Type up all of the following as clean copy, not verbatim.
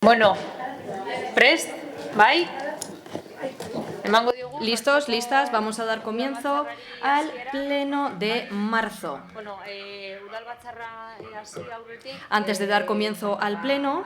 Bueno, prest, bai. Listos, listas, vamos a dar comienzo al pleno de marzo. Antes de dar comienzo al pleno,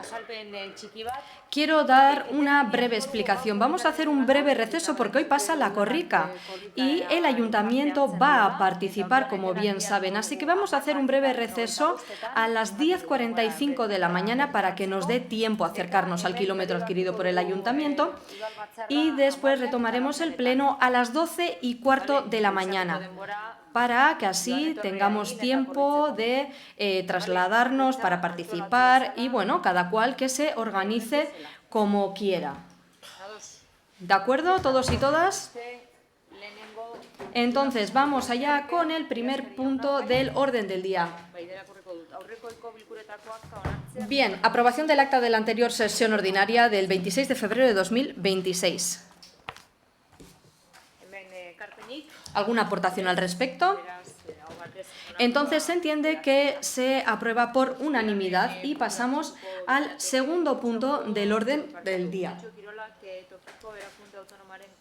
quiero dar una breve explicación. Vamos a hacer un breve receso porque hoy pasa la corrica y el ayuntamiento va a participar, como bien saben. Así que vamos a hacer un breve receso a las 10:45 de la mañana para que nos dé tiempo a acercarnos al kilómetro adquirido por el ayuntamiento y después retomaremos el pleno a las 12:15 de la mañana para que así tengamos tiempo de trasladarnos para participar y, bueno, cada cual que se organice como quiera. ¿De acuerdo, todos y todas? Entonces, vamos allá con el primer punto del orden del día. Bien, aprobación del acta de la anterior sesión ordinaria del 26 de febrero de 2026. ¿Alguna aportación al respecto? Entonces se entiende que se aprueba por unanimidad y pasamos al segundo punto del orden del día.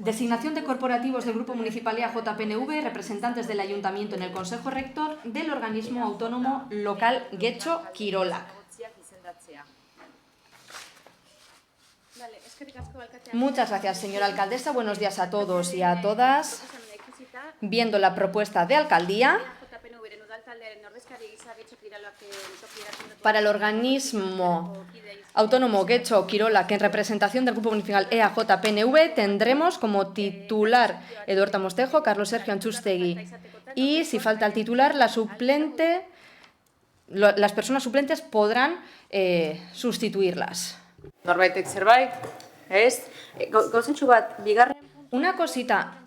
Designación de corporativos del Grupo Municipal EAJ-PNV, representantes del Ayuntamiento en el Consejo Rector del Organismo Autónomo Local Getxo Kirolak. Muchas gracias, señora alcaldesa. Buenos días a todos y a todas. Viendo la propuesta de alcaldía, para el organismo autónomo Getxo Kirolak, en representación del Grupo Municipal EAJ-PNV, tendremos como titular Eduardo Mostejo, Carlos Sergio Antxustegui. Y si falta el titular, las personas suplentes podrán sustituirlas. Norbaitek zerbait, ez? Gauzentxu bat, bigarren... Una cosita.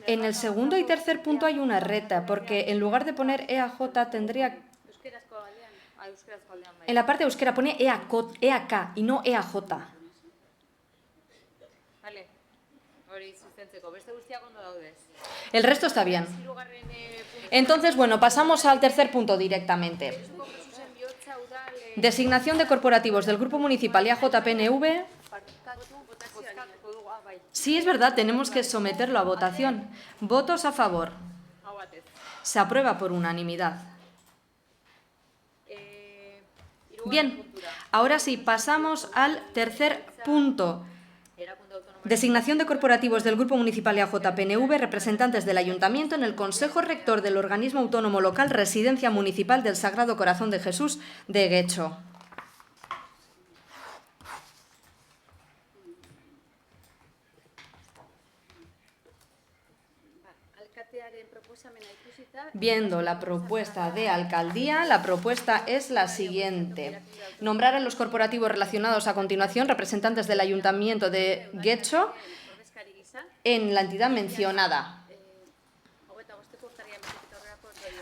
En el segundo y tercer punto hay una reta, porque en lugar de poner EAJ tendría... En la parte de euskera pone EAK y no EAJ. El resto está bien. Entonces, bueno, pasamos al tercer punto directamente. Designación de corporativos del Grupo Municipal EAJ-PNV. Sí, es verdad, tenemos que someterlo a votación. Votos a favor. Se aprueba por unanimidad. Bien, ahora sí, pasamos al tercer punto. Designación de corporativos del Grupo Municipal EAJ-PNV, representantes del Ayuntamiento en el Consejo Rector del Organismo Autónomo Local Residencia Municipal del Sagrado Corazón de Jesús de Getxo. Viendo la propuesta de alcaldía, la propuesta es la siguiente. Nombrar a los corporativos relacionados a continuación representantes del Ayuntamiento de Getxo en la entidad mencionada.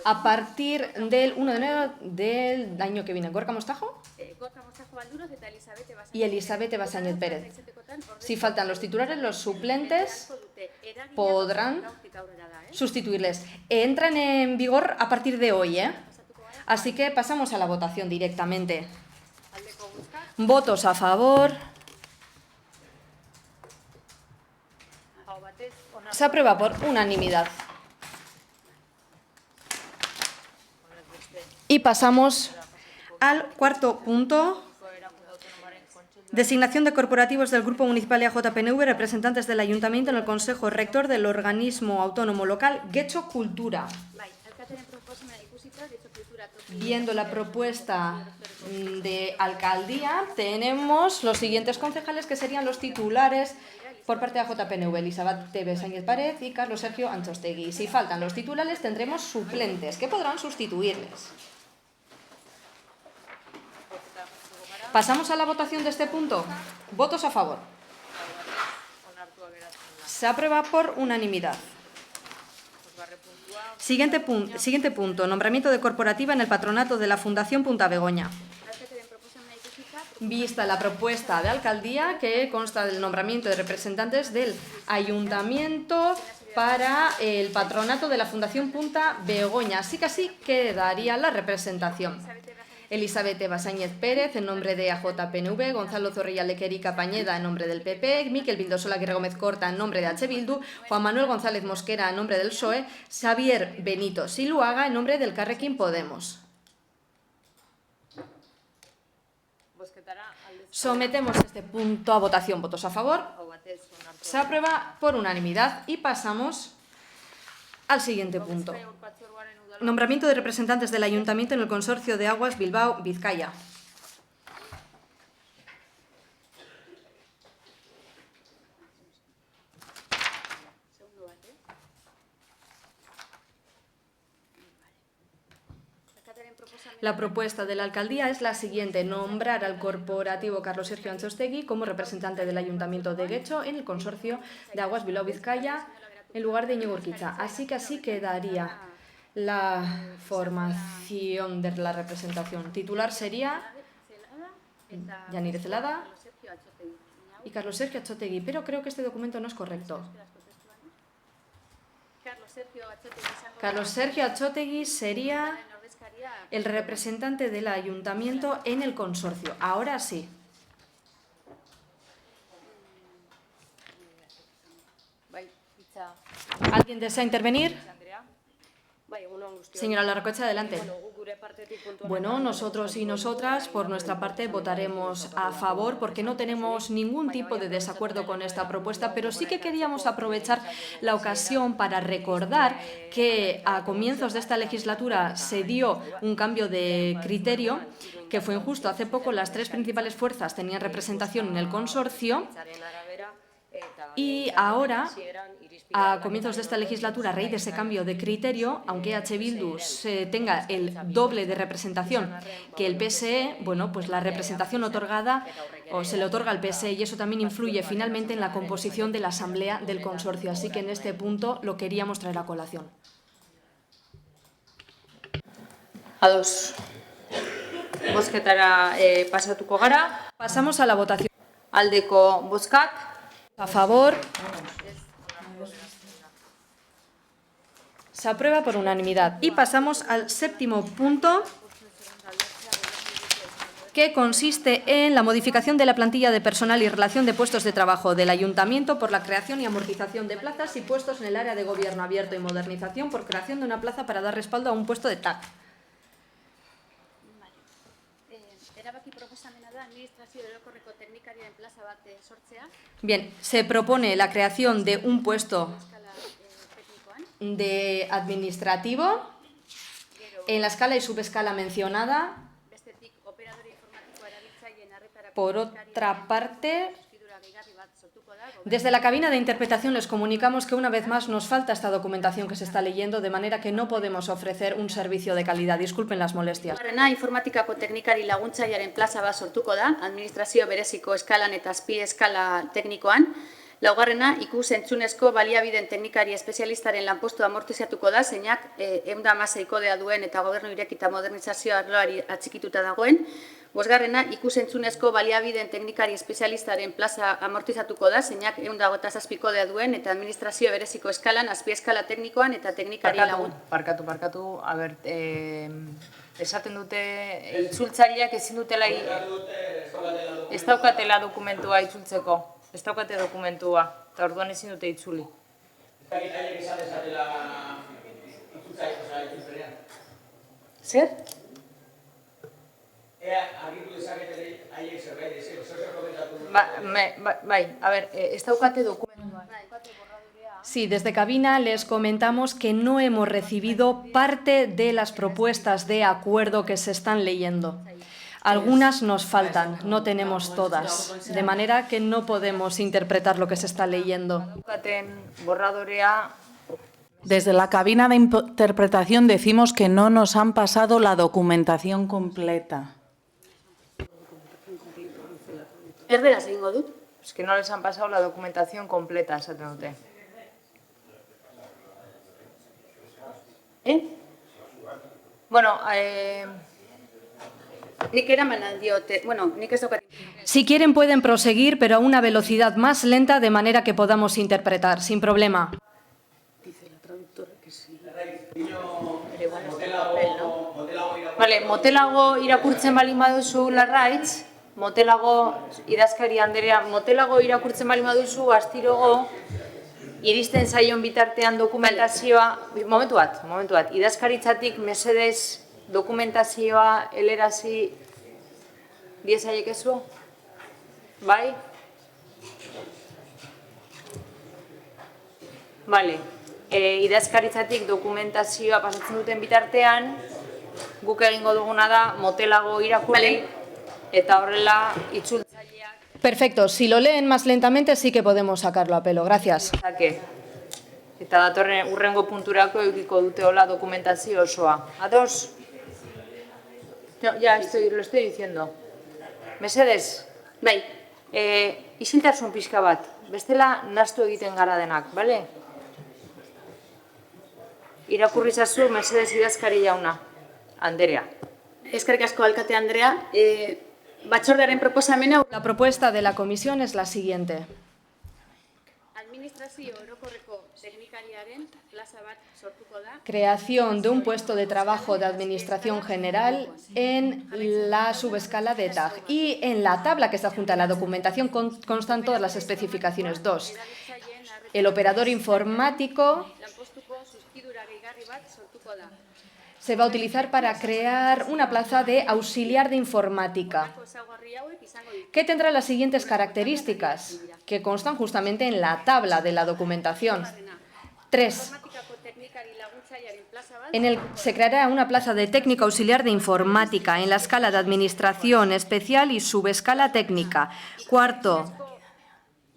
A partir del 1 de enero del año que viene. Gorka Mostajo y Elizabeth Basáñez Pérez. Si faltan los titulares, los suplentes podrán sustituirles. Entran en vigor a partir de hoy, Así que pasamos a la votación directamente. Votos a favor. Se aprueba por unanimidad. Y pasamos al cuarto punto. Designación de corporativos del Grupo Municipal EAJ-PNV, representantes del Ayuntamiento en el Consejo Rector del Organismo Autónomo Local Getxo Kultura. Viendo la propuesta de alcaldía, tenemos los siguientes concejales que serían los titulares por parte de AJ-PNV, Elizabeth Basáñez Pérez y Carlos Sergio Antxustegui. Si faltan los titulares, tendremos suplentes que podrán sustituirles. ¿Pasamos a la votación de este punto? Votos a favor. Se aprueba por unanimidad. Siguiente punto. Nombramiento de corporativa en el patronato de la Fundación Punta Begoña. Vista la propuesta de alcaldía que consta del nombramiento de representantes del ayuntamiento para el patronato de la Fundación Punta Begoña. Así que así quedaría la representación. Elizabeth Basáñez Pérez, en nombre de AJPNV, Gonzalo Zorrilla Lequerica Pañeda, en nombre del PP, Miquel Vildosola Aguirre Gómez Corta, en nombre de H. Bildu, Juan Manuel González Mosquera, en nombre del PSOE, Xavier Benito Siluaga, en nombre del Carrequín Podemos. Sometemos este punto a votación. ¿Votos a favor? Se aprueba por unanimidad y pasamos al siguiente punto. Nombramiento de representantes del Ayuntamiento en el Consorcio de Aguas Bilbao-Vizcaya. La propuesta de la alcaldía es la siguiente: nombrar al corporativo Carlos Sergio Antxostegui como representante del Ayuntamiento de Getxo en el Consorcio de Aguas Bilbao-Vizcaya en lugar de Iñigo Urquiza. Así que así quedaría la formación de la representación. Titular sería Yanire Celada y Carlos Sergio Antxostegui, pero creo que este documento no es correcto. Carlos Sergio Antxostegui sería el representante del Ayuntamiento en el consorcio. Ahora sí. ¿Alguien desea intervenir? Señora Larracocha, adelante. Bueno, nosotros y nosotras, por nuestra parte, votaremos a favor porque no tenemos ningún tipo de desacuerdo con esta propuesta, pero sí que queríamos aprovechar la ocasión para recordar que a comienzos de esta legislatura se dio un cambio de criterio que fue injusto. Hace poco las tres principales fuerzas tenían representación en el consorcio y ahora, a comienzos de esta legislatura, a raíz de ese cambio de criterio, aunque H. Bildu tenga el doble de representación que el PSE, bueno, pues la representación otorgada o se le otorga al PSE y eso también influye finalmente en la composición de la asamblea del consorcio. Así que en este punto lo queríamos traer a colación. Ados. Bozketara pasatuko gara. Pasamos a la votación. Aldeko bozkak. A favor. Se aprueba por unanimidad. Y pasamos al séptimo punto, que consiste en la modificación de la plantilla de personal y relación de puestos de trabajo del Ayuntamiento por la creación y amortización de plazas y puestos en el área de gobierno abierto y modernización por creación de una plaza para dar respaldo a un puesto de TAC. Bien, se propone la creación de un puesto de administrativo en la escala y subescala mencionada. Por otra parte, desde la cabina de interpretación les comunicamos que una vez más nos falta esta documentación que se está leyendo, de manera que no podemos ofrecer un servicio de calidad. Disculpen las molestias. Informatikako teknikari laguntzailearen plaza bat sortuko da, administrazio bereziko eskalan eta azpi eskala teknikoan. Laugarrena, ikus-entzunezko baliabideen teknikari espezialistaren lanpostua amortizatuko da, zeinak 116 kodea duen eta gobernu irekita modernizazio arloari atxikituta dagoen. Bosgarrena, ikus-entzunezko baliabideen teknikari espezialistaren plaza amortizatuko da, zeinak 127 kodea duen eta administrazio bereziko eskalan, azpieskala teknikoan eta teknikari lagun. Barkatu. A ber, esaten dute itzultzaileak ezin dutela ez daukatela dokumentua itzultzeko. Ez daukate dokumentua, eta orduan ezin dute itzuli. Zer? Bai, a ver, ez daukate dokumentua. Sí, desde cabina les comentamos que no hemos recibido parte de las propuestas de acuerdo que se están leyendo. Algunas nos faltan, no tenemos todas, de manera que no podemos interpretar lo que se está leyendo. Desde la cabina de interpretación decimos que no nos han pasado la documentación completa. Erderaz egingo dut. Es que no les han pasado la documentación completa, esaten dute. Bueno, Si quieren pueden proseguir, pero a una velocidad más lenta, de manera que podamos interpretar, sin problema. Dice la traductora que sí. Pero igual es el papel, ¿no? Vale, motelago irakurtzen bali baduzu Larraitz, motelago, idazkari Andrea, motelago irakurtzen bali baduzu, astirogo, iristen zaion bitartean dokumentazioa, momentu bat, idazkaritzatik mesedez dokumentazioa helerazi diezaiek ezu? Bai? Bale, idazkaritzatik dokumentazioa pasatzen duten bitartean, guk egingo duguna da motelago irakurri eta horrela itzultzaileak. Perfecto, si lo leen más lentamente sí que podemos sacarlo a pelo, gracias. Eta datorren urrengo punturako edukiko dute hola dokumentazio osoa. ¿Ados? No, ya, lo estoy diciendo. Mesedez, Bai, isiltasun pixka bat, bestela nahastu egiten gara denak, bale? Irakurri zazu, mesedez idazkari jauna, Andrea. eskerrik asko alkate Andrea. Batzordearen proposamena La propuesta de la comisión es la siguiente. administrazio orokorreko teknikariaren plaza bat sortuko da. Creación de un puesto de trabajo de administración general en la subescala de TAG. Y en la tabla que está junto a la documentación constan todas las especificaciones. 2. El operador informático Lanpostuko zuzkidura gehigarri bat sortuko da. se va a utilizar para crear una plaza de auxiliar de informática, Ezaugarri hauek izango ditu. que tendrá las siguientes características, que constan justamente en la tabla de la documentación. 3. Informatikako teknikari laguntzailearen plaza bat. Se creará una plaza de técnico auxiliar de informática en la escala de administración especial y subescala técnica. 4.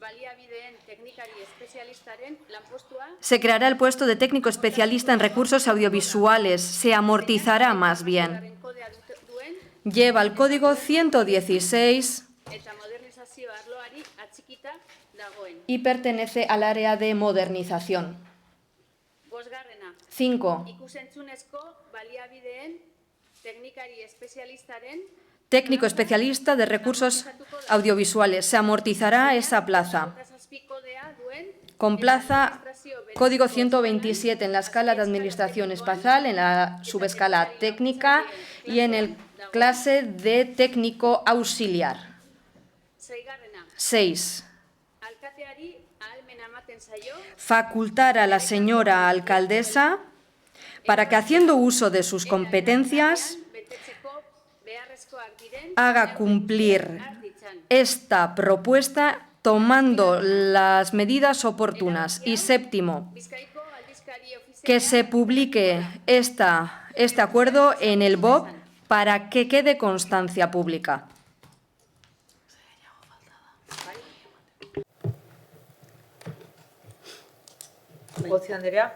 Baliabideen teknikari espezialistaren lanpostua. Se creará el puesto de técnico especialista en recursos audiovisuales. Se amortizará más bien. Kodea duen Lleva el código 116 eta modernizazio arloari atxikita dagoen. y pertenece al área de modernización. 5. Ikusentzunezko baliabideen teknikari espezialistaren Técnico especialista de recursos audiovisuales. Se amortizará esa plaza. kodea duen Con plaza código 127 en la escala de administración espacial, en la subescala técnica y en el clase de técnico auxiliar. 6. alkateari ahalmena ematen zaio Facultar a la señora alcaldesa para que, haciendo uso de sus competencias, betetzeko beharrezkoak diren haga cumplir esta propuesta tomando las medidas oportunas. Y 7. Bizkaiko aldizkari ofiziala Que se publique este acuerdo en el BOP para que quede constancia pública. Gotzi Andrea.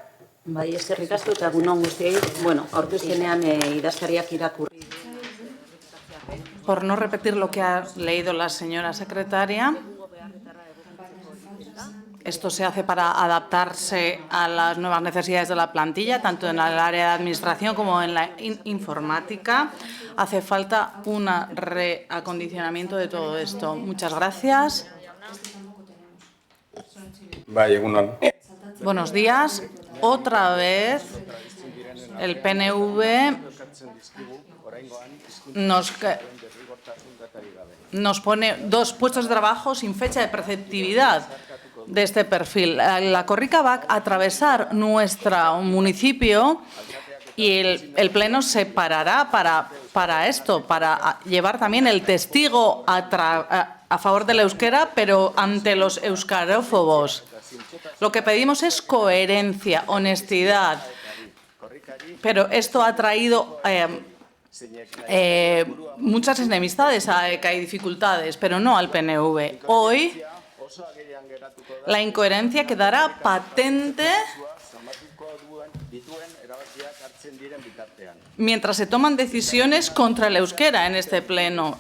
Bai, eskerrik asko eta egun on guztiei. Bueno, aurkezpenean idazkariak irakurri. Por no repetir lo que ha leído la señora secretaria, esto se hace para adaptarse a las nuevas necesidades de la plantilla, tanto en el área de administración como en la informática. Hace falta un reacondicionamiento de todo esto. Muchas gracias. Bai, egun on. Buenos días. Otra vez el PNV nos pone 2 puestos de trabajo sin fecha de preceptividad de este perfil. La Corrica va a atravesar nuestro municipio y el Pleno se parará para esto, para llevar también el testigo a favor del euskera, pero ante los euskarófobos. Lo que pedimos es coherencia, honestidad, pero esto ha traído muchas enemistades, que hay dificultades, pero no al PNV. Hoy la incoherencia quedará patente mientras se toman decisiones contra el euskera en este pleno.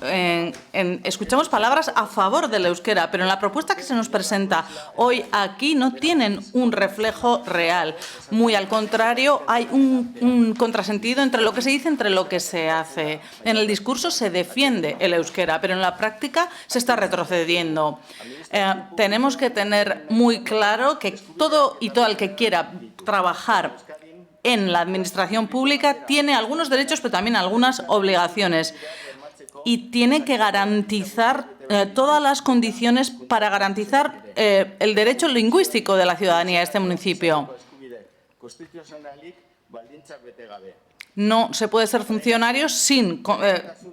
Escuchamos palabras a favor del euskera, pero en la propuesta que se nos presenta hoy aquí no tienen un reflejo real. Muy al contrario, hay un contrasentido entre lo que se dice, entre lo que se hace. En el discurso se defiende el euskera, pero en la práctica se está retrocediendo. Tenemos que tener muy claro que todo el que quiera trabajar en la administración pública tiene algunos derechos, pero también algunas obligaciones. Y tiene que garantizar todas las condiciones para garantizar el derecho lingüístico de la ciudadanía de este municipio. No se puede ser funcionario sin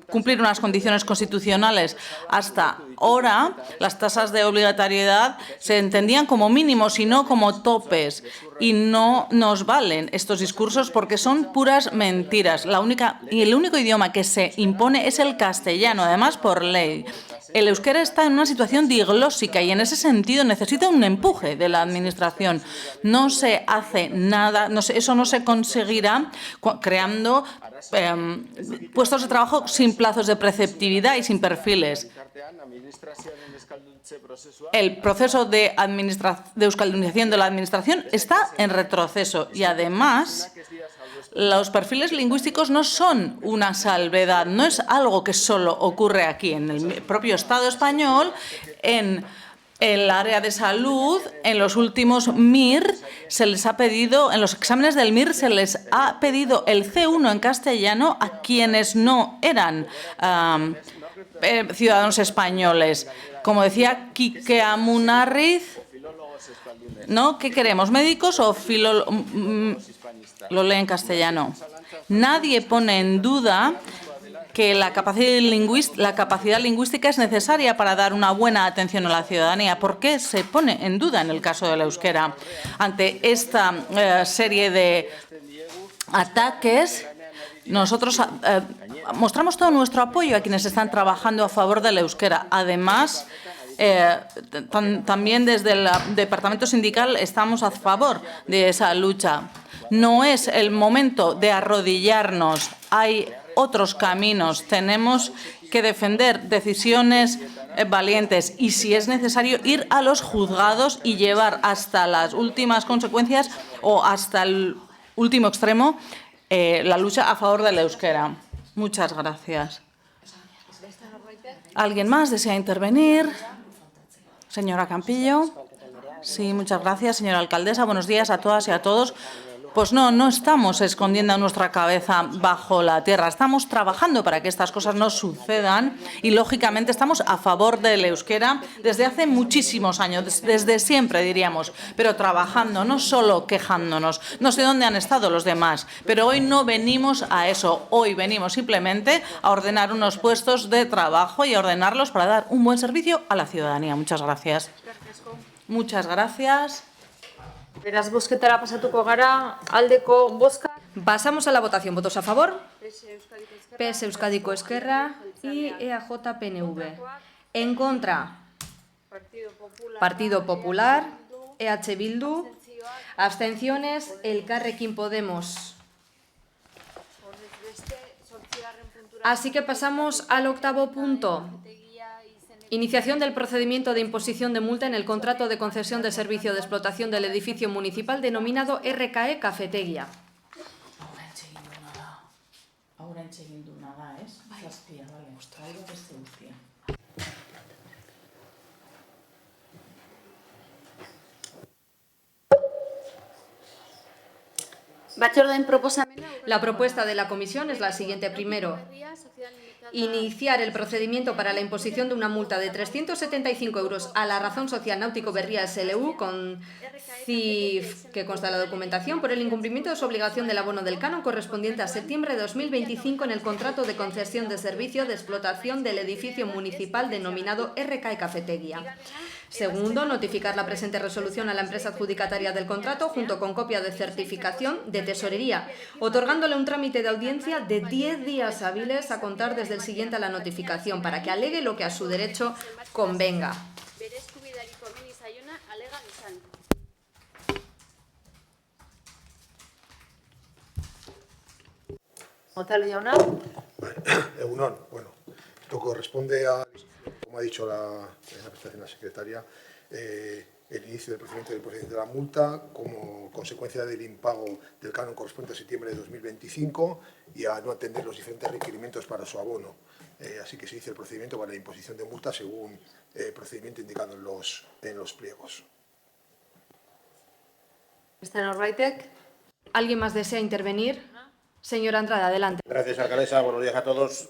cumplir unas condiciones constitucionales. Hasta ahora, las tasas de obligatoriedad se entendían como mínimos y no como topes. Y no nos valen estos discursos porque son puras mentiras. El único idioma que se impone es el castellano, además por ley. El euskera está en una situación diglósica y en ese sentido necesita un empuje de la Administración. No se hace nada, eso no se conseguirá creando puestos de trabajo sin plazos de preceptividad y sin perfiles. El proceso de euskaldunización de la Administración está en retroceso y, además, los perfiles lingüísticos no son una salvedad, no es algo que solo ocurre aquí en el propio Estado español, en el área de salud. En los últimos MIR se les ha pedido, en los exámenes del MIR se les ha pedido el C1 en castellano a quienes no eran ciudadanos españoles. Como decía Quique Amunarriz, ¿no? ¿Qué queremos? ¿Médicos o lo lee en castellano? Nadie pone en duda que la capacidad lingüística es necesaria para dar una buena atención a la ciudadanía. ¿Por qué se pone en duda en el caso del euskera? Ante esta serie de ataques, nosotros mostramos todo nuestro apoyo a quienes están trabajando a favor del euskera. Además, también desde el departamento sindical estamos a favor de esa lucha. No es el momento de arrodillarnos. Hay otros caminos. Tenemos que defender decisiones valientes y, si es necesario, ir a los juzgados y llevar hasta las últimas consecuencias o hasta el último extremo la lucha a favor del euskera. Muchas gracias. ¿Alguien más desea intervenir? Señora Campillo. Sí, muchas gracias, señora alcaldesa. Buenos días a todas y a todos. Pues no estamos escondiendo nuestra cabeza bajo la tierra. Estamos trabajando para que estas cosas no sucedan y, lógicamente, estamos a favor del euskera desde hace muchísimos años, desde siempre, diríamos, pero trabajando, no solo quejándonos. No sé dónde han estado los demás, pero hoy no venimos a eso. Hoy venimos simplemente a ordenar unos puestos de trabajo y a ordenarlos para dar un buen servicio a la ciudadanía. Muchas gracias. Muchas gracias. Beraz, bozketara pasatuko gara, aldeko bozka. Pasamos a la votación. ¿Votos a favor? PS Euskadiko Esquerra y EAJ PNV. En contra, Partido Popular, EH Bildu. Abstenciones, Elkarrekin Podemos. Así que pasamos al octavo punto. Iniciación del procedimiento de imposición de multa en el contrato de concesión de servicio de explotación del edificio municipal denominado RKE Cafetegia. La propuesta de la comisión es la siguiente. Primero, iniciar el procedimiento para la imposición de una multa de 375 € a la Razón Social Náutico Berria SLU con CIF, que consta la documentación, por el incumplimiento de su obligación del abono del canon correspondiente a septiembre de 2025 en el contrato de concesión de servicio de explotación del edificio municipal denominado RKE Cafetegia. Segundo, notificar la presente resolución a la empresa adjudicataria del contrato junto con copia de certificación de tesorería, otorgándole un trámite de audiencia de 10 días hábiles a contar desde el siguiente a la notificación para que alegue lo que a su derecho convenga. Otalo jauna. Egunon, bueno, esto corresponde a, como ha dicho la presentación de la secretaria, el inicio del procedimiento de imposición de la multa como consecuencia del impago del canon correspondiente a septiembre de 2025 y a no atender los diferentes requerimientos para su abono. Así que se inicia el procedimiento para la imposición de multa según el procedimiento indicado en los pliegos. Beste norbaitek? ¿Alguien más desea intervenir? Señora Andrade, adelante. Gracias, alcaldesa. Buenos días a todos.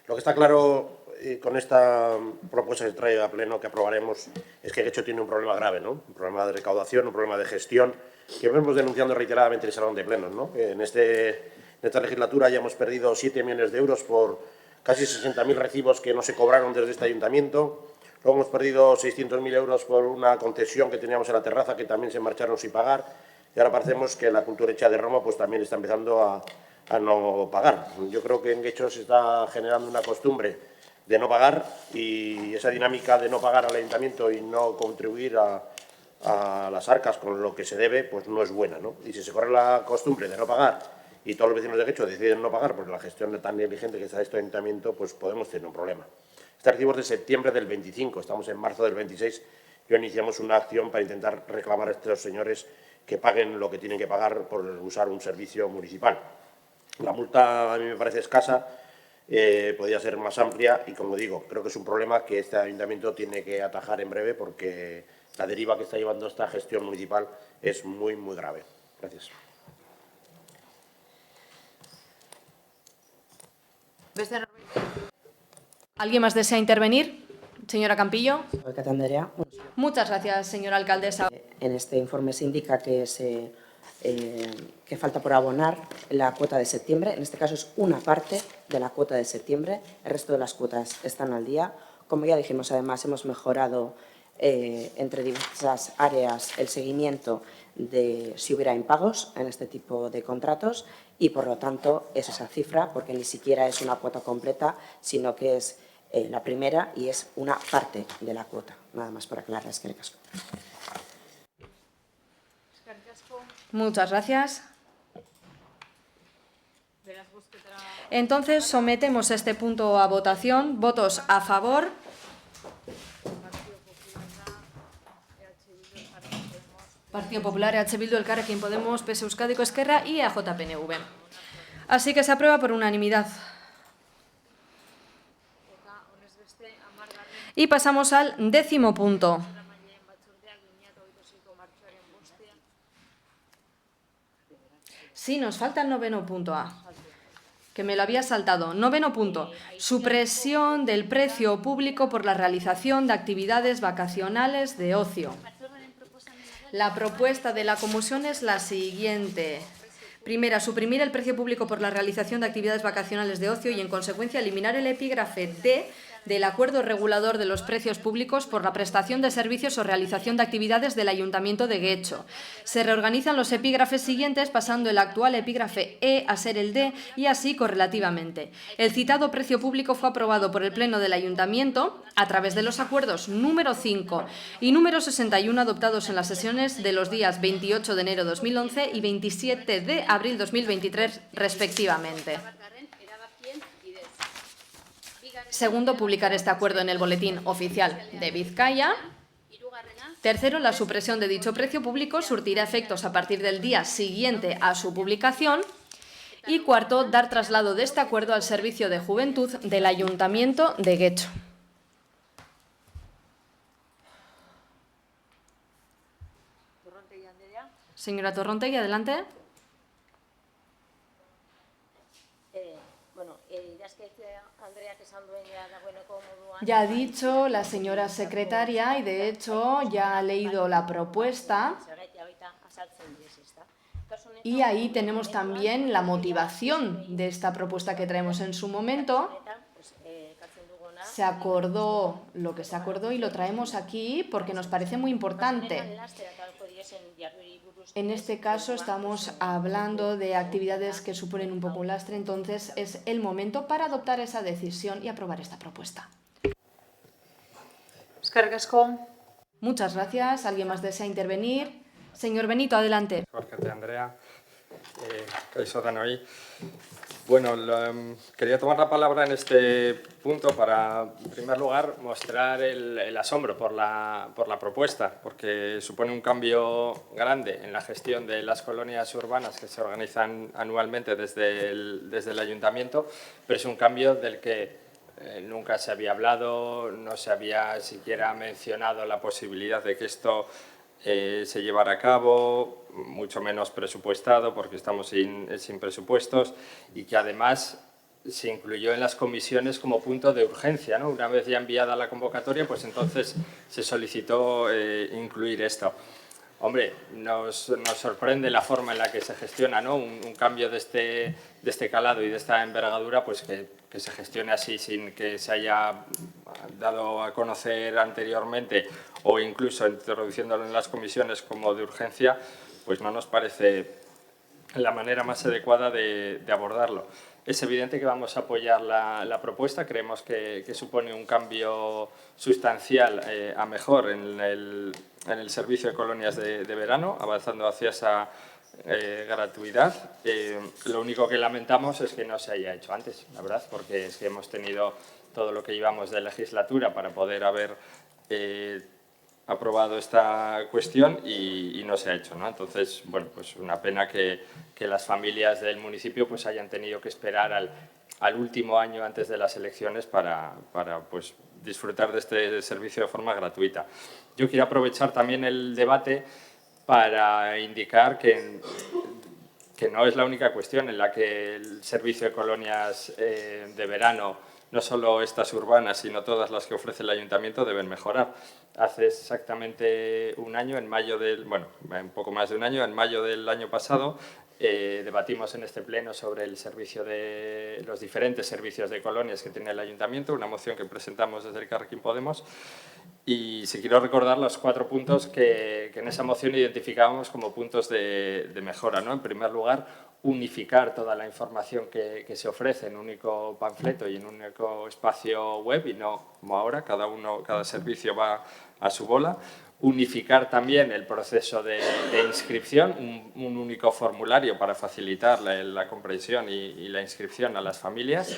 Lo que está claro con esta propuesta que se trae a pleno, que aprobaremos, es que Guecho tiene un problema grave, ¿no? Un problema de recaudación, un problema de gestión, que vemos denunciando reiteradamente en el Salón de Plenos, ¿no? En esta legislatura ya hemos perdido 7 millones de euros por casi 60.000 recibos que no se cobraron desde este ayuntamiento. Luego hemos perdido 600.000 euros por una concesión que teníamos en la terraza que también se marcharon sin pagar. Y ahora parecemos que la cultura hecha de Roma pues también está empezando a no pagar. Yo creo que en Guecho se está generando una costumbre de no pagar y esa dinámica de no pagar al ayuntamiento y no contribuir a las arcas con lo que se debe, pues no es buena, ¿no? Y si se corre la costumbre de no pagar y todos los vecinos de Guecho deciden no pagar porque la gestión tan negligente que está de este ayuntamiento, pues podemos tener un problema. Este recibo es de septiembre del 25, estamos en marzo del 26 y hoy iniciamos una acción para intentar reclamar a estos señores que paguen lo que tienen que pagar por usar un servicio municipal. La multa a mí me parece escasa, podría ser más amplia y, como digo, creo que es un problema que este ayuntamiento tiene que atajar en breve porque la deriva que está llevando esta gestión municipal es muy, muy grave. Gracias. ¿Alguien más desea intervenir? Señora Campillo. Alcaldesa Andrea. Muchas gracias, señora alcaldesa. En este informe se indica que falta por abonar la cuota de septiembre. En este caso es una parte de la cuota de septiembre. El resto de las cuotas están al día. Como ya dijimos, además, hemos mejorado entre diversas áreas el seguimiento de si hubiera impagos en este tipo de contratos y, por lo tanto, es esa cifra, porque ni siquiera es una cuota completa, sino que es la primera y es una parte de la cuota. Nada más por aclarar. Eskerrik asko. Muchas gracias. Entonces, sometemos este punto a votación. Votos a favor. Partido Popular, EH Bildu, Elkarrekin Podemos, PS Euskadiko Ezkerra y AJ-PNV. Así que se aprueba por unanimidad. Y pasamos al 10º punto. Sí, nos falta el 9º punto A, que me lo había saltado. 9º punto. Supresión del precio público por la realización de actividades vacacionales de ocio. La propuesta de la comisión es la siguiente. Primera, suprimir el precio público por la realización de actividades vacacionales de ocio y, en consecuencia, eliminar el epígrafe D del Acuerdo Regulador de los Precios Públicos por la prestación de servicios o realización de actividades del Ayuntamiento de Guecho. Se reorganizan los epígrafes siguientes, pasando el actual epígrafe E a ser el D y así correlativamente. El citado precio público fue aprobado por el Pleno del Ayuntamiento a través de los acuerdos número 5 y número 61 adoptados en las sesiones de los días 28 de enero de 2011 y 27 de abril de 2023, respectivamente. Segundo, publicar este acuerdo en el Boletín Oficial de Vizcaya. Tercero, la supresión de dicho precio público surtirá efectos a partir del día siguiente a su publicación. Y cuarto, dar traslado de este acuerdo al Servicio de Juventud del Ayuntamiento de Guecho. Señora Torrontegui, adelante. Ya ha dicho la señora secretaria y, de hecho, ya ha leído la propuesta. Y ahí tenemos también la motivación de esta propuesta que traemos en su momento. Se acordó lo que se acordó y lo traemos aquí porque nos parece muy importante. En este caso estamos hablando de actividades que suponen un poco un lastre, entonces es el momento para adoptar esa decisión y aprobar esta propuesta. Eskerrik asko. Muchas gracias. ¿Alguien más desea intervenir? Señor Benito, adelante. Jorge Andrea, kaixo denoi. Bueno, quería tomar la palabra en este punto para, en primer lugar, mostrar el asombro por la propuesta, porque supone un cambio grande en la gestión de las colonias urbanas que se organizan anualmente desde el Ayuntamiento, pero es un cambio del que nunca se había hablado, no se había siquiera mencionado la posibilidad de que esto se llevara a cabo, mucho menos presupuestado porque estamos sin presupuestos y que además se incluyó en las comisiones como punto de urgencia, ¿no? Una vez ya enviada la convocatoria, pues entonces se solicitó incluir esto. Hombre, nos sorprende la forma en la que se gestiona, ¿no? Un cambio de este calado y de esta envergadura, pues que se gestione así sin que se haya dado a conocer anteriormente o incluso introduciéndolo en las comisiones como de urgencia, pues no nos parece la manera más adecuada de abordarlo. Es evidente que vamos a apoyar la propuesta, creemos que supone un cambio sustancial a mejor en el servicio de colonias de verano, avanzando hacia esa gratuidad. Lo único que lamentamos es que no se haya hecho antes, la verdad, porque es que hemos tenido todo lo que llevamos de legislatura para poder haber aprobado esta cuestión y no se ha hecho, ¿no? Entonces, bueno, pues una pena que las familias del municipio pues hayan tenido que esperar al último año antes de las elecciones para pues, disfrutar de este servicio de forma gratuita. Yo quiero aprovechar también el debate para indicar que no es la única cuestión en la que el servicio de colonias de verano, no solo estas urbanas, sino todas las que ofrece el ayuntamiento, deben mejorar. Hace exactamente un año, en mayo un poco más de un año, en mayo del año pasado, debatimos en este pleno sobre el servicio de los diferentes servicios de colonias que tiene el ayuntamiento, una moción que presentamos desde el Elkarrekin Podemos, y si quiero recordar los 4 puntos que en esa moción identificábamos como puntos de mejora, ¿no? En primer lugar, unificar toda la información que se ofrece en un único panfleto y en un único espacio web y no como ahora, cada servicio va a su bola. Unificar también el proceso de inscripción, un único formulario para facilitar la comprensión y la inscripción a las familias.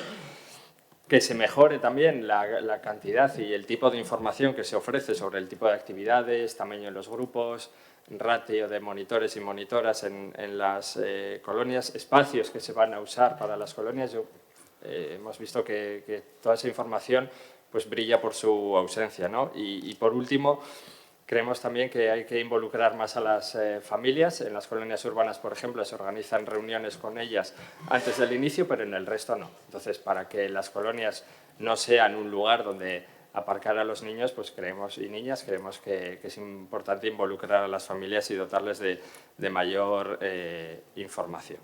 Que se mejore también la cantidad y el tipo de información que se ofrece sobre el tipo de actividades, tamaño de los grupos, ratio de monitores y monitoras en las colonias, espacios que se van a usar para las colonias. Hemos visto que toda esa información pues, brilla por su ausencia, ¿no? Y por último, creemos también que hay que involucrar más a las familias. En las colonias urbanas, por ejemplo, se organizan reuniones con ellas antes del inicio, pero en el resto no. Entonces, para que las colonias no sean un lugar donde aparcar a los niños pues creemos que es importante involucrar a las familias y dotarles de mayor información.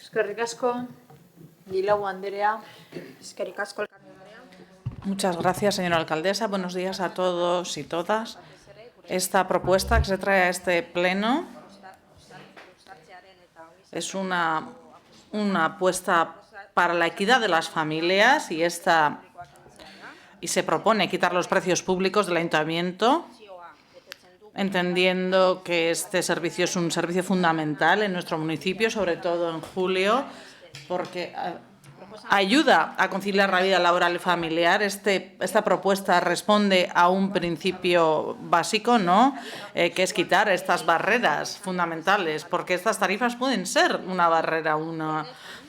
Eskerrik asko, Guilau Andrea. Eskerrik asko. Muchas gracias, señora alcaldesa. Buenos días a todos y todas. Esta propuesta que se trae a este pleno es una apuesta para la equidad de las familias y se propone quitar los precios públicos del ayuntamiento, entendiendo que este servicio es un servicio fundamental en nuestro municipio, sobre todo en julio, porque ayuda a conciliar la vida laboral y familiar. Esta propuesta responde a un principio básico, ¿no? Que es quitar estas barreras fundamentales, porque estas tarifas pueden ser una barrera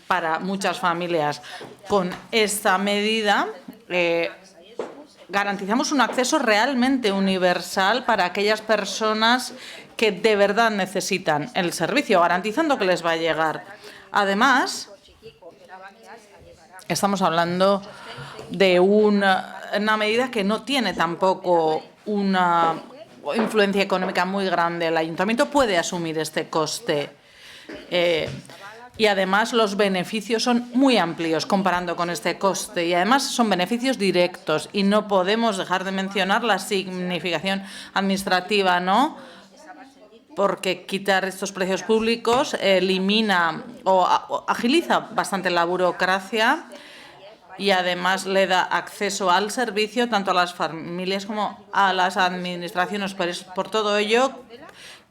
para muchas familias. Con esta medida garantizamos un acceso realmente universal para aquellas personas que de verdad necesitan el servicio, garantizando que les va a llegar. Además, estamos hablando de una medida que no tiene tampoco una influencia económica muy grande. El ayuntamiento puede asumir este coste. Y además los beneficios son muy amplios comparando con este coste y además son beneficios directos y no podemos dejar de mencionar la significación administrativa, ¿no? Porque quitar estos precios públicos elimina o agiliza bastante la burocracia y además le da acceso al servicio tanto a las familias como a las administraciones. Por todo ello,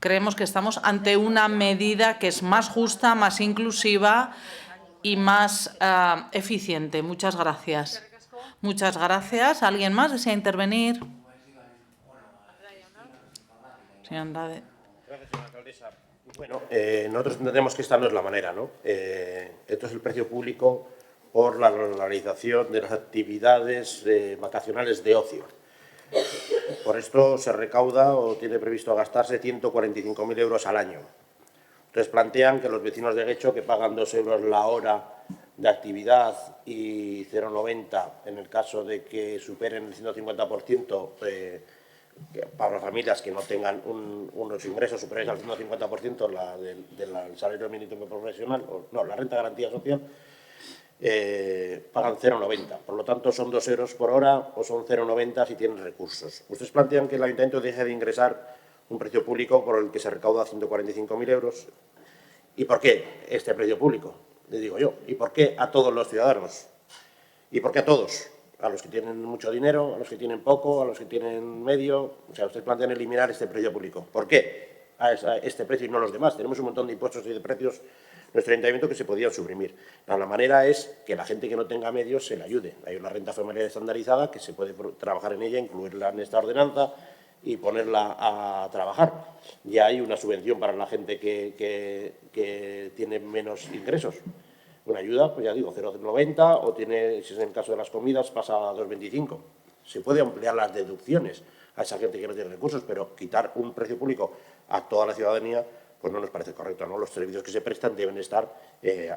creemos que estamos ante una medida que es más justa, más inclusiva y más eficiente. Muchas gracias. Muchas gracias. ¿Alguien más desea intervenir? Señor Andrade. Gracias, señora alcaldesa. Bueno, nosotros entendemos que esta no es la manera, ¿no? Esto es el precio público por la realización de las actividades vacacionales de ocio. Por esto se recauda o tiene previsto gastarse 145.000 euros al año. Entonces plantean que los vecinos de Guecho, que pagan 2 euros la hora de actividad y 0,90 en el caso de que superen el 150%, para familias que no tengan unos ingresos superiores al 150% del salario mínimo profesional, la renta de garantía social, pagan 0,90. Por lo tanto, son 2 euros por hora o son 0,90 si tienen recursos. Ustedes plantean que el Ayuntamiento deje de ingresar un precio público por el que se recauda 145.000 euros. ¿Y por qué este precio público? Le digo yo. ¿Y por qué a todos los ciudadanos? ¿Y por qué a todos? A los que tienen mucho dinero, a los que tienen poco, a los que tienen medio. O sea, ustedes plantean eliminar este precio público. ¿Por qué a este precio y no los demás? Tenemos un montón de impuestos y de precios en nuestro ayuntamiento que se podían suprimir. La manera es que la gente que no tenga medios se le ayude. Hay una renta familiar estandarizada que se puede trabajar en ella, incluirla en esta ordenanza y ponerla a trabajar. Ya hay una subvención para la gente que tiene menos ingresos. Una ayuda, pues ya digo, 0,90 o tiene, si es en el caso de las comidas, pasa a 2,25. Se puede ampliar las deducciones a esa gente que no tiene recursos, pero quitar un precio público a toda la ciudadanía, pues no nos parece correcto, ¿no? Los servicios que se prestan deben estar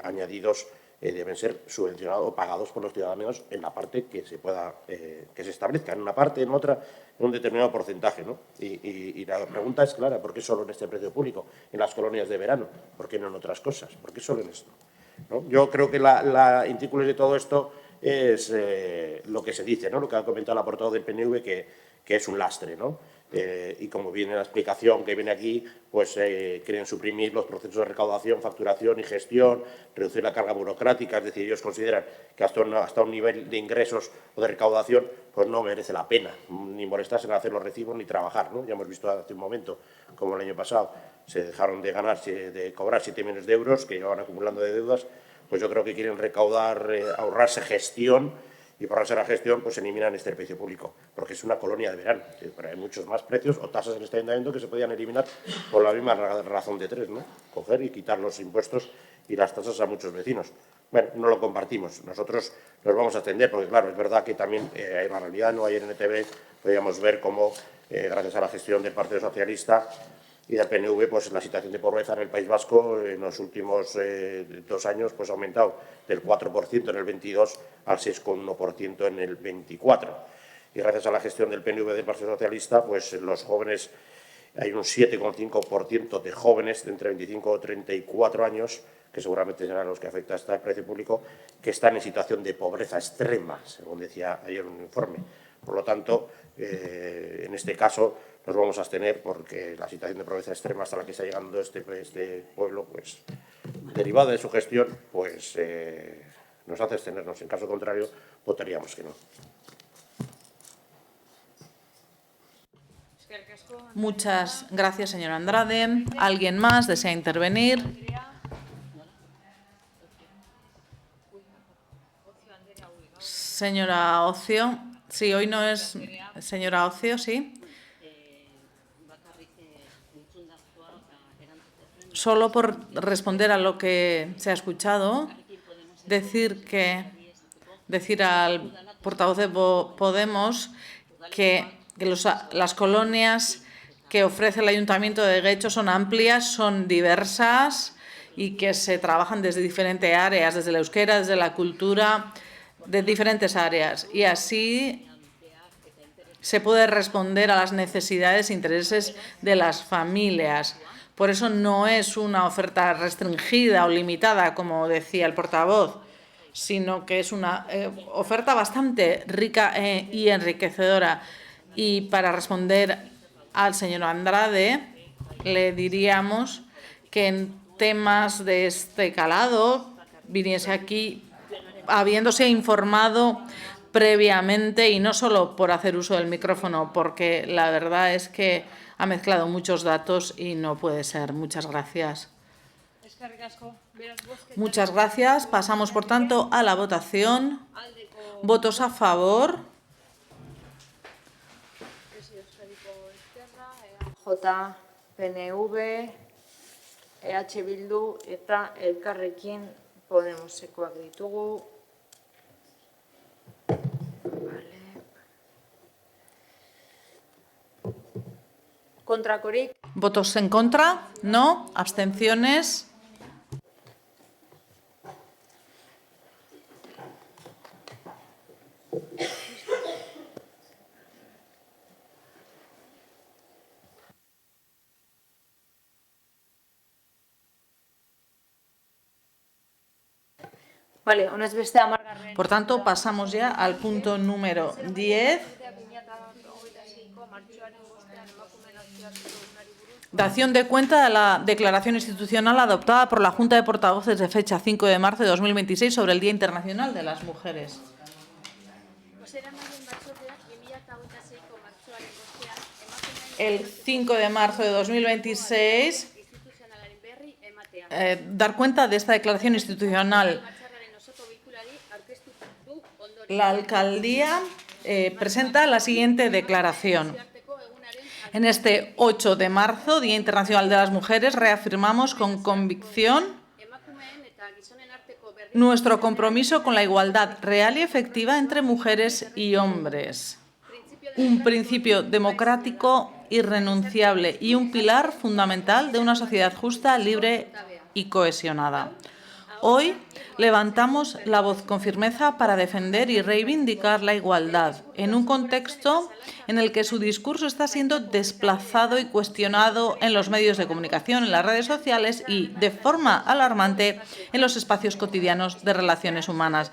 añadidos, deben ser subvencionados o pagados por los ciudadanos en la parte que se pueda, que se establezca, en una parte, en otra, en un determinado porcentaje, ¿no? Y la pregunta es clara: ¿por qué solo en este precio público, en las colonias de verano? ¿Por qué no en otras cosas? ¿Por qué solo en esto? ¿No? Yo creo que la intrínculo de todo esto es lo que se dice, ¿no? Lo que ha comentado la portavoz del PNV, que es un lastre, ¿no? Y como viene la explicación que viene aquí, pues quieren suprimir los procesos de recaudación, facturación y gestión, reducir la carga burocrática. Es decir, ellos consideran que hasta un nivel de ingresos o de recaudación pues no merece la pena ni molestarse en hacer los recibos ni trabajar, ¿no? Ya hemos visto hace un momento como el año pasado se dejaron de cobrar 7 millones de euros que llevaban acumulando de deudas. Pues yo creo que quieren recaudar, ahorrarse gestión, y por ahorrarse la gestión pues eliminan este precio público, porque es una colonia de verano. Pero hay muchos más precios o tasas en este ayuntamiento que se podían eliminar por la misma razón de tres, ¿no? Coger y quitar los impuestos y las tasas a muchos vecinos. Bueno, no lo compartimos. Nosotros nos vamos a atender, porque claro, es verdad que también hay la realidad, ¿no? Ayer en ETV podíamos ver cómo, gracias a la gestión del Partido Socialista y del PNV, pues la situación de pobreza en el País Vasco en los últimos 2 años pues ha aumentado del 4% en el 22 al 6,1% en el 24. Y gracias a la gestión del PNV del Partido Socialista, pues los jóvenes, hay un 7,5% de jóvenes de entre 25 y 34 años, que seguramente serán los que afecta a este precio público, que están en situación de pobreza extrema, según decía ayer un informe. Por lo tanto, en este caso nos vamos a abstener, porque la situación de pobreza extrema hasta la que está llegando este pueblo, pues derivada de su gestión, pues nos hace abstenernos. En caso contrario, votaríamos que no. Muchas gracias, señora Andrade. ¿Alguien más desea intervenir? Señora Ocio. Sí, hoy no es señora Ocio, sí. Solo por responder a lo que se ha escuchado, decir al portavoz de Podemos que las colonias que ofrece el Ayuntamiento de Guecho son amplias, son diversas y que se trabajan desde diferentes áreas, desde el euskera, desde la cultura, de diferentes áreas. Y así se puede responder a las necesidades e intereses de las familias. Por eso no es una oferta restringida o limitada, como decía el portavoz, sino que es una oferta bastante rica y enriquecedora. Y para responder al señor Andrade, le diríamos que en temas de este calado viniese aquí habiéndose informado previamente, y no solo por hacer uso del micrófono, porque la verdad es que ha mezclado muchos datos y no puede ser. Muchas gracias. Muchas gracias. Pasamos, por tanto, a la votación. ¿Votos a favor? J, PNV, EH Bildu eta Elkarrekin Podemosekoak ditugu. Vale. Kontrakorik? ¿Votos en contra? ¿No? ¿Abstenciones? Vale, honez beste 10. Por tanto, pasamos ya al punto número 10. Dación de cuenta de la declaración institucional adoptada por la Junta de Portavoces de fecha 5 de marzo de 2026 sobre el Día Internacional de las Mujeres. El 5 de marzo de 2026, dar cuenta de esta declaración institucional. La alcaldía presenta la siguiente declaración. En este 8 de marzo, Día Internacional de las Mujeres, reafirmamos con convicción nuestro compromiso con la igualdad real y efectiva entre mujeres y hombres. Un principio democrático irrenunciable y un pilar fundamental de una sociedad justa, libre y cohesionada. Hoy levantamos la voz con firmeza para defender y reivindicar la igualdad en un contexto en el que su discurso está siendo desplazado y cuestionado en los medios de comunicación, en las redes sociales y, de forma alarmante, en los espacios cotidianos de relaciones humanas.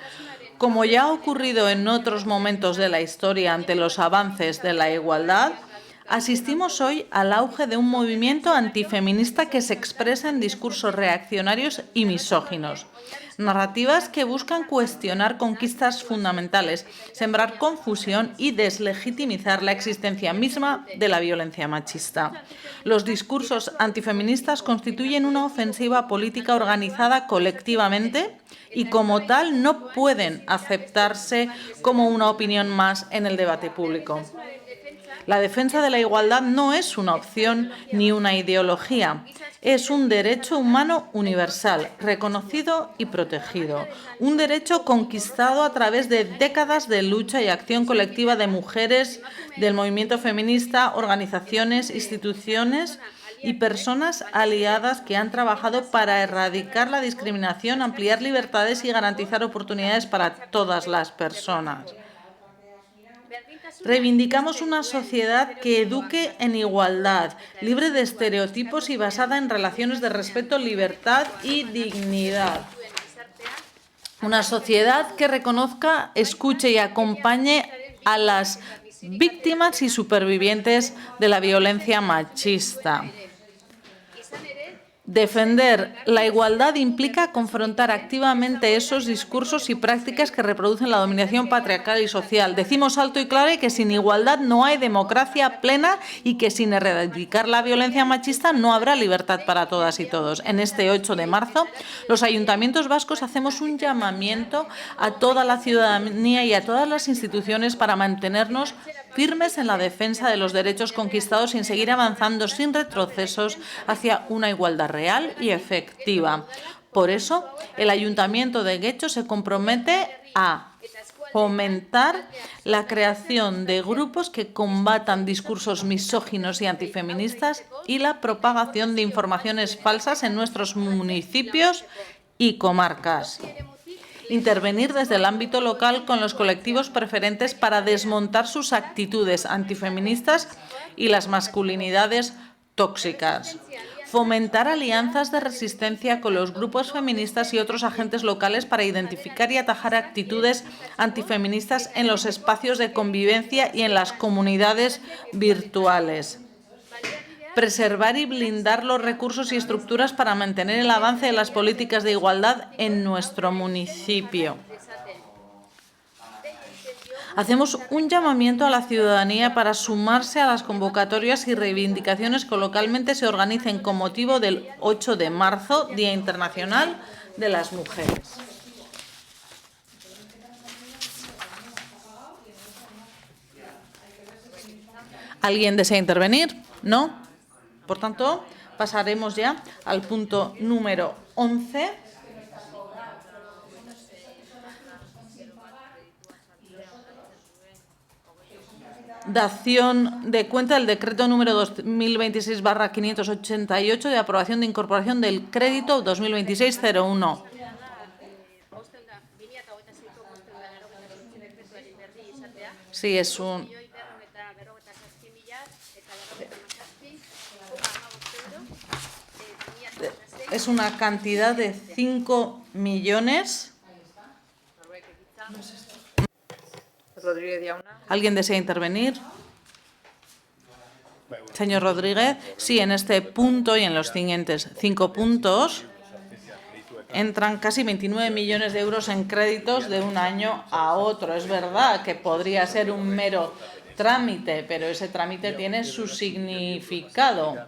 Como ya ha ocurrido en otros momentos de la historia ante los avances de la igualdad, asistimos hoy al auge de un movimiento antifeminista que se expresa en discursos reaccionarios y misóginos. Narrativas que buscan cuestionar conquistas fundamentales, sembrar confusión y deslegitimizar la existencia misma de la violencia machista. Los discursos antifeministas constituyen una ofensiva política organizada colectivamente y, como tal, no pueden aceptarse como una opinión más en el debate público. La defensa de la igualdad no es una opción ni una ideología. Es un derecho humano universal, reconocido y protegido. Un derecho conquistado a través de décadas de lucha y acción colectiva de mujeres, del movimiento feminista, organizaciones, instituciones y personas aliadas que han trabajado para erradicar la discriminación, ampliar libertades y garantizar oportunidades para todas las personas. Reivindicamos una sociedad que eduque en igualdad, libre de estereotipos y basada en relaciones de respeto, libertad y dignidad. Una sociedad que reconozca, escuche y acompañe a las víctimas y supervivientes de la violencia machista. Defender la igualdad implica confrontar activamente esos discursos y prácticas que reproducen la dominación patriarcal y social. Decimos alto y claro que sin igualdad no hay democracia plena y que sin erradicar la violencia machista no habrá libertad para todas y todos. En este 8 de marzo, los ayuntamientos vascos hacemos un llamamiento a toda la ciudadanía y a todas las instituciones para mantenernos firmes en la defensa de los derechos conquistados sin seguir avanzando sin retrocesos hacia una igualdad real y efectiva. Por eso, el Ayuntamiento de Getxo se compromete a fomentar la creación de grupos que combatan discursos misóginos y antifeministas y la propagación de informaciones falsas en nuestros municipios y comarcas. Intervenir desde el ámbito local con los colectivos preferentes para desmontar sus actitudes antifeministas y las masculinidades tóxicas. Fomentar alianzas de resistencia con los grupos feministas y otros agentes locales para identificar y atajar actitudes antifeministas en los espacios de convivencia y en las comunidades virtuales. Preservar y blindar los recursos y estructuras para mantener el avance de las políticas de igualdad en nuestro municipio. Hacemos un llamamiento a la ciudadanía para sumarse a las convocatorias y reivindicaciones que localmente se organicen con motivo del 8 de marzo, Día Internacional de las Mujeres. ¿Alguien desea intervenir? ¿No? Por tanto, pasaremos ya al punto número 11. dación de cuenta del decreto número 2026/588 de aprobación de incorporación del crédito 2026-01. Sí, es un... Es una cantidad de 5 millones. Rodríguez Yauna. ¿Alguien desea intervenir? Señor Rodríguez, sí, en este punto y en los siguientes 5 puntos entran casi 29 millones de euros en créditos de un año a otro. Es verdad que podría ser un mero trámite, pero ese trámite tiene su significado.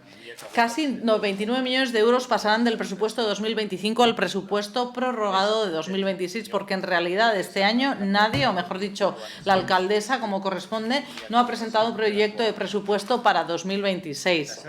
Casi 29 millones de euros pasarán del presupuesto de 2025 al presupuesto prorrogado de 2026, porque en realidad este año nadie, o mejor dicho, la alcaldesa, como corresponde, no ha presentado un proyecto de presupuesto para 2026.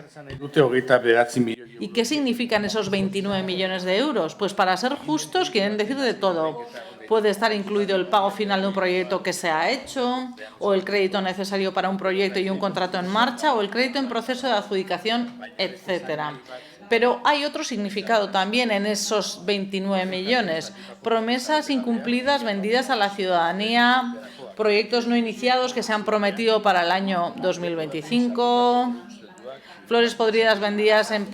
¿Y qué significan esos 29 millones de euros? Pues para ser justos quieren decir de todo. Puede estar incluido el pago final de un proyecto que se ha hecho, o el crédito necesario para un proyecto y un contrato en marcha, o el crédito en proceso de adjudicación, etcétera. Pero hay otro significado también en esos 29 millones. Promesas incumplidas vendidas a la ciudadanía, proyectos no iniciados que se han prometido para el año 2025, flores podridas vendidas en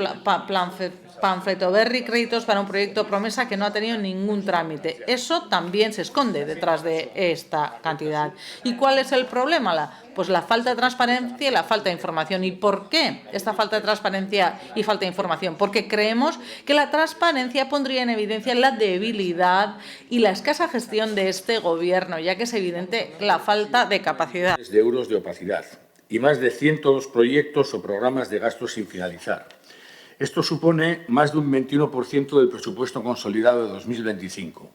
panfleto berri, créditos para un proyecto promesa que no ha tenido ningún trámite. Eso también se esconde detrás de esta cantidad. ¿Y cuál es el problema? Pues la falta de transparencia y la falta de información. ¿Y por qué esta falta de transparencia y falta de información? Porque creemos que la transparencia pondría en evidencia la debilidad y la escasa gestión de este Gobierno, ya que es evidente la falta de capacidad. De euros de opacidad y más de 102 proyectos o programas de gastos sin finalizar. Esto supone más de un 21% del presupuesto consolidado de 2025.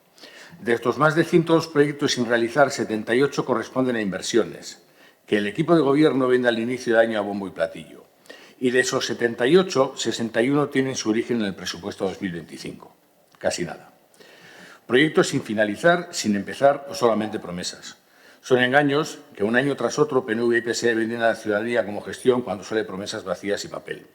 De estos más de 102 proyectos sin realizar, 78 corresponden a inversiones, que el equipo de Gobierno vende al inicio de año a bombo y platillo. Y de esos 78, 61 tienen su origen en el presupuesto 2025. Casi nada. Proyectos sin finalizar, sin empezar o solamente promesas. Son engaños que un año tras otro PNV y PSE venden a la ciudadanía como gestión cuando suele promesas vacías y papel.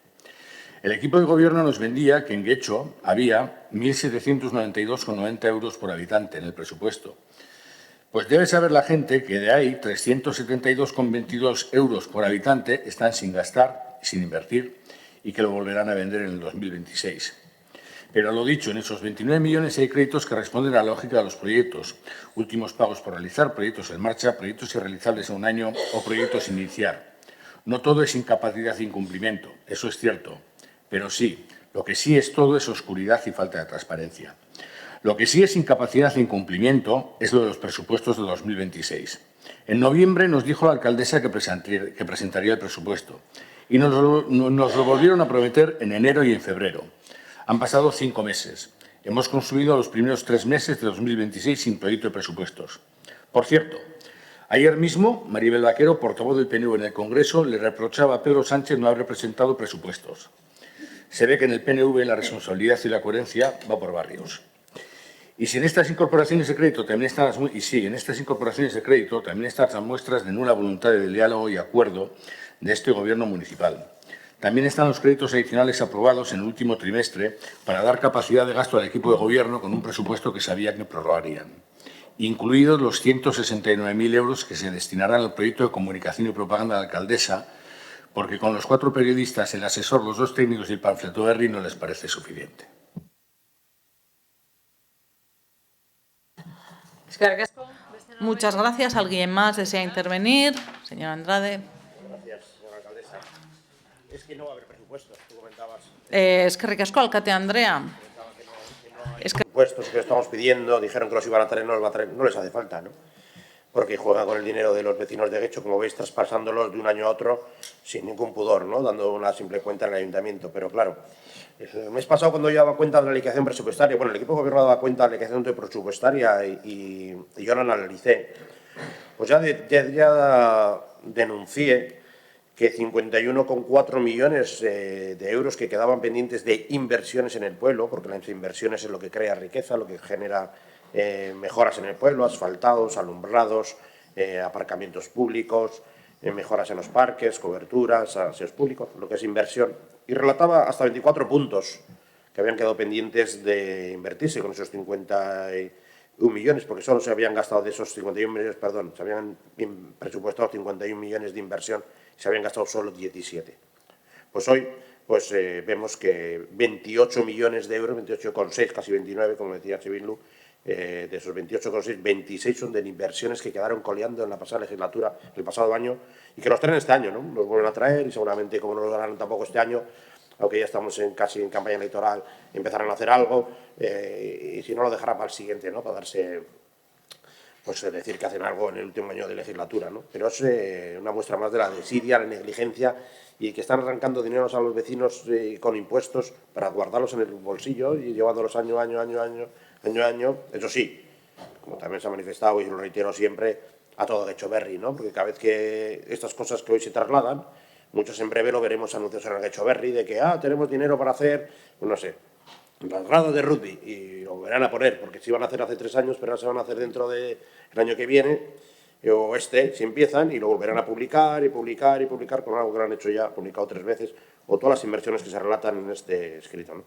El equipo de Gobierno nos vendía que en Guecho había 1.792,90 euros por habitante en el presupuesto. Pues debe saber la gente que de ahí 372,22 euros por habitante están sin gastar, sin invertir y que lo volverán a vender en el 2026. Pero lo dicho, en esos 29 millones hay créditos que responden a la lógica de los proyectos. Últimos pagos por realizar, proyectos en marcha, proyectos irrealizables en un año o proyectos sin iniciar. No todo es incapacidad e incumplimiento, eso es cierto. Pero sí, lo que sí es todo es oscuridad y falta de transparencia. Lo que sí es incapacidad e incumplimiento es lo de los presupuestos de 2026. En noviembre nos dijo la alcaldesa que presentaría el presupuesto y nos lo volvieron a prometer en enero y en febrero. Han pasado 5 meses. Hemos construido los primeros 3 meses de 2026 sin proyecto de presupuestos. Por cierto, ayer mismo Maribel Vaquero, portavoz del PNV en el Congreso, le reprochaba a Pedro Sánchez no haber presentado presupuestos. Se ve que en el PNV la responsabilidad y la coherencia va por barrios. Y si en estas incorporaciones de crédito también están las muestras de nula voluntad de diálogo y acuerdo de este Gobierno municipal. También están los créditos adicionales aprobados en el último trimestre para dar capacidad de gasto al equipo de Gobierno con un presupuesto que sabía que prorrogarían, incluidos los 169.000 euros que se destinarán al proyecto de comunicación y propaganda de la alcaldesa, porque con los 4 periodistas, el asesor, los 2 técnicos y el panfleto berri no les parece suficiente. Muchas gracias. ¿Alguien más desea intervenir? Señor Andrade. Gracias, señora alcaldesa. Es que no va a haber presupuestos, tú comentabas. Eskerrik asko, alkate Andrea. Presupuestos que estamos pidiendo, dijeron que los iban a traer, no les hace falta, ¿no? Porque juegan con el dinero de los vecinos de Guecho, como veis, traspasándolos de un año a otro sin ningún pudor, ¿no? Dando una simple cuenta en el ayuntamiento. Pero claro, el mes pasado cuando yo daba cuenta de la liquidación presupuestaria, bueno, el equipo de Gobierno daba cuenta de la liquidación presupuestaria y yo la analicé, pues ya denuncié que 51,4 millones de euros que quedaban pendientes de inversiones en el pueblo, porque las inversiones es lo que crea riqueza, lo que genera mejoras en el pueblo, asfaltados, alumbrados, aparcamientos públicos, mejoras en los parques, coberturas, aseos públicos, lo que es inversión. Y relataba hasta 24 puntos que habían quedado pendientes de invertirse con esos 51 millones, porque solo se habían gastado de esos 51 millones, perdón, se habían presupuestado 51 millones de inversión y se habían gastado solo 17. Pues hoy vemos que 28 millones de euros, 28,6, casi 29, como decía Chibillu, de esos 28,6, 26 son de inversiones que quedaron coleando en la pasada legislatura, el pasado año, y que los traen este año, ¿no? Los vuelven a traer y seguramente, como no los darán tampoco este año, aunque ya estamos casi en campaña electoral, empezarán a hacer algo, y si no lo dejarán para el siguiente, ¿no? Para darse, pues decir que hacen algo en el último año de legislatura, ¿no? Pero es una muestra más de la desidia, la negligencia, y que están arrancando dineros a los vecinos con impuestos para guardarlos en el bolsillo y llevándolos año a año. Eso sí, como también se ha manifestado y lo reitero siempre, a todo de Getxoberri, ¿no? Porque cada vez que estas cosas que hoy se trasladan, muchos en breve lo veremos anuncios en el Getxoberri de que tenemos dinero para hacer, pues no sé, las gradas de rugby, y lo verán a poner, porque se iban a hacer hace 3 años, pero ahora se van a hacer dentro del año que viene, o si empiezan, y lo volverán a publicar, con algo que lo han hecho ya, publicado 3 veces, o todas las inversiones que se relatan en este escrito, ¿no?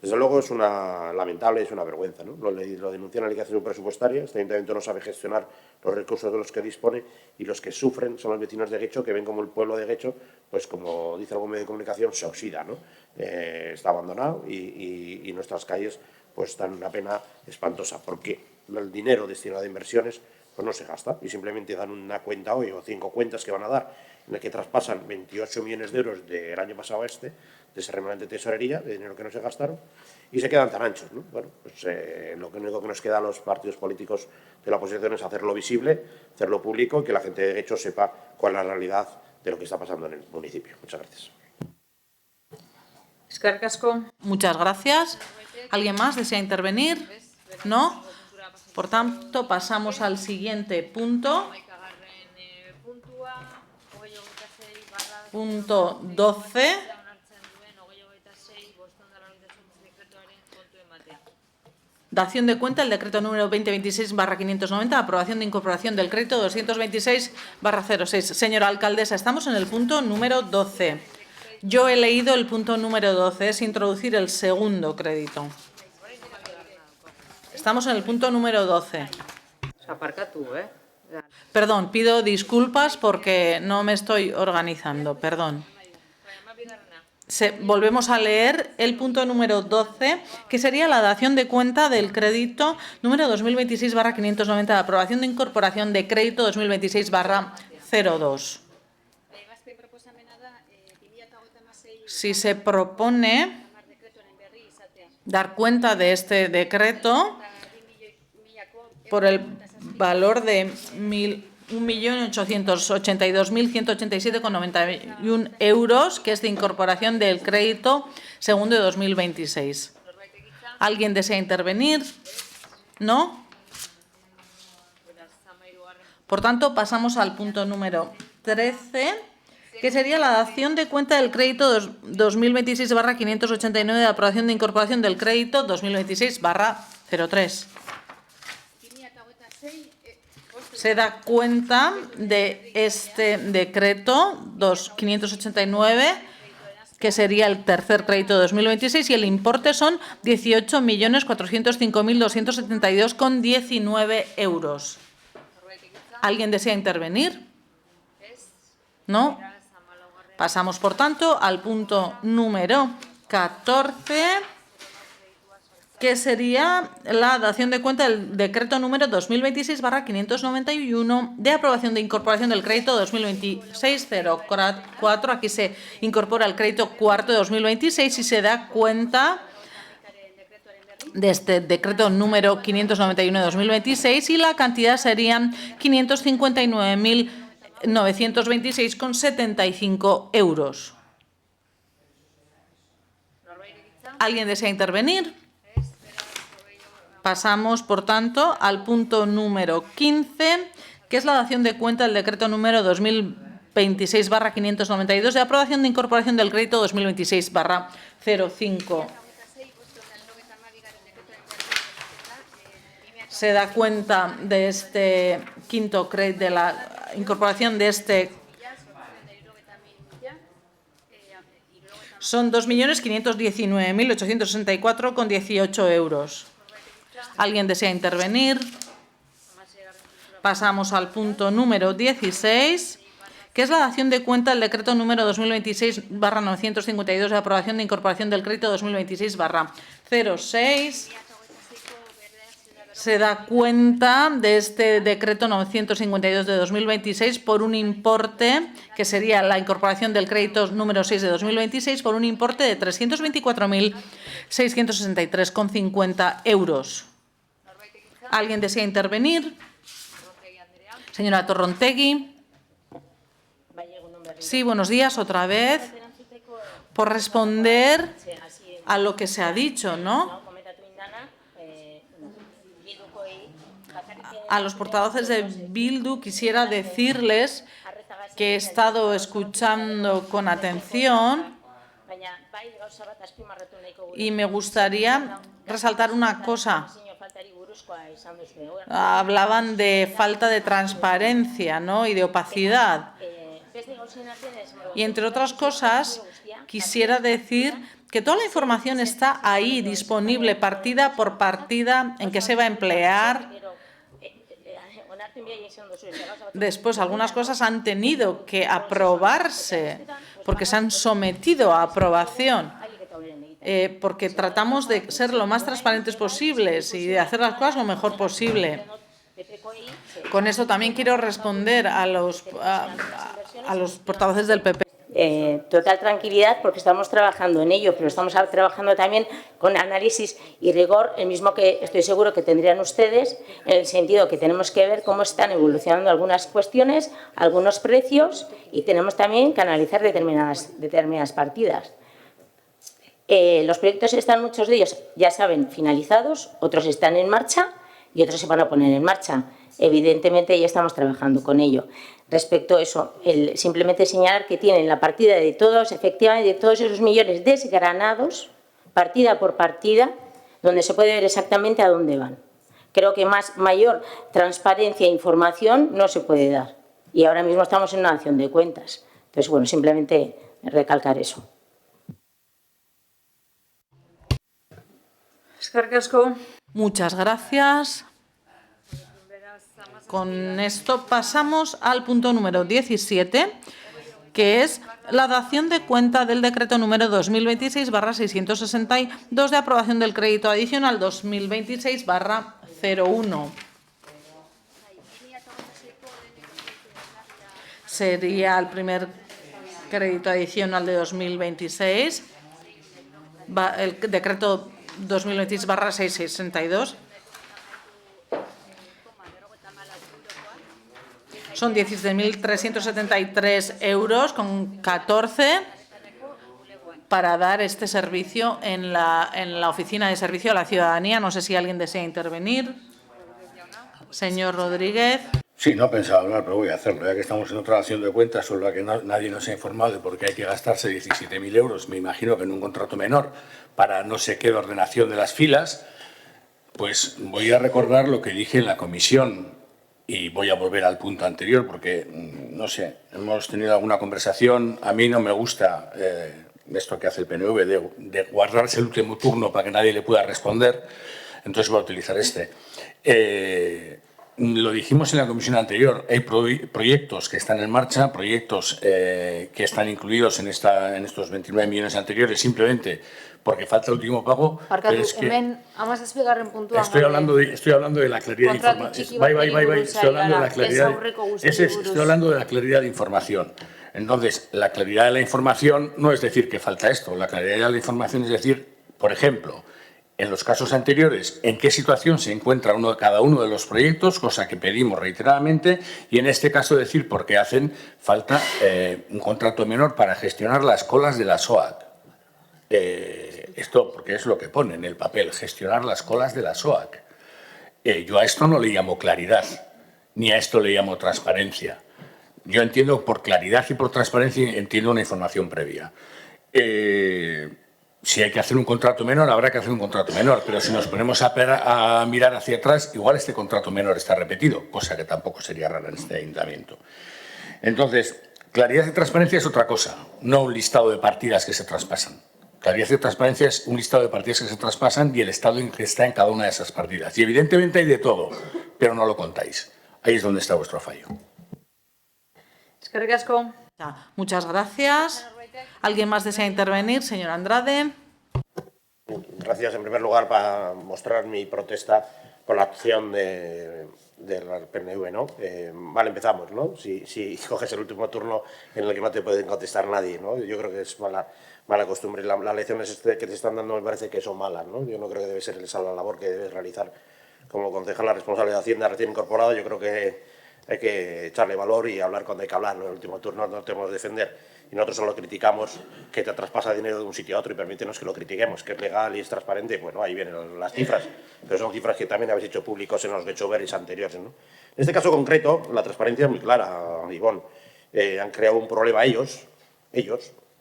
Desde luego es una lamentable, es una vergüenza, ¿no? Lo denuncian la liquidación presupuestaria. Este ayuntamiento no sabe gestionar los recursos de los que dispone, y los que sufren son los vecinos de Getxo, que ven como el pueblo de Getxo, pues como dice algún medio de comunicación, se oxida, ¿no? Está abandonado y nuestras calles pues están en una pena espantosa, porque el dinero destinado a inversiones pues no se gasta, y simplemente dan una cuenta hoy o 5 cuentas que van a dar, en la que traspasan 28 millones de euros del año pasado de ese remanente de tesorería, de dinero que no se gastaron, y se quedan tan anchos, ¿no? Bueno, pues lo único que nos queda a los partidos políticos de la oposición es hacerlo visible, hacerlo público, y que la gente de Getxo sepa cuál es la realidad de lo que está pasando en el municipio. Muchas gracias. Eskerrik asko. Muchas gracias. ¿Alguien más desea intervenir? ¿No? Por tanto, pasamos al siguiente punto. Punto 12. Dación de cuenta el decreto número 2026/590, aprobación de incorporación del crédito 226/06. Señora alcaldesa, estamos en el punto número 12. Yo he leído el punto número 12, es introducir el segundo crédito. Estamos en el punto número 12. Aparca tú, Perdón, pido disculpas porque no me estoy organizando, perdón. Volvemos a leer el punto número 12, que sería la dación de cuenta del crédito número 2026/590, de aprobación de incorporación de crédito 2026/02. Si se propone dar cuenta de este decreto por el valor de 1.882.187,91 euros, que es de incorporación del crédito segundo de 2026. ¿Alguien desea intervenir? ¿No? Por tanto, pasamos al punto número 13, que sería la dación de cuenta del crédito 2026/589, de aprobación de incorporación del crédito 2026/03. Se da cuenta de este decreto 589, que sería el tercer crédito de 2026, y el importe son 18.405.272,19 euros. ¿Alguien desea intervenir? ¿No? Pasamos, por tanto, al punto número 14, que sería la dación de cuenta del decreto número 2026/591, de aprobación de incorporación del crédito 2026/04. Aquí se incorpora el crédito cuarto de 2026 y se da cuenta de este decreto número 591 de 2026, y la cantidad serían 559.926,75 euros. ¿Alguien desea intervenir? Pasamos, por tanto, al punto número 15, que es la dación de cuenta del decreto número 2026/592, de aprobación de incorporación del crédito 2026/05. Se da cuenta de este quinto crédito, de la incorporación de este Son 2.519.864,18 euros. ¿Alguien desea intervenir? Pasamos al punto número 16, que es la dación de cuenta del decreto número 2026/952 de aprobación de incorporación del crédito 2026/06. Se da cuenta de este decreto 952 de 2026 por un importe, que sería la incorporación del crédito número 6 de 2026, por un importe de 324.663,50 euros. ¿Alguien desea intervenir? Señora Torrontegui. Sí, buenos días otra vez. Por responder a lo que se ha dicho, ¿no? A los portavoces de Bildu quisiera decirles que he estado escuchando con atención y me gustaría resaltar una cosa. Hablaban de falta de transparencia, ¿no?, y de opacidad. Y entre otras cosas, quisiera decir que toda la información está ahí, disponible, partida por partida, en qué se va a emplear. Después, algunas cosas han tenido que aprobarse porque se han sometido a aprobación. Porque tratamos de ser lo más transparentes posibles y de hacer las cosas lo mejor posible. Con esto también quiero responder a los portavoces del PP. Total tranquilidad porque estamos trabajando en ello, pero estamos trabajando también con análisis y rigor, el mismo que estoy seguro que tendrían ustedes, en el sentido que tenemos que ver cómo están evolucionando algunas cuestiones, algunos precios, y tenemos también que analizar determinadas partidas. Los proyectos están, muchos de ellos, ya saben, finalizados, otros están en marcha y otros se van a poner en marcha. Evidentemente ya estamos trabajando con ello. Respecto a eso, simplemente señalar que tienen la partida de todos, efectivamente, de todos esos millones desgranados, partida por partida, donde se puede ver exactamente a dónde van. Creo que mayor transparencia e información no se puede dar. Y ahora mismo estamos en una dación de cuentas. Entonces, bueno, simplemente recalcar eso. Muchas gracias. Con esto pasamos al punto número 17, que es la dación de cuenta del decreto número 2026/662 de aprobación del crédito adicional 2026/01. Sería el primer crédito adicional de 2026, el decreto 2026/662. Son 17.373 euros con 14 para dar este servicio en la Oficina de Servicio a la Ciudadanía. No sé si alguien desea intervenir. Señor Rodríguez. Sí, no pensaba hablar, pero voy a hacerlo. Ya que estamos en otra dación de cuentas sobre la que nadie nos ha informado de por qué hay que gastarse 17.000 euros, me imagino que en un contrato menor, para no sé qué ordenación de las filas, pues voy a recordar lo que dije en la comisión. Y voy a volver al punto anterior porque, no sé, hemos tenido alguna conversación. A mí no me gusta esto que hace el PNV de guardarse el último turno para que nadie le pueda responder. Entonces voy a utilizar este. Lo dijimos en la comisión anterior, hay proyectos que están en marcha, proyectos que están incluidos en estos 29 millones anteriores simplemente porque falta el último pago. Pero es que estoy hablando de la claridad de información. Estoy hablando de la claridad. Estoy hablando de la claridad de información. Entonces, la claridad de la información no es decir que falta esto. La claridad de la información es decir, por ejemplo, en los casos anteriores, en qué situación se encuentra cada uno de los proyectos, cosa que pedimos reiteradamente, y en este caso decir por qué hacen falta un contrato menor para gestionar las colas de la SOAC. Esto porque es lo que pone en el papel, gestionar las colas de la SOAC. Yo a esto no le llamo claridad, ni a esto le llamo transparencia. Yo entiendo por claridad y por transparencia, entiendo una información previa. Si hay que hacer un contrato menor, habrá que hacer un contrato menor, pero si nos ponemos a mirar hacia atrás, igual este contrato menor está repetido, cosa que tampoco sería rara en este ayuntamiento. Entonces, Claridad y transparencia es otra cosa, no un listado de partidas que se traspasan. Claridad y transparencia es un listado de partidas que se traspasan y el estado en que está en cada una de esas partidas. Y evidentemente hay de todo, pero no lo contáis. Ahí es donde está vuestro fallo. Eskerrik asko. Muchas gracias. ¿Alguien más desea intervenir? Señor Andrade. Gracias, en primer lugar, para mostrar mi protesta por la acción del PNV, ¿no? Mal empezamos, ¿no? Si coges el último turno en el que no te pueden contestar nadie, ¿no? Yo creo que es mala costumbre. Las lecciones que te están dando me parece que son malas, ¿no? Yo no creo que debe ser esa la labor que debes realizar como concejal, la responsabilidad de Hacienda recién incorporado. Yo creo que hay que echarle valor y hablar cuando hay que hablar, ¿no? En el último turno no tenemos que defender. Y nosotros solo criticamos que te traspasa dinero de un sitio a otro y permítenos que lo critiquemos, que es legal y es transparente. Bueno, ahí vienen las cifras, pero son cifras que también habéis hecho públicos en los Getxoberris anteriores, ¿no? En este caso concreto, la transparencia es muy clara, Ivonne. Han creado un problema ellos,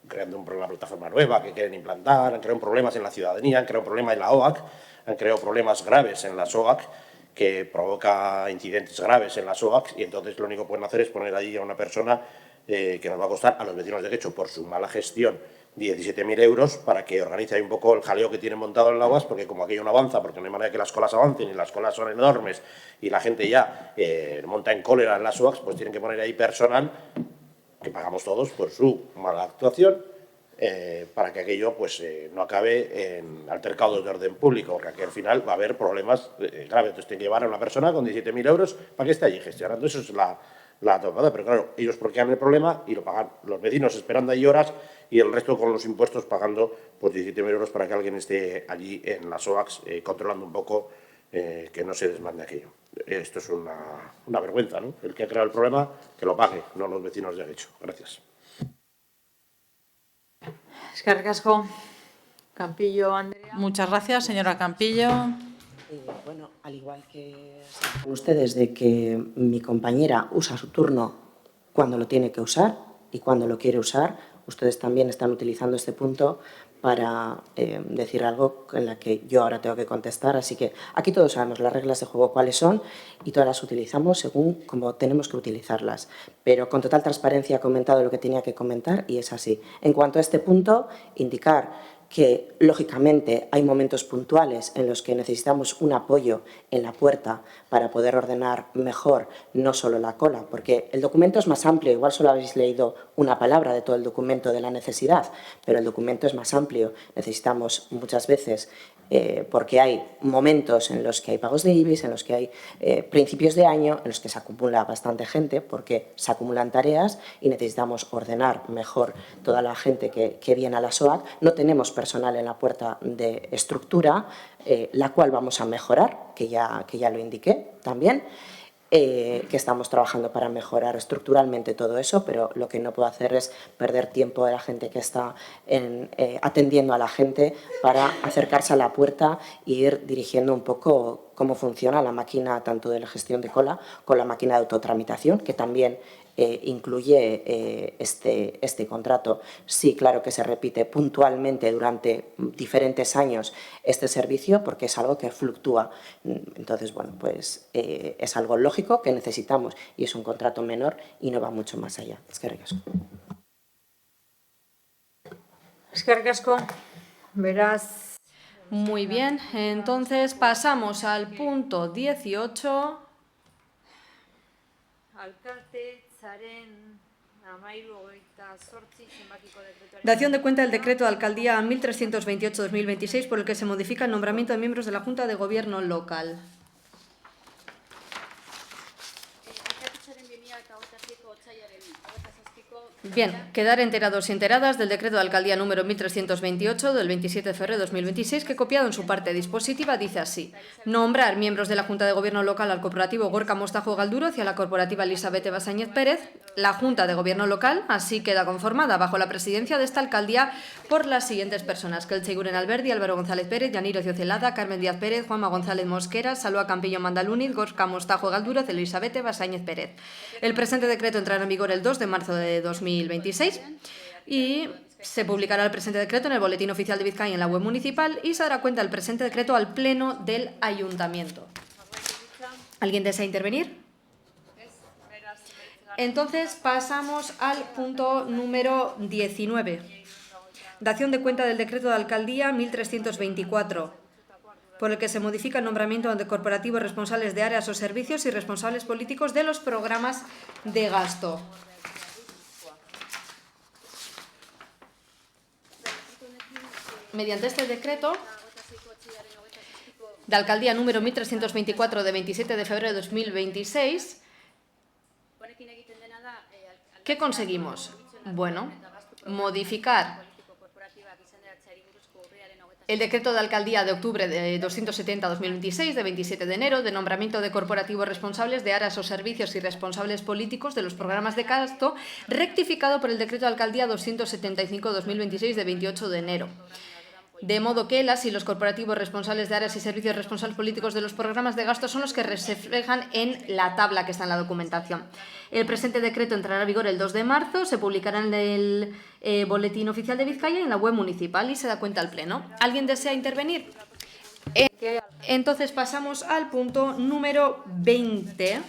creando una plataforma nueva que quieren implantar, han creado problemas en la ciudadanía, han creado un problema en la OAC, han creado problemas graves en las OAC, que provoca incidentes graves en las OAC, y entonces lo único que pueden hacer es poner allí a una persona que nos va a costar a los vecinos de Getxo, por su mala gestión, 17.000 euros para que organice ahí un poco el jaleo que tienen montado en la UAS, porque como aquello no avanza, porque no hay manera de que las colas avancen y las colas son enormes y la gente ya monta en cólera en las UAS, pues tienen que poner ahí personal que pagamos todos por su mala actuación, para que aquello pues no acabe en altercados de orden público, porque aquí al final va a haber problemas graves. Entonces tienen que llevar a una persona con 17.000 euros para que esté allí gestionando. Eso es la tomada, pero claro, ellos bloquean el problema y lo pagan los vecinos esperando ahí horas y el resto con los impuestos pagando pues 17.000 euros para que alguien esté allí en las OACs controlando un poco que no se desmande aquello. Esto es una vergüenza, ¿no? El que ha creado el problema, que lo pague, no los vecinos de Getxo. Gracias. Eskerrik asko. Campillo, Andrea. Muchas gracias, señora Campillo. Bueno, al igual que con ustedes de que mi compañera usa su turno cuando lo tiene que usar y cuando lo quiere usar, ustedes también están utilizando este punto para decir algo en la que yo ahora tengo que contestar. Así que aquí todos sabemos las reglas de juego cuáles son y todas las utilizamos según como tenemos que utilizarlas. Pero con total transparencia he comentado lo que tenía que comentar y es así. En cuanto a este punto, indicar que, lógicamente, hay momentos puntuales en los que necesitamos un apoyo en la puerta para poder ordenar mejor no solo la cola, porque el documento es más amplio, igual solo habéis leído una palabra de todo el documento de la necesidad, pero el documento es más amplio. Necesitamos muchas veces, porque hay momentos en los que hay pagos de IBIS, en los que hay principios de año, en los que se acumula bastante gente, porque se acumulan tareas y necesitamos ordenar mejor toda la gente que viene a la SOAC. No tenemos personal en la puerta de estructura, la cual vamos a mejorar, que ya lo indiqué también, que estamos trabajando para mejorar estructuralmente todo eso, pero lo que no puedo hacer es perder tiempo de la gente que está atendiendo a la gente para acercarse a la puerta e ir dirigiendo un poco cómo funciona la máquina tanto de la gestión de cola con la máquina de autotramitación, que también incluye este contrato. Sí, claro que se repite puntualmente durante diferentes años este servicio porque es algo que fluctúa. Entonces, bueno, pues es algo lógico que necesitamos y es un contrato menor y no va mucho más allá. Eskerrik asko. Eskerrik asko. Beraz. Muy bien, entonces pasamos al punto 18. Dación de cuenta del decreto de alcaldía 1328-2026 por el que se modifica el nombramiento de miembros de la Junta de Gobierno local. Bien, quedar enterados y enteradas del decreto de alcaldía número 1328 del 27 de febrero de 2026 que, copiado en su parte dispositiva, dice así: nombrar miembros de la Junta de Gobierno local al corporativo Gorka Mostajo Galduroz y a la corporativa Elizabeth Basáñez Pérez. La Junta de Gobierno local así queda conformada bajo la presidencia de esta alcaldía por las siguientes personas: Kelche Iguren Alberdi, Álvaro González Pérez, Yaniro Ciocelada, Carmen Díaz Pérez, Juanma González Mosquera, Salua Campillo Mandaluniz, Gorka Mostajo Galduroz, Elizabeth Basáñez Pérez. El presente decreto entrará en vigor el 2 de marzo de 2026 y se publicará el presente decreto en el Boletín Oficial de Vizcaya y en la web municipal y se dará cuenta del presente decreto al Pleno del Ayuntamiento. ¿Alguien desea intervenir? Entonces pasamos al punto número 19. Dación de cuenta del decreto de alcaldía 1324, por el que se modifica el nombramiento de corporativos responsables de áreas o servicios y responsables políticos de los programas de gasto. Mediante este decreto de alcaldía número 1324 de 27 de febrero de 2026, ¿qué conseguimos? Bueno, modificar el decreto de alcaldía de octubre de 270-2026 de 27 de enero de nombramiento de corporativos responsables de áreas o servicios y responsables políticos de los programas de gasto, rectificado por el decreto de alcaldía 275-2026 de 28 de enero. De modo que las y los corporativos responsables de áreas y servicios responsables políticos de los programas de gasto son los que se reflejan en la tabla que está en la documentación. El presente decreto entrará en vigor el 2 de marzo, se publicará en el Boletín Oficial de Vizcaya y en la web municipal y se da cuenta al Pleno. ¿Alguien desea intervenir? Entonces pasamos al punto número 20.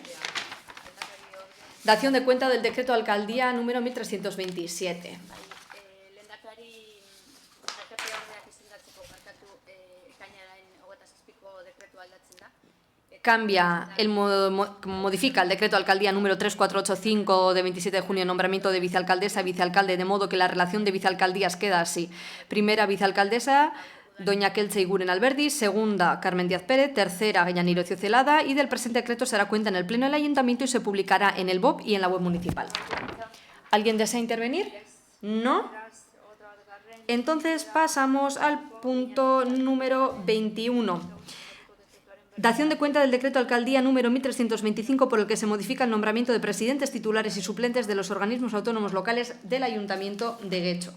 Dación de cuenta del decreto de alcaldía número 1327. Modifica el decreto de alcaldía número 3485 de 27 de junio de nombramiento de vicealcaldesa y vicealcalde, de modo que la relación de vicealcaldías queda así. Primera vicealcaldesa, doña Keltze Iguren Alberdi; segunda, Carmen Díaz Pérez; tercera, Yaniro Celada, y del presente decreto se dará cuenta en el Pleno del Ayuntamiento y se publicará en el BOP y en la web municipal. ¿Alguien desea intervenir? ¿No? Entonces pasamos al punto número 21. Dación de cuenta del decreto de alcaldía número 1325 por el que se modifica el nombramiento de presidentes, titulares y suplentes de los organismos autónomos locales del Ayuntamiento de Guecho.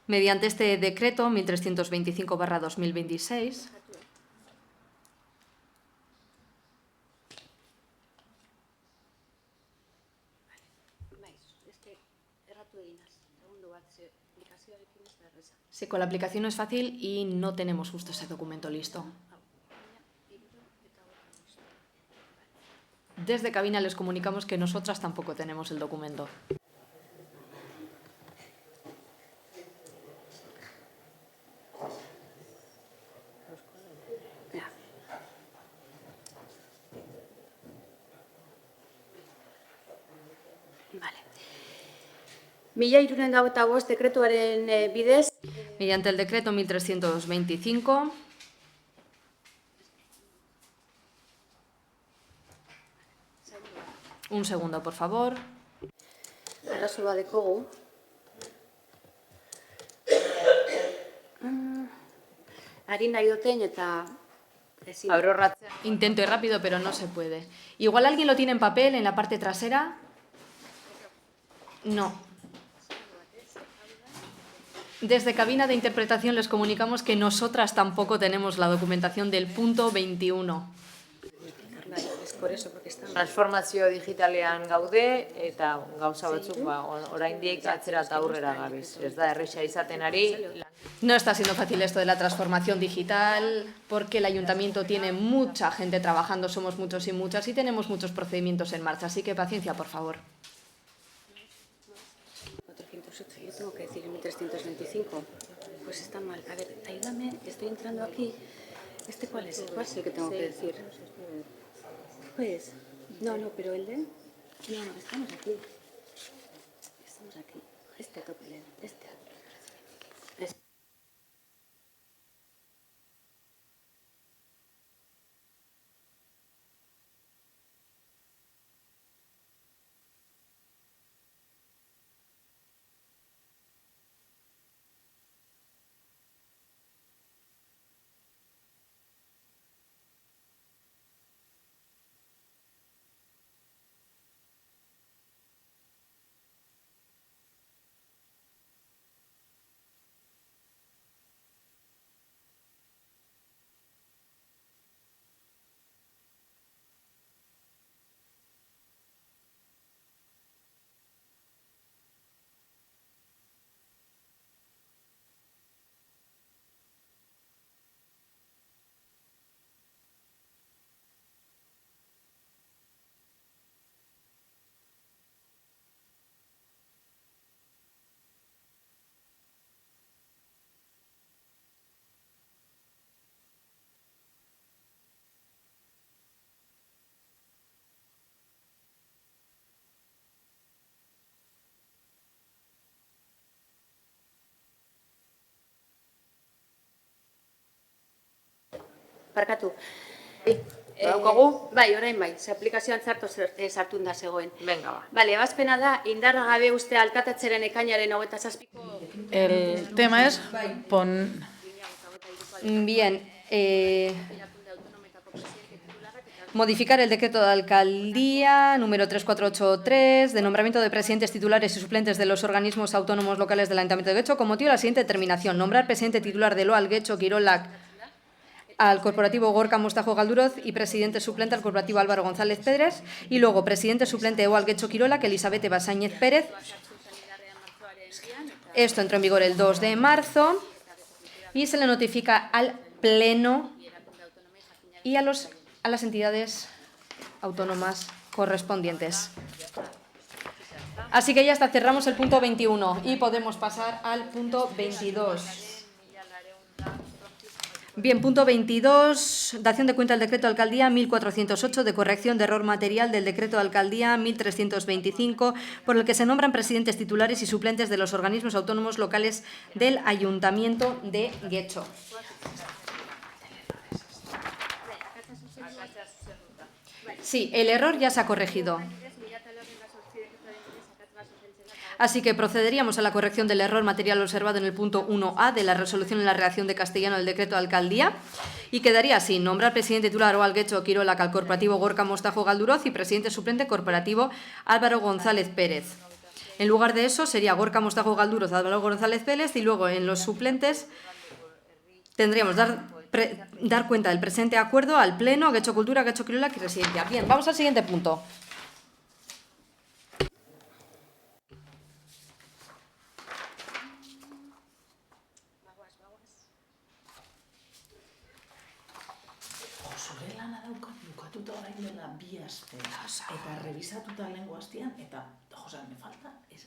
Mediante este decreto 1325/2026, sí, con la aplicación no es fácil y no tenemos justo ese documento listo. Desde cabina les comunicamos que nosotras tampoco tenemos el documento. dekretuaren bidez. Mediante el decreto 1325, un segundo, por favor. Arazo bat dekogu. Ari nahi duten eta ezin. Intento ir rápido, pero no se puede. Igual alguien lo tiene en papel en la parte trasera. No. Desde cabina de interpretación les comunicamos que nosotras tampoco tenemos la documentación del punto 21. Transformazio digitalean gaude eta gauza batzuk oraindik atzera eta aurrera gabiz. Ez da erresa izaten ari. No está siendo fácil esto de la transformación digital porque el ayuntamiento tiene mucha gente trabajando, somos muchos y muchas y tenemos muchos procedimientos en marcha, así que paciencia, por favor. 408, yo tengo que decir 1325. Pues está mal. A ver, ayúdame, estoy entrando aquí. ¿Este cuál es? ¿Cuál es el que tengo que decir? Pues, no, pero el de... No, estamos aquí. Estamos aquí. Este tope, este. Este. 408. Parkatu. Daukagu? Bai, orain bai, ze aplikazioan sartun da zegoen. Venga, ba. Bale, ebazpena da, indarra gabe uste alkatatzeren ekainaren 27ko... El tema es Bien, modificar el decreto de alcaldía número 3483 de nombramiento de presidentes titulares y suplentes de los organismos autónomos locales del Ayuntamiento de Guecho con motivo de la siguiente determinación. Nombrar presidente titular de LOAL Guecho Quirolac al corporativo Gorka Mostajo Galduroz y presidente suplente al corporativo Álvaro González Pérez y luego presidente suplente de OAL Guecho Quirolac Elizabeth Basáñez Pérez. Esto entró en vigor el 2 de marzo y se le notifica al Pleno y a las entidades autónomas correspondientes. Así que ya está, cerramos el punto 21 y podemos pasar al punto 22. Bien, punto 22, dación de cuenta del decreto de alcaldía 1408 de corrección de error material del decreto de alcaldía 1325 por el que se nombran presidentes titulares y suplentes de los organismos autónomos locales del Ayuntamiento de Guecho. Sí, el error ya se ha corregido. Así que procederíamos a la corrección del error material observado en el punto 1A de la resolución en la redacción de castellano del decreto de alcaldía y quedaría así: nombrar presidente titular OAL Guecho Quirolac al corporativo Gorka Mostajo Galduroz y presidente suplente corporativo Álvaro González Pérez. En lugar de eso sería Gorka Mostajo Galduroz, Álvaro González Pérez y luego en los suplentes tendríamos dar cuenta del presente acuerdo al Pleno, a Guecho Cultura, a Guecho Quirolac y Residencia. Bien, vamos al siguiente punto. Eta revisatuta lengua hastian, eta, Jose, me falta es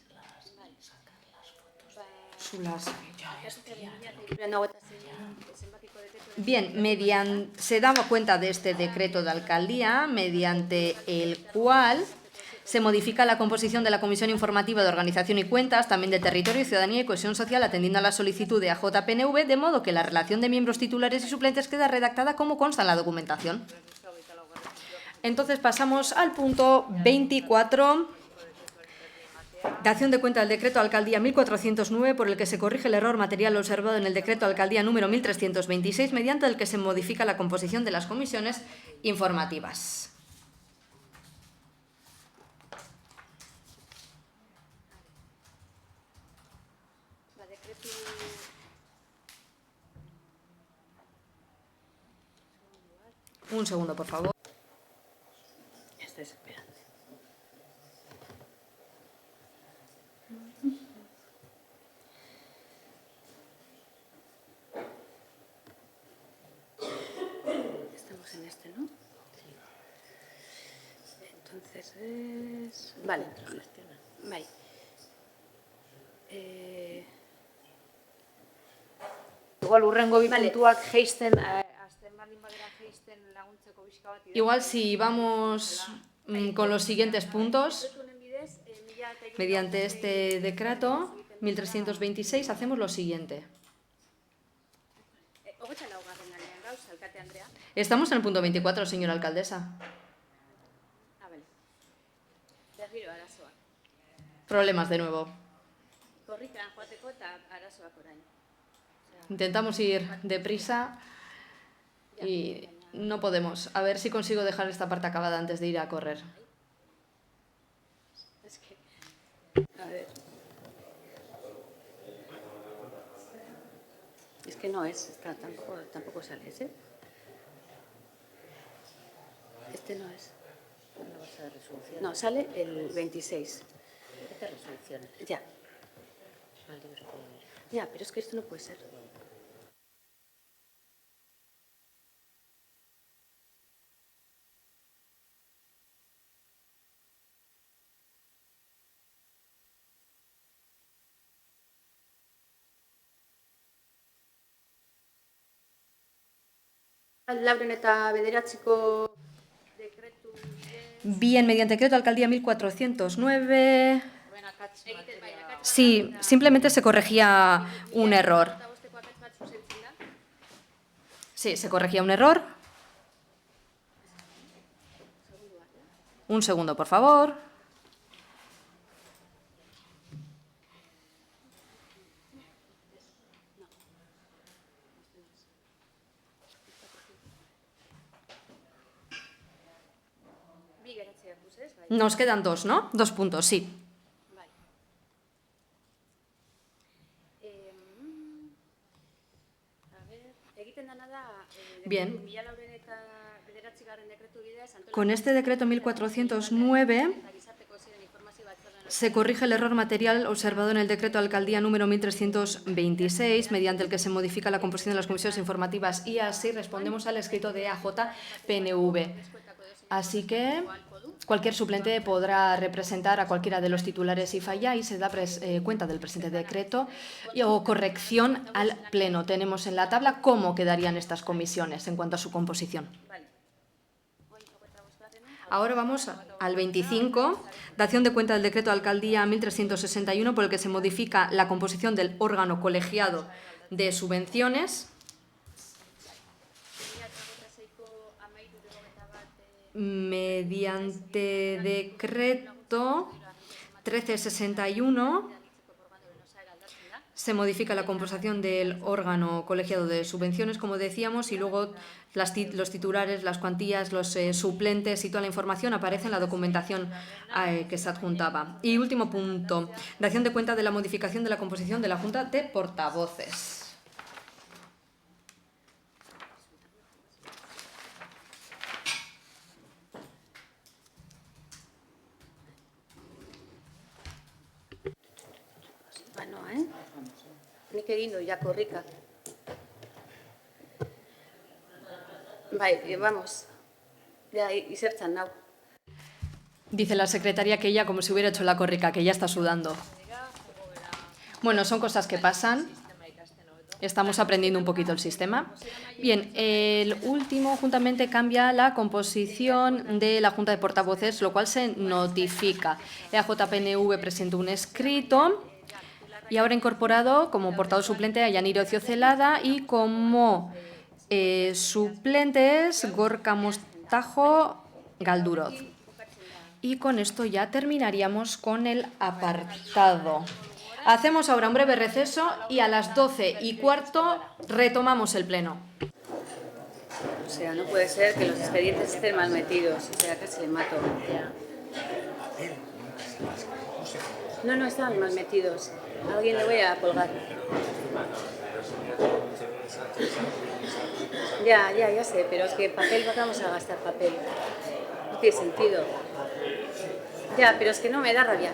sacar las fotos. Bien, se daba cuenta de este decreto de alcaldía, mediante el cual se modifica la composición de la Comisión Informativa de Organización y Cuentas, también de Territorio, Ciudadanía y Cohesión Social, atendiendo a la solicitud de AJPNV, de modo que la relación de miembros titulares y suplentes queda redactada como consta en la documentación. Entonces pasamos al punto 24, dación de cuenta del decreto de alcaldía 1409, por el que se corrige el error material observado en el decreto de alcaldía número 1326, mediante el que se modifica la composición de las comisiones informativas. Un segundo, por favor. Estoy esperando. Estamos en este, ¿no? Sí. Entonces es... Vale. Vale. Igual urrengo bi puntuak geisten, azten baldin badera geisten laguntzeko bizka bat. Igual si vamos con los siguientes puntos, mediante este decreto 1326 hacemos lo siguiente. Estamos en el punto 24, señora alcaldesa. Problemas de nuevo. Intentamos ir deprisa y no podemos. A ver si consigo dejar esta parte acabada antes de ir a correr. A ver. Es que no es, tampoco sale ese. Este no es. No, sale el 26. Estas resoluciones. Ya. Ya, pero es que esto no puede ser. Lauren eta bederatziko dekretu... Bien, mediante decreto de alcaldía 1409... Sí, simplemente se corregía un error. Sí, se corregía un error. Un segundo, por favor. Nos quedan dos, ¿no? 2 puntos, sí. Bien. Con este decreto 1409 se corrige el error material observado en el decreto de alcaldía número 1326, mediante el que se modifica la composición de las comisiones informativas, y así respondemos al escrito de AJ-PNV. Así que cualquier suplente podrá representar a cualquiera de los titulares si falla y se da cuenta del presente decreto o corrección al Pleno. Tenemos en la tabla cómo quedarían estas comisiones en cuanto a su composición. Ahora vamos al 25, dación de cuenta del decreto de alcaldía 1361, por el que se modifica la composición del órgano colegiado de subvenciones. Mediante decreto 1361 se modifica la composición del órgano colegiado de subvenciones, como decíamos, y luego los titulares, las cuantías, los suplentes y toda la información aparece en la documentación que se adjuntaba. Y último punto, dación de cuenta de la modificación de la composición de la Junta de Portavoces. Nik egin du, ja, korrika. Bai, vamos. Ya, izertzan nau. Dice la secretaria que ella como si hubiera hecho la corrica, que ya está sudando. Bueno, son cosas que pasan. Estamos aprendiendo un poquito el sistema. Bien, el último juntamente cambia la composición de la Junta de Portavoces, lo cual se notifica. EAJ-PNV presentó un escrito y ahora incorporado como portavoz suplente a Yanire Ocio Celada y como suplentes Gorka Mostajo Galduroz. Y con esto ya terminaríamos con el apartado. Hacemos ahora un breve receso y a las 12:15 retomamos el pleno. O sea, no puede ser que los expedientes estén mal metidos. O sea, casi le mato. No, estaban mal metidos. A alguien le voy a colgar. Ya sé, pero es que papel, vamos a gastar papel. No tiene sentido. Ya, pero es que no me da rabia.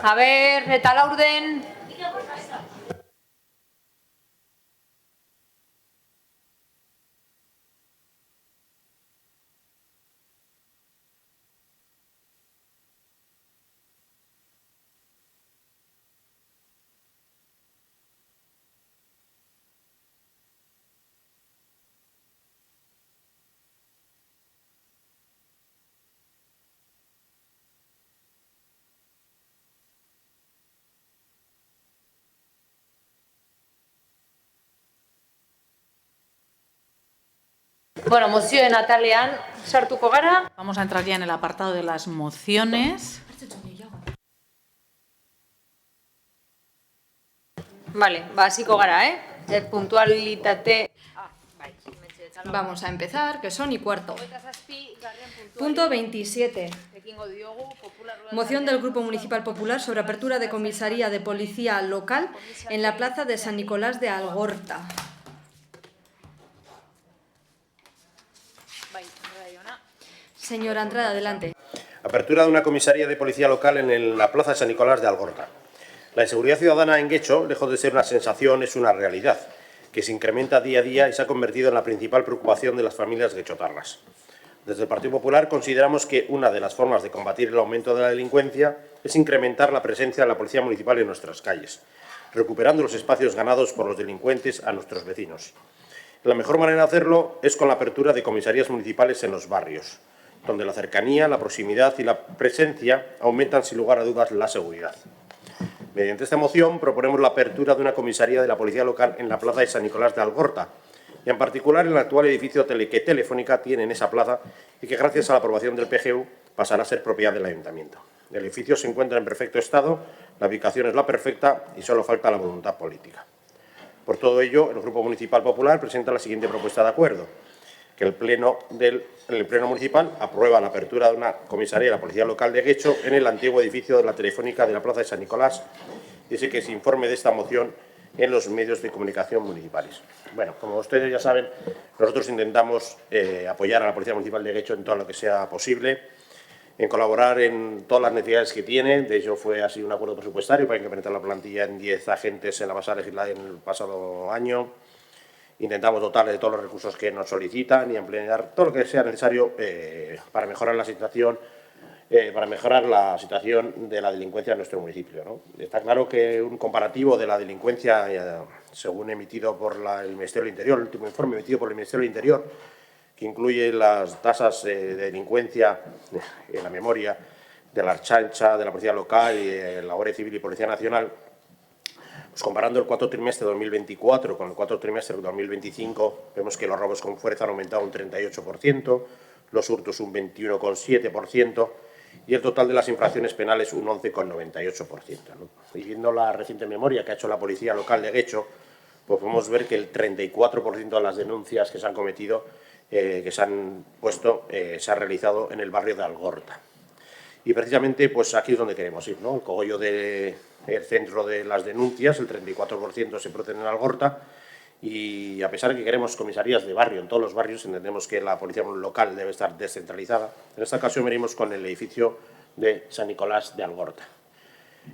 A ver, eta laurden. Bueno, mozioen atalean sartuko gara. Vamos a entrar ya en el apartado de las mociones. Vale, hasiko gara, puntualitate... Vamos a empezar, que son y cuarto. Punto 27. Moción del Grupo Municipal Popular sobre apertura de comisaría de policía local en la plaza de San Nicolás de Algorta. Señora Andrade, adelante. Apertura de una comisaría de policía local en la plaza de San Nicolás de Algorta. La inseguridad ciudadana en Guecho, lejos de ser una sensación, es una realidad, que se incrementa día a día y se ha convertido en la principal preocupación de las familias guechotarras. Desde el Partido Popular consideramos que una de las formas de combatir el aumento de la delincuencia es incrementar la presencia de la Policía Municipal en nuestras calles, recuperando los espacios ganados por los delincuentes a nuestros vecinos. La mejor manera de hacerlo es con la apertura de comisarías municipales en los barrios, donde la cercanía, la proximidad y la presencia aumentan sin lugar a dudas la seguridad. Mediante esta moción proponemos la apertura de una comisaría de la Policía Local en la plaza de San Nicolás de Algorta, y en particular en el actual edificio que Telefónica tiene en esa plaza y que gracias a la aprobación del PGU pasará a ser propiedad del Ayuntamiento. El edificio se encuentra en perfecto estado, la ubicación es la perfecta y solo falta la voluntad política. Por todo ello, el Grupo Municipal Popular presenta la siguiente propuesta de acuerdo: que el Pleno Municipal aprueba la apertura de una comisaría de la Policía Local de Guecho en el antiguo edificio de la Telefónica de la Plaza de San Nicolás, y dice que se informe de esta moción en los medios de comunicación municipales. Bueno, como ustedes ya saben, nosotros intentamos apoyar a la Policía Municipal de Guecho en todo lo que sea posible, en colaborar en todas las necesidades que tiene. De hecho, fue así un acuerdo presupuestario para incrementar la plantilla en 10 agentes en la pasada legislatura en el pasado año. Intentamos dotarle de todos los recursos que nos solicitan y emplear todo lo que sea necesario para mejorar la situación, de la delincuencia en nuestro municipio, ¿no? Está claro que un comparativo de la delincuencia, según emitido por el Ministerio del Interior, el último informe emitido por el Ministerio del Interior, que incluye las tasas de delincuencia en la memoria de la Ertzaintza, de la Policía Local y de la Guardia Civil y Policía Nacional, pues comparando el cuarto trimestre de 2024 con el cuarto trimestre de 2025, vemos que los robos con fuerza han aumentado un 38%, los hurtos un 21,7% y el total de las infracciones penales un 11,98%, ¿no? Y viendo la reciente memoria que ha hecho la Policía Local de Guecho, pues podemos ver que el 34% de las denuncias que se han cometido, que se han puesto, se ha realizado en el barrio de Algorta. Y precisamente pues aquí es donde queremos ir, ¿no? El cogollo del centro de las denuncias, el 34% se procede en Algorta, y a pesar de que queremos comisarías de barrio, en todos los barrios entendemos que la policía local debe estar descentralizada. En esta ocasión venimos con el edificio de San Nicolás de Algorta.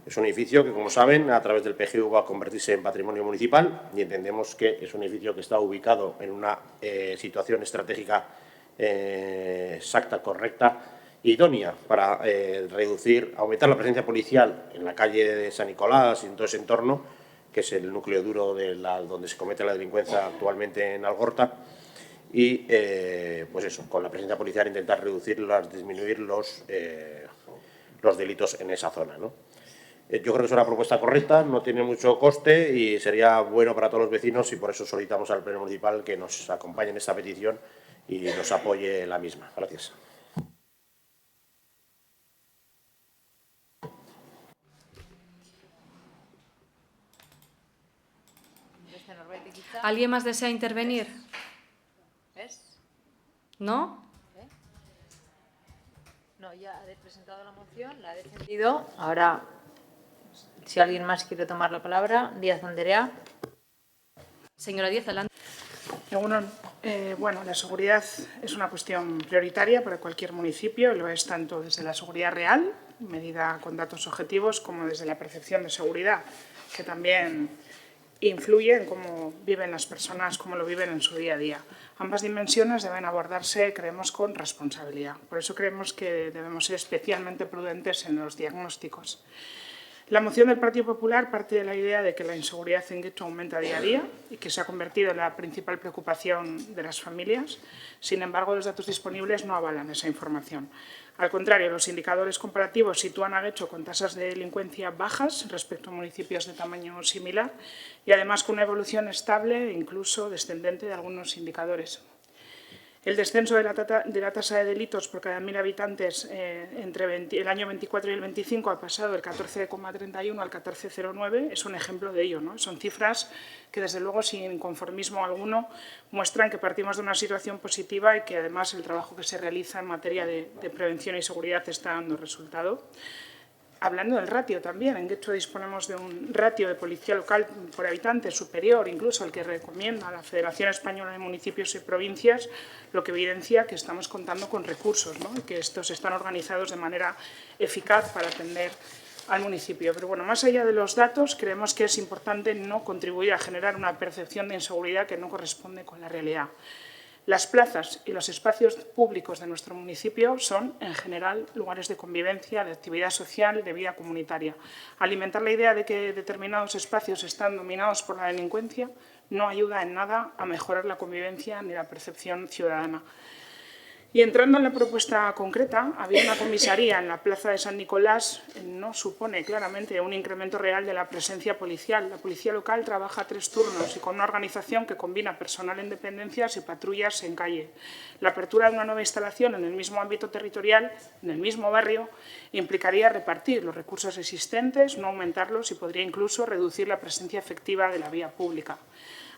Es un edificio que, como saben, a través del PGU va a convertirse en patrimonio municipal, y entendemos que es un edificio que está ubicado en una situación estratégica exacta, correcta e idónea para aumentar la presencia policial en la calle de San Nicolás y en todo ese entorno, que es el núcleo duro donde se comete la delincuencia actualmente en Algorta, y pues eso, con la presencia policial intentar disminuir los delitos en esa zona, ¿no? Yo creo que es una propuesta correcta, no tiene mucho coste y sería bueno para todos los vecinos, y por eso solicitamos al Pleno Municipal que nos acompañe en esta petición y nos apoye la misma. Gracias. ¿Alguien más desea intervenir? ¿No? No, ya he presentado la moción, la he defendido. Ahora, si alguien más quiere tomar la palabra, Díaz Anderea. Señora Díaz, adelante. Bueno, la seguridad es una cuestión prioritaria para cualquier municipio, lo es tanto desde la seguridad real, medida con datos objetivos, como desde la percepción de seguridad, que también influye en cómo viven las personas, cómo lo viven en su día a día. Ambas dimensiones deben abordarse, creemos, con responsabilidad. Por eso creemos que debemos ser especialmente prudentes en los diagnósticos. La moción del Partido Popular parte de la idea de que la inseguridad en Getxo aumenta día a día y que se ha convertido en la principal preocupación de las familias. Sin embargo, los datos disponibles no avalan esa información. Al contrario, los indicadores comparativos sitúan a Getxo con tasas de delincuencia bajas respecto a municipios de tamaño similar y además con una evolución estable e incluso descendente de algunos indicadores. El descenso de la tasa de delitos por cada 1.000 habitantes entre el año 24 y el 25 ha pasado del 14,31 al 14,09, es un ejemplo de ello, ¿no? Son cifras que, desde luego, sin conformismo alguno, muestran que partimos de una situación positiva y que, además, el trabajo que se realiza en materia de prevención y seguridad está dando resultado. Hablando del ratio también, en Getxo disponemos de un ratio de policía local por habitante superior incluso al que recomienda la Federación Española de Municipios y Provincias, lo que evidencia que estamos contando con recursos, ¿no? Y que estos están organizados de manera eficaz para atender al municipio. Pero bueno, más allá de los datos, creemos que es importante no contribuir a generar una percepción de inseguridad que no corresponde con la realidad. Las plazas y los espacios públicos de nuestro municipio son, en general, lugares de convivencia, de actividad social, de vida comunitaria. Alimentar la idea de que determinados espacios están dominados por la delincuencia no ayuda en nada a mejorar la convivencia ni la percepción ciudadana. Y entrando en la propuesta concreta, había una comisaría en la plaza de San Nicolás, no supone claramente un incremento real de la presencia policial. La policía local trabaja 3 turnos y con una organización que combina personal en dependencias y patrullas en calle. La apertura de una nueva instalación en el mismo ámbito territorial, en el mismo barrio, implicaría repartir los recursos existentes, no aumentarlos y podría incluso reducir la presencia efectiva de la vía pública.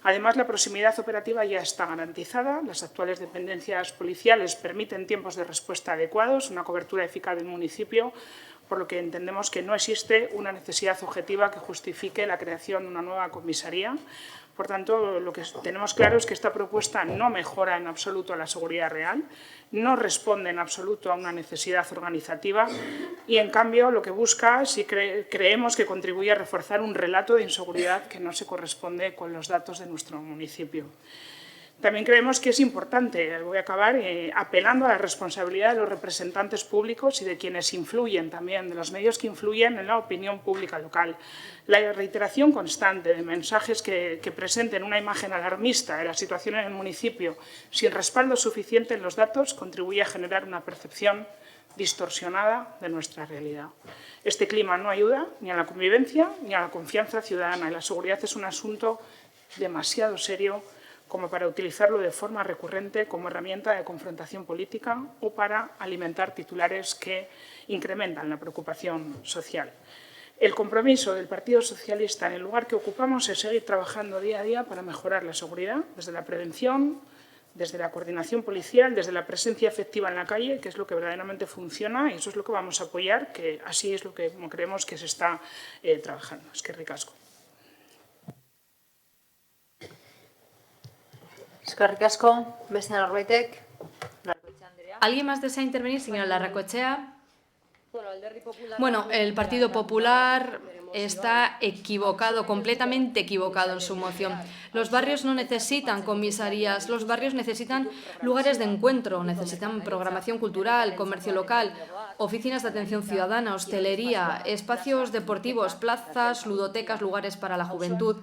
Además, la proximidad operativa ya está garantizada. Las actuales dependencias policiales permiten tiempos de respuesta adecuados, una cobertura eficaz del municipio, por lo que entendemos que no existe una necesidad objetiva que justifique la creación de una nueva comisaría. Por tanto, lo que tenemos claro es que esta propuesta no mejora en absoluto la seguridad real, no responde en absoluto a una necesidad organizativa y, en cambio, lo que busca, sí creemos que contribuye a reforzar un relato de inseguridad que no se corresponde con los datos de nuestro municipio. También creemos que es importante, voy a acabar, apelando a la responsabilidad de los representantes públicos y de quienes influyen también, de los medios que influyen en la opinión pública local. La reiteración constante de mensajes que presenten una imagen alarmista de la situación en el municipio sin respaldo suficiente en los datos contribuye a generar una percepción distorsionada de nuestra realidad. Este clima no ayuda ni a la convivencia ni a la confianza ciudadana y la seguridad es un asunto demasiado serio como para utilizarlo de forma recurrente como herramienta de confrontación política o para alimentar titulares que incrementan la preocupación social. El compromiso del Partido Socialista en el lugar que ocupamos es seguir trabajando día a día para mejorar la seguridad, desde la prevención, desde la coordinación policial, desde la presencia efectiva en la calle, que es lo que verdaderamente funciona, y eso es lo que vamos a apoyar, que así es lo que creemos que se está trabajando. Es que ricasco. Eskerrik asko, beste norbaitek. ¿Alguien más desea intervenir, señora Larracochea? Bueno, el Partido Popular está equivocado, completamente equivocado en su moción. Los barrios no necesitan comisarías, los barrios necesitan lugares de encuentro, necesitan programación cultural, comercio local, oficinas de atención ciudadana, hostelería, espacios deportivos, plazas, ludotecas, lugares para la juventud.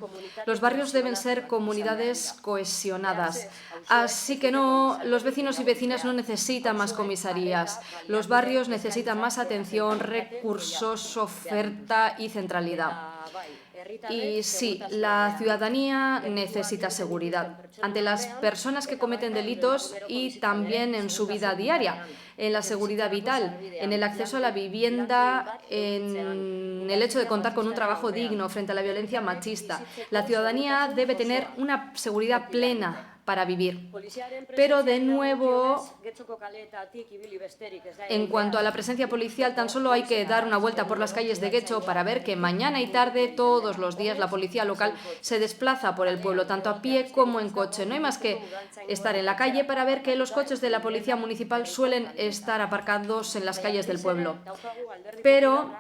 Los barrios deben ser comunidades cohesionadas. Así que no, los vecinos y vecinas no necesitan más comisarías. Los barrios necesitan más atención, recursos, oferta y centralidad. Y sí, la ciudadanía necesita seguridad ante las personas que cometen delitos y también en su vida diaria, en la seguridad vital, en el acceso a la vivienda, en el hecho de contar con un trabajo digno frente a la violencia machista. La ciudadanía debe tener una seguridad plena para vivir. Pero de nuevo, en cuanto a la presencia policial, tan solo hay que dar una vuelta por las calles de Getxo para ver que mañana y tarde, todos los días, la policía local se desplaza por el pueblo, tanto a pie como en coche. No hay más que estar en la calle para ver que los coches de la policía municipal suelen estar aparcados en las calles del pueblo. Pero,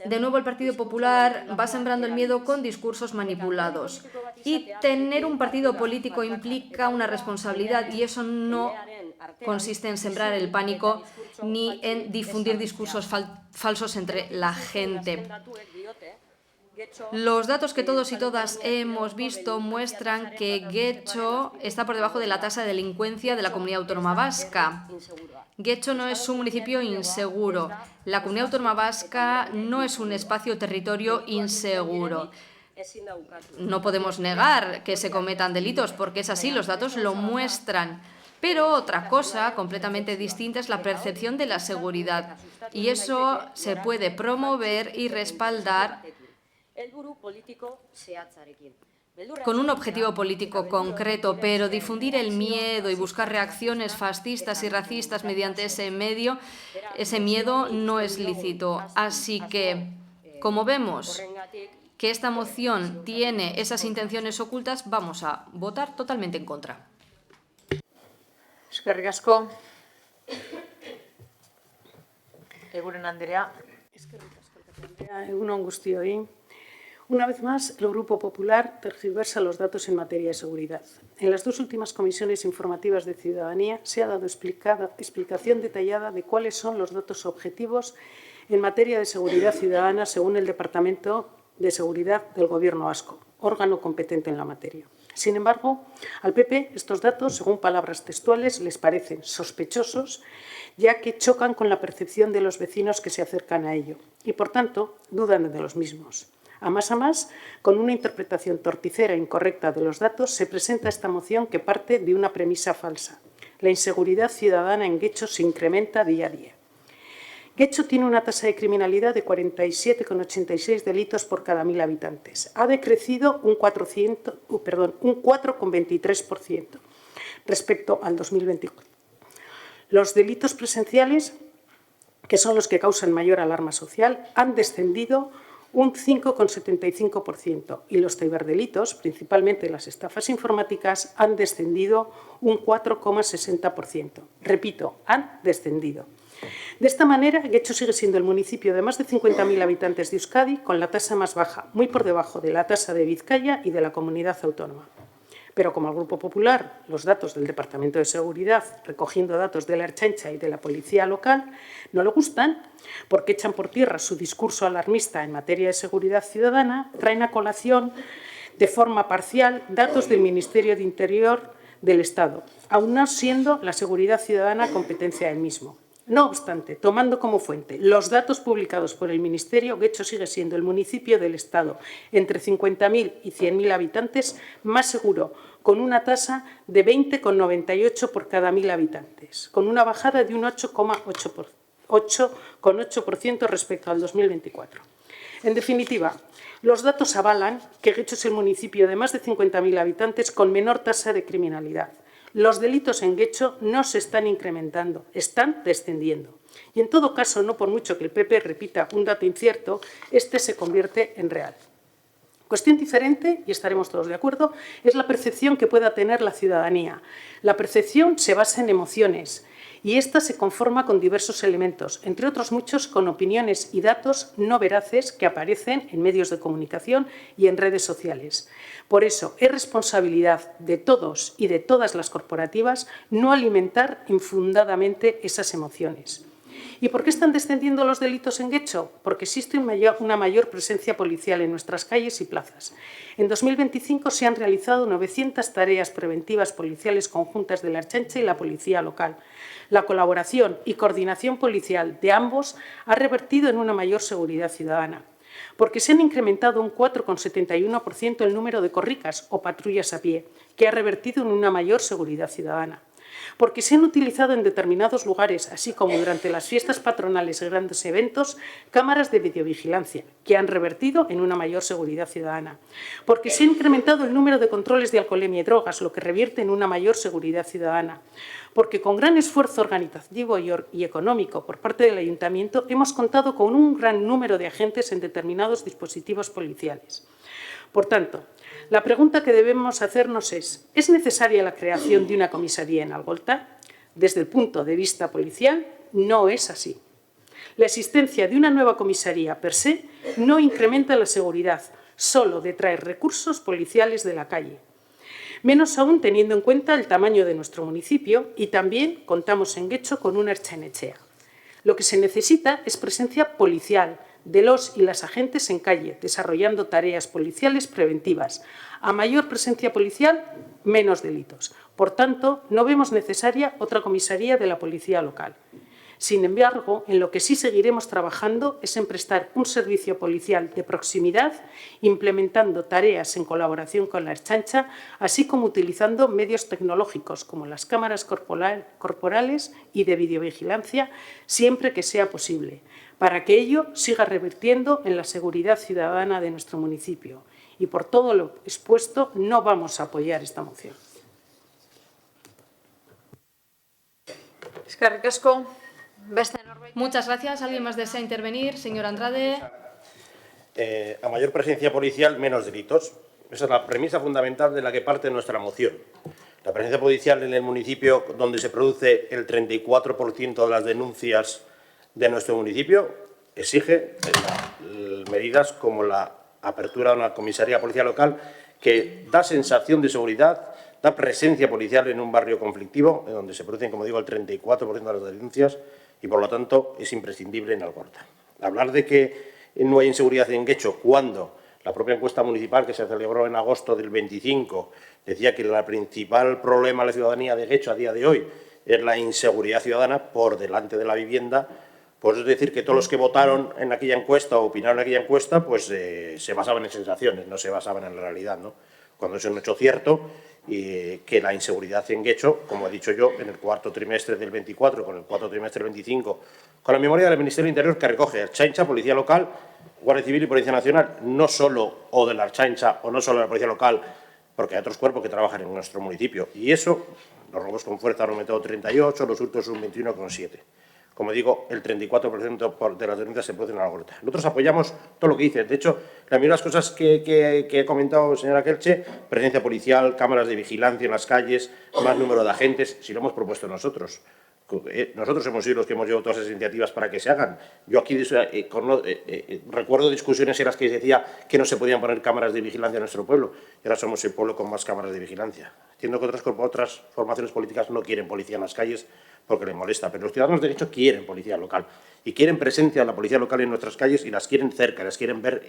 de nuevo, el Partido Popular va sembrando el miedo con discursos manipulados. Y tener un partido político implica una responsabilidad, y eso no consiste en sembrar el pánico ni en difundir discursos falsos entre la gente. Los datos que todos y todas hemos visto muestran que Getxo está por debajo de la tasa de delincuencia de la Comunidad Autónoma Vasca. Getxo no es un municipio inseguro. La Comunidad Autónoma Vasca no es un espacio o territorio inseguro. No podemos negar que se cometan delitos, porque es así, los datos lo muestran. Pero otra cosa completamente distinta es la percepción de la seguridad. Y eso se puede promover y respaldar con un objetivo político concreto, pero difundir el miedo y buscar reacciones fascistas y racistas mediante ese miedo no es lícito. Así que, como vemos que esta moción tiene esas intenciones ocultas, vamos a votar totalmente en contra. Eskerrik asko. Eguren Andrea. Egun on guztioi. Una vez más, el Grupo Popular tergiversa los datos en materia de seguridad. En las dos últimas comisiones informativas de Ciudadanía se ha dado explicación detallada de cuáles son los datos objetivos en materia de seguridad ciudadana según el Departamento de Seguridad del Gobierno vasco, órgano competente en la materia. Sin embargo, al PP estos datos, según palabras textuales, les parecen sospechosos, ya que chocan con la percepción de los vecinos que se acercan a ello y, por tanto, dudan de los mismos. A más, con una interpretación torticera e incorrecta de los datos, se presenta esta moción que parte de una premisa falsa. La inseguridad ciudadana en Getxo se incrementa día a día. Getxo tiene una tasa de criminalidad de 47,86 delitos por cada 1.000 habitantes. Ha decrecido un 4,23% respecto al 2024. Los delitos presenciales, que son los que causan mayor alarma social, han descendido un 5,75% y los ciberdelitos, principalmente las estafas informáticas, han descendido un 4,60%. Repito, han descendido. De esta manera, Getxo sigue siendo el municipio de más de 50.000 habitantes de Euskadi con la tasa más baja, muy por debajo de la tasa de Vizcaya y de la comunidad autónoma. Pero como al Grupo Popular, los datos del Departamento de Seguridad, recogiendo datos de la Ertzaintza y de la Policía Local, no le gustan porque echan por tierra su discurso alarmista en materia de seguridad ciudadana, traen a colación de forma parcial datos del Ministerio de Interior del Estado, aun no siendo la seguridad ciudadana competencia del mismo. No obstante, tomando como fuente los datos publicados por el Ministerio, Getxo sigue siendo el municipio del Estado entre 50.000 y 100.000 habitantes más seguro, con una tasa de 20,98 por cada 1.000 habitantes, con una bajada de un 8,8% respecto al 2024. En definitiva, los datos avalan que Getxo es el municipio de más de 50.000 habitantes con menor tasa de criminalidad. Los delitos en Getxo no se están incrementando, están descendiendo. Y en todo caso, no por mucho que el PP repita un dato incierto, este se convierte en real. Cuestión diferente, y estaremos todos de acuerdo, es la percepción que pueda tener la ciudadanía. La percepción se basa en emociones y esta se conforma con diversos elementos, entre otros muchos con opiniones y datos no veraces que aparecen en medios de comunicación y en redes sociales. Por eso, es responsabilidad de todos y de todas las corporativas no alimentar infundadamente esas emociones. ¿Y por qué están descendiendo los delitos en Getxo? Porque existe una mayor presencia policial en nuestras calles y plazas. En 2025 se han realizado 900 tareas preventivas policiales conjuntas de la Ertzaintza y la Policía Local. La colaboración y coordinación policial de ambos ha revertido en una mayor seguridad ciudadana, porque se han incrementado un 4,71% el número de corricas o patrullas a pie, que ha revertido en una mayor seguridad ciudadana. porque se han utilizado en determinados lugares, así como durante las fiestas patronales y grandes eventos, cámaras de videovigilancia, que han revertido en una mayor seguridad ciudadana, porque se ha incrementado el número de controles de alcoholemia y drogas, lo que revierte en una mayor seguridad ciudadana, porque con gran esfuerzo organizativo y económico por parte del Ayuntamiento hemos contado con un gran número de agentes en determinados dispositivos policiales. Por tanto, la pregunta que debemos hacernos ¿es necesaria la creación de una comisaría en Algorta? Desde el punto de vista policial, no es así. La existencia de una nueva comisaría per se no incrementa la seguridad, solo detrae recursos policiales de la calle. Menos aún teniendo en cuenta el tamaño de nuestro municipio y también contamos en Guecho con una Ertzain-Etxea. Lo que se necesita es presencia policial de los y las agentes en calle, desarrollando tareas policiales preventivas. A mayor presencia policial, menos delitos. Por tanto, no vemos necesaria otra comisaría de la policía local. Sin embargo, en lo que sí seguiremos trabajando es en prestar un servicio policial de proximidad, implementando tareas en colaboración con la Ertzaintza, así como utilizando medios tecnológicos como las cámaras corporales y de videovigilancia, siempre que sea posible, para que ello siga revirtiendo en la seguridad ciudadana de nuestro municipio. Y por todo lo expuesto, no vamos a apoyar esta moción. Eskerrik asko. Muchas gracias. ¿Alguien más desea intervenir? Señor Andrade. A mayor presencia policial, menos delitos. Esa es la premisa fundamental de la que parte nuestra moción. La presencia policial en el municipio donde se produce el 34% de las denuncias de nuestro municipio exige medidas como la apertura de una comisaría policial local que da sensación de seguridad, da presencia policial en un barrio conflictivo, en donde se producen, como digo, el 34% de las denuncias y, por lo tanto, es imprescindible en Algorta. Hablar de que no hay inseguridad en Guecho cuando la propia encuesta municipal que se celebró en agosto del 25 decía que el principal problema de la ciudadanía de Guecho a día de hoy es la inseguridad ciudadana por delante de la vivienda, pues es decir que todos los que votaron en aquella encuesta o opinaron en aquella encuesta pues se basaban en sensaciones, no se basaban en la realidad, ¿no? Cuando es un hecho cierto que la inseguridad en Guecho, como he dicho yo, en el cuarto trimestre del 24, con el cuarto trimestre del 25, con la memoria del Ministerio del Interior que recoge Ertzaintza, Policía Local, Guardia Civil y Policía Nacional, no solo o de la Ertzaintza o no solo de la Policía Local, porque hay otros cuerpos que trabajan en nuestro municipio. Y eso, los robos con fuerza han aumentado 38, los hurtos un 21,7. Como digo, el 34% de las denuncias se producen en Algorta. Nosotros apoyamos todo lo que dice. De hecho, la mayoría de las cosas que ha comentado señora Kelche, presencia policial, cámaras de vigilancia en las calles, más número de agentes, si lo hemos propuesto nosotros. Nosotros hemos sido los que hemos llevado todas esas iniciativas para que se hagan. Yo aquí recuerdo discusiones en las que se decía que no se podían poner cámaras de vigilancia en nuestro pueblo. Y ahora somos el pueblo con más cámaras de vigilancia. Entiendo que otras formaciones políticas no quieren policía en las calles porque les molesta, pero los ciudadanos de derecho quieren policía local y quieren presencia de la policía local en nuestras calles y las quieren cerca, las quieren ver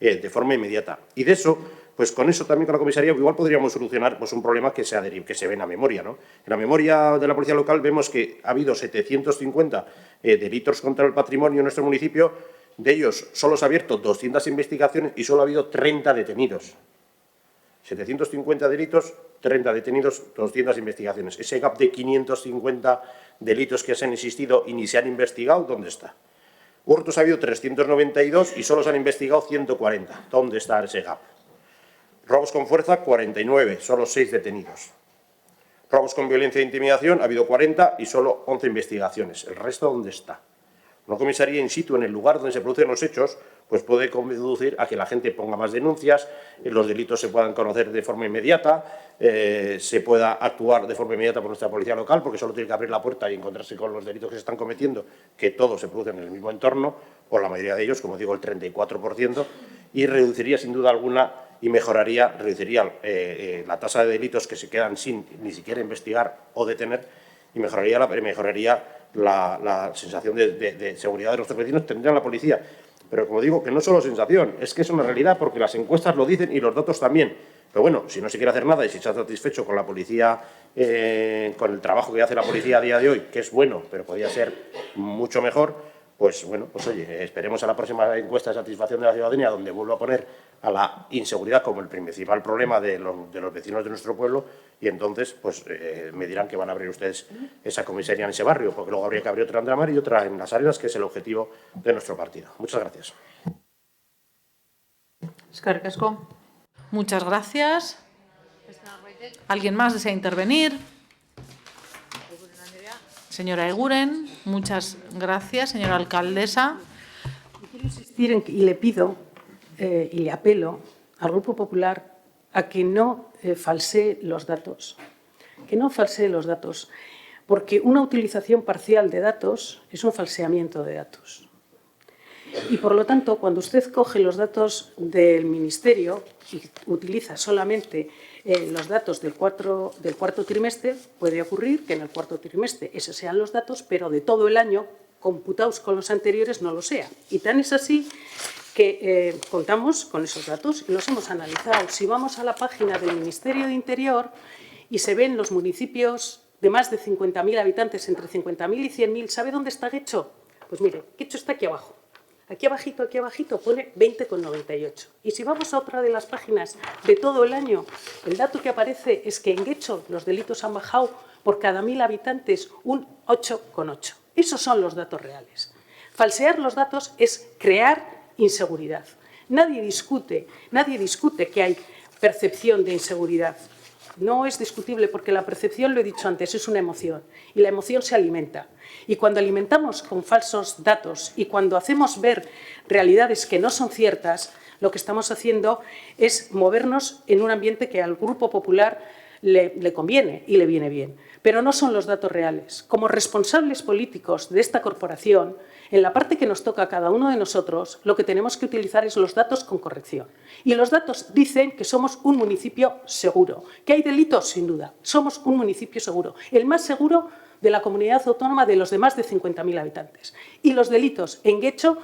de forma inmediata. Y de eso, pues con eso también con la comisaría igual podríamos solucionar pues, un problema que se ve en la memoria, ¿no? En la memoria de la policía local vemos que ha habido 750 delitos contra el patrimonio en nuestro municipio, de ellos solo se ha abierto 200 investigaciones y solo ha habido 30 detenidos. 750 delitos, 30 detenidos, 200 investigaciones. Ese gap de 550 delitos que se han existido y ni se han investigado, ¿dónde está? Hurtos ha habido 392 y solo se han investigado 140. ¿Dónde está ese gap? Robos con fuerza, 49, solo 6 detenidos. Robos con violencia e intimidación, ha habido 40 y solo 11 investigaciones. ¿El resto dónde está? Una comisaría in situ, en el lugar donde se producen los hechos, pues puede conducir a que la gente ponga más denuncias, los delitos se puedan conocer de forma inmediata, se pueda actuar de forma inmediata por nuestra policía local, porque solo tiene que abrir la puerta y encontrarse con los delitos que se están cometiendo, que todos se producen en el mismo entorno, o la mayoría de ellos, como digo, el 34%, y reduciría sin duda alguna y reduciría la tasa de delitos que se quedan sin ni siquiera investigar o detener, y mejoraría la sensación de seguridad de nuestros vecinos, tendrían la policía. Pero como digo, que no es solo sensación, es que es una realidad, porque las encuestas lo dicen y los datos también. Pero bueno, si no se quiere hacer nada y si está satisfecho con la policía, con el trabajo que hace la policía a día de hoy, que es bueno, pero podría ser mucho mejor, pues bueno, pues oye, esperemos a la próxima encuesta de satisfacción de la ciudadanía, donde vuelvo a poner a la inseguridad como el principal problema de los vecinos de nuestro pueblo, y entonces pues me dirán que van a abrir ustedes esa comisaría en ese barrio, porque luego habría que abrir otra en Andramar y otra en Las Arenas, que es el objetivo de nuestro partido. Muchas gracias. Eskerrik asko. Muchas gracias. ¿Alguien más desea intervenir? Señora Eguren, muchas gracias. Señora alcaldesa. Quiero insistir en que, y le pido y le apelo al Grupo Popular a que no falsee los datos. Que no falsee los datos, porque una utilización parcial de datos es un falseamiento de datos. Y, por lo tanto, cuando usted coge los datos del Ministerio y utiliza solamente los datos del cuarto trimestre, puede ocurrir que en el cuarto trimestre esos sean los datos, pero de todo el año, computados con los anteriores, no lo sea. Y tan es así que contamos con esos datos y los hemos analizado. Si vamos a la página del Ministerio de Interior y se ven los municipios de más de 50.000 habitantes, entre 50.000 y 100.000, ¿sabe dónde está Guecho? Pues mire, Guecho está aquí abajo. Aquí abajito pone 20,98. Y si vamos a otra de las páginas de todo el año, el dato que aparece es que en Guecho los delitos han bajado por cada 1.000 habitantes un 8,8. Esos son los datos reales. Falsear los datos es crear inseguridad. Nadie discute que hay percepción de inseguridad. No es discutible porque la percepción, lo he dicho antes, es una emoción y la emoción se alimenta. Y cuando alimentamos con falsos datos y cuando hacemos ver realidades que no son ciertas, lo que estamos haciendo es movernos en un ambiente que al Grupo Popular le conviene y le viene bien. Pero no son los datos reales. Como responsables políticos de esta corporación, en la parte que nos toca a cada uno de nosotros, lo que tenemos que utilizar es los datos con corrección. Y los datos dicen que somos un municipio seguro. ¿Que hay delitos? Sin duda. Somos un municipio seguro. El más seguro de la comunidad autónoma de los de más de 50.000 habitantes. Y los delitos en Guecho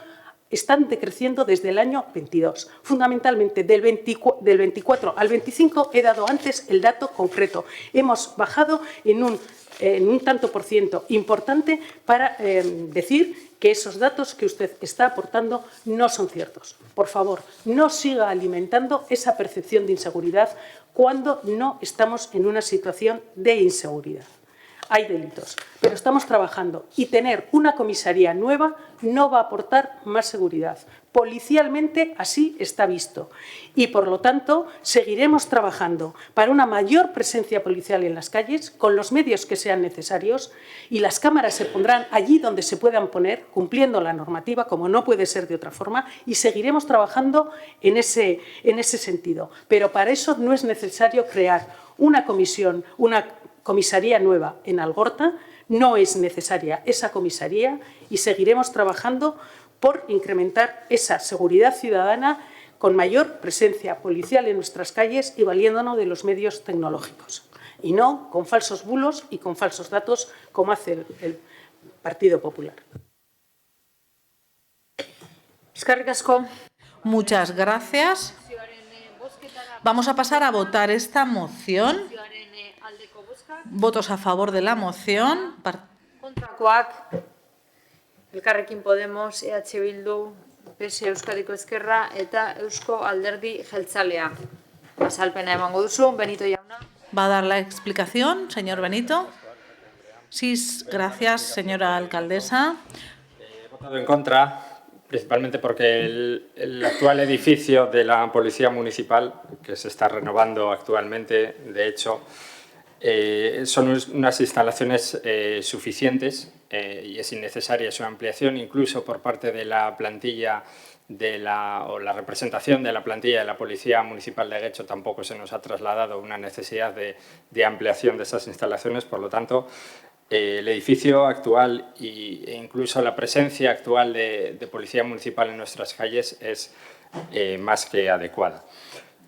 están decreciendo desde el año 22. Fundamentalmente, del 24 al 25 he dado antes el dato concreto. Hemos bajado en un tanto por ciento importante para decir que esos datos que usted está aportando no son ciertos. Por favor, no siga alimentando esa percepción de inseguridad cuando no estamos en una situación de inseguridad. Hay delitos, pero estamos trabajando y tener una comisaría nueva no va a aportar más seguridad. Policialmente así está visto y, por lo tanto, seguiremos trabajando para una mayor presencia policial en las calles con los medios que sean necesarios y las cámaras se pondrán allí donde se puedan poner, cumpliendo la normativa, como no puede ser de otra forma, y seguiremos trabajando en ese sentido. Pero para eso no es necesario crear una comisaría nueva en Algorta, no es necesaria esa comisaría y seguiremos trabajando por incrementar esa seguridad ciudadana con mayor presencia policial en nuestras calles y valiéndonos de los medios tecnológicos. Y no con falsos bulos y con falsos datos como hace el Partido Popular. Eskerrik asko. Muchas gracias. Vamos a pasar a votar esta moción. Votos a favor de la moción. Kontrakoak, Elkarrekin Podemos, EH Bildu, PS Euskadiko Ezkerra eta Eusko Alderdi Jeltzalea. Azalpena emango duzu, Benito jauna. ¿Va a dar la explicación, señor Benito? Sí, gracias, señora alcaldesa. He votado en contra, principalmente porque el actual edificio de la Policía Municipal, que se está renovando actualmente, de hecho, son unas instalaciones suficientes y es innecesaria su ampliación, incluso por parte de la plantilla o la representación de la plantilla de la Policía Municipal de Guecho tampoco se nos ha trasladado una necesidad de ampliación de esas instalaciones. Por lo tanto, el edificio actual e incluso la presencia actual de Policía Municipal en nuestras calles es más que adecuada.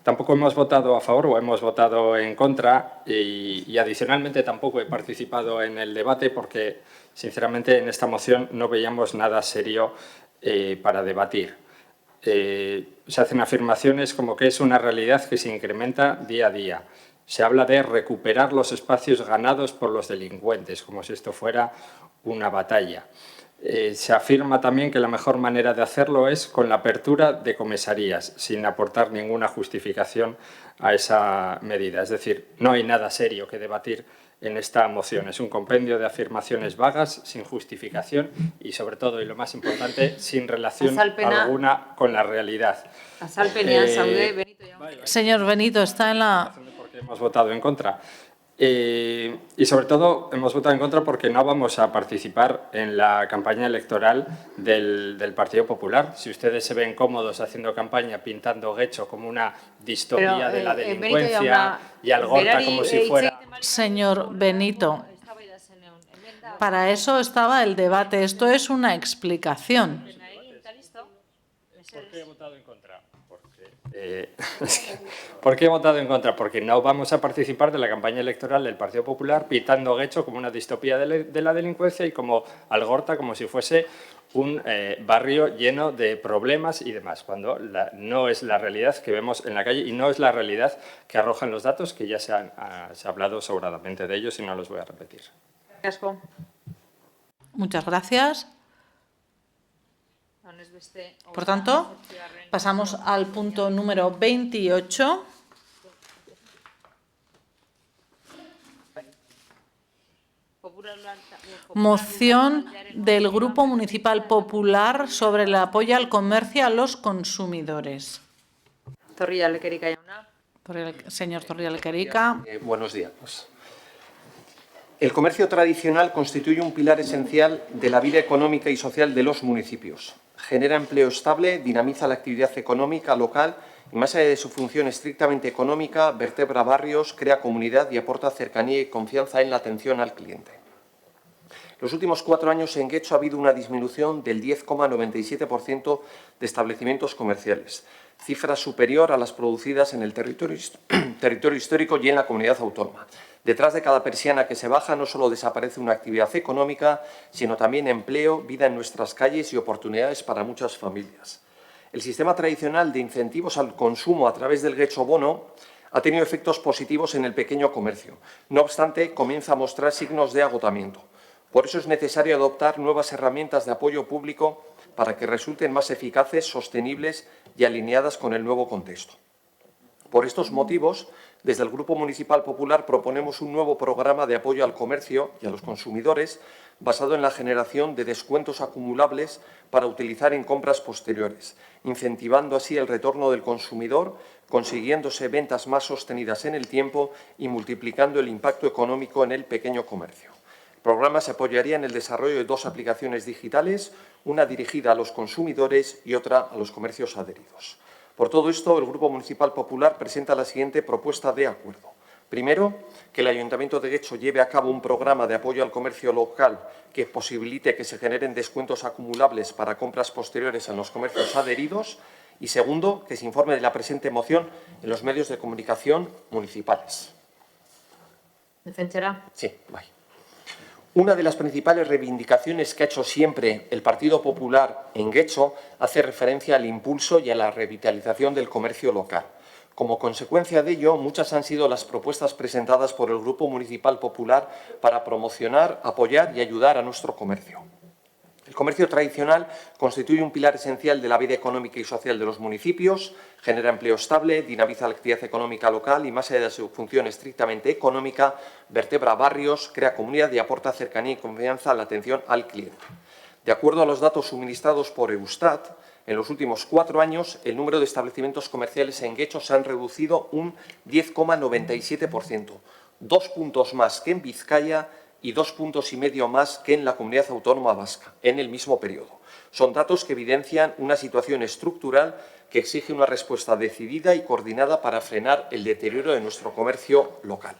Tampoco hemos votado a favor o hemos votado en contra y adicionalmente tampoco he participado en el debate porque, sinceramente, en esta moción no veíamos nada serio para debatir. Se hacen afirmaciones como que es una realidad que se incrementa día a día. Se habla de recuperar los espacios ganados por los delincuentes, como si esto fuera una batalla. Se afirma también que la mejor manera de hacerlo es con la apertura de comisarías, sin aportar ninguna justificación a esa medida. Es decir, no hay nada serio que debatir en esta moción. Es un compendio de afirmaciones vagas, sin justificación y, sobre todo, y lo más importante, sin relación alguna con la realidad. Señor Benito, está en la... Porque hemos votado en contra. Y sobre todo hemos votado en contra porque no vamos a participar en la campaña electoral del Partido Popular. Si ustedes se ven cómodos haciendo campaña pintando Guecho como una distopía de la delincuencia y Algorta como si fuera... Señor Benito, para eso estaba el debate. Esto es una explicación. ¿Por qué he votado en contra? ¿Por qué he votado en contra? Porque no vamos a participar de la campaña electoral del Partido Popular pintando Guecho como una distopía de la delincuencia y como Algorta como si fuese un barrio lleno de problemas y demás, cuando no es la realidad que vemos en la calle y no es la realidad que arrojan los datos, que ya se ha hablado sobradamente de ellos y no los voy a repetir. Muchas gracias. Por tanto, pasamos al punto número 28. Moción del Grupo Municipal Popular sobre el apoyo al comercio a los consumidores. Señor Zorrilla Lequerica. Buenos días. El comercio tradicional constituye un pilar esencial de la vida económica y social de los municipios. Genera empleo estable, dinamiza la actividad económica local y, más allá de su función estrictamente económica, vertebra barrios, crea comunidad y aporta cercanía y confianza en la atención al cliente. En los últimos 4 años en Guecho ha habido una disminución del 10,97% de establecimientos comerciales, cifra superior a las producidas en el territorio histórico y en la comunidad autónoma. Detrás de cada persiana que se baja no solo desaparece una actividad económica, sino también empleo, vida en nuestras calles y oportunidades para muchas familias. El sistema tradicional de incentivos al consumo a través del Guecho Bono ha tenido efectos positivos en el pequeño comercio. No obstante, comienza a mostrar signos de agotamiento. Por eso es necesario adoptar nuevas herramientas de apoyo público para que resulten más eficaces, sostenibles y alineadas con el nuevo contexto. Por estos motivos, desde el Grupo Municipal Popular proponemos un nuevo programa de apoyo al comercio y a los consumidores basado en la generación de descuentos acumulables para utilizar en compras posteriores, incentivando así el retorno del consumidor, consiguiéndose ventas más sostenidas en el tiempo y multiplicando el impacto económico en el pequeño comercio. El programa se apoyaría en el desarrollo de 2 aplicaciones digitales, una dirigida a los consumidores y otra a los comercios adheridos. Por todo esto, el Grupo Municipal Popular presenta la siguiente propuesta de acuerdo. Primero, que el Ayuntamiento de Guecho lleve a cabo un programa de apoyo al comercio local que posibilite que se generen descuentos acumulables para compras posteriores en los comercios adheridos. Y segundo, que se informe de la presente moción en los medios de comunicación municipales. Defensora. Sí, vaya. Una de las principales reivindicaciones que ha hecho siempre el Partido Popular en Guecho hace referencia al impulso y a la revitalización del comercio local. Como consecuencia de ello, muchas han sido las propuestas presentadas por el Grupo Municipal Popular para promocionar, apoyar y ayudar a nuestro comercio. El comercio tradicional constituye un pilar esencial de la vida económica y social de los municipios, genera empleo estable, dinamiza la actividad económica local y, más allá de su función estrictamente económica, vertebra barrios, crea comunidad y aporta cercanía y confianza a la atención al cliente. De acuerdo a los datos suministrados por Eustat, en los últimos 4 años el número de establecimientos comerciales en Guecho se han reducido un 10,97%, 2 puntos más que en Vizcaya y 2,5 puntos más que en la Comunidad Autónoma Vasca, en el mismo periodo. Son datos que evidencian una situación estructural que exige una respuesta decidida y coordinada para frenar el deterioro de nuestro comercio local.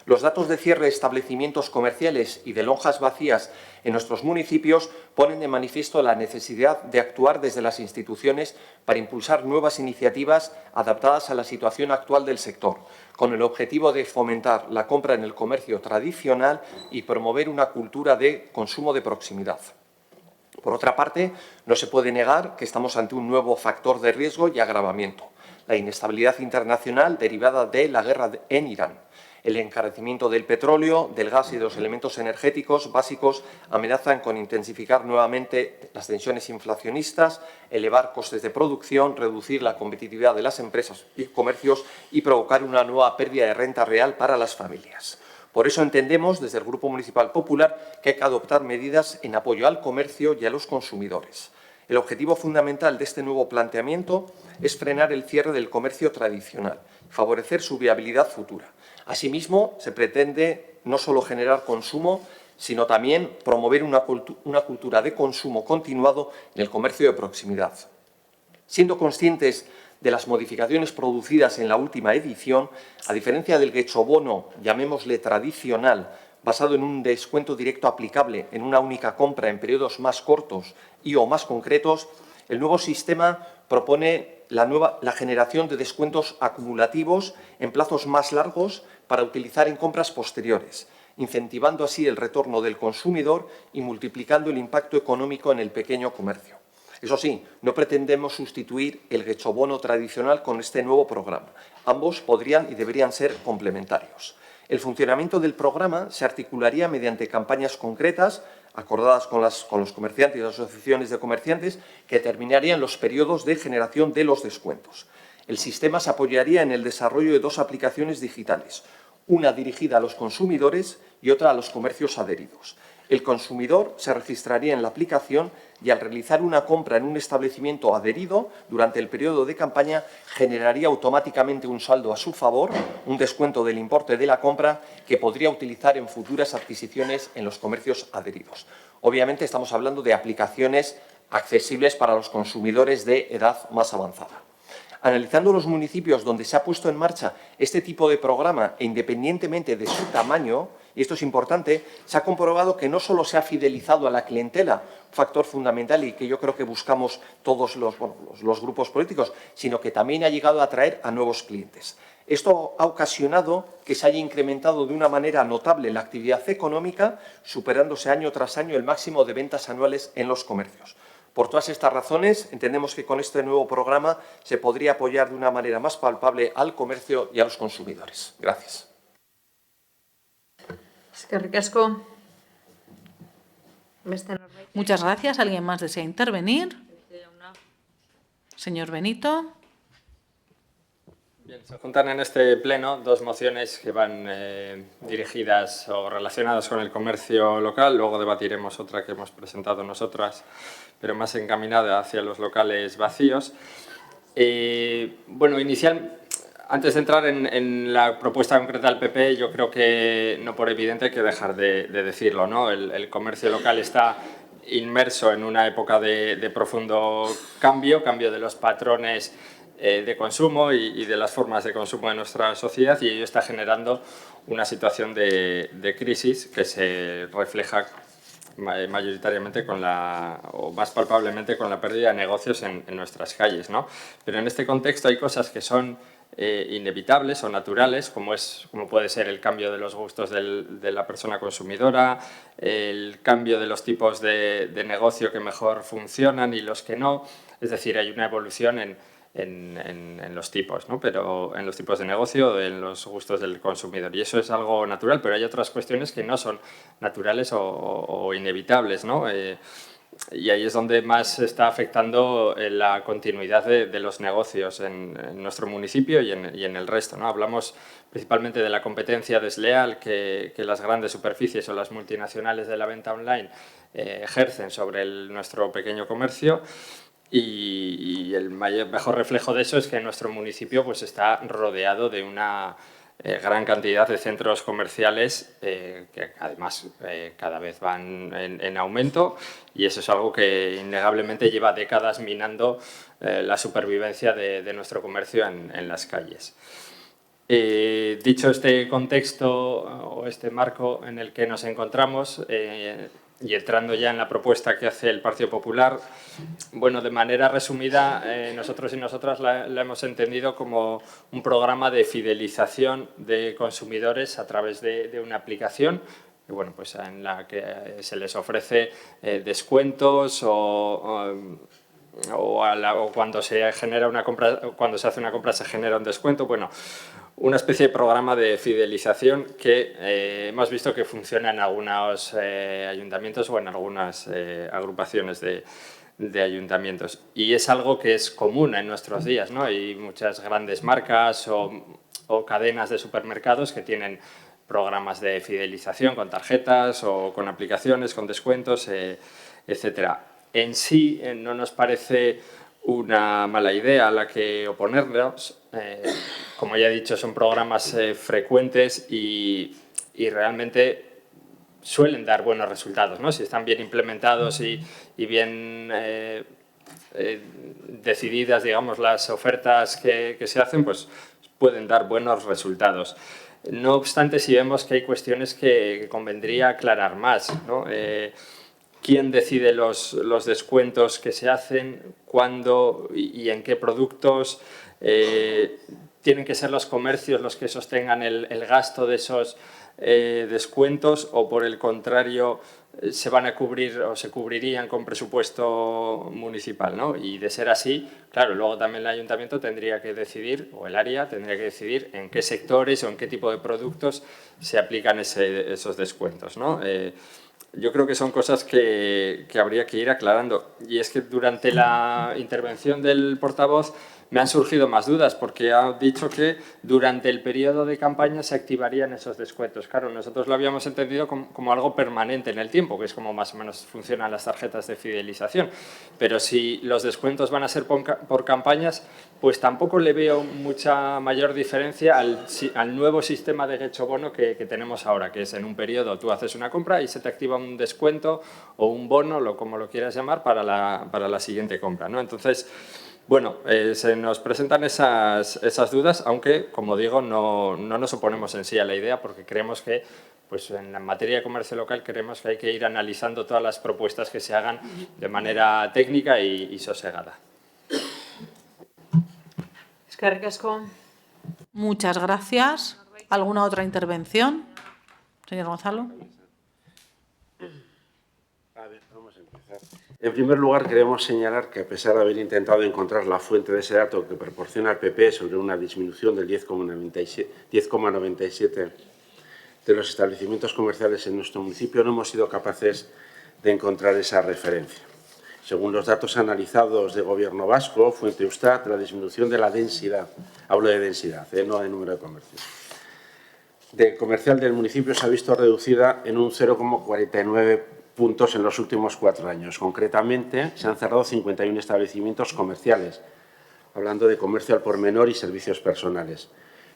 Los datos de cierre de establecimientos comerciales y de lonjas vacías en nuestros municipios ponen de manifiesto la necesidad de actuar desde las instituciones para impulsar nuevas iniciativas adaptadas a la situación actual del sector, con el objetivo de fomentar la compra en el comercio tradicional y promover una cultura de consumo de proximidad. Por otra parte, no se puede negar que estamos ante un nuevo factor de riesgo y agravamiento, la inestabilidad internacional derivada de la guerra en Irán. El encarecimiento del petróleo, del gas y de los elementos energéticos básicos amenazan con intensificar nuevamente las tensiones inflacionistas, elevar costes de producción, reducir la competitividad de las empresas y comercios y provocar una nueva pérdida de renta real para las familias. Por eso entendemos, desde el Grupo Municipal Popular, que hay que adoptar medidas en apoyo al comercio y a los consumidores. El objetivo fundamental de este nuevo planteamiento es frenar el cierre del comercio tradicional, favorecer su viabilidad futura. Asimismo, se pretende no solo generar consumo, sino también promover una cultura de consumo continuado en el comercio de proximidad. Siendo conscientes de las modificaciones producidas en la última edición, a diferencia del ghechobono, llamémosle tradicional, basado en un descuento directo aplicable en una única compra en periodos más cortos y o más concretos, el nuevo sistema propone la generación de descuentos acumulativos en plazos más largos para utilizar en compras posteriores, incentivando así el retorno del consumidor y multiplicando el impacto económico en el pequeño comercio. Eso sí, no pretendemos sustituir el ghechobono tradicional con este nuevo programa. Ambos podrían y deberían ser complementarios. El funcionamiento del programa se articularía mediante campañas concretas acordadas con los comerciantes y las asociaciones de comerciantes que terminarían los periodos de generación de los descuentos. El sistema se apoyaría en el desarrollo de dos aplicaciones digitales, una dirigida a los consumidores y otra a los comercios adheridos. El consumidor se registraría en la aplicación y al realizar una compra en un establecimiento adherido durante el periodo de campaña generaría automáticamente un saldo a su favor, un descuento del importe de la compra que podría utilizar en futuras adquisiciones en los comercios adheridos. Obviamente estamos hablando de aplicaciones accesibles para los consumidores de edad más avanzada. Analizando los municipios donde se ha puesto en marcha este tipo de programa e independientemente de su tamaño, y esto es importante, se ha comprobado que no solo se ha fidelizado a la clientela, un factor fundamental y que yo creo que buscamos todos los grupos políticos, sino que también ha llegado a atraer a nuevos clientes. Esto ha ocasionado que se haya incrementado de una manera notable la actividad económica, superándose año tras año el máximo de ventas anuales en los comercios. Por todas estas razones, entendemos que con este nuevo programa se podría apoyar de una manera más palpable al comercio y a los consumidores. Gracias. Muchas gracias. ¿Alguien más desea intervenir? Señor Benito. Bien, se juntan en este pleno dos mociones que van dirigidas o relacionadas con el comercio local. Luego debatiremos otra que hemos presentado nosotras, pero más encaminada hacia los locales vacíos. Bueno, antes de entrar en la propuesta concreta del PP, yo creo que no por evidente hay que dejar de decirlo, ¿no? El comercio local está inmerso en una época de profundo cambio de los patrones de consumo y de las formas de consumo de nuestra sociedad, y ello está generando una situación de crisis que se refleja mayoritariamente o más palpablemente con la pérdida de negocios en nuestras calles, ¿no? Pero en este contexto hay cosas que son inevitables o naturales, como puede ser el cambio de los gustos de la persona consumidora, el cambio de los tipos de negocio que mejor funcionan y los que no. Es decir, hay una evolución en los tipos, ¿no? Pero en los tipos de negocio, en los gustos del consumidor. Y eso es algo natural, pero hay otras cuestiones que no son naturales o inevitables, ¿no? Y ahí es donde más se está afectando la continuidad de los negocios en nuestro municipio y en el resto, ¿no? Hablamos principalmente de la competencia desleal que las grandes superficies o las multinacionales de la venta online ejercen sobre nuestro pequeño comercio. Y el mejor reflejo de eso es que nuestro municipio pues, está rodeado de una gran cantidad de centros comerciales que además cada vez van en aumento, y eso es algo que innegablemente lleva décadas minando la supervivencia de nuestro comercio en las calles. Dicho este contexto o este marco en el que nos encontramos, y entrando ya en la propuesta que hace el Partido Popular, bueno, de manera resumida, nosotros y nosotras la hemos entendido como un programa de fidelización de consumidores a través de una aplicación, y bueno, pues en la que se les ofrece descuentos o cuando se genera una compra, cuando se hace una compra se genera un descuento. Bueno, una especie de programa de fidelización que hemos visto que funciona en algunos ayuntamientos o en algunas agrupaciones de ayuntamientos. Y es algo que es común en nuestros días, ¿no? Hay muchas grandes marcas o cadenas de supermercados que tienen programas de fidelización con tarjetas o con aplicaciones, con descuentos, etcétera. En sí no nos parece una mala idea a la que oponernos. Como ya he dicho, son programas frecuentes y realmente suelen dar buenos resultados, ¿no? Si están bien implementados y bien decididas, digamos, las ofertas que se hacen, pues pueden dar buenos resultados. No obstante, si vemos que hay cuestiones que convendría aclarar más, ¿no? ¿Quién decide los descuentos que se hacen? ¿Cuándo y en qué productos? ¿Tienen que ser los comercios los que sostengan el gasto de esos descuentos o, por el contrario, se van a cubrir o se cubrirían con presupuesto municipal, ¿no? Y de ser así, claro, luego también el ayuntamiento tendría que decidir, o el área tendría que decidir en qué sectores o en qué tipo de productos se aplican esos descuentos, ¿no? Yo creo que son cosas que habría que ir aclarando. Y es que durante la intervención del portavoz me han surgido más dudas, porque ha dicho que durante el periodo de campaña se activarían esos descuentos. Claro, nosotros lo habíamos entendido como algo permanente en el tiempo, que es como más o menos funcionan las tarjetas de fidelización. Pero si los descuentos van a ser por campañas, pues tampoco le veo mucha mayor diferencia al nuevo sistema de Getxobono que tenemos ahora, que es en un periodo tú haces una compra y se te activa un descuento o un bono, como lo quieras llamar, para la siguiente compra, ¿no? Entonces, bueno, se nos presentan esas dudas, aunque, como digo, no nos oponemos en sí a la idea, porque creemos que, pues en la materia de comercio local, creemos que hay que ir analizando todas las propuestas que se hagan de manera técnica y sosegada. Eskerrik asko. Muchas gracias. ¿Alguna otra intervención? Señor Gonzalo. A ver, vamos a empezar. En primer lugar, queremos señalar que, a pesar de haber intentado encontrar la fuente de ese dato que proporciona el PP sobre una disminución del 10,97 de los establecimientos comerciales en nuestro municipio, no hemos sido capaces de encontrar esa referencia. Según los datos analizados de Gobierno vasco, fuente Eustat, la disminución de la densidad, hablo de densidad, no de número de comercios, comercial del municipio se ha visto reducida en un 0,49 puntos en los últimos 4 años. Concretamente, se han cerrado 51 establecimientos comerciales, hablando de comercio al por menor y servicios personales.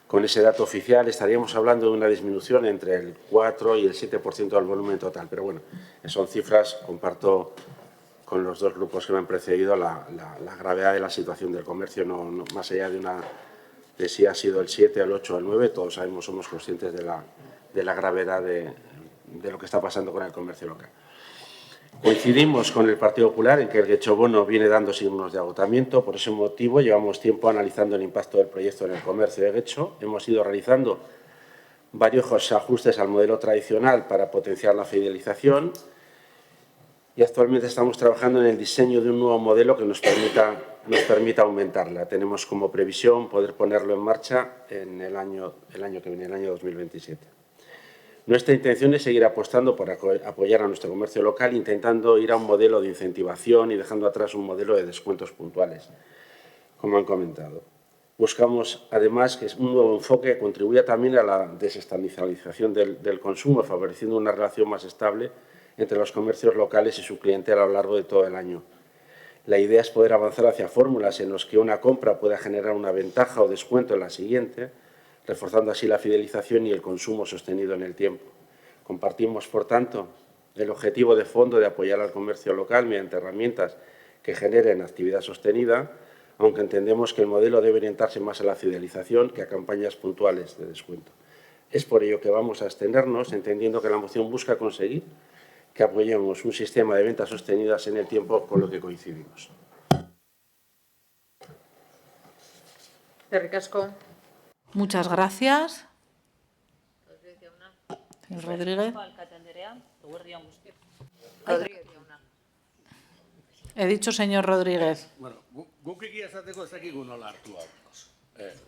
Con ese dato oficial estaríamos hablando de una disminución entre el 4 y el 7% del volumen total. Pero bueno, son cifras, comparto con los dos grupos que me han precedido la gravedad de la situación del comercio, no más allá de si ha sido el 7, el 8 o el 9, todos sabemos, somos conscientes de la gravedad de lo que está pasando con el comercio local. Coincidimos con el Partido Popular en que el Getxobono viene dando signos de agotamiento. Por ese motivo, llevamos tiempo analizando el impacto del proyecto en el comercio de Getxo. Hemos ido realizando varios ajustes al modelo tradicional para potenciar la fidelización y actualmente estamos trabajando en el diseño de un nuevo modelo que nos permita aumentarla. Tenemos como previsión poder ponerlo en marcha en el año que viene, el año 2027. Nuestra intención es seguir apostando por apoyar a nuestro comercio local, intentando ir a un modelo de incentivación y dejando atrás un modelo de descuentos puntuales, como han comentado. Buscamos, además, que un nuevo enfoque contribuya también a la desestabilización del consumo, favoreciendo una relación más estable entre los comercios locales y su clientela a lo largo de todo el año. La idea es poder avanzar hacia fórmulas en las que una compra pueda generar una ventaja o descuento en la siguiente, reforzando así la fidelización y el consumo sostenido en el tiempo. Compartimos, por tanto, el objetivo de fondo de apoyar al comercio local mediante herramientas que generen actividad sostenida, aunque entendemos que el modelo debe orientarse más a la fidelización que a campañas puntuales de descuento. Es por ello que vamos a abstenernos, entendiendo que la moción busca conseguir que apoyemos un sistema de ventas sostenidas en el tiempo con lo que coincidimos. Eskerrik asko. Muchas gracias. Señor Rodríguez. He dicho señor Rodríguez. Bueno, guk egia esateko ez dakik nola hartu hau.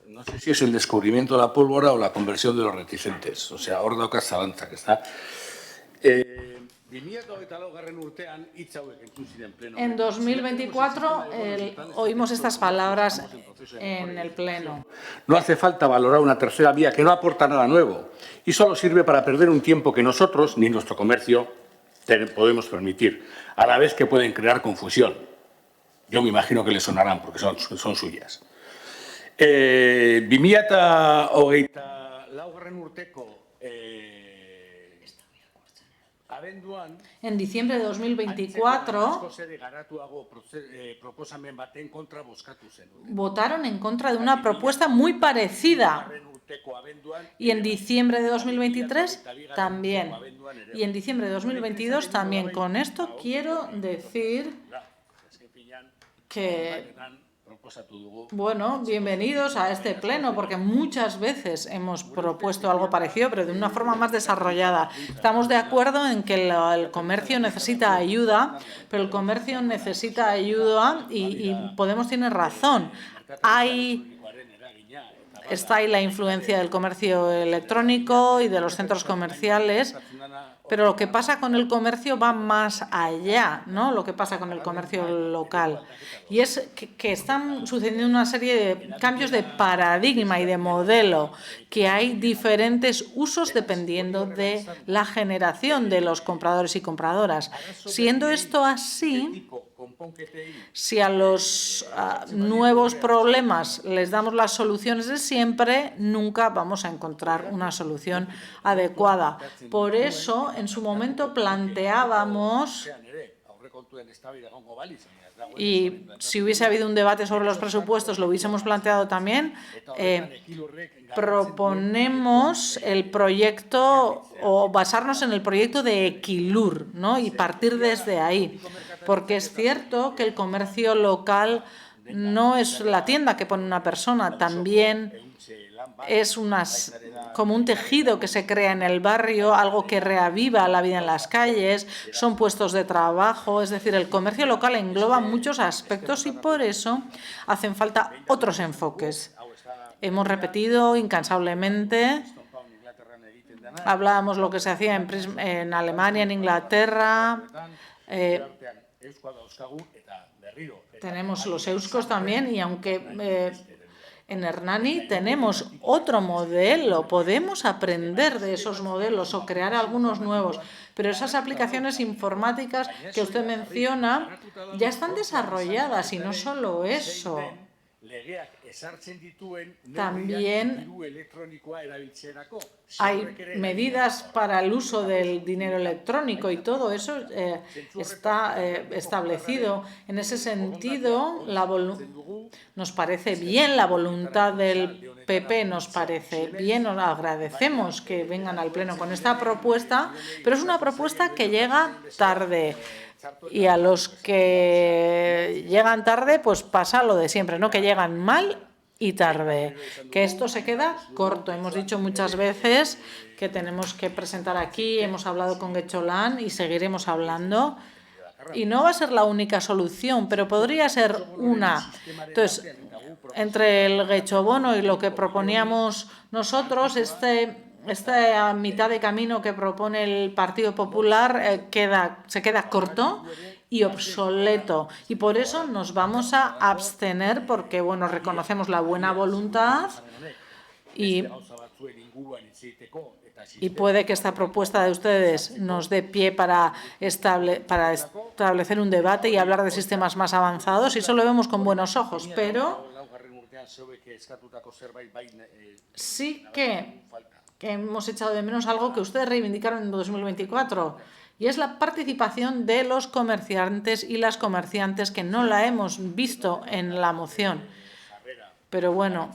no sé si es el descubrimiento de la pólvora o la conversión de los reticentes. O sea, hor dauka zalantza, que está. 2024 urtean hitz hauek entzun ziren pleno. En 2024 oímos estas palabras en el Pleno. No hace falta valorar una tercera vía que no aporta nada nuevo y solo sirve para perder un tiempo que nosotros ni nuestro comercio podemos permitir, a la vez que pueden crear confusión. Yo me imagino que les sonarán porque son suyas. 2024 urteko En diciembre de 2024 votaron en contra de una propuesta muy parecida. Y en diciembre de 2023 también. Y en diciembre de 2022 también. Con esto quiero decir que, bueno, bienvenidos a este pleno, porque muchas veces hemos propuesto algo parecido, pero de una forma más desarrollada. Estamos de acuerdo en que el comercio necesita ayuda, pero el comercio necesita ayuda y Podemos tiene razón. Está ahí la influencia del comercio electrónico y de los centros comerciales, pero lo que pasa con el comercio va más allá, ¿no? Lo que pasa con el comercio local. Y es que están sucediendo una serie de cambios de paradigma y de modelo, que hay diferentes usos dependiendo de la generación de los compradores y compradoras. Siendo esto así, si a los nuevos problemas les damos las soluciones de siempre, nunca vamos a encontrar una solución adecuada. Por eso, en su momento planteábamos, y si hubiese habido un debate sobre los presupuestos, lo hubiésemos planteado también, proponemos el proyecto o basarnos en el proyecto de Equilur, ¿no? Y partir desde ahí, porque es cierto que el comercio local no es la tienda que pone una persona, también es como un tejido que se crea en el barrio, algo que reaviva la vida en las calles, son puestos de trabajo, es decir, el comercio local engloba muchos aspectos y por eso hacen falta otros enfoques. Hemos repetido incansablemente, hablábamos lo que se hacía en Alemania, en Inglaterra, tenemos los euskos también y aunque en Hernani tenemos otro modelo, podemos aprender de esos modelos o crear algunos nuevos, pero esas aplicaciones informáticas que usted menciona ya están desarrolladas y no solo eso. También hay medidas para el uso del dinero electrónico y todo eso está establecido. En ese sentido, nos parece bien la voluntad del PP, nos parece bien, nos agradecemos que vengan al Pleno con esta propuesta, pero es una propuesta que llega tarde. Y a los que llegan tarde, pues pasa lo de siempre, ¿no? Que llegan mal y tarde, que esto se queda corto. Hemos dicho muchas veces que tenemos que presentar aquí, hemos hablado con Getxolan y seguiremos hablando. Y no va a ser la única solución, pero podría ser una. Entonces, entre el Getxobono y lo que proponíamos nosotros, esta mitad de camino que propone el Partido Popular se queda corto y obsoleto. Y por eso nos vamos a abstener porque, bueno, reconocemos la buena voluntad y puede que esta propuesta de ustedes nos dé pie para establecer un debate y hablar de sistemas más avanzados, y eso lo vemos con buenos ojos, pero sí que hemos echado de menos algo que ustedes reivindicaron en 2024, y es la participación de los comerciantes y las comerciantes, que no la hemos visto en la moción. Pero bueno,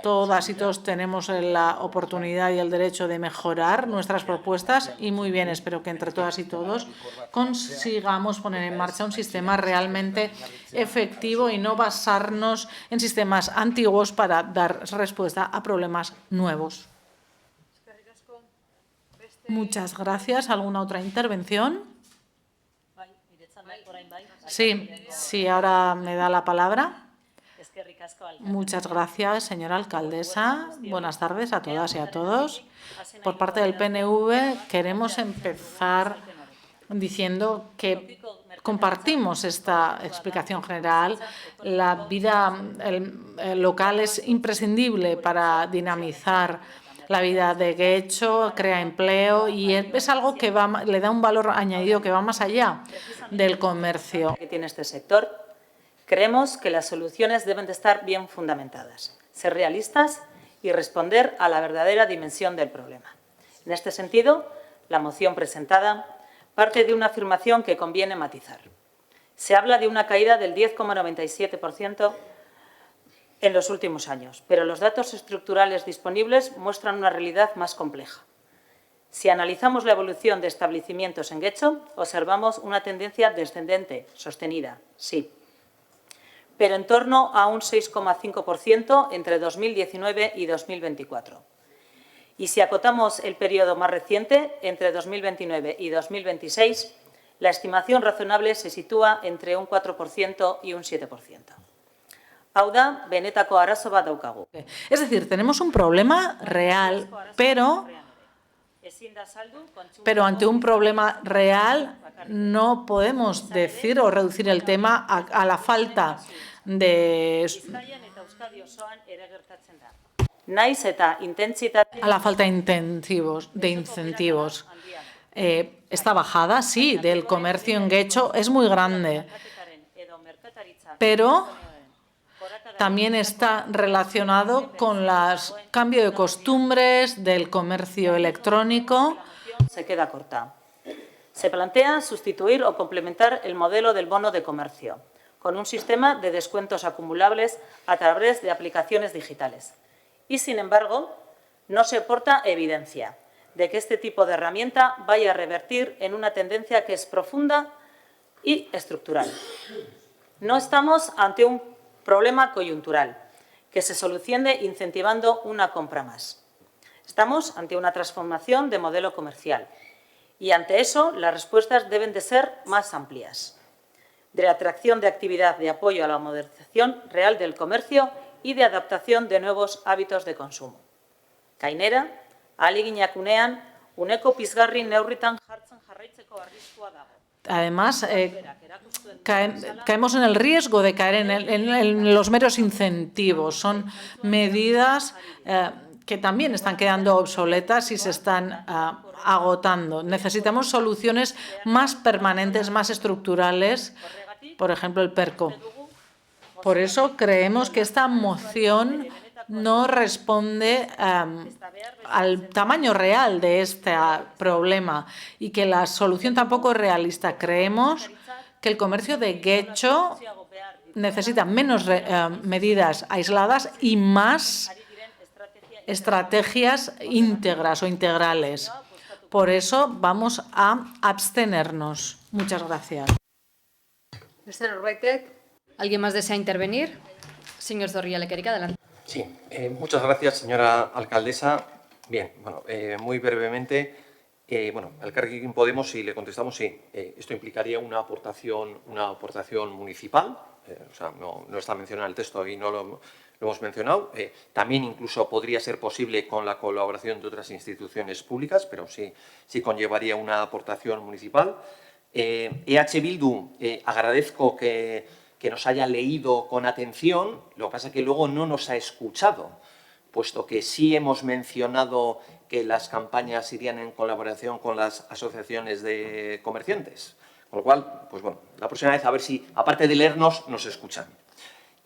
todas y todos tenemos la oportunidad y el derecho de mejorar nuestras propuestas y muy bien, espero que entre todas y todos consigamos poner en marcha un sistema realmente efectivo y no basarnos en sistemas antiguos para dar respuesta a problemas nuevos. Muchas gracias. ¿Alguna otra intervención? Sí, ahora me da la palabra. Muchas gracias, señora alcaldesa. Buenas tardes a todas y a todos. Por parte del PNV queremos empezar diciendo que compartimos esta explicación general. La vida local es imprescindible para dinamizar la vida de Guecho, crea empleo y es algo que le da un valor añadido que va más allá del comercio. Que tiene este sector, creemos que las soluciones deben de estar bien fundamentadas, ser realistas y responder a la verdadera dimensión del problema. En este sentido, la moción presentada parte de una afirmación que conviene matizar. Se habla de una caída del 10,97% en los últimos años, pero los datos estructurales disponibles muestran una realidad más compleja. Si analizamos la evolución de establecimientos en Guecho, observamos una tendencia descendente, sostenida, sí, pero en torno a un 6,5% entre 2019 y 2024. Y si acotamos el periodo más reciente, entre 2029 y 2026, la estimación razonable se sitúa entre un 4% y un 7%. Hau da, benetako arazo bat daukagu. Es decir, tenemos un problema real, pero ante un problema real no podemos decir o reducir el tema a la falta de incentivos. Esta bajada, sí, del comercio en Guecho es muy grande, pero también está relacionado con el cambio de costumbres del comercio electrónico. Se queda corta. Se plantea sustituir o complementar el modelo del bono de comercio con un sistema de descuentos acumulables a través de aplicaciones digitales. Y, sin embargo, no se aporta evidencia de que este tipo de herramienta vaya a revertir en una tendencia que es profunda y estructural. No estamos ante un problema coyuntural que se solucione incentivando una compra más. Estamos ante una transformación de modelo comercial y ante eso las respuestas deben de ser más amplias. De la atracción de actividad de apoyo a la modernización real del comercio y de adaptación de nuevos hábitos de consumo. Gainera, ahaleginak unean, uneko pizgarri neurritan jartzen jarraitzeko arriskua dago. Además, caemos en el riesgo de caer en los meros incentivos. Son medidas que también están quedando obsoletas y se están agotando. Necesitamos soluciones más permanentes, más estructurales, por ejemplo, el PERCO. Por eso creemos que esta moción no responde al tamaño real de este problema y que la solución tampoco es realista. Creemos que el comercio de Guecho necesita menos medidas aisladas y más estrategias íntegras o integrales. Por eso vamos a abstenernos. Muchas gracias. ¿Alguien más desea intervenir? Señor Zorrilla Lequerica, adelante. Sí, muchas gracias, señora alcaldesa. Bien, bueno, muy brevemente, al Elkarrekin Podemos, si le contestamos, sí, esto implicaría una aportación municipal, o sea, no está mencionado en el texto y no lo hemos mencionado. También incluso podría ser posible con la colaboración de otras instituciones públicas, pero sí conllevaría una aportación municipal. EH Bildu, agradezco que nos haya leído con atención, lo que pasa es que luego no nos ha escuchado, puesto que sí hemos mencionado que las campañas irían en colaboración con las asociaciones de comerciantes. Con lo cual, pues bueno, la próxima vez a ver si, aparte de leernos, nos escuchan.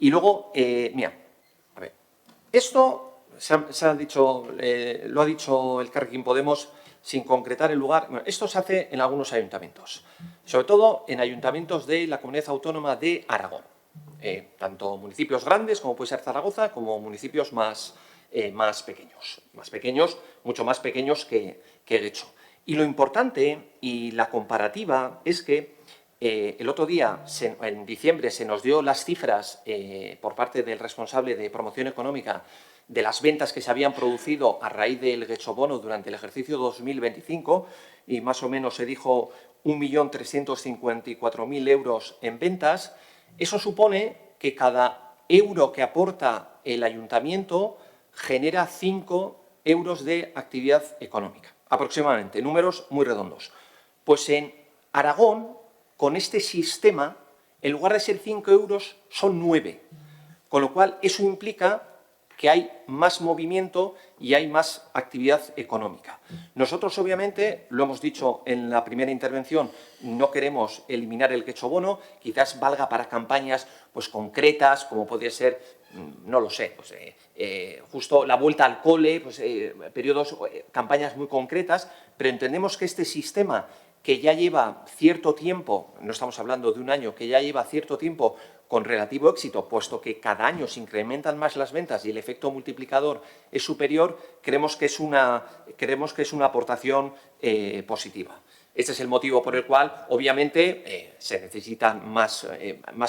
Y luego, mira, a ver, esto se ha dicho, lo ha dicho el Elkarrekin Podemos sin concretar el lugar. Bueno, esto se hace en algunos ayuntamientos, sobre todo en ayuntamientos de la Comunidad Autónoma de Aragón, tanto municipios grandes como puede ser Zaragoza, como municipios más pequeños, mucho más pequeños que Guecho. Y lo importante y la comparativa es que el otro día, en diciembre, se nos dio las cifras por parte del responsable de promoción económica de las ventas que se habían producido a raíz del Guechobono durante el ejercicio 2025 y más o menos se dijo 1.354.000 euros en ventas. Eso supone que cada euro que aporta el ayuntamiento genera 5 euros de actividad económica, aproximadamente, números muy redondos. Pues en Aragón, con este sistema, en lugar de ser 5 euros, son 9, con lo cual eso implica que hay más movimiento y hay más actividad económica. Nosotros, obviamente, lo hemos dicho en la primera intervención, no queremos eliminar el quechobono, quizás valga para campañas pues, concretas, como podría ser, no lo sé, pues, justo la vuelta al cole, pues, periodos, campañas muy concretas, pero entendemos que este sistema que ya lleva cierto tiempo, no estamos hablando de un año, que ya lleva cierto tiempo con relativo éxito, puesto que cada año se incrementan más las ventas y el efecto multiplicador es superior, creemos que es una aportación positiva. Este es el motivo por el cual, obviamente, se necesitan más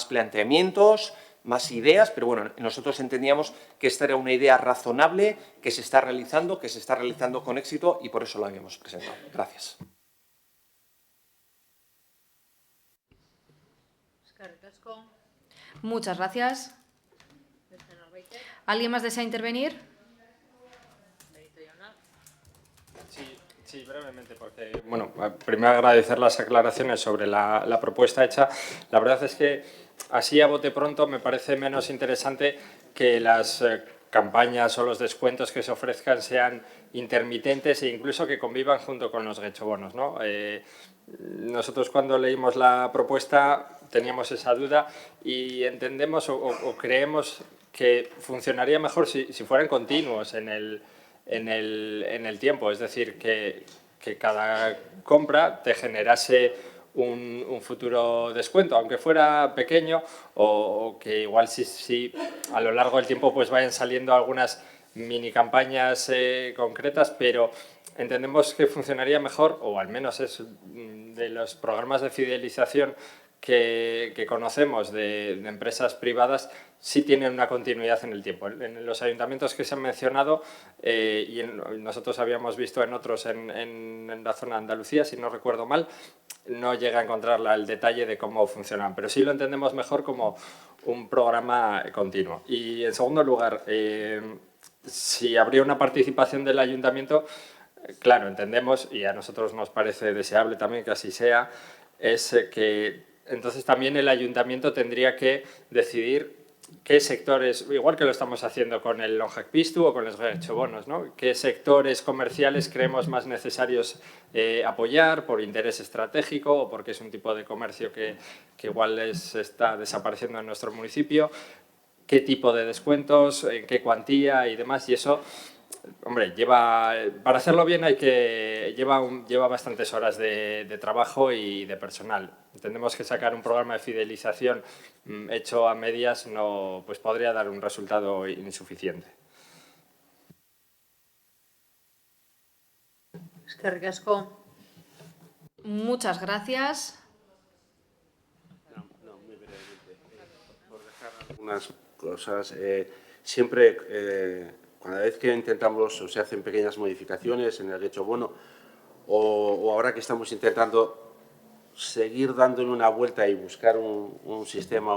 planteamientos, más ideas, pero bueno, nosotros entendíamos que esta era una idea razonable, que se está realizando con éxito y por eso lo habíamos presentado. Gracias. Muchas gracias. ¿Alguien más desea intervenir? Sí, brevemente, porque, bueno, primero agradecer las aclaraciones sobre la propuesta hecha. La verdad es que, así a bote pronto, me parece menos interesante que las campañas o los descuentos que se ofrezcan sean intermitentes e incluso que convivan junto con los gechobonos, ¿no? Nosotros cuando leímos la propuesta teníamos esa duda y entendemos o creemos que funcionaría mejor si fueran continuos en el tiempo, es decir, que cada compra te generase un futuro descuento, aunque fuera pequeño, o que igual si a lo largo del tiempo pues vayan saliendo algunas mini campañas concretas, pero entendemos que funcionaría mejor, o al menos es de los programas de fidelización que conocemos de empresas privadas, sí tienen una continuidad en el tiempo. En los ayuntamientos que se han mencionado, y nosotros habíamos visto en otros en la zona de Andalucía, si no recuerdo mal, no llega a encontrar el detalle de cómo funcionan, pero sí lo entendemos mejor como un programa continuo. Y en segundo lugar, si habría una participación del ayuntamiento, claro, entendemos, y a nosotros nos parece deseable también que así sea, es que entonces también el ayuntamiento tendría que decidir qué sectores, igual que lo estamos haciendo con el Lonjacpistu o con los gechobonos, ¿no? Qué sectores comerciales creemos más necesarios apoyar por interés estratégico o porque es un tipo de comercio que igual está desapareciendo en nuestro municipio, qué tipo de descuentos, en qué cuantía y demás, y eso, hombre, para hacerlo bien lleva bastantes horas de trabajo y de personal. Entendemos que sacar un programa de fidelización hecho a medias pues podría dar un resultado insuficiente. Eskerrik asko. Muchas gracias. No, muy brevemente. Por dejar algunas cosas. Siempre, cada vez que intentamos o se hacen pequeñas modificaciones en el gechobono, o ahora que estamos intentando seguir dándole una vuelta y buscar un sistema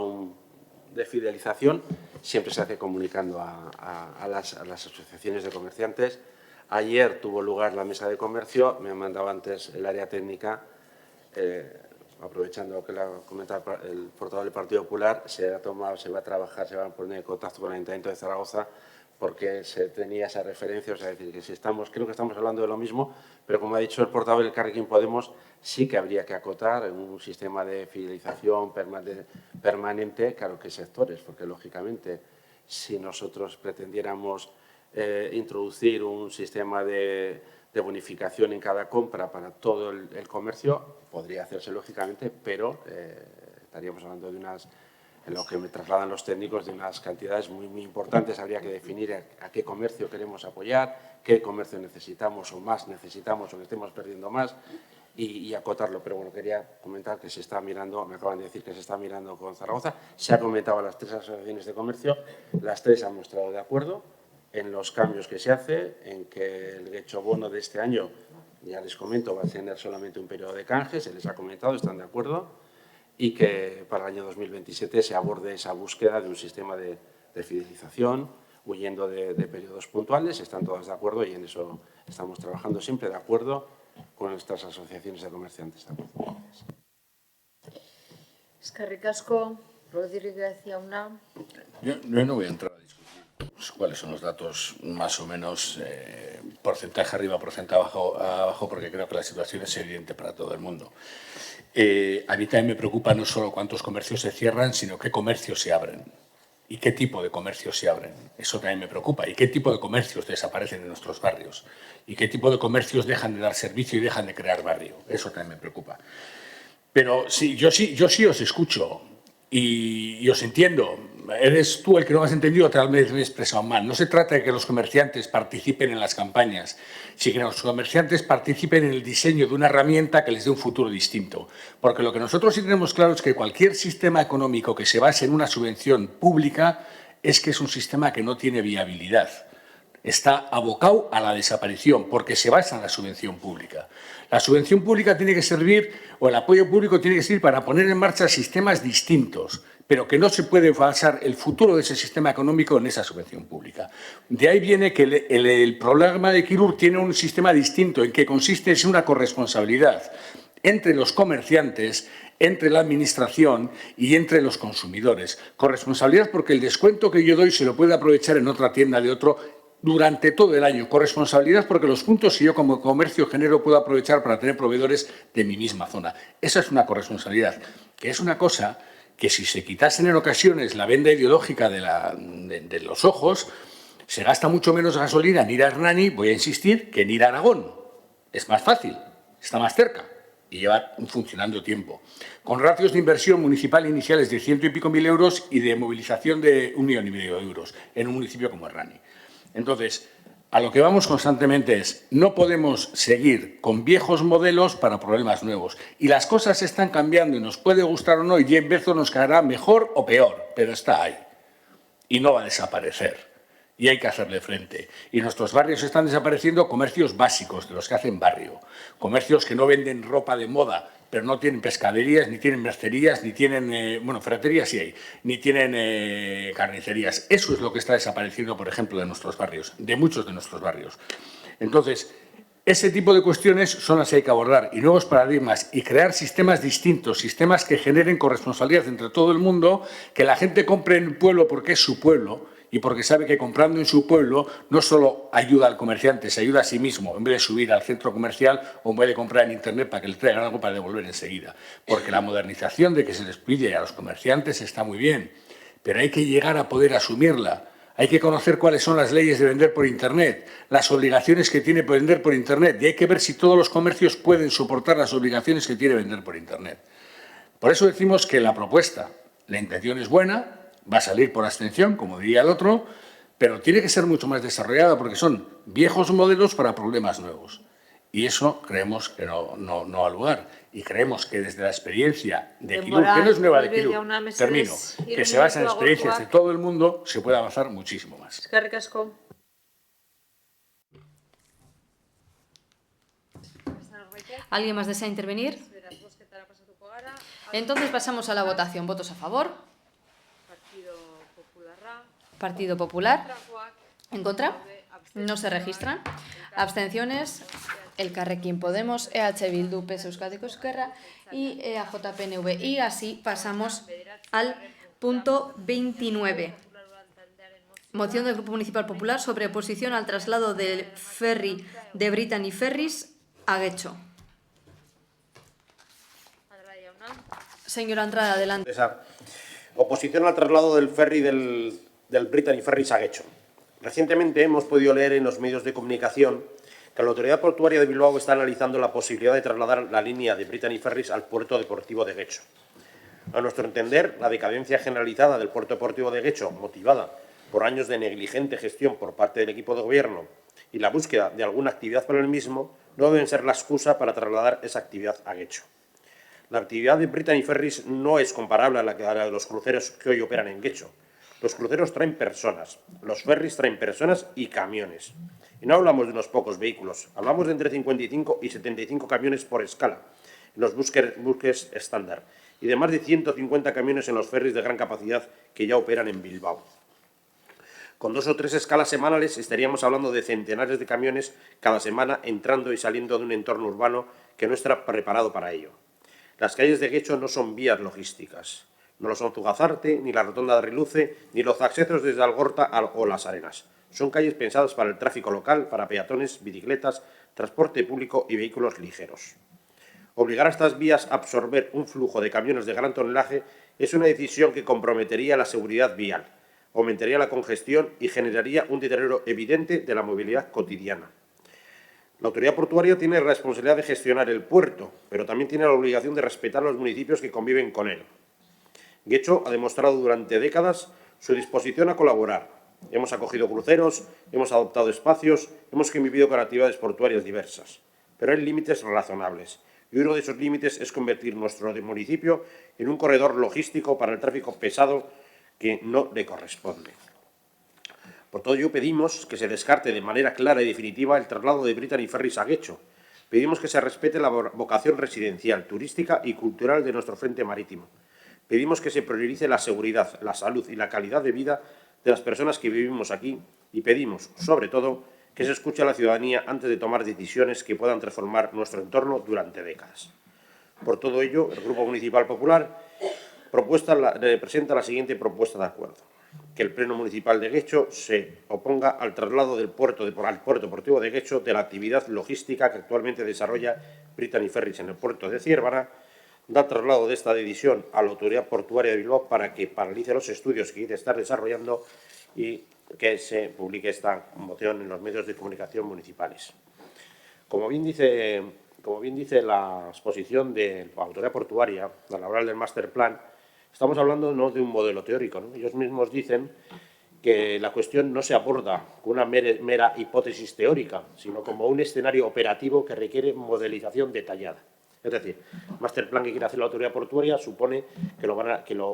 de fidelización, siempre se hace comunicando a las asociaciones de comerciantes. Ayer tuvo lugar la mesa de comercio, me ha mandado antes el área técnica, aprovechando que la comentaba el portavoz del Partido Popular, se va a trabajar, se va a poner en contacto con el Ayuntamiento de Zaragoza, porque se tenía esa referencia, o sea, decir, que creo que estamos hablando de lo mismo, pero como ha dicho el portavoz del Elkarrekin Podemos, sí que habría que acotar un sistema de fidelización permanente, claro, qué sectores, porque lógicamente si nosotros pretendiéramos introducir un sistema de bonificación en cada compra para todo el comercio, podría hacerse lógicamente, pero estaríamos hablando de en lo que me trasladan los técnicos, de unas cantidades muy, muy importantes. Habría que definir a qué comercio queremos apoyar, qué comercio necesitamos o más necesitamos o que estemos perdiendo más y acotarlo. Pero bueno, quería comentar que se está mirando, me acaban de decir que se está mirando con Zaragoza, se ha comentado a las 3 asociaciones de comercio, las 3 han mostrado de acuerdo en los cambios que se hace, en que el gechobono de este año, ya les comento, va a tener solamente un periodo de canje, se les ha comentado, están de acuerdo. y que para el año 2027 se aborde esa búsqueda de un sistema de fidelización, huyendo de periodos puntuales. Están todas de acuerdo y en eso estamos trabajando siempre de acuerdo con nuestras asociaciones de comerciantes. Eskerrik asko, Rodríguez jauna. Yo no voy a entrar a discutir cuáles son los datos más o menos porcentaje arriba, porcentaje abajo, porque creo que la situación es evidente para todo el mundo. A mí también me preocupa no solo cuántos comercios se cierran, sino qué comercios se abren y qué tipo de comercios se abren. Eso también me preocupa. Y qué tipo de comercios desaparecen en nuestros barrios y qué tipo de comercios dejan de dar servicio y dejan de crear barrio. Eso también me preocupa. Pero sí, yo sí os escucho y os entiendo. Eres tú el que no me has entendido, tal vez me he expresado mal. No se trata de que los comerciantes participen en las campañas, sino que los comerciantes participen en el diseño de una herramienta que les dé un futuro distinto. Porque lo que nosotros sí tenemos claro es que cualquier sistema económico que se base en una subvención pública es que es un sistema que no tiene viabilidad. Está abocado a la desaparición porque se basa en la subvención pública. La subvención pública tiene que servir, o el apoyo público tiene que servir para poner en marcha sistemas distintos, pero que no se puede basar el futuro de ese sistema económico en esa subvención pública. De ahí viene que el programa de Kirur tiene un sistema distinto en que consiste en una corresponsabilidad entre los comerciantes, entre la administración y entre los consumidores. Corresponsabilidad porque el descuento que yo doy se lo puede aprovechar en otra tienda de otro durante todo el año. Corresponsabilidad porque los puntos que yo como comercio genero puedo aprovechar para tener proveedores de mi misma zona. Esa es una corresponsabilidad, que es una cosa que si se quitasen en ocasiones la venda ideológica de los ojos, se gasta mucho menos gasolina en ir a Hernani, voy a insistir, que en ir a Aragón. Es más fácil, está más cerca y lleva un funcionando tiempo. Con ratios de inversión municipal iniciales de 100 y pico mil euros y de movilización de 1,5 millones de euros en un municipio como Hernani. Entonces, a lo que vamos constantemente es, no podemos seguir con viejos modelos para problemas nuevos. Y las cosas están cambiando y nos puede gustar o no, y Jeff Bezos nos caerá mejor o peor, pero está ahí. Y no va a desaparecer. Y hay que hacerle frente. Y en nuestros barrios están desapareciendo comercios básicos, de los que hacen barrio. Comercios que no venden ropa de moda, pero no tienen pescaderías, ni tienen mercerías, ni tienen, bueno, ferreterías sí hay, ni tienen carnicerías. Eso es lo que está desapareciendo, por ejemplo, de nuestros barrios, de muchos de nuestros barrios. Entonces, ese tipo de cuestiones son las que hay que abordar y nuevos paradigmas y crear sistemas distintos, sistemas que generen corresponsabilidad entre todo el mundo, que la gente compre en el pueblo porque es su pueblo y porque sabe que comprando en su pueblo no solo ayuda al comerciante, se ayuda a sí mismo, en vez de subir al centro comercial o en vez de comprar en Internet para que le traigan algo para devolver enseguida. Porque la modernización de que se les pide a los comerciantes está muy bien, pero hay que llegar a poder asumirla. Hay que conocer cuáles son las leyes de vender por Internet, las obligaciones que tiene vender por Internet, y hay que ver si todos los comercios pueden soportar las obligaciones que tiene vender por Internet. Por eso decimos que la propuesta, la intención es buena, va a salir por abstención, como diría el otro, pero tiene que ser mucho más desarrollada porque son viejos modelos para problemas nuevos. Y eso creemos que no ha lugar. Y creemos que desde la experiencia de Kirur, que no es nueva de Kirur, termino, que se basa en experiencias de todo el mundo, se puede avanzar muchísimo más. Eskerrik asko. ¿Alguien más desea intervenir? Entonces pasamos a la votación. ¿Votos a favor? Partido Popular. ¿En contra? No se registran. Abstenciones. Elkarrekin Podemos, EH Bildu, PS Euskadiko Ezkerra y EAJ-PNV. Y así pasamos al punto 29. Moción del Grupo Municipal Popular sobre oposición al traslado del ferry de Brittany Ferries a Getxo. Señora Andrade, adelante. Oposición al traslado del ferry del Brittany Ferries a Getxo. Recientemente hemos podido leer en los medios de comunicación que la Autoridad Portuaria de Bilbao está analizando la posibilidad de trasladar la línea de Brittany Ferries al puerto deportivo de Getxo. A nuestro entender, la decadencia generalizada del puerto deportivo de Getxo, motivada por años de negligente gestión por parte del equipo de gobierno y la búsqueda de alguna actividad para el mismo, no deben ser la excusa para trasladar esa actividad a Getxo. La actividad de Brittany Ferries no es comparable a la de los cruceros que hoy operan en Getxo. Los cruceros traen personas, los ferries traen personas y camiones. Y no hablamos de unos pocos vehículos, hablamos de entre 55 y 75 camiones por escala, en los buques estándar. y de más de 150 camiones en los ferries de gran capacidad que ya operan en Bilbao. Con 2 o 3 escalas semanales estaríamos hablando de centenares de camiones cada semana entrando y saliendo de un entorno urbano que no está preparado para ello. Las calles de Guecho no son vías logísticas, no lo son Zugazarte, ni la rotonda de Riluce, ni los accesos desde Algorta o Las Arenas. Son calles pensadas para el tráfico local, para peatones, bicicletas, transporte público y vehículos ligeros. Obligar a estas vías a absorber un flujo de camiones de gran tonelaje es una decisión que comprometería la seguridad vial, aumentaría la congestión y generaría un deterioro evidente de la movilidad cotidiana. La autoridad portuaria tiene la responsabilidad de gestionar el puerto, pero también tiene la obligación de respetar a los municipios que conviven con él. Guecho ha demostrado durante décadas su disposición a colaborar. Hemos acogido cruceros, hemos adoptado espacios, hemos convivido con actividades portuarias diversas, pero hay límites razonables. Y uno de esos límites es convertir nuestro municipio en un corredor logístico para el tráfico pesado que no le corresponde. Por todo ello, pedimos que se descarte de manera clara y definitiva el traslado de Brittany Ferries a Guecho. Pedimos que se respete la vocación residencial, turística y cultural de nuestro frente marítimo. Pedimos que se priorice la seguridad, la salud y la calidad de vida de las personas que vivimos aquí y pedimos, sobre todo, que se escuche a la ciudadanía antes de tomar decisiones que puedan transformar nuestro entorno durante décadas. Por todo ello, el Grupo Municipal Popular presenta la siguiente propuesta de acuerdo: que el Pleno Municipal de Guecho se oponga al traslado al puerto deportivo de Guecho de la actividad logística que actualmente desarrolla Brittany Ferries en el puerto de Ciérvana, da traslado de esta decisión a la Autoridad Portuaria de Bilbao para que paralice los estudios que quiere estar desarrollando y que se publique esta moción en los medios de comunicación municipales. Como bien dice la exposición de la Autoridad Portuaria, la laboral del Master Plan, estamos hablando no de un modelo teórico, ¿no? Ellos mismos dicen que la cuestión no se aborda con una mera hipótesis teórica, sino como un escenario operativo que requiere modelización detallada. Es decir, el Master Plan que quiere hacer la Autoridad Portuaria supone que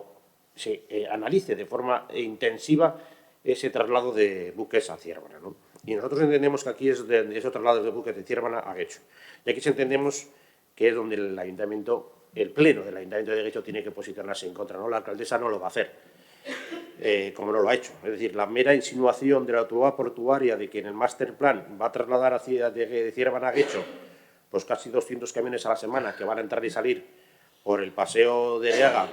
se analice de forma intensiva ese traslado de buques a Ciérvana, ¿no? Y nosotros entendemos que aquí es de esos traslados de buques de Ciérvana a Guecho. Y aquí entendemos que es donde el Pleno del Ayuntamiento de Guecho tiene que posicionarse en contra, ¿no? La alcaldesa no lo va a hacer, como no lo ha hecho. Es decir, la mera insinuación de la Autoridad Portuaria de que en el Master Plan va a trasladar de Ciérvana a Guecho pues casi 200 camiones a la semana que van a entrar y salir por el paseo de Leaga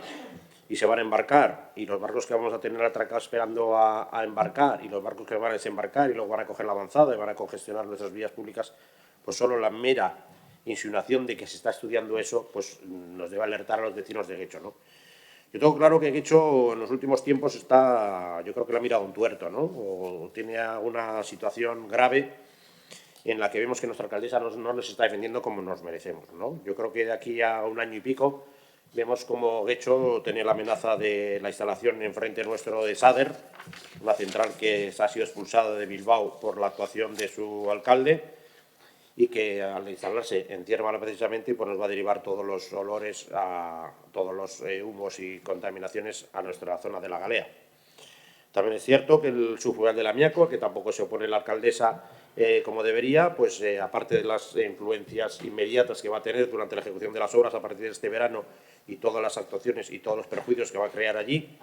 y se van a embarcar, y los barcos que vamos a tener atracados esperando a embarcar, y los barcos que van a desembarcar y luego van a coger la avanzada y van a congestionar nuestras vías públicas, pues solo la mera insinuación de que se está estudiando eso, pues nos debe alertar a los vecinos de Guecho, ¿no? Yo tengo claro que Guecho en los últimos tiempos yo creo que le ha mirado un tuerto, ¿no? O tiene alguna situación grave en la que vemos que nuestra alcaldesa no nos está defendiendo como nos merecemos, ¿no? Yo creo que de aquí a un año y pico vemos como Guecho tenía la amenaza de la instalación enfrente nuestro de Sader, una central que ha sido expulsada de Bilbao por la actuación de su alcalde y que al instalarse en Ciérvana precisamente pues nos va a derivar todos los olores, todos los humos y contaminaciones a nuestra zona de la Galea. También es cierto que el subfluvial del Amiaco, que tampoco se opone la alcaldesa como debería, pues aparte de las influencias inmediatas que va a tener durante la ejecución de las obras a partir de este verano y todas las actuaciones y todos los perjuicios que va a crear allí,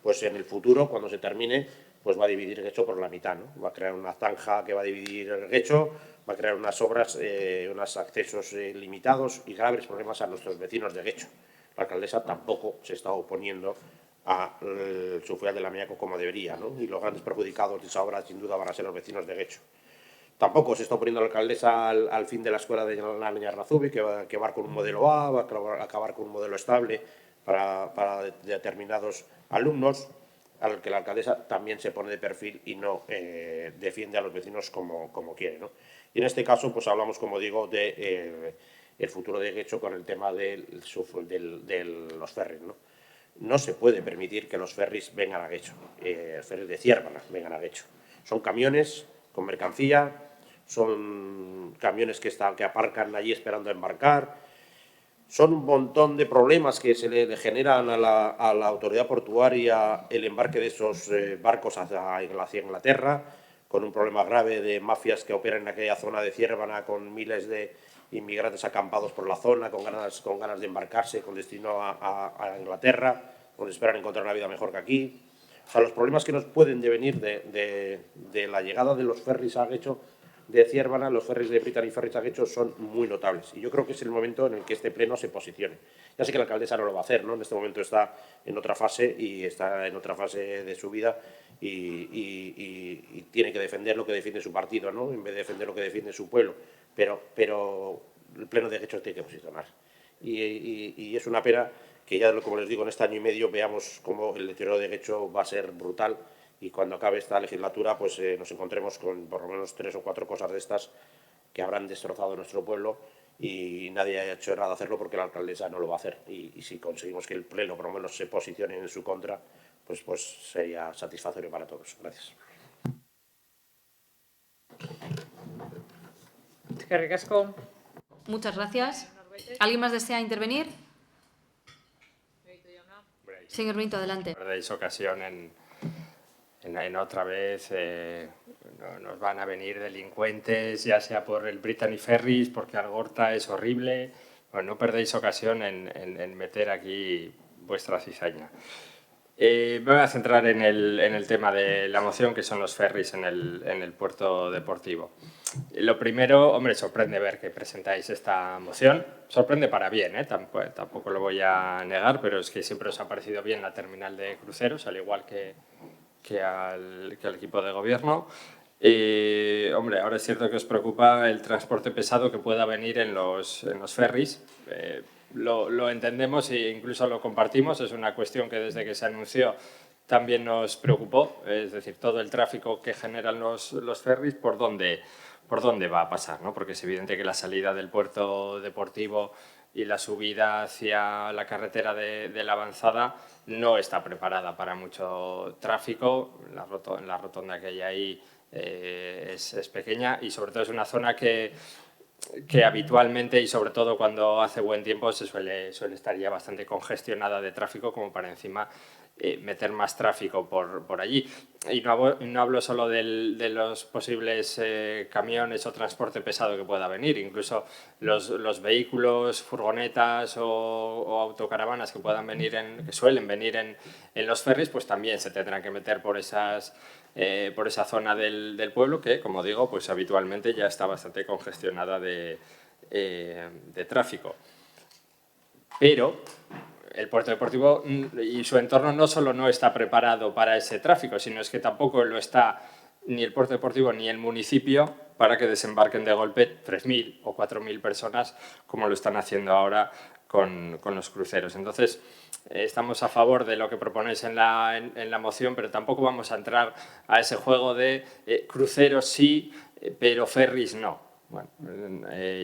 pues en el futuro, cuando se termine, pues va a dividir Guecho por la mitad, ¿no? Va a crear una zanja que va a dividir el Guecho, va a crear unas obras, unos accesos limitados y graves problemas a nuestros vecinos de Guecho. La alcaldesa tampoco se está oponiendo al subfluvial del Amiaco como debería, ¿no? Y los grandes perjudicados de esa obra sin duda van a ser los vecinos de Guecho. Tampoco se está oponiendo la alcaldesa al fin de la escuela de la Leñarrazubi, que va a acabar con un modelo A, va a acabar con un modelo estable para determinados alumnos, al que la alcaldesa también se pone de perfil y no defiende a los vecinos como quiere, ¿no? Y en este caso, pues hablamos, como digo, de el futuro de Guecho con el tema de los ferries, ¿no? No se puede permitir que los ferries vengan a Guecho, ferries de Ciérvana vengan a Guecho. Son camiones con mercancía, son camiones que aparcan allí esperando a embarcar, son un montón de problemas que se le generan a la autoridad portuaria el embarque de esos barcos hacia Inglaterra, con un problema grave de mafias que operan en aquella zona de Ciérvana con miles de inmigrantes acampados por la zona, con ganas de embarcarse con destino a Inglaterra, donde esperan encontrar una vida mejor que aquí. O sea, los problemas que nos pueden devenir de la llegada de los ferries a Guecho de Ciérvana, los ferries de Brittany Ferries a Guecho, son muy notables. Y yo creo que es el momento en el que este pleno se posicione. Ya sé que la alcaldesa no lo va a hacer, ¿no? En este momento está en otra fase de su vida y tiene que defender lo que defiende su partido, ¿no? En vez de defender lo que defiende su pueblo. Pero el pleno de Guecho tiene que posicionar. Y es una pena que ya, como les digo, en este año y medio veamos cómo el deterioro de Guecho va a ser brutal y cuando acabe esta legislatura pues nos encontremos con por lo menos 3 o 4 cosas de estas que habrán destrozado nuestro pueblo y nadie ha hecho nada de hacerlo porque la alcaldesa no lo va a hacer. Y si conseguimos que el pleno por lo menos se posicione en su contra, pues sería satisfactorio para todos. Gracias. Muchas gracias. ¿Alguien más desea intervenir? Señor Benito, adelante. Perdéis ocasión en otra vez, nos van a venir delincuentes, ya sea por el Brittany Ferries, porque Algorta es horrible. Bueno, no perdéis ocasión en meter aquí vuestra cizaña. Me voy a centrar en el tema de la moción, que son los ferries en el puerto deportivo. Lo primero, hombre, sorprende ver que presentáis esta moción. Sorprende para bien, tampoco lo voy a negar, pero es que siempre os ha parecido bien la terminal de cruceros, al igual que al equipo de gobierno. Hombre, ahora es cierto que os preocupa el transporte pesado que pueda venir en los ferries. Lo entendemos e incluso lo compartimos. Es una cuestión que desde que se anunció también nos preocupó. Es decir, todo el tráfico que generan los ferries, por dónde va a pasar, ¿no? Porque es evidente que la salida del puerto deportivo y la subida hacia la carretera de la Avanzada no está preparada para mucho tráfico. La rotonda que hay ahí es pequeña y sobre todo es una zona que habitualmente y sobre todo cuando hace buen tiempo suele estar ya bastante congestionada de tráfico como para encima meter más tráfico por allí. Y no hablo solo de los posibles camiones o transporte pesado que pueda venir, incluso los vehículos, furgonetas o autocaravanas que suelen venir en los ferries, pues también se tendrán que meter por esa zona del pueblo que, como digo, pues habitualmente ya está bastante congestionada de tráfico. Pero el puerto deportivo y su entorno no solo no está preparado para ese tráfico, sino es que tampoco lo está ni el puerto deportivo ni el municipio para que desembarquen de golpe 3.000 o 4.000 personas como lo están haciendo ahora con los cruceros. Entonces, estamos a favor de lo que proponéis en la moción, pero tampoco vamos a entrar a ese juego de cruceros sí, pero ferries no. Bueno,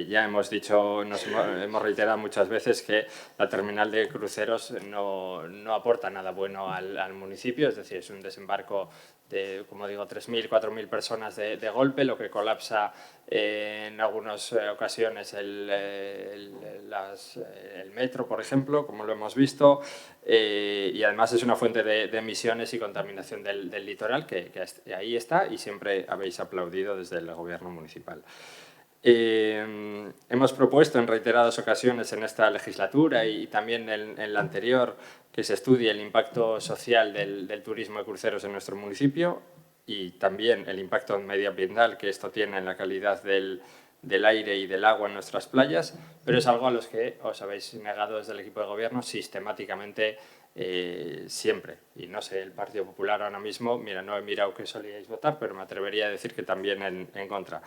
ya hemos dicho, hemos reiterado muchas veces que la terminal de cruceros no aporta nada bueno al municipio, es decir, es un desembarco de, como digo, 3.000, 4.000 personas de golpe, lo que colapsa en algunas ocasiones el metro, por ejemplo, como lo hemos visto, y además es una fuente de emisiones y contaminación del litoral, que ahí está y siempre habéis aplaudido desde el gobierno municipal. Hemos propuesto en reiteradas ocasiones en esta legislatura y también en la anterior que se estudie el impacto social del turismo de cruceros en nuestro municipio y también el impacto medioambiental que esto tiene en la calidad del aire y del agua en nuestras playas, pero es algo a los que os habéis negado desde el equipo de gobierno sistemáticamente siempre. Y no sé, el Partido Popular ahora mismo, mira, no he mirado que solíais votar, pero me atrevería a decir que también en contra.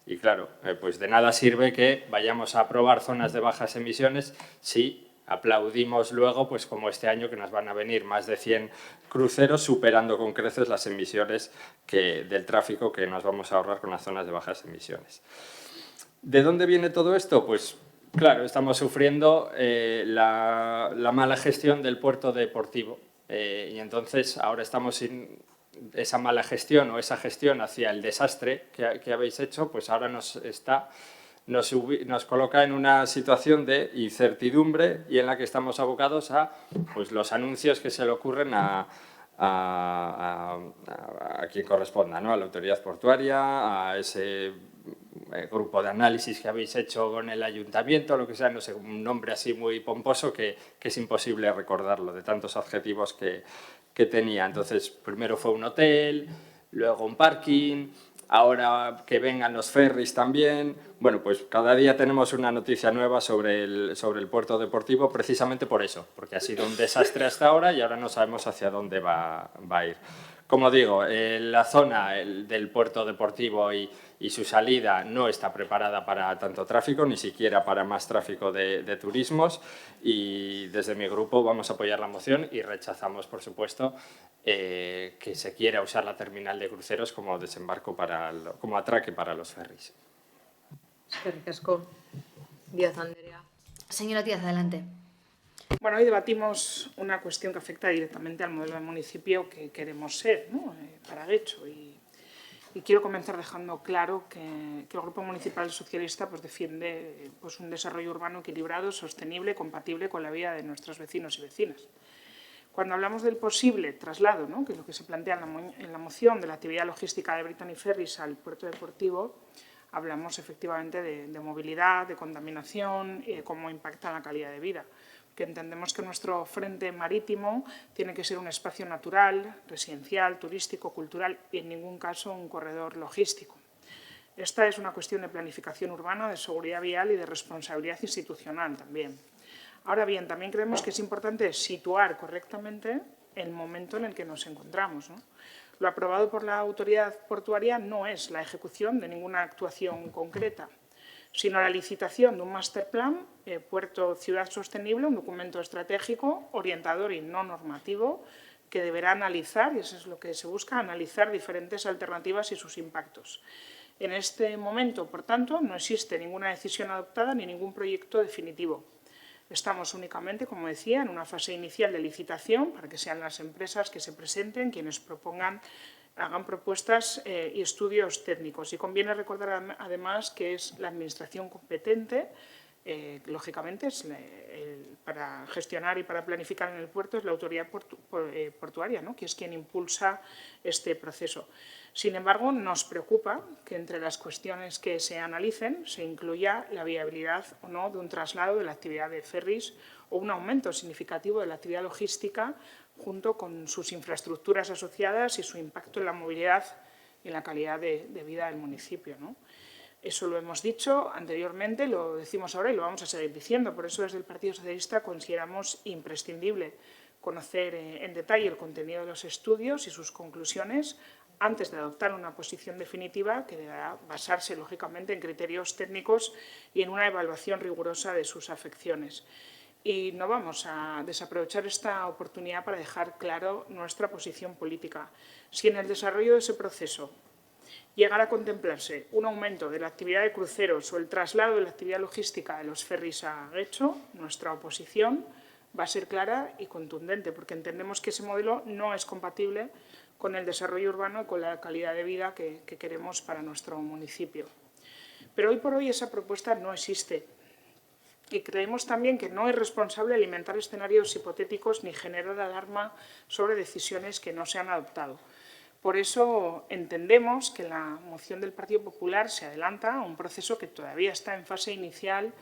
Y claro, pues de nada sirve que vayamos a aprobar zonas de bajas emisiones si aplaudimos luego, pues como este año, que nos van a venir más de 100 cruceros superando con creces las emisiones del tráfico que nos vamos a ahorrar con las zonas de bajas emisiones. ¿De dónde viene todo esto? Pues claro, estamos sufriendo la mala gestión del puerto deportivo y entonces ahora estamos sin esa mala gestión o esa gestión hacia el desastre que habéis hecho, pues ahora nos coloca en una situación de incertidumbre y en la que estamos abocados a pues, los anuncios que se le ocurren a quien corresponda, ¿no? A la autoridad portuaria, a ese grupo de análisis que habéis hecho con el ayuntamiento, lo que sea, no sé, un nombre así muy pomposo que es imposible recordarlo, de tantos adjetivos que tenía. Entonces, primero fue un hotel, luego un parking, ahora que vengan los ferries también. Bueno, pues cada día tenemos una noticia nueva sobre el puerto deportivo, precisamente por eso, porque ha sido un desastre hasta ahora y ahora no sabemos hacia dónde va a ir. Como digo, la zona del puerto deportivo y su salida no está preparada para tanto tráfico, ni siquiera para más tráfico de turismos, y desde mi grupo vamos a apoyar la moción y rechazamos, por supuesto, que se quiera usar la terminal de cruceros como desembarco como atraque para los ferries. Eskerrik asko. Díaz Andrea. Señora Díaz, adelante. Bueno, hoy debatimos una cuestión que afecta directamente al modelo de municipio que queremos ser, ¿no? Para Guecho. Y quiero comenzar dejando claro que el Grupo Municipal Socialista pues, defiende pues, un desarrollo urbano equilibrado, sostenible, compatible con la vida de nuestros vecinos y vecinas. Cuando hablamos del posible traslado, ¿no? Que es lo que se plantea en la moción de la actividad logística de Brittany Ferries al puerto deportivo, hablamos efectivamente de movilidad, de contaminación y de cómo impacta en la calidad de vida. Que entendemos que nuestro frente marítimo tiene que ser un espacio natural, residencial, turístico, cultural y en ningún caso un corredor logístico. Esta es una cuestión de planificación urbana, de seguridad vial y de responsabilidad institucional también. Ahora bien, también creemos que es importante situar correctamente el momento en el que nos encontramos, ¿no? Lo aprobado por la autoridad portuaria no es la ejecución de ninguna actuación concreta, sino la licitación de un masterplan Puerto-Ciudad Sostenible, un documento estratégico, orientador y no normativo, que deberá analizar, y eso es lo que se busca, analizar diferentes alternativas y sus impactos. En este momento, por tanto, no existe ninguna decisión adoptada ni ningún proyecto definitivo. Estamos únicamente, como decía, en una fase inicial de licitación para que sean las empresas que se presenten quienes hagan propuestas y estudios técnicos. Y conviene recordar, además, que es la Administración competente, lógicamente, para gestionar y para planificar en el puerto es la autoridad portuaria, ¿no? Que es quien impulsa este proceso. Sin embargo, nos preocupa que entre las cuestiones que se analicen se incluya la viabilidad o no de un traslado de la actividad de ferries o un aumento significativo de la actividad logística junto con sus infraestructuras asociadas y su impacto en la movilidad y en la calidad de vida del municipio, ¿no? Eso lo hemos dicho anteriormente, lo decimos ahora y lo vamos a seguir diciendo. Por eso, desde el Partido Socialista consideramos imprescindible conocer en detalle el contenido de los estudios y sus conclusiones antes de adoptar una posición definitiva que deberá basarse, lógicamente, en criterios técnicos y en una evaluación rigurosa de sus afecciones. Y no vamos a desaprovechar esta oportunidad para dejar claro nuestra posición política. Si en el desarrollo de ese proceso llegara a contemplarse un aumento de la actividad de cruceros o el traslado de la actividad logística de los ferries a Guecho, nuestra oposición va a ser clara y contundente, porque entendemos que ese modelo no es compatible con el desarrollo urbano y con la calidad de vida que queremos para nuestro municipio. Pero hoy por hoy esa propuesta no existe. Y creemos también que no es responsable alimentar escenarios hipotéticos ni generar alarma sobre decisiones que no se han adoptado. Por eso entendemos que la moción del Partido Popular se adelanta a un proceso que todavía está en fase inicial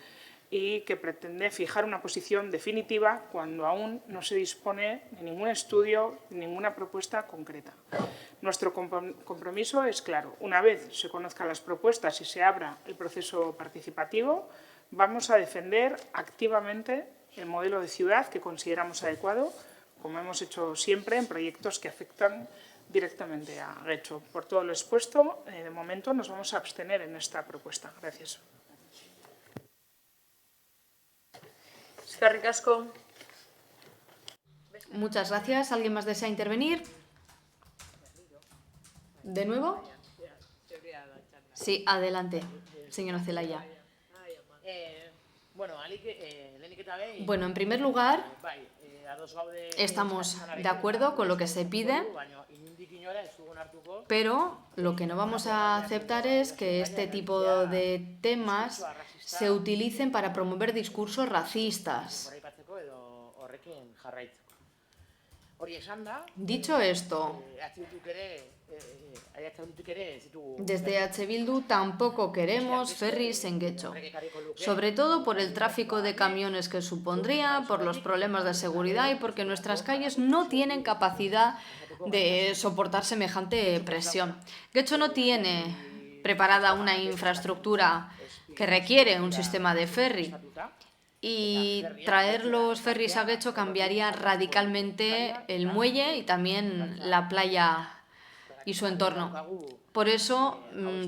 y que pretende fijar una posición definitiva cuando aún no se dispone de ningún estudio, de ninguna propuesta concreta. Nuestro compromiso es claro. Una vez se conozcan las propuestas y se abra el proceso participativo, vamos a defender activamente el modelo de ciudad que consideramos adecuado, como hemos hecho siempre en proyectos que afectan directamente a Guecho. Por todo lo expuesto, de momento nos vamos a abstener en esta propuesta. Gracias. Eskerrik asko. Muchas gracias. ¿Alguien más desea intervenir? ¿De nuevo? Sí, adelante, señora Zelaya. Bueno, en primer lugar, estamos de acuerdo con lo que se pide, pero lo que no vamos a aceptar es que este tipo de temas se utilicen para promover discursos racistas. Dicho esto, Desde H. Bildu tampoco queremos ferries en Getxo, sobre todo por el tráfico de camiones que supondría, por los problemas de seguridad y porque nuestras calles no tienen capacidad de soportar semejante presión. Getxo no tiene preparada una infraestructura que requiere un sistema de ferry. Y traer los ferries a Getxo cambiaría radicalmente el muelle y también la playa y su entorno. Por eso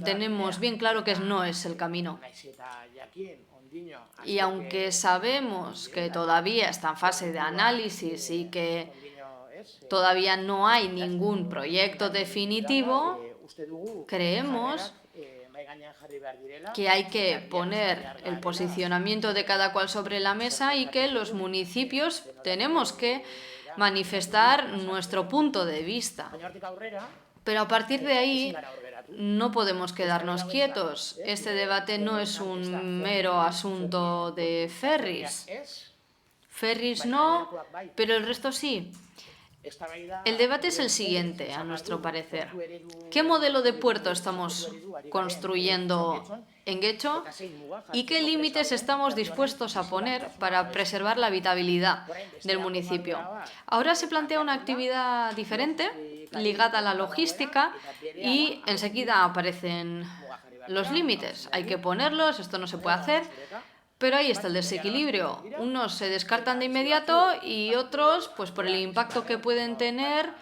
tenemos bien claro que no es el camino. Y aunque sabemos que todavía está en fase de análisis y que todavía no hay ningún proyecto definitivo, creemos que hay que poner el posicionamiento de cada cual sobre la mesa y que los municipios tenemos que manifestar nuestro punto de vista. Pero a partir de ahí no podemos quedarnos quietos. Este debate no es un mero asunto de ferries. Ferries no, pero el resto sí. El debate es el siguiente, a nuestro parecer. ¿Qué modelo de puerto estamos construyendo en Getxo y qué límites estamos dispuestos a poner para preservar la habitabilidad del municipio? Ahora se plantea una actividad diferente, ligada a la logística, y enseguida aparecen los límites. Hay que ponerlos, esto no se puede hacer. Pero ahí está el desequilibrio. Unos se descartan de inmediato y otros, pues por el impacto que pueden tener,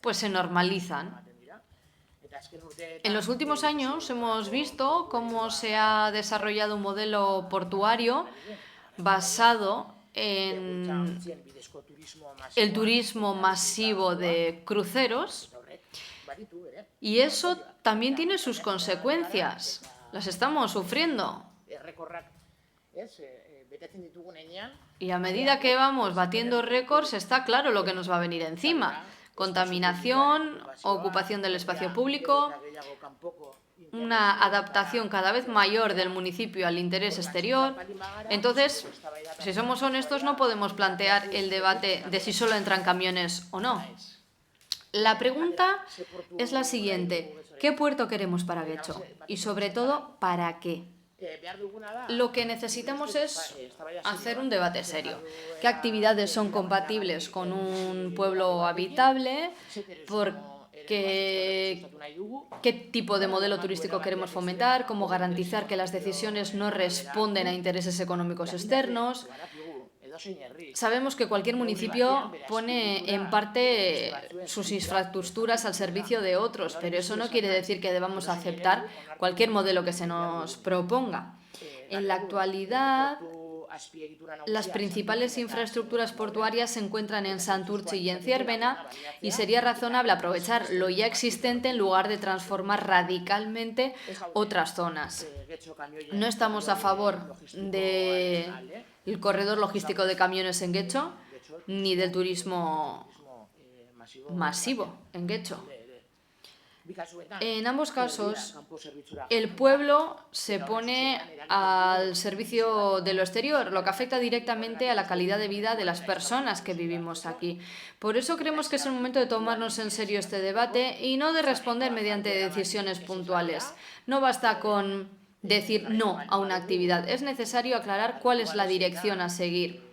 pues se normalizan. En los últimos años hemos visto cómo se ha desarrollado un modelo portuario basado en el turismo masivo de cruceros, y eso también tiene sus consecuencias. Las estamos sufriendo. Y a medida que vamos batiendo récords, está claro lo que nos va a venir encima. Contaminación, ocupación del espacio público, una adaptación cada vez mayor del municipio al interés exterior. Entonces, si somos honestos, no podemos plantear el debate de si solo entran camiones o no. La pregunta es la siguiente: ¿qué puerto queremos para Getxo? Y sobre todo, ¿para qué? Lo que necesitamos es hacer un debate serio. ¿Qué actividades son compatibles con un pueblo habitable? ¿Qué tipo de modelo turístico queremos fomentar? ¿Cómo garantizar que las decisiones no responden a intereses económicos externos? Sabemos que cualquier municipio pone en parte sus infraestructuras al servicio de otros, pero eso no quiere decir que debamos aceptar cualquier modelo que se nos proponga. En la actualidad, las principales infraestructuras portuarias se encuentran en Santurtzi y en Zierbena, y sería razonable aprovechar lo ya existente en lugar de transformar radicalmente otras zonas. No estamos a favor del corredor logístico de camiones en Getxo, ni del turismo masivo en Getxo. En ambos casos, el pueblo se pone al servicio de lo exterior, lo que afecta directamente a la calidad de vida de las personas que vivimos aquí. Por eso creemos que es el momento de tomarnos en serio este debate y no de responder mediante decisiones puntuales. No basta con decir no a una actividad, es necesario aclarar cuál es la dirección a seguir.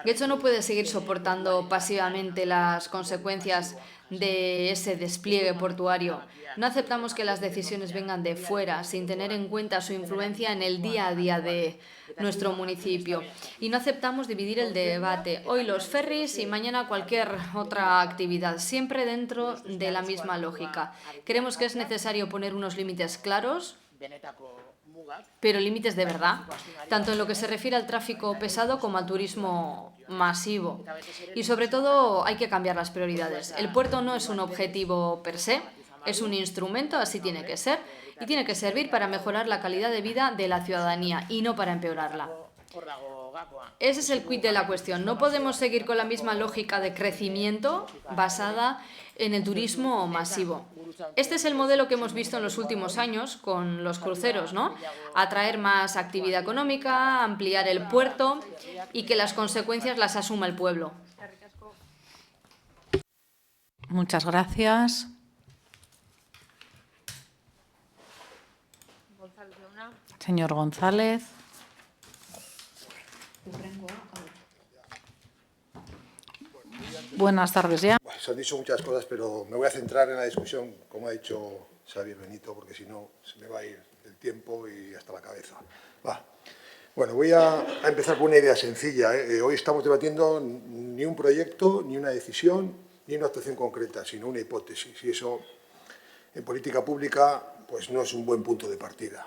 Getxo no puede seguir soportando pasivamente las consecuencias de ese despliegue portuario. No aceptamos que las decisiones vengan de fuera, sin tener en cuenta su influencia en el día a día de nuestro municipio. Y no aceptamos dividir el debate. Hoy los ferries y mañana cualquier otra actividad, siempre dentro de la misma lógica. Creemos que es necesario poner unos límites claros, pero límites de verdad, tanto en lo que se refiere al tráfico pesado como al turismo masivo. Y sobre todo hay que cambiar las prioridades. El puerto no es un objetivo per se, es un instrumento, así tiene que ser, y tiene que servir para mejorar la calidad de vida de la ciudadanía y no para empeorarla. Ese es el quid de la cuestión. No podemos seguir con la misma lógica de crecimiento basada en el turismo masivo. Este es el modelo que hemos visto en los últimos años con los cruceros, ¿no? Atraer más actividad económica, ampliar el puerto y que las consecuencias las asuma el pueblo. Muchas gracias. Señor González. Buenas tardes ya. Se han dicho muchas cosas, pero me voy a centrar en la discusión, como ha dicho Xavier Benito, porque si no se me va a ir el tiempo y hasta la cabeza. Va. Bueno, voy a empezar con una idea sencilla. Hoy estamos debatiendo ni un proyecto, ni una decisión, ni una actuación concreta, sino una hipótesis. Y eso, en política pública, pues no es un buen punto de partida.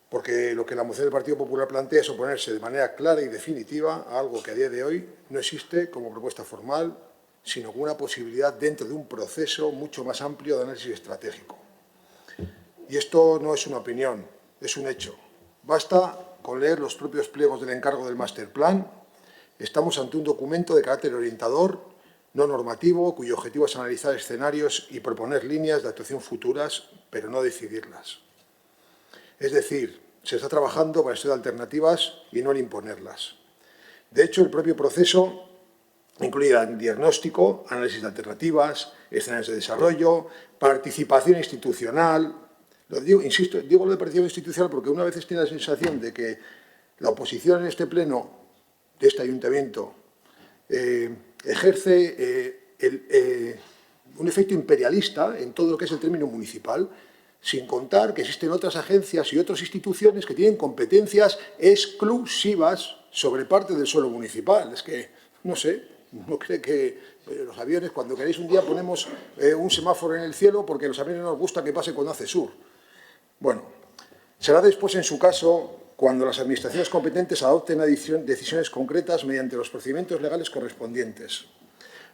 Porque lo que la moción del Partido Popular plantea es oponerse de manera clara y definitiva a algo que a día de hoy no existe como propuesta formal, sino como una posibilidad dentro de un proceso mucho más amplio de análisis estratégico. Y esto no es una opinión, es un hecho. Basta con leer los propios pliegos del encargo del Masterplan. Estamos ante un documento de carácter orientador, no normativo, cuyo objetivo es analizar escenarios y proponer líneas de actuación futuras, pero no decidirlas. Es decir, se está trabajando para estudiar alternativas y no en imponerlas. De hecho, el propio proceso incluye diagnóstico, análisis de alternativas, escenarios de desarrollo, participación institucional. Insisto, digo lo de participación institucional porque una vez tiene la sensación de que la oposición en este pleno de este ayuntamiento ejerce un efecto imperialista en todo lo que es el término municipal, sin contar que existen otras agencias y otras instituciones que tienen competencias exclusivas sobre parte del suelo municipal. Es que, no sé, no cree que los aviones, cuando queréis un día ponemos un semáforo en el cielo porque a los aviones nos gusta que pase cuando hace sur. Bueno, será después, en su caso, cuando las administraciones competentes adopten decisiones concretas mediante los procedimientos legales correspondientes.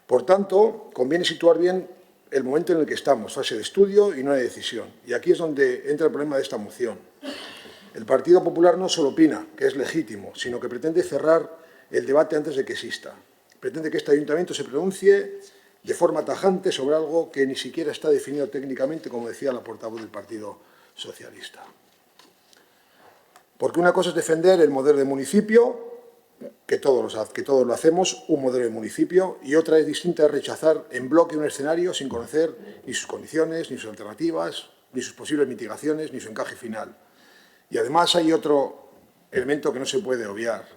Por tanto, conviene situar bien el momento en el que estamos, fase de estudio y no de decisión. Y aquí es donde entra el problema de esta moción. El Partido Popular no solo opina, que es legítimo, sino que pretende cerrar el debate antes de que exista. Pretende que este ayuntamiento se pronuncie de forma tajante sobre algo que ni siquiera está definido técnicamente, como decía la portavoz del Partido Socialista. Porque una cosa es defender el modelo de municipio, que todos lo hacemos, un modelo de municipio, y otra es distinta es rechazar en bloque un escenario sin conocer ni sus condiciones, ni sus alternativas, ni sus posibles mitigaciones, ni su encaje final. Y además hay otro elemento que no se puede obviar.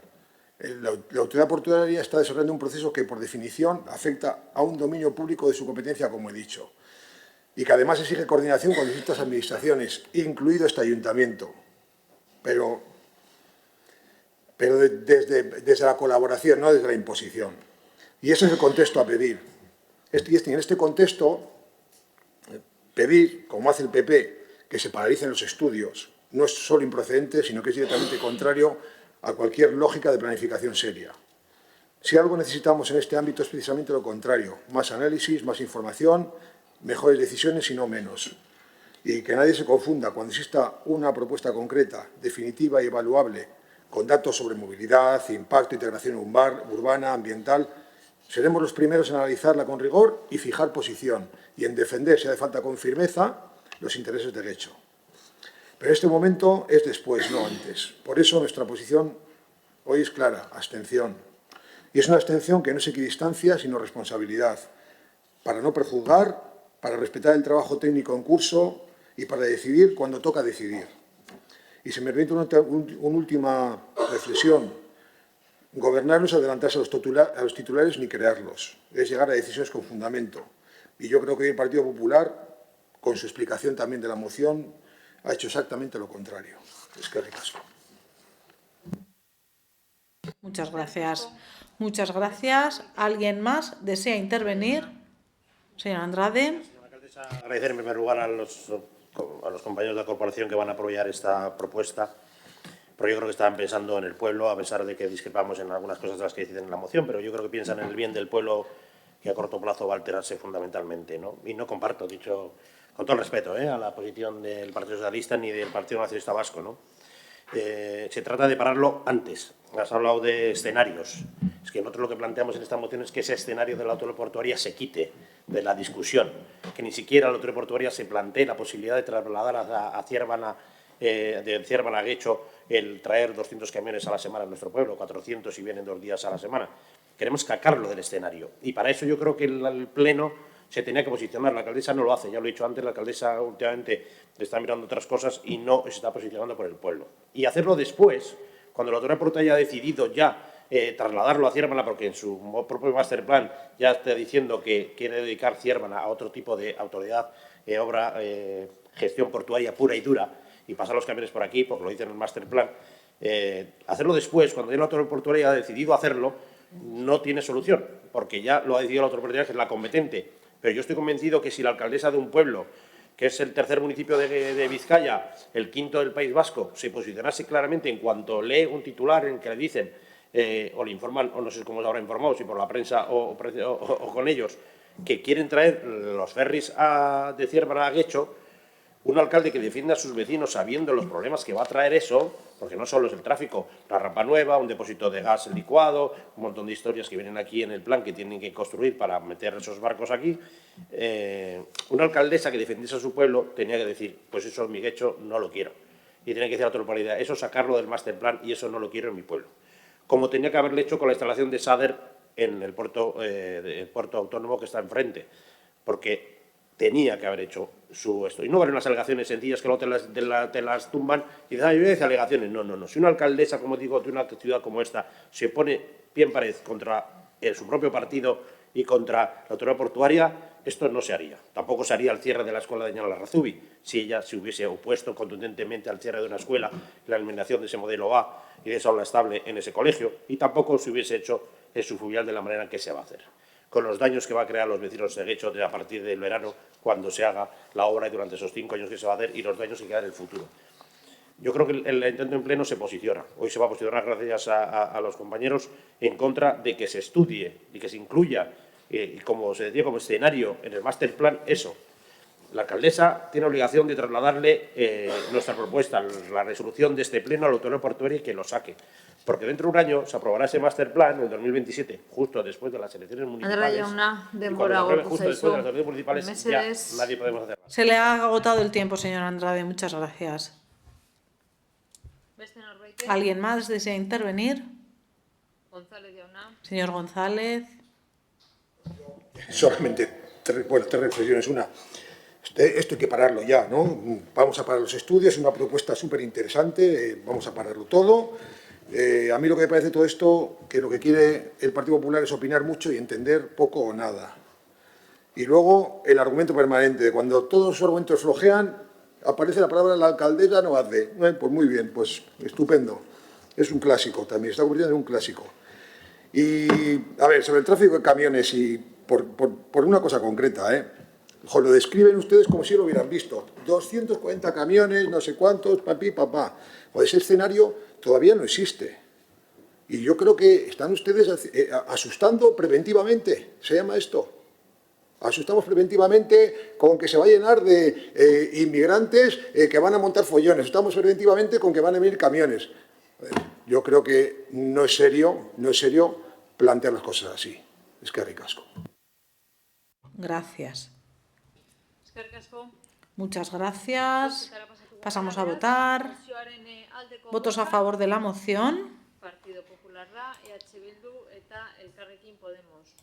La autoridad portuaria está desarrollando un proceso que, por definición, afecta a un dominio público de su competencia, como he dicho, y que además exige coordinación con distintas administraciones, incluido este ayuntamiento. Pero desde la colaboración, no desde la imposición. Y ese es el contexto a pedir. En este contexto, pedir, como hace el PP, que se paralicen los estudios, no es solo improcedente, sino que es directamente contrario a cualquier lógica de planificación seria. Si algo necesitamos en este ámbito es precisamente lo contrario, más análisis, más información, mejores decisiones y no menos. Y que nadie se confunda, cuando exista una propuesta concreta, definitiva y evaluable, con datos sobre movilidad, impacto, integración urbana, ambiental, seremos los primeros en analizarla con rigor y fijar posición, y en defender, si hace falta con firmeza, los intereses del hecho. Pero este momento es después, no antes. Por eso nuestra posición hoy es clara, abstención. Y es una abstención que no es equidistancia, sino responsabilidad, para no prejuzgar, para respetar el trabajo técnico en curso y para decidir cuando toca decidir. Y se me permite una última reflexión. Gobernar no es adelantarse a los titulares ni crearlos, es llegar a decisiones con fundamento. Y yo creo que hoy el Partido Popular, con su explicación también de la moción, ha hecho exactamente lo contrario. Es que ricasco. Muchas gracias. Muchas gracias. ¿Alguien más desea intervenir? Señor Andrade. Agradecer en primer lugar a los compañeros de la corporación que van a apoyar esta propuesta, porque yo creo que están pensando en el pueblo, a pesar de que discrepamos en algunas cosas de las que dicen en la moción, pero yo creo que piensan en el bien del pueblo, que a corto plazo va a alterarse fundamentalmente, ¿no? Y no comparto, dicho con todo el respeto, a la posición del Partido Socialista ni del Partido Nacionalista Vasco, ¿no? Se trata de pararlo antes. Has hablado de escenarios. Es que nosotros lo que planteamos en esta moción es que ese escenario de la autoridad portuaria se quite de la discusión, que ni siquiera la autoridad portuaria se plantee la posibilidad de trasladar a Ciervana, de Ciervana a Guecho, el traer 200 camiones a la semana en nuestro pueblo, 400 si vienen 2 días a la semana. Queremos sacarlo del escenario. Y para eso yo creo que el Pleno se tenía que posicionar. La alcaldesa no lo hace, ya lo he dicho antes, la alcaldesa últimamente está mirando otras cosas y no se está posicionando por el pueblo. Y hacerlo después, cuando la autoridad portuaria ha decidido ya trasladarlo a Ciervana, porque en su propio master plan ya está diciendo que quiere dedicar Ciervana a otro tipo de autoridad, obra, gestión portuaria pura y dura, y pasar los camiones por aquí, porque lo dice en el master plan. Hacerlo después, cuando ya la autoridad portuaria ha decidido hacerlo, no tiene solución, porque ya lo ha decidido la autoridad portuaria, que es la competente. Pero yo estoy convencido que si la alcaldesa de un pueblo, que es el tercer municipio de Vizcaya, el quinto del País Vasco, se posicionase claramente en cuanto lee un titular en que le dicen, o le informan, o no sé cómo se habrá informado, si por la prensa o con ellos, que quieren traer los ferries de Ciervana a Guecho, un alcalde que defienda a sus vecinos sabiendo los problemas que va a traer eso, porque no solo es el tráfico, la rampa nueva, un depósito de gas licuado, un montón de historias que vienen aquí en el plan que tienen que construir para meter esos barcos aquí. Una alcaldesa que defendiese a su pueblo tenía que decir, pues eso en mi Guecho no lo quiero. Y tenía que decir a otra localidad, eso sacarlo del master plan y eso no lo quiero en mi pueblo. Como tenía que haberle hecho con la instalación de SADER en el puerto autónomo que está enfrente, porque tenía que haber hecho esto. Y no valen unas alegaciones sencillas que luego te las tumban y dices, yo decía alegaciones. No, no, no. Si una alcaldesa, como digo, de una ciudad como esta, se pone pie en pared contra su propio partido y contra la autoridad portuaria, esto no se haría. Tampoco se haría el cierre de la escuela de Ñala Larrazubi, si ella se hubiese opuesto contundentemente al cierre de una escuela, la eliminación de ese modelo A y de esa aula estable en ese colegio, y tampoco se hubiese hecho su fluvial de la manera en que se va a hacer, con los daños que va a crear los vecinos de Guecho a partir del verano, cuando se haga la obra y durante esos 5 años que se va a hacer, y los daños que quedan en el futuro. Yo creo que el intento en pleno se posiciona. Hoy se va a posicionar, gracias a los compañeros, en contra de que se estudie y que se incluya, y como se decía, como escenario en el master plan, eso. La alcaldesa tiene obligación de trasladarle nuestra propuesta, la resolución de este pleno a la autoridad portuaria y que lo saque. Porque dentro de un año se aprobará ese master plan, en el 2027, justo después de las elecciones municipales. Y cuando se apruebe justo después de las elecciones municipales, ya nadie podemos hacer nada. Se le ha agotado el tiempo, señor Andrade. Muchas gracias. ¿Alguien más desea intervenir? Señor González. Solamente tres reflexiones. Una, esto hay que pararlo ya, ¿no? Vamos a parar los estudios, es una propuesta súper interesante, vamos a pararlo todo. A mí lo que me parece todo esto, que lo que quiere el Partido Popular es opinar mucho y entender poco o nada. Y luego el argumento permanente, de cuando todos los argumentos flojean, aparece la palabra la alcaldesa no hace. Pues muy bien, pues estupendo. Es un clásico también, está convirtiendo en un clásico. Y, a ver, sobre el tráfico de camiones y por una cosa concreta, lo describen ustedes como si lo hubieran visto. 240 camiones, no sé cuántos, papi, papá. O ese escenario todavía no existe. Y yo creo que están ustedes asustando preventivamente, se llama esto. Asustamos preventivamente con que se va a llenar de inmigrantes que van a montar follones. Asustamos preventivamente con que van a venir camiones. Yo creo que no es serio plantear las cosas así. Es que ricasco. Gracias. Muchas gracias. Pasamos a votar. Votos a favor de la moción. Partido Popularra, EH Bildu eta Elkarrekin Podemos.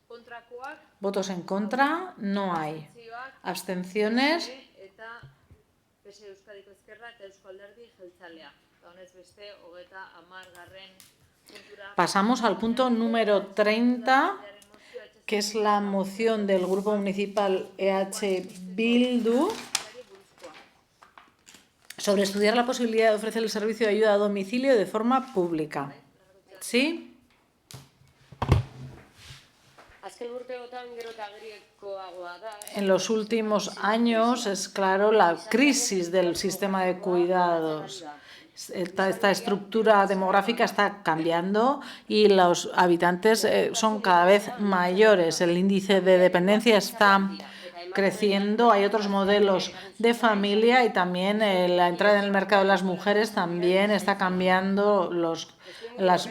Kontrakoak. Votos en contra. No hay. Abstenciones. Eta PSE Euskadiko Ezkerra eta Eusko Alderdi Jeltzalea. Honez beste 30. Pasamos al punto número 30, que es la moción del Grupo Municipal EH Bildu sobre estudiar la posibilidad de ofrecer el servicio de ayuda a domicilio de forma pública. ¿Sí? En los últimos años es claro la crisis del sistema de cuidados. Esta estructura demográfica está cambiando y los habitantes son cada vez mayores. El índice de dependencia está creciendo, hay otros modelos de familia y también la entrada en el mercado de las mujeres también está cambiando las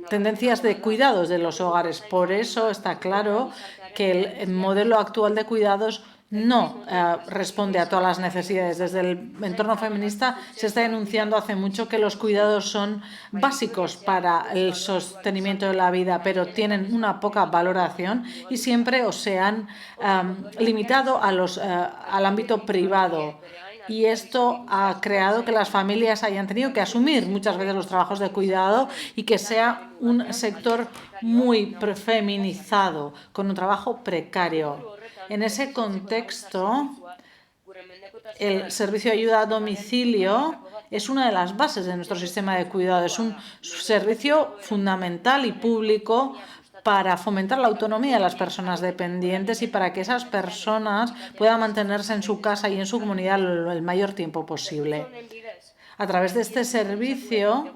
tendencias de cuidados de los hogares. Por eso está claro que el modelo actual de cuidados no responde a todas las necesidades. Desde el entorno feminista se está denunciando hace mucho que los cuidados son básicos para el sostenimiento de la vida, pero tienen una poca valoración y siempre se han limitado al ámbito privado. Y esto ha creado que las familias hayan tenido que asumir muchas veces los trabajos de cuidado y que sea un sector muy feminizado, con un trabajo precario. En ese contexto, el servicio de ayuda a domicilio es una de las bases de nuestro sistema de cuidado. Es un servicio fundamental y público para fomentar la autonomía de las personas dependientes y para que esas personas puedan mantenerse en su casa y en su comunidad el mayor tiempo posible. A través de este servicio,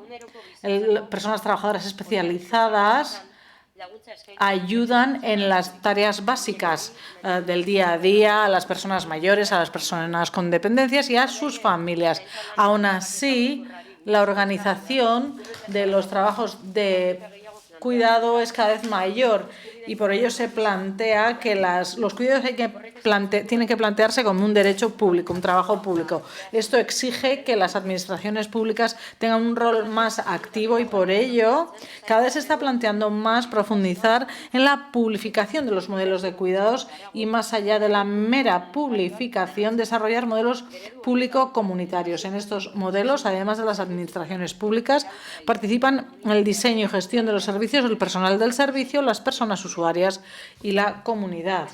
personas trabajadoras especializadas ayudan en las tareas básicas del día a día a las personas mayores, a las personas con dependencias y a sus familias. Aún así, la organización de los trabajos de cuidado es cada vez mayor y por ello se plantea que los cuidados tienen que plantearse como un derecho público, un trabajo público. Esto exige que las administraciones públicas tengan un rol más activo y por ello cada vez se está planteando más profundizar en la publificación de los modelos de cuidados y más allá de la mera publificación, desarrollar modelos público-comunitarios. En estos modelos, además de las administraciones públicas, participan en el diseño y gestión de los servicios el personal del servicio, las personas usuarias y la comunidad.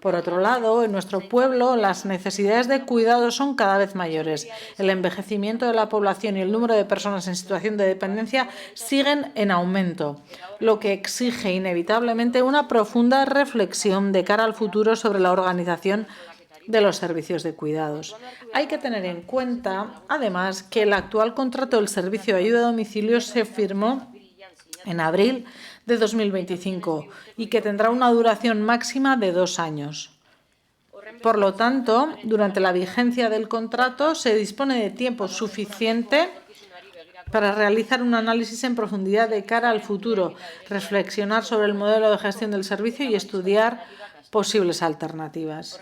Por otro lado, en nuestro pueblo las necesidades de cuidado son cada vez mayores. El envejecimiento de la población y el número de personas en situación de dependencia siguen en aumento, lo que exige inevitablemente una profunda reflexión de cara al futuro sobre la organización de los servicios de cuidados. Hay que tener en cuenta, además, que el actual contrato del servicio de ayuda a domicilio se firmó en abril de 2025 y que tendrá una duración máxima de 2 años. Por lo tanto, durante la vigencia del contrato se dispone de tiempo suficiente para realizar un análisis en profundidad de cara al futuro, reflexionar sobre el modelo de gestión del servicio y estudiar posibles alternativas.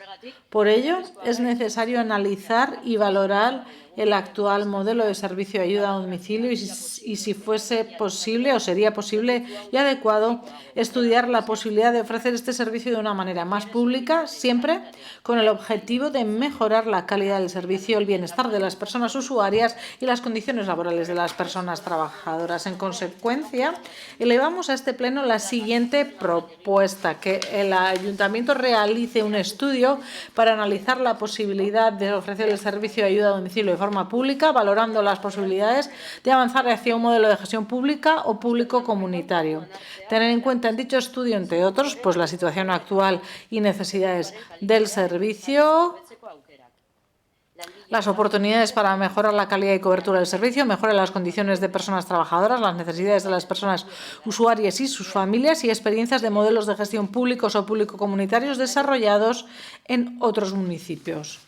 Por ello, es necesario analizar y valorar el actual modelo de servicio de ayuda a domicilio y si fuese posible o sería posible y adecuado estudiar la posibilidad de ofrecer este servicio de una manera más pública, siempre con el objetivo de mejorar la calidad del servicio, el bienestar de las personas usuarias y las condiciones laborales de las personas trabajadoras. En consecuencia, elevamos a este pleno la siguiente propuesta: que el ayuntamiento realice un estudio para analizar la posibilidad de ofrecer el servicio de ayuda a domicilio de forma pública, valorando las posibilidades de avanzar hacia un modelo de gestión pública o público-comunitario. Tener en cuenta en dicho estudio, entre otros, pues la situación actual y necesidades del servicio, las oportunidades para mejorar la calidad y cobertura del servicio, mejorar las condiciones de personas trabajadoras, las necesidades de las personas usuarias y sus familias y experiencias de modelos de gestión públicos o público-comunitarios desarrollados en otros municipios.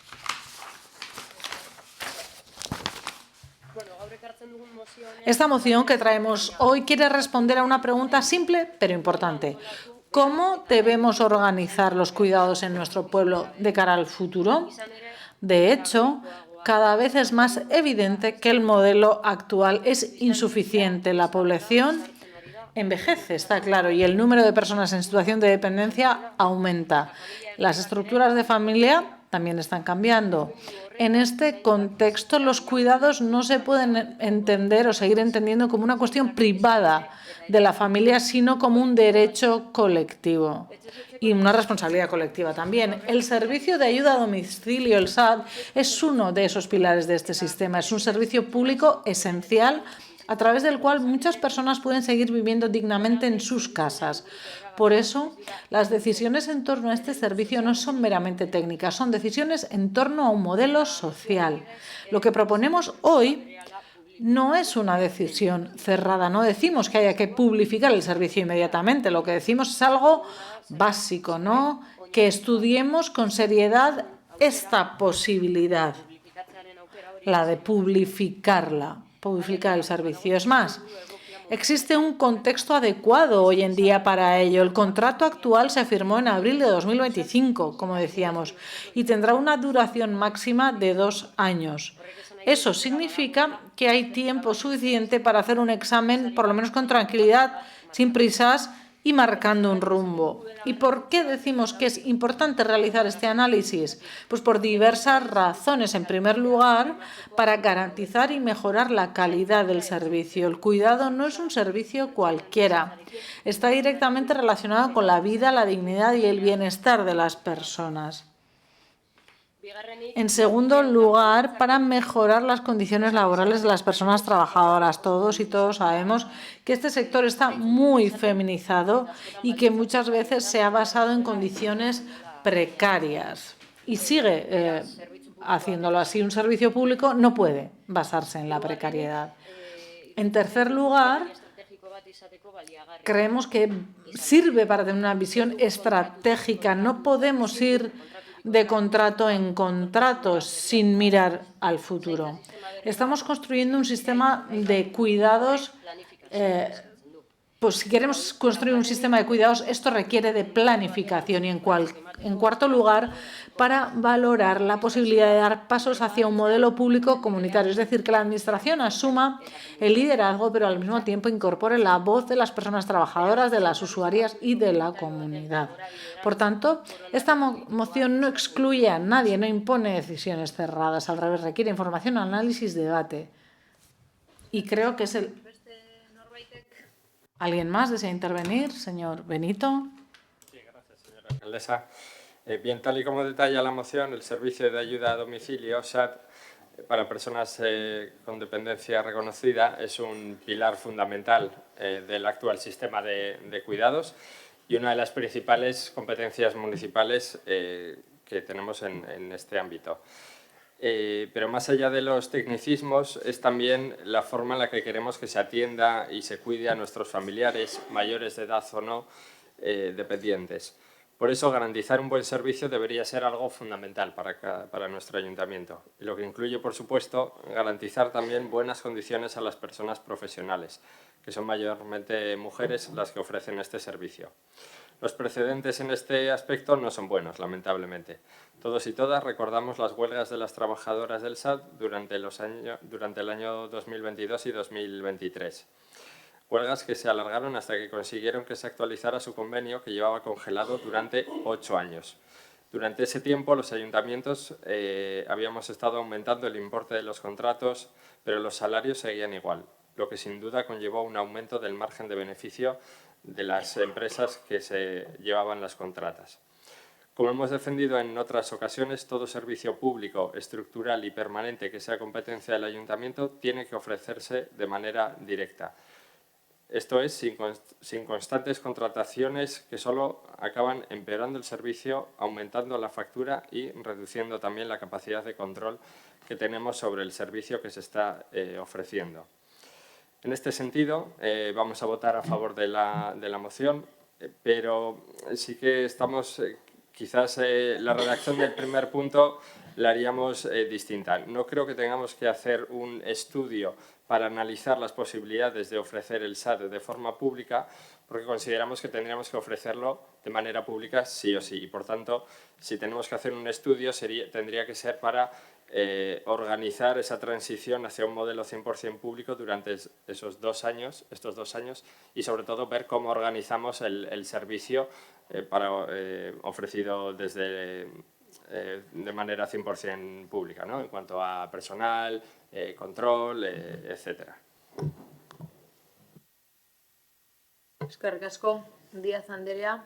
Esta moción que traemos hoy quiere responder a una pregunta simple pero importante. ¿Cómo debemos organizar los cuidados en nuestro pueblo de cara al futuro? De hecho, cada vez es más evidente que el modelo actual es insuficiente. La población envejece, está claro, y el número de personas en situación de dependencia aumenta. Las estructuras de familia también están cambiando. En este contexto, los cuidados no se pueden entender o seguir entendiendo como una cuestión privada de la familia, sino como un derecho colectivo y una responsabilidad colectiva también. El servicio de ayuda a domicilio, el SAD, es uno de esos pilares de este sistema. Es un servicio público esencial a través del cual muchas personas pueden seguir viviendo dignamente en sus casas. Por eso, las decisiones en torno a este servicio no son meramente técnicas, son decisiones en torno a un modelo social. Lo que proponemos hoy no es una decisión cerrada, no decimos que haya que publicar el servicio inmediatamente, lo que decimos es algo básico, ¿no? Que estudiemos con seriedad esta posibilidad, la de publicar el servicio. Es más, Existe un contexto adecuado hoy en día para ello. El contrato actual se firmó en abril de 2025, como decíamos, y tendrá una duración máxima de 2 años. Eso significa que hay tiempo suficiente para hacer un examen, por lo menos con tranquilidad, sin prisas y marcando un rumbo. ¿Y por qué decimos que es importante realizar este análisis? Pues por diversas razones. En primer lugar, para garantizar y mejorar la calidad del servicio. El cuidado no es un servicio cualquiera. Está directamente relacionado con la vida, la dignidad y el bienestar de las personas. En segundo lugar, para mejorar las condiciones laborales de las personas trabajadoras. Todos y todos sabemos que este sector está muy feminizado y que muchas veces se ha basado en condiciones precarias. Y sigue haciéndolo así. Un servicio público no puede basarse en la precariedad. En tercer lugar, creemos que sirve para tener una visión estratégica. No podemos ir de contrato en contrato sin mirar al futuro. Estamos construyendo un sistema de cuidados. Pues si queremos construir un sistema de cuidados, esto requiere de planificación y en cuarto lugar, para valorar la posibilidad de dar pasos hacia un modelo público comunitario, es decir, que la Administración asuma el liderazgo, pero al mismo tiempo incorpore la voz de las personas trabajadoras, de las usuarias y de la comunidad. Por tanto, esta moción no excluye a nadie, no impone decisiones cerradas, al revés, requiere información, análisis, debate. Y creo que es el... ¿Alguien más desea intervenir? Señor Benito. Sí, gracias, señora alcaldesa. Bien, tal y como detalla la moción, el servicio de ayuda a domicilio, SAD, para personas con dependencia reconocida, es un pilar fundamental del actual sistema de cuidados y una de las principales competencias municipales que tenemos en este ámbito. Pero más allá de los tecnicismos, es también la forma en la que queremos que se atienda y se cuide a nuestros familiares, mayores de edad o no, dependientes. Por eso, garantizar un buen servicio debería ser algo fundamental para nuestro ayuntamiento, y lo que incluye, por supuesto, garantizar también buenas condiciones a las personas profesionales, que son mayormente mujeres las que ofrecen este servicio. Los precedentes en este aspecto no son buenos, lamentablemente. Todos y todas recordamos las huelgas de las trabajadoras del SAD durante el año 2022 y 2023. Huelgas que se alargaron hasta que consiguieron que se actualizara su convenio, que llevaba congelado durante 8 años. Durante ese tiempo, los ayuntamientos habíamos estado aumentando el importe de los contratos, pero los salarios seguían igual, lo que sin duda conllevó un aumento del margen de beneficio de las empresas que se llevaban las contratas. Como hemos defendido en otras ocasiones, todo servicio público, estructural y permanente que sea competencia del ayuntamiento tiene que ofrecerse de manera directa. Esto es, sin constantes contrataciones que solo acaban empeorando el servicio, aumentando la factura y reduciendo también la capacidad de control que tenemos sobre el servicio que se está ofreciendo. En este sentido, vamos a votar a favor de la moción, pero sí que estamos, quizás la redacción del primer punto la haríamos distinta. No creo que tengamos que hacer un estudio para analizar las posibilidades de ofrecer el SAD de forma pública, porque consideramos que tendríamos que ofrecerlo de manera pública sí o sí. Y, por tanto, si tenemos que hacer un estudio, tendría que ser para organizar esa transición hacia un modelo 100% público durante estos 2 años, y, sobre todo, ver cómo organizamos el servicio ofrecido de manera 100% pública, ¿no? En cuanto a personal, control, etcétera. Eskerrik asko, Díaz Andrea.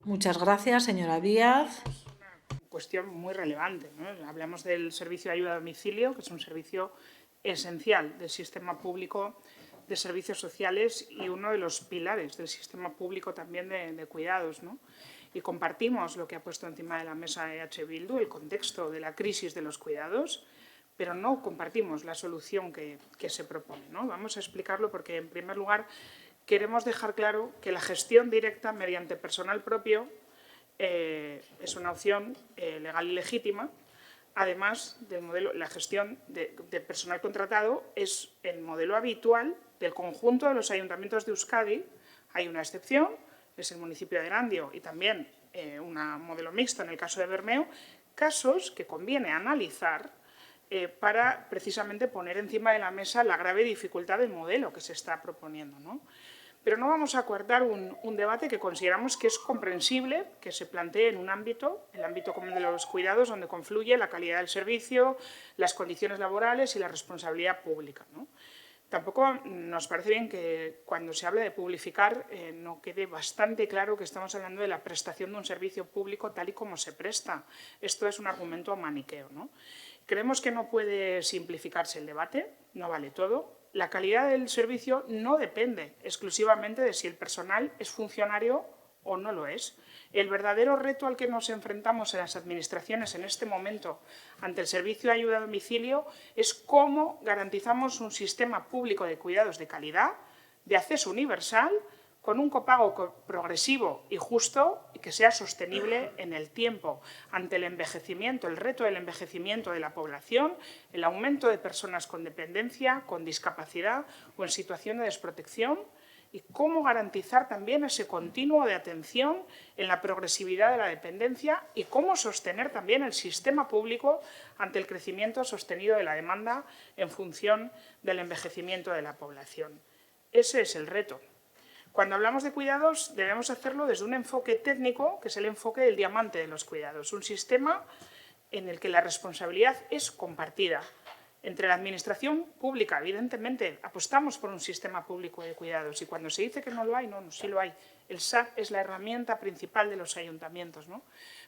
Muchas gracias, señora Díaz. Cuestión muy relevante, ¿no? Hablamos del servicio de ayuda a domicilio, que es un servicio esencial del sistema público de servicios sociales y uno de los pilares del sistema público también de cuidados, ¿no? Y compartimos lo que ha puesto encima de la mesa EH Bildu, el contexto de la crisis de los cuidados, pero no compartimos la solución que se propone, ¿no? Vamos a explicarlo porque, en primer lugar, queremos dejar claro que la gestión directa mediante personal propio es una opción legal y legítima. Además, la gestión de personal contratado es el modelo habitual del conjunto de los ayuntamientos de Euskadi, hay una excepción, es el municipio de Erandio y también un modelo mixto en el caso de Bermeo, casos que conviene analizar para precisamente poner encima de la mesa la grave dificultad del modelo que se está proponiendo, ¿no? Pero no vamos a acordar un debate que consideramos que es comprensible que se plantee en un ámbito, el ámbito común de los cuidados, donde confluye la calidad del servicio, las condiciones laborales y la responsabilidad pública, ¿no? Tampoco nos parece bien que cuando se habla de publificar no quede bastante claro que estamos hablando de la prestación de un servicio público tal y como se presta. Esto es un argumento maniqueo, ¿no? Creemos que no puede simplificarse el debate, no vale todo. La calidad del servicio no depende exclusivamente de si el personal es funcionario o no lo es. El verdadero reto al que nos enfrentamos en las administraciones en este momento ante el servicio de ayuda a domicilio es cómo garantizamos un sistema público de cuidados de calidad, de acceso universal, con un copago progresivo y justo y que sea sostenible en el tiempo ante el envejecimiento, el reto del envejecimiento de la población, el aumento de personas con dependencia, con discapacidad o en situación de desprotección, y cómo garantizar también ese continuo de atención en la progresividad de la dependencia y cómo sostener también el sistema público ante el crecimiento sostenido de la demanda en función del envejecimiento de la población. Ese es el reto. Cuando hablamos de cuidados debemos hacerlo desde un enfoque técnico, que es el enfoque del diamante de los cuidados, un sistema en el que la responsabilidad es compartida. Entre la administración pública, evidentemente, apostamos por un sistema público de cuidados y cuando se dice que no lo hay, no, sí lo hay. El SAP es la herramienta principal de los ayuntamientos, ¿no?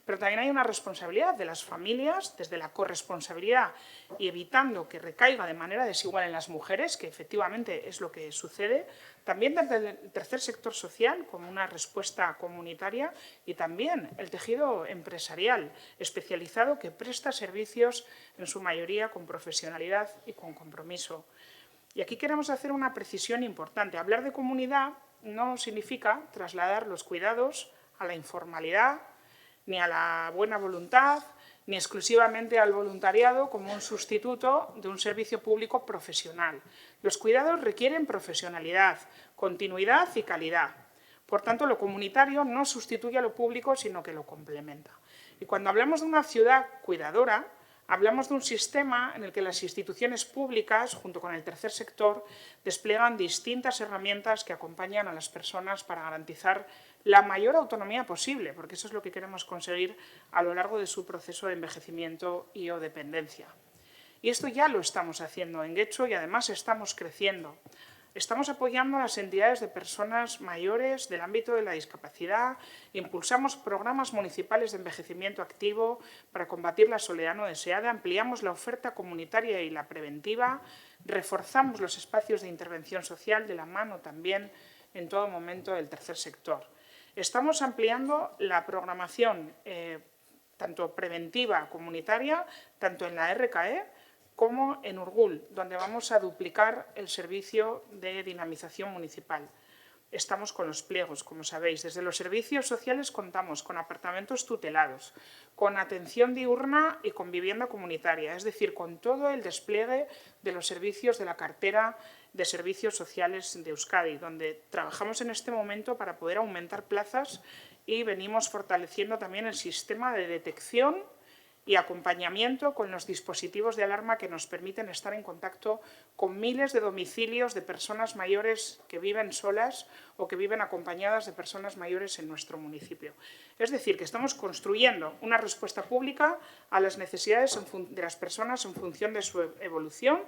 Pero también hay una responsabilidad de las familias, desde la corresponsabilidad y evitando que recaiga de manera desigual en las mujeres, que efectivamente es lo que sucede, también desde el tercer sector social como una respuesta comunitaria y también el tejido empresarial especializado que presta servicios en su mayoría con profesionalidad y con compromiso. Y aquí queremos hacer una precisión importante. Hablar de comunidad no significa trasladar los cuidados a la informalidad, ni a la buena voluntad, ni exclusivamente al voluntariado como un sustituto de un servicio público profesional. Los cuidados requieren profesionalidad, continuidad y calidad. Por tanto, lo comunitario no sustituye a lo público, sino que lo complementa. Y cuando hablamos de una ciudad cuidadora, hablamos de un sistema en el que las instituciones públicas, junto con el tercer sector, despliegan distintas herramientas que acompañan a las personas para garantizar la mayor autonomía posible, porque eso es lo que queremos conseguir a lo largo de su proceso de envejecimiento y o dependencia. Y esto ya lo estamos haciendo en Getxo y además estamos creciendo. Estamos apoyando a las entidades de personas mayores del ámbito de la discapacidad, impulsamos programas municipales de envejecimiento activo para combatir la soledad no deseada, ampliamos la oferta comunitaria y la preventiva, reforzamos los espacios de intervención social de la mano también en todo momento del tercer sector. Estamos ampliando la programación tanto preventiva comunitaria, tanto en la RKE, como en Urgul, donde vamos a duplicar el servicio de dinamización municipal. Estamos con los pliegos, como sabéis. Desde los servicios sociales contamos con apartamentos tutelados, con atención diurna y con vivienda comunitaria, es decir, con todo el despliegue de los servicios de la cartera de servicios sociales de Euskadi, donde trabajamos en este momento para poder aumentar plazas y venimos fortaleciendo también el sistema de detección y acompañamiento con los dispositivos de alarma que nos permiten estar en contacto con miles de domicilios de personas mayores que viven solas o que viven acompañadas de personas mayores en nuestro municipio. Es decir, que estamos construyendo una respuesta pública a las necesidades de las personas en función de su evolución,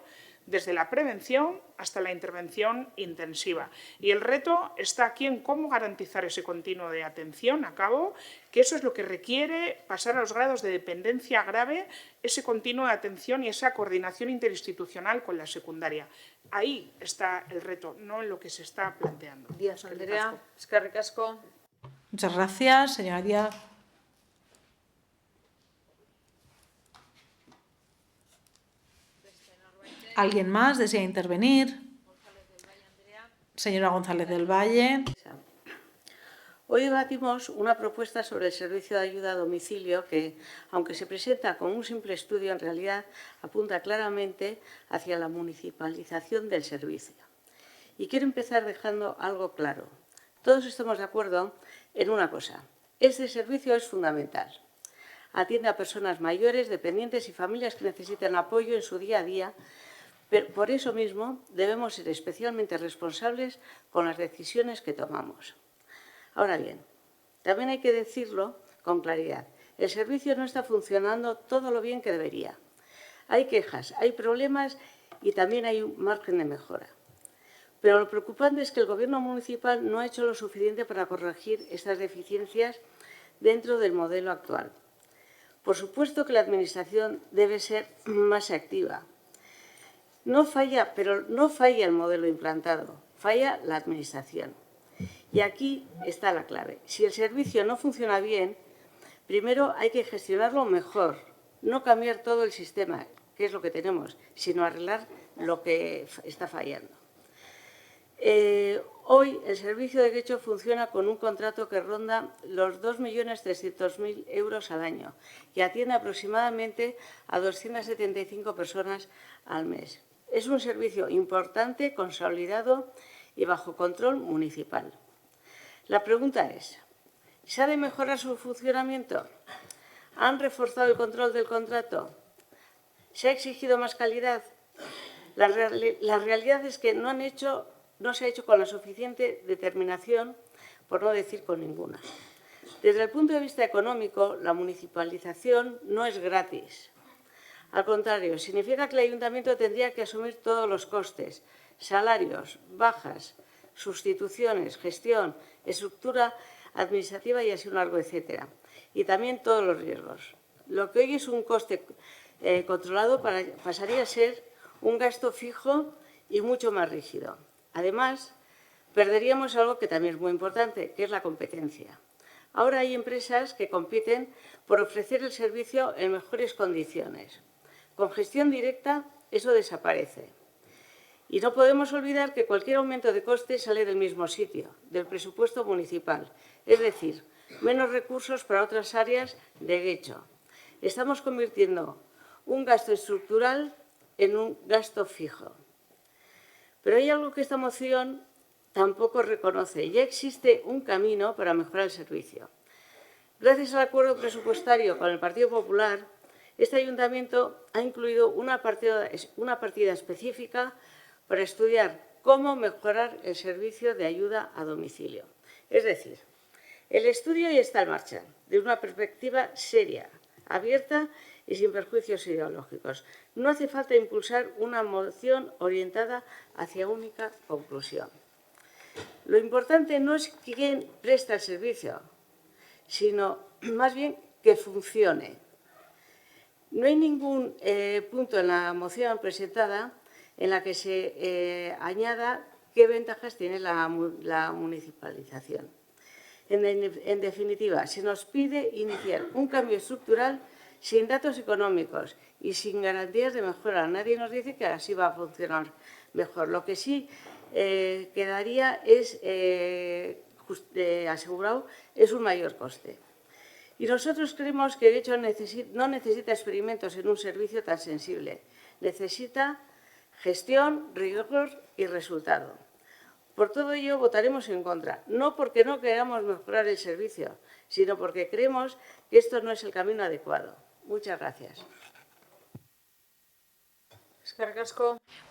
desde la prevención hasta la intervención intensiva. Y el reto está aquí en cómo garantizar ese continuo de atención a cabo, que eso es lo que requiere pasar a los grados de dependencia grave, ese continuo de atención y esa coordinación interinstitucional con la secundaria. Ahí está el reto, no en lo que se está planteando. Díaz Andrea, eskerrik asko. Muchas gracias, señora Díaz. ¿Alguien más desea intervenir? Señora González del Valle. Hoy debatimos una propuesta sobre el servicio de ayuda a domicilio que, aunque se presenta como un simple estudio, en realidad apunta claramente hacia la municipalización del servicio. Y quiero empezar dejando algo claro. Todos estamos de acuerdo en una cosa. Este servicio es fundamental. Atiende a personas mayores, dependientes y familias que necesitan apoyo en su día a día. Pero por eso mismo debemos ser especialmente responsables con las decisiones que tomamos. Ahora bien, también hay que decirlo con claridad. El servicio no está funcionando todo lo bien que debería. Hay quejas, hay problemas y también hay un margen de mejora. Pero lo preocupante es que el Gobierno municipal no ha hecho lo suficiente para corregir estas deficiencias dentro del modelo actual. Por supuesto que la Administración debe ser más activa. No falla, pero no falla el modelo implantado, falla la Administración. Y aquí está la clave. Si el servicio no funciona bien, primero hay que gestionarlo mejor, no cambiar todo el sistema, que es lo que tenemos, sino arreglar lo que está fallando. Hoy el servicio de Getxo funciona con un contrato que ronda los 2.300.000 euros al año y atiende aproximadamente a 275 personas al mes. Es un servicio importante, consolidado y bajo control municipal. La pregunta es, ¿se ha de mejorar su funcionamiento? ¿Han reforzado el control del contrato? ¿Se ha exigido más calidad? La realidad es que no se ha hecho con la suficiente determinación, por no decir con ninguna. Desde el punto de vista económico, la municipalización no es gratis. Al contrario, significa que el ayuntamiento tendría que asumir todos los costes, salarios, bajas, sustituciones, gestión, estructura administrativa y así un largo etcétera. Y también todos los riesgos. Lo que hoy es un coste controlado pasaría a ser un gasto fijo y mucho más rígido. Además, perderíamos algo que también es muy importante, que es la competencia. Ahora hay empresas que compiten por ofrecer el servicio en mejores condiciones. Con gestión directa, eso desaparece. Y no podemos olvidar que cualquier aumento de coste sale del mismo sitio, del presupuesto municipal. Es decir, menos recursos para otras áreas de Getxo. Estamos convirtiendo un gasto estructural en un gasto fijo. Pero hay algo que esta moción tampoco reconoce. Ya existe un camino para mejorar el servicio. Gracias al acuerdo presupuestario con el Partido Popular, este ayuntamiento ha incluido una partida específica para estudiar cómo mejorar el servicio de ayuda a domicilio. Es decir, el estudio ya está en marcha, de una perspectiva seria, abierta y sin perjuicios ideológicos. No hace falta impulsar una moción orientada hacia única conclusión. Lo importante no es quién presta el servicio, sino más bien que funcione. No hay ningún punto en la moción presentada en la que se añada qué ventajas tiene la municipalización. En definitiva, se nos pide iniciar un cambio estructural sin datos económicos y sin garantías de mejora. Nadie nos dice que así va a funcionar mejor. Lo que sí quedaría es asegurado es un mayor coste. Y nosotros creemos que Getxo no necesita experimentos en un servicio tan sensible. Necesita gestión, rigor y resultado. Por todo ello votaremos en contra, no porque no queramos mejorar el servicio, sino porque creemos que esto no es el camino adecuado. Muchas gracias.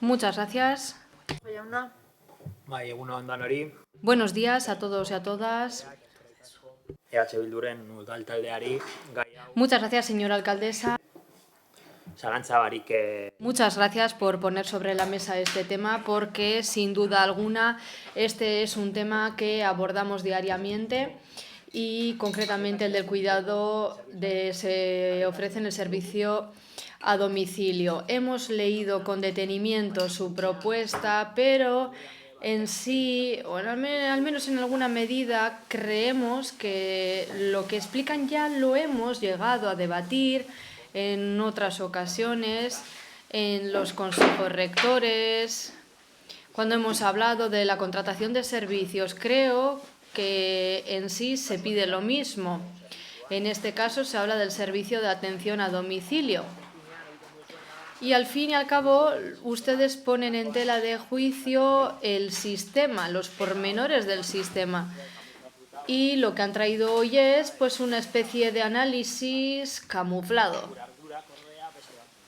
Muchas gracias. Buenos días a todos y a todas. Muchas gracias, señora alcaldesa. Muchas gracias por poner sobre la mesa este tema, porque sin duda alguna este es un tema que abordamos diariamente y concretamente el del cuidado se ofrece en el servicio a domicilio. Hemos leído con detenimiento su propuesta, pero en sí, o al menos en alguna medida, creemos que lo que explican ya lo hemos llegado a debatir en otras ocasiones, en los consejos rectores, cuando hemos hablado de la contratación de servicios. Creo que en sí se pide lo mismo. En este caso se habla del servicio de atención a domicilio. Y al fin y al cabo, ustedes ponen en tela de juicio el sistema, los pormenores del sistema. Y lo que han traído hoy es pues una especie de análisis camuflado.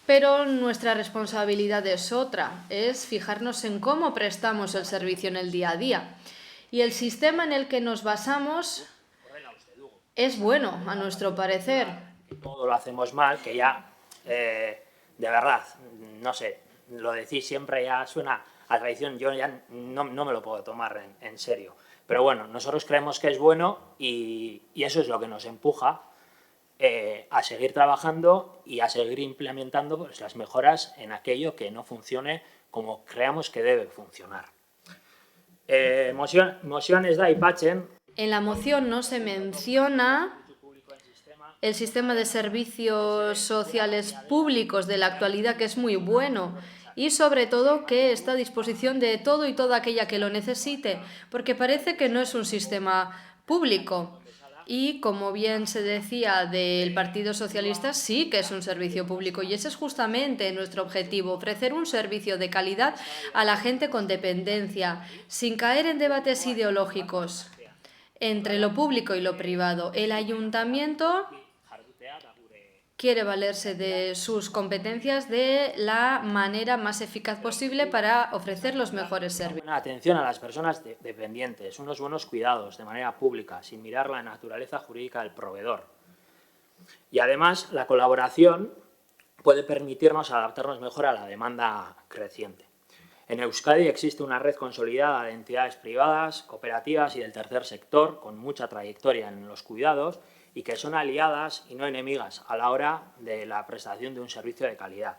Pero nuestra responsabilidad es otra, es fijarnos en cómo prestamos el servicio en el día a día. Y el sistema en el que nos basamos es bueno, a nuestro parecer. Todo lo hacemos mal, que ya, de verdad, no sé, lo decís siempre, ya suena a traición, yo ya no me lo puedo tomar en serio. Pero bueno, nosotros creemos que es bueno y eso es lo que nos empuja a seguir trabajando y a seguir implementando pues, las mejoras en aquello que no funcione como creamos que debe funcionar. Moción ez da aipatzen. En la moción no se menciona el sistema de servicios sociales públicos de la actualidad, que es muy bueno, y sobre todo que está a disposición de todo y toda aquella que lo necesite, porque parece que no es un sistema público. Y, como bien se decía del Partido Socialista, sí que es un servicio público y ese es justamente nuestro objetivo, ofrecer un servicio de calidad a la gente con dependencia, sin caer en debates ideológicos entre lo público y lo privado. El ayuntamiento quiere valerse de sus competencias de la manera más eficaz posible para ofrecer los mejores servicios. Una atención a las personas dependientes, unos buenos cuidados de manera pública, sin mirar la naturaleza jurídica del proveedor. Y además, la colaboración puede permitirnos adaptarnos mejor a la demanda creciente. En Euskadi existe una red consolidada de entidades privadas, cooperativas y del tercer sector, con mucha trayectoria en los cuidados, y que son aliadas y no enemigas a la hora de la prestación de un servicio de calidad.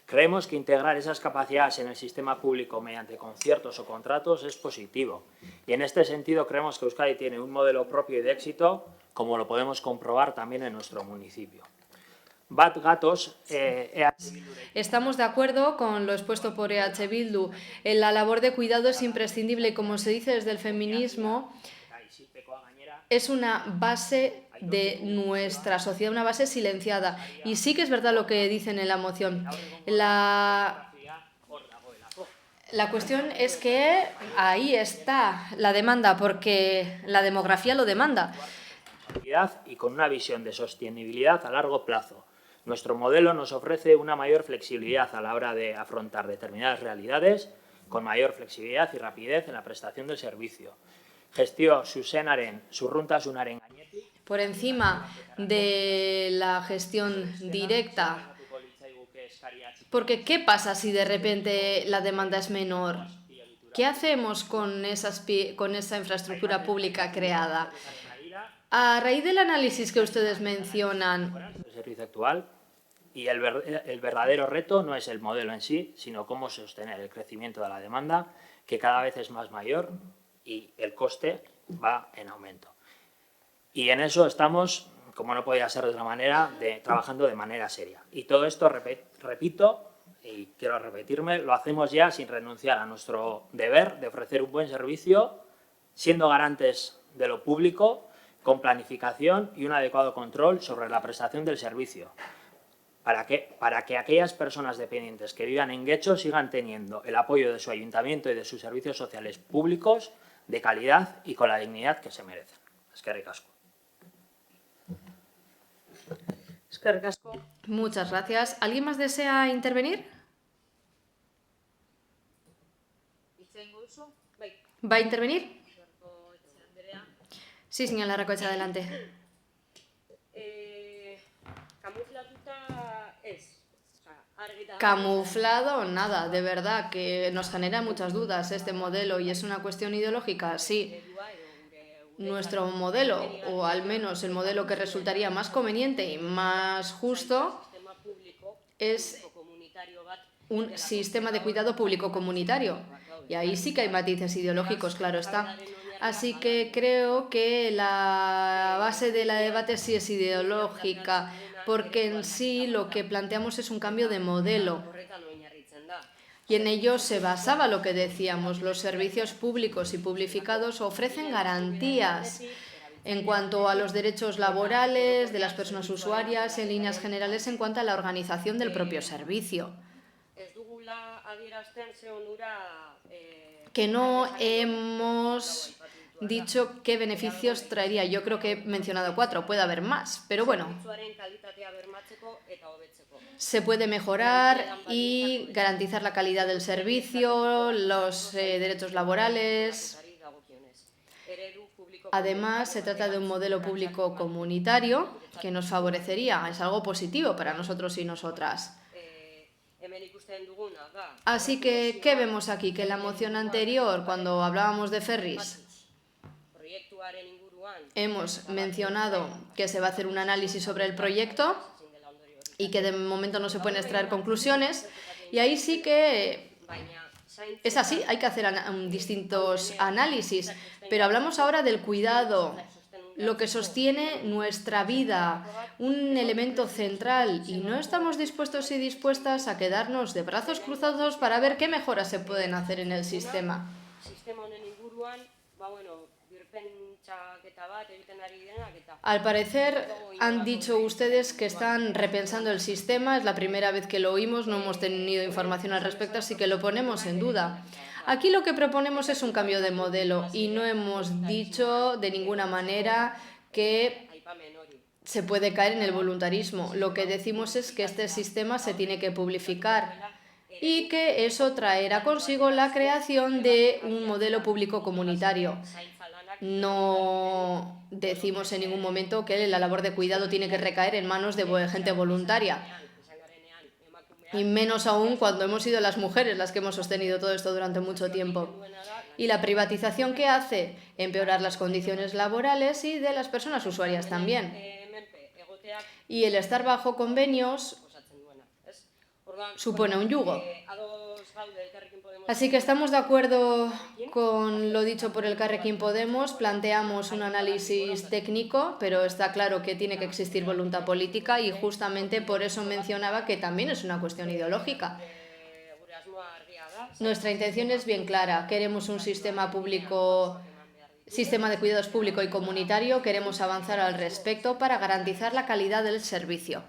Creemos que integrar esas capacidades en el sistema público mediante conciertos o contratos es positivo y en este sentido creemos que Euskadi tiene un modelo propio y de éxito, como lo podemos comprobar también en nuestro municipio. Bat gatoz, Estamos de acuerdo con lo expuesto por EH Bildu. La labor de cuidado es imprescindible y, como se dice desde el feminismo, es una base de nuestra sociedad, una base silenciada. Y sí que es verdad lo que dicen en la moción. La cuestión es que ahí está la demanda, porque la demografía lo demanda. Y con una visión de sostenibilidad a largo plazo. Nuestro modelo nos ofrece una mayor flexibilidad a la hora de afrontar determinadas realidades, con mayor flexibilidad y rapidez en la prestación del servicio. Gestio zuzenaren, zurruntasunaren gainetik. Por encima de la gestión directa. Porque ¿qué pasa si de repente la demanda es menor? ¿Qué hacemos con esa infraestructura pública creada? A raíz del análisis que ustedes mencionan, El servicio actual y el verdadero reto no es el modelo en sí, sino cómo sostener el crecimiento de la demanda, que cada vez es más mayor y el coste va en aumento. Y en eso estamos, como no podía ser de otra manera, trabajando de manera seria. Y todo esto, repito, y quiero repetirme, lo hacemos ya sin renunciar a nuestro deber de ofrecer un buen servicio, siendo garantes de lo público, con planificación y un adecuado control sobre la prestación del servicio, para que aquellas personas dependientes que vivan en Guecho sigan teniendo el apoyo de su ayuntamiento y de sus servicios sociales públicos de calidad y con la dignidad que se merecen. Eskerrik asko. Muchas gracias. ¿Alguien más desea intervenir? ¿Va a intervenir? Sí, señora Larracoetxea, adelante. Camuflado, nada, de verdad, que nos genera muchas dudas este modelo y es una cuestión ideológica, sí. Nuestro modelo, o al menos el modelo que resultaría más conveniente y más justo, es un sistema de cuidado público comunitario. Y ahí sí que hay matices ideológicos, claro está. Así que creo que la base del debate sí es ideológica, porque en sí lo que planteamos es un cambio de modelo. Y en ello se basaba lo que decíamos, los servicios públicos y publificados ofrecen garantías en cuanto a los derechos laborales de las personas usuarias, en líneas generales en cuanto a la organización del propio servicio. Que no hemos dicho qué beneficios traería. Yo creo que he mencionado 4, puede haber más, pero bueno. Se puede mejorar y garantizar la calidad del servicio, los derechos laborales. Además, se trata de un modelo público comunitario que nos favorecería. Es algo positivo para nosotros y nosotras. Así que, ¿qué vemos aquí? Que en la moción anterior, cuando hablábamos de ferries, hemos mencionado que se va a hacer un análisis sobre el proyecto y que de momento no se pueden extraer conclusiones. Y ahí sí que es así, hay que hacer distintos análisis. Pero hablamos ahora del cuidado, lo que sostiene nuestra vida, un elemento central, y no estamos dispuestos y dispuestas a quedarnos de brazos cruzados para ver qué mejoras se pueden hacer en el sistema. Al parecer han dicho ustedes que están repensando el sistema, es la primera vez que lo oímos, no hemos tenido información al respecto, así que lo ponemos en duda. Aquí lo que proponemos es un cambio de modelo y no hemos dicho de ninguna manera que se puede caer en el voluntarismo. Lo que decimos es que este sistema se tiene que publificar y que eso traerá consigo la creación de un modelo público comunitario. No decimos en ningún momento que la labor de cuidado tiene que recaer en manos de gente voluntaria. Y menos aún cuando hemos sido las mujeres las que hemos sostenido todo esto durante mucho tiempo. Y la privatización que hace, empeorar las condiciones laborales y de las personas usuarias también. Y el estar bajo convenios supone un yugo. Así que estamos de acuerdo con lo dicho por el Carrequín Podemos, planteamos un análisis técnico, pero está claro que tiene que existir voluntad política y justamente por eso mencionaba que también es una cuestión ideológica. Nuestra intención es bien clara, queremos un sistema de cuidados público y comunitario, queremos avanzar al respecto para garantizar la calidad del servicio.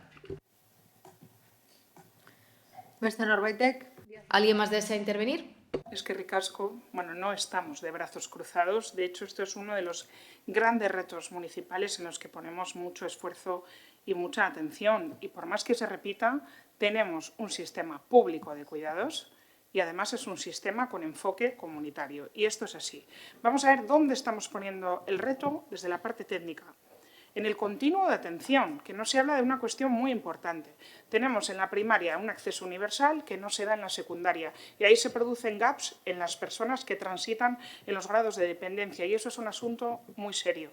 ¿Alguien más desea intervenir? Es que ricasco, bueno, no estamos de brazos cruzados. De hecho, esto es uno de los grandes retos municipales en los que ponemos mucho esfuerzo y mucha atención. Y por más que se repita, tenemos un sistema público de cuidados y además es un sistema con enfoque comunitario. Y esto es así. Vamos a ver dónde estamos poniendo el reto desde la parte técnica. En el continuo de atención, que no se habla de una cuestión muy importante. Tenemos en la primaria un acceso universal que no se da en la secundaria y ahí se producen gaps en las personas que transitan en los grados de dependencia y eso es un asunto muy serio.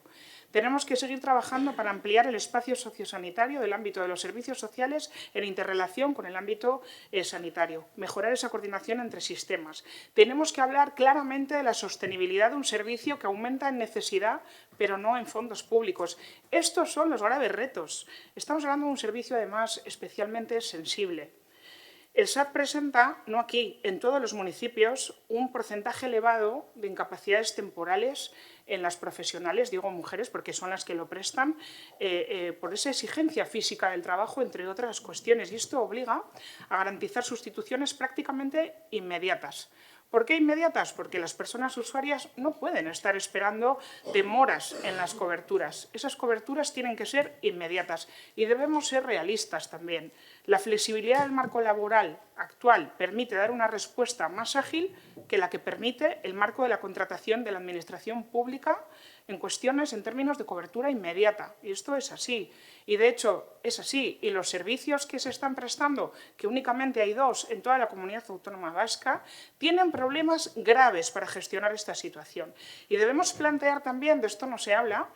Tenemos que seguir trabajando para ampliar el espacio sociosanitario del ámbito de los servicios sociales en interrelación con el ámbito sanitario, mejorar esa coordinación entre sistemas. Tenemos que hablar claramente de la sostenibilidad de un servicio que aumenta en necesidad, pero no en fondos públicos. Estos son los graves retos. Estamos hablando de un servicio, además, especialmente sensible. El SAT presenta, no aquí, en todos los municipios, un porcentaje elevado de incapacidades temporales en las profesionales, digo mujeres porque son las que lo prestan, por esa exigencia física del trabajo, entre otras cuestiones. Y esto obliga a garantizar sustituciones prácticamente inmediatas. ¿Por qué inmediatas? Porque las personas usuarias no pueden estar esperando demoras en las coberturas. Esas coberturas tienen que ser inmediatas y debemos ser realistas también. La flexibilidad del marco laboral actual permite dar una respuesta más ágil que la que permite el marco de la contratación de la administración pública en cuestiones en términos de cobertura inmediata. Y esto es así. Y de hecho es así. Y los servicios que se están prestando, que únicamente hay 2 en toda la comunidad autónoma vasca, tienen problemas graves para gestionar esta situación. Y debemos plantear también, de esto no se habla,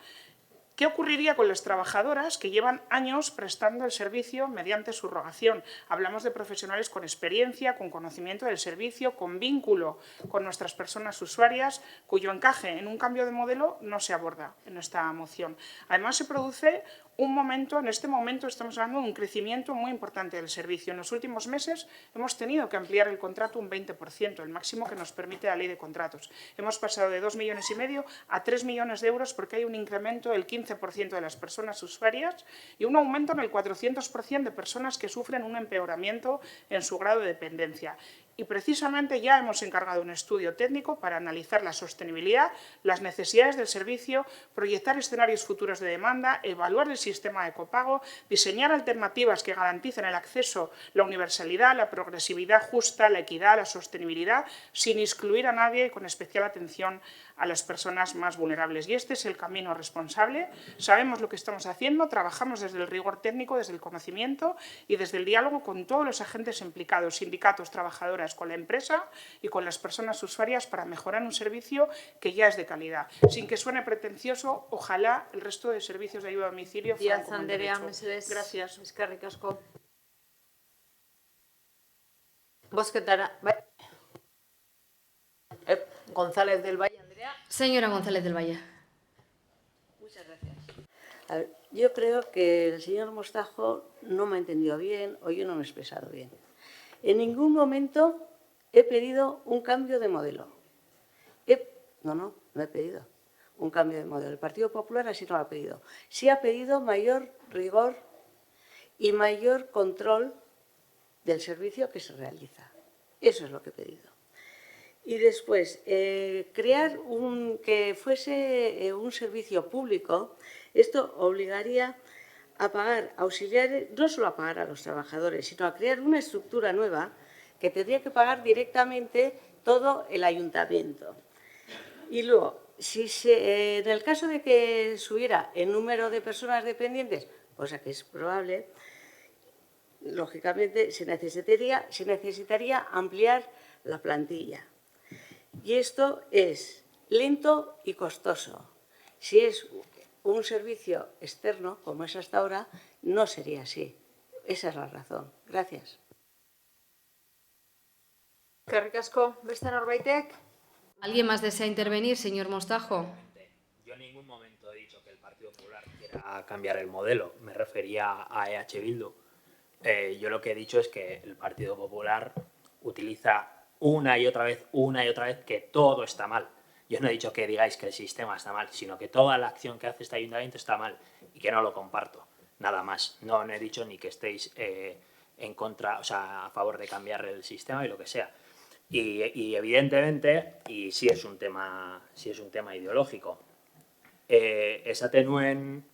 ¿qué ocurriría con las trabajadoras que llevan años prestando el servicio mediante subrogación? Hablamos de profesionales con experiencia, con conocimiento del servicio, con vínculo con nuestras personas usuarias, cuyo encaje en un cambio de modelo no se aborda en esta moción. Además, se produce en este momento estamos hablando de un crecimiento muy importante del servicio. En los últimos meses hemos tenido que ampliar el contrato un 20%, el máximo que nos permite la ley de contratos. Hemos pasado de 2,5 millones a 3 millones de euros porque hay un incremento del 15% de las personas usuarias y un aumento en el 400% de personas que sufren un empeoramiento en su grado de dependencia. Y precisamente ya hemos encargado un estudio técnico para analizar la sostenibilidad, las necesidades del servicio, proyectar escenarios futuros de demanda, evaluar el sistema de copago, diseñar alternativas que garanticen el acceso, la universalidad, la progresividad justa, la equidad, la sostenibilidad, sin excluir a nadie, con especial atención a las personas más vulnerables. Y este es el camino responsable. Sabemos lo que estamos haciendo, trabajamos desde el rigor técnico, desde el conocimiento y desde el diálogo con todos los agentes implicados, sindicatos, trabajadoras, con la empresa y con las personas usuarias para mejorar un servicio que ya es de calidad. Sin que suene pretencioso, ojalá el resto de servicios de ayuda a domicilio fueran como un derecho. Gracias. Eskerrik asko. Bozketara, bai. González del Valle, Andrea. Señora González del Valle. Muchas gracias. A ver, yo creo que el señor Mostajo no me ha entendido bien o yo no me he expresado bien. En ningún momento he pedido un cambio de modelo. No he pedido un cambio de modelo. El Partido Popular así no lo ha pedido. Sí ha pedido mayor rigor y mayor control del servicio que se realiza. Eso es lo que he pedido. Y después, crear que fuese un servicio público, esto obligaría a pagar auxiliares, no solo a pagar a los trabajadores, sino a crear una estructura nueva que tendría que pagar directamente todo el ayuntamiento. Y luego, en el caso de que subiera el número de personas dependientes, cosa que es probable, lógicamente se necesitaría ampliar la plantilla. Y esto es lento y costoso. Si es un servicio externo, como es hasta ahora, no sería así. Esa es la razón. Gracias. Eskerrik asko. Beste norbaitek? ¿Alguien más desea intervenir, señor Mostajo? Yo en ningún momento he dicho que el Partido Popular quiera cambiar el modelo. Me refería a EH Bildu. Yo lo que he dicho es que el Partido Popular utiliza una y otra vez que todo está mal. Yo no he dicho que digáis que el sistema está mal, sino que toda la acción que hace este ayuntamiento está mal y que no lo comparto. Nada más. No he dicho ni que estéis en contra, o sea, a favor de cambiar el sistema y lo que sea. Y evidentemente, y sí es un tema ideológico, esatenuen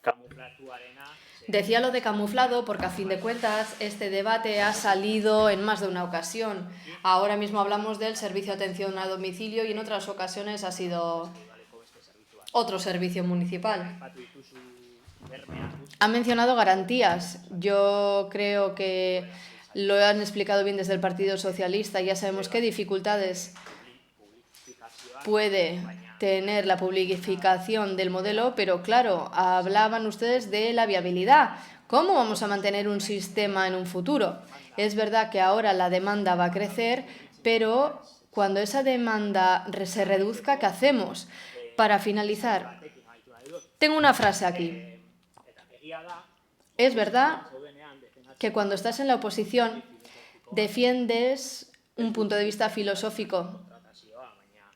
camuflatuarena. Decía lo de camuflado porque, a fin de cuentas, este debate ha salido en más de una ocasión. Ahora mismo hablamos del servicio de atención a domicilio y en otras ocasiones ha sido otro servicio municipal. Han mencionado garantías. Yo creo que lo han explicado bien desde el Partido Socialista. Ya sabemos qué dificultades puede tener la publificación del modelo, pero claro, hablaban ustedes de la viabilidad. ¿Cómo vamos a mantener un sistema en un futuro? Es verdad que ahora la demanda va a crecer, pero cuando esa demanda se reduzca, ¿qué hacemos? Para finalizar, tengo una frase aquí. Es verdad que cuando estás en la oposición defiendes un punto de vista filosófico.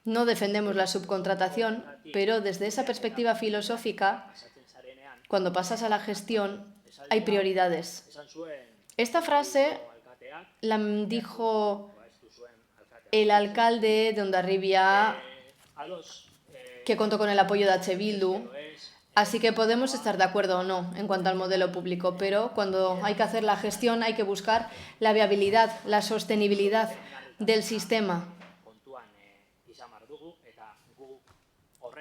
No defendemos la subcontratación, pero desde esa perspectiva filosófica, cuando pasas a la gestión, hay prioridades. Esta frase la dijo el alcalde de Hondarribia, que contó con el apoyo de EH Bildu, así que podemos estar de acuerdo o no en cuanto al modelo público, pero cuando hay que hacer la gestión hay que buscar la viabilidad, la sostenibilidad del sistema.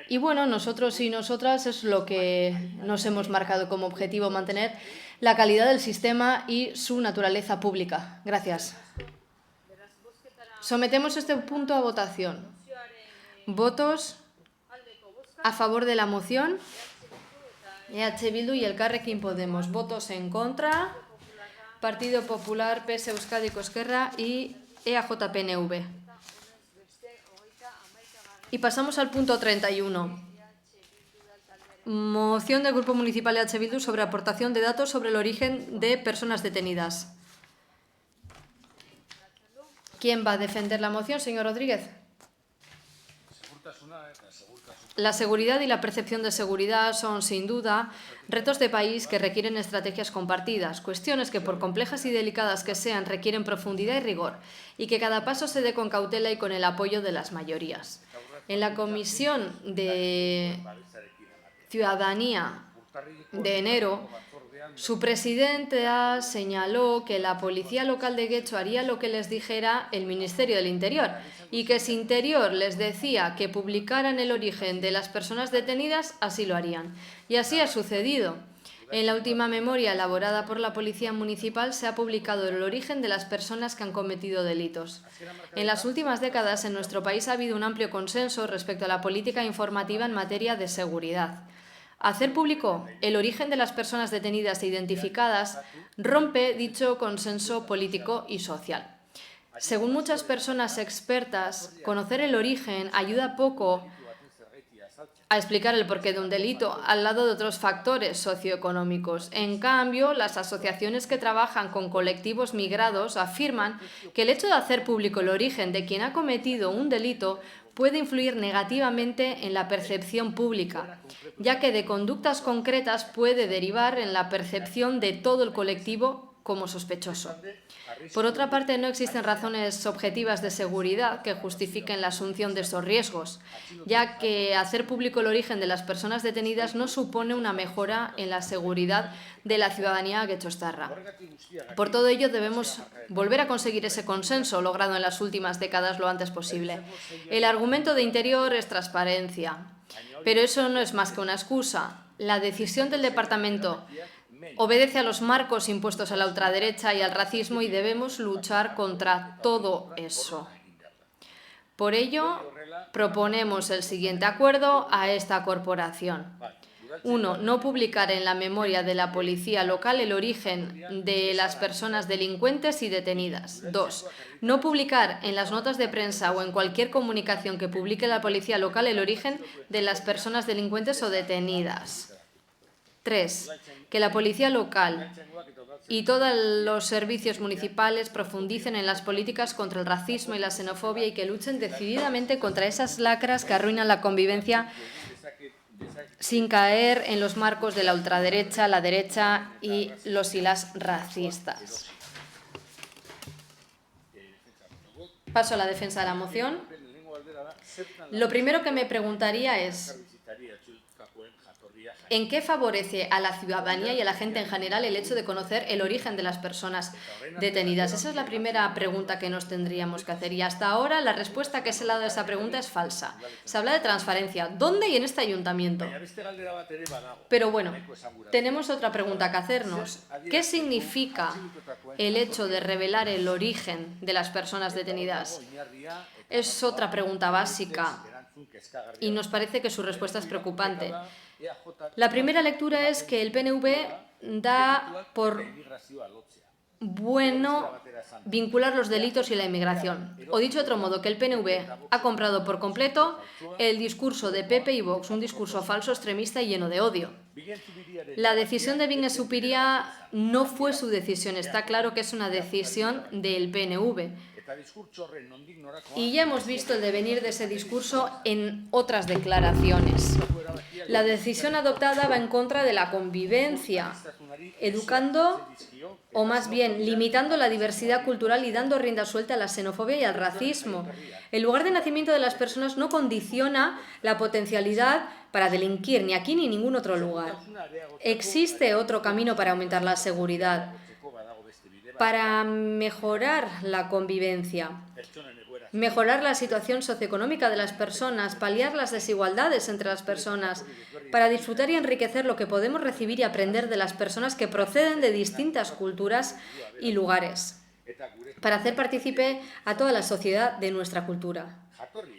Y bueno, nosotros y nosotras es lo que nos hemos marcado como objetivo, mantener la calidad del sistema y su naturaleza pública. Gracias. Sometemos este punto a votación. ¿Votos a favor de la moción? EH Bildu y Elkarrekin Podemos. ¿Votos en contra? Partido Popular, PS Euskadiko Ezkerra y EAJ-PNV. Y pasamos al punto 31. Moción del Grupo Municipal de H. Bildu sobre aportación de datos sobre el origen de personas detenidas. ¿Quién va a defender la moción, señor Rodríguez? La seguridad y la percepción de seguridad son, sin duda, retos de país que requieren estrategias compartidas, cuestiones que, por complejas y delicadas que sean, requieren profundidad y rigor, y que cada paso se dé con cautela y con el apoyo de las mayorías. En la Comisión de Ciudadanía de enero, su presidenta señaló que la Policía Local de Getxo haría lo que les dijera el Ministerio del Interior y que si Interior les decía que publicaran el origen de las personas detenidas, así lo harían. Y así ha sucedido. En la última memoria elaborada por la Policía Municipal se ha publicado el origen de las personas que han cometido delitos. En las últimas décadas en nuestro país ha habido un amplio consenso respecto a la política informativa en materia de seguridad. Hacer público el origen de las personas detenidas e identificadas rompe dicho consenso político y social. Según muchas personas expertas, conocer el origen ayuda poco a explicar el porqué de un delito al lado de otros factores socioeconómicos. En cambio, las asociaciones que trabajan con colectivos migrados afirman que el hecho de hacer público el origen de quien ha cometido un delito puede influir negativamente en la percepción pública, ya que de conductas concretas puede derivar en la percepción de todo el colectivo como sospechoso. Por otra parte, no existen razones objetivas de seguridad que justifiquen la asunción de estos riesgos, ya que hacer público el origen de las personas detenidas no supone una mejora en la seguridad de la ciudadanía guetxostarra. Por todo ello, debemos volver a conseguir ese consenso logrado en las últimas décadas lo antes posible. El argumento de Interior es transparencia, pero eso no es más que una excusa. La decisión del Departamento obedece a los marcos impuestos a la ultraderecha y al racismo y debemos luchar contra todo eso. Por ello, proponemos el siguiente acuerdo a esta corporación. 1. No publicar en la memoria de la policía local el origen de las personas delincuentes y detenidas. 2. No publicar en las notas de prensa o en cualquier comunicación que publique la policía local el origen de las personas delincuentes o detenidas. 3. Que la policía local y todos los servicios municipales profundicen en las políticas contra el racismo y la xenofobia y que luchen decididamente contra esas lacras que arruinan la convivencia sin caer en los marcos de la ultraderecha, la derecha y los y las racistas. Paso a la defensa de la moción. Lo primero que me preguntaría es: ¿en qué favorece a la ciudadanía y a la gente en general el hecho de conocer el origen de las personas detenidas? Esa es la primera pregunta que nos tendríamos que hacer. Y hasta ahora la respuesta que se le ha dado a esa pregunta es falsa. Se habla de transparencia. ¿Dónde y en este ayuntamiento? Pero bueno, tenemos otra pregunta que hacernos. ¿Qué significa el hecho de revelar el origen de las personas detenidas? Es otra pregunta básica y nos parece que su respuesta es preocupante. La primera lectura es que el PNV da por bueno vincular los delitos y la inmigración. O dicho de otro modo, que el PNV ha comprado por completo el discurso de PP y Vox, un discurso falso, extremista y lleno de odio. La decisión de Bingen Zupiria no fue su decisión, está claro que es una decisión del PNV. Y ya hemos visto el devenir de ese discurso en otras declaraciones. La decisión adoptada va en contra de la convivencia, educando o más bien limitando la diversidad cultural y dando rienda suelta a la xenofobia y al racismo. El lugar de nacimiento de las personas no condiciona la potencialidad para delinquir, ni aquí ni en ningún otro lugar. Existe otro camino para aumentar la seguridad, para mejorar la convivencia, mejorar la situación socioeconómica de las personas, paliar las desigualdades entre las personas, para disfrutar y enriquecer lo que podemos recibir y aprender de las personas que proceden de distintas culturas y lugares, para hacer partícipe a toda la sociedad de nuestra cultura.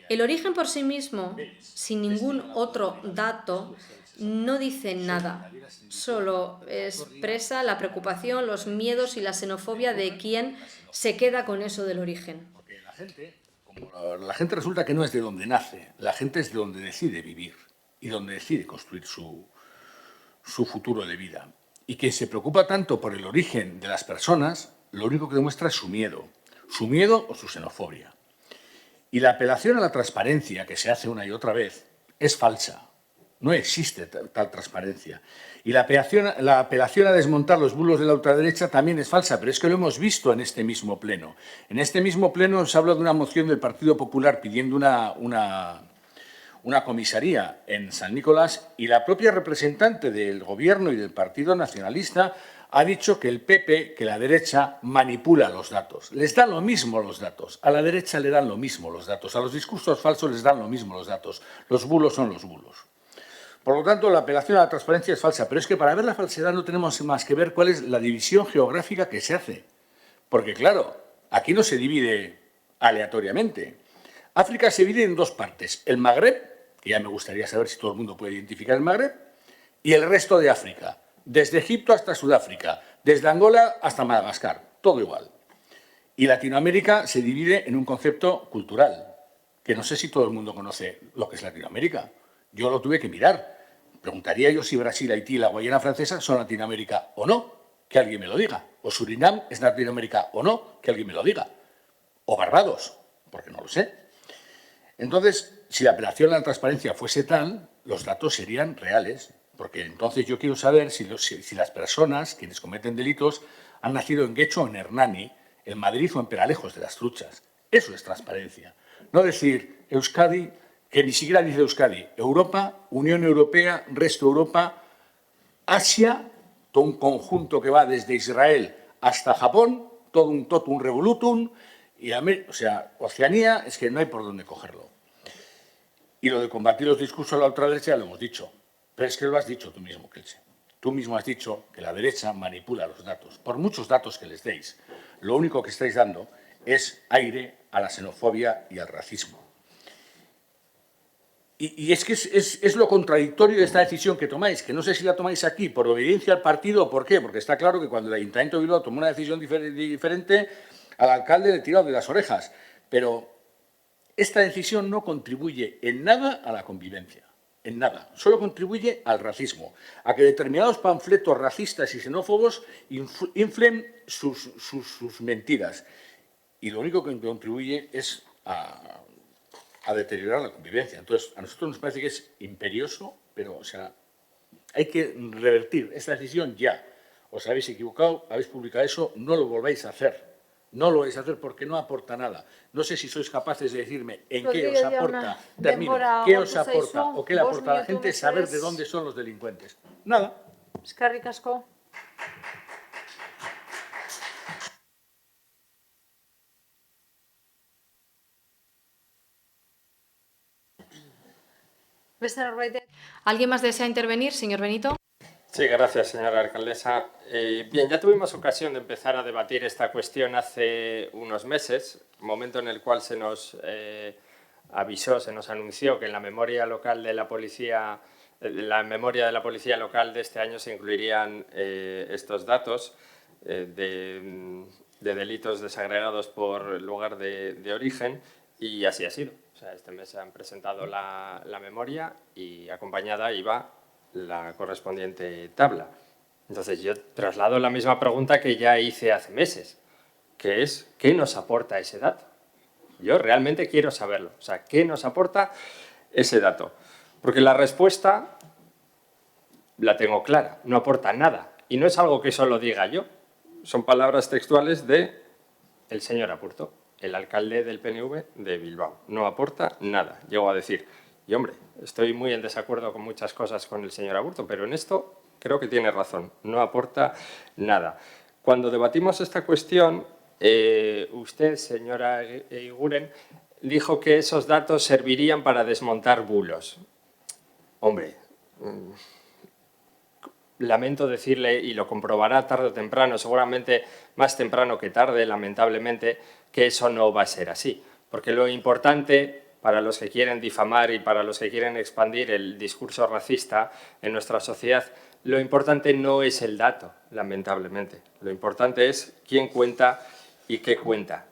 El origen por sí mismo, sin ningún otro dato, no dice nada, solo expresa la preocupación, los miedos y la xenofobia de quien se queda con eso del origen. La gente resulta que no es de donde nace, la gente es de donde decide vivir y donde decide construir su su futuro de vida. Y quien se preocupa tanto por el origen de las personas, lo único que demuestra es su miedo o su xenofobia. Y la apelación a la transparencia que se hace una y otra vez es falsa. No existe tal transparencia. Y la apelación a desmontar los bulos de la ultraderecha también es falsa, pero es que lo hemos visto en este mismo pleno. En este mismo pleno se habla de una moción del Partido Popular pidiendo una comisaría en San Nicolás, y la propia representante del Gobierno y del Partido Nacionalista ha dicho que el PP, que la derecha, manipula los datos. Les dan lo mismo los datos. A la derecha le dan lo mismo los datos. A los discursos falsos les dan lo mismo los datos. Los bulos son los bulos. Por lo tanto, la apelación a la transparencia es falsa. Pero es que para ver la falsedad no tenemos más que ver cuál es la división geográfica que se hace. Porque, claro, aquí no se divide aleatoriamente. África se divide en dos partes. El Magreb, que ya me gustaría saber si todo el mundo puede identificar el Magreb, y el resto de África. Desde Egipto hasta Sudáfrica, desde Angola hasta Madagascar, todo igual. Y Latinoamérica se divide en un concepto cultural, que no sé si todo el mundo conoce lo que es Latinoamérica. Yo lo tuve que mirar. Preguntaría yo si Brasil, Haití y la Guayana Francesa son Latinoamérica o no, que alguien me lo diga. O Surinam es Latinoamérica o no, que alguien me lo diga. O Barbados, porque no lo sé. Entonces, si la apelación a la transparencia fuese tal, los datos serían reales. Porque entonces yo quiero saber si las personas, quienes cometen delitos, han nacido en Guecho o en Hernani, en Madrid o en Peralejos de las Truchas. Eso es transparencia. No decir Euskadi, que ni siquiera dice Euskadi, Europa, Unión Europea, resto de Europa, Asia, todo un conjunto que va desde Israel hasta Japón, todo un totum revolutum, y Oceanía, es que no hay por dónde cogerlo. Y lo de combatir los discursos de la ultraderecha ya lo hemos dicho. Pero es que lo has dicho tú mismo, Kelche. Tú mismo has dicho que la derecha manipula los datos. Por muchos datos que les deis, lo único que estáis dando es aire a la xenofobia y al racismo. Y es que es lo contradictorio de esta decisión que tomáis, que no sé si la tomáis aquí por obediencia al partido o por qué, porque está claro que cuando el Ayuntamiento de Bilbao tomó una decisión diferente, al alcalde le tiró de las orejas. Pero esta decisión no contribuye en nada a la convivencia. En nada, solo contribuye al racismo, a que determinados panfletos racistas y xenófobos inflen sus mentiras. Y lo único que contribuye es a deteriorar la convivencia. Entonces, a nosotros nos parece que es imperioso, pero hay que revertir esta decisión ya. Os habéis equivocado, habéis publicado eso, no lo volváis a hacer. No lo vais a hacer porque no aporta nada. No sé si sois capaces de decirme en qué os aporta, qué os aporta o qué le aporta a la gente saber de dónde son los delincuentes. Nada. Eskerrik asko. ¿Alguien más desea intervenir, señor Benito? Sí, gracias, señora alcaldesa. Bien, ya tuvimos ocasión de empezar a debatir esta cuestión hace unos meses, momento en el cual se nos avisó, se nos anunció que en la memoria local de la policía, local de este año se incluirían estos datos de delitos desagregados por lugar de origen, y así ha sido. O sea, este mes se han presentado la memoria y acompañada iba la correspondiente tabla. Entonces yo traslado la misma pregunta que ya hice hace meses, que es ¿qué nos aporta ese dato? Yo realmente quiero saberlo. O sea, ¿qué nos aporta ese dato? Porque la respuesta la tengo clara, no aporta nada. Y no es algo que solo diga yo, son palabras textuales del señor Apurto, el alcalde del PNV de Bilbao. No aporta nada, llego a decir. Y hombre, estoy muy en desacuerdo con muchas cosas con el señor Aburto, pero en esto creo que tiene razón, no aporta nada. Cuando debatimos esta cuestión, usted, señora Eguiguren, dijo que esos datos servirían para desmontar bulos. Hombre, lamento decirle, y lo comprobará tarde o temprano, seguramente más temprano que tarde, lamentablemente, que eso no va a ser así. Porque lo importante para los que quieren difamar y para los que quieren expandir el discurso racista en nuestra sociedad, lo importante no es el dato, lamentablemente. Lo importante es quién cuenta y qué cuenta.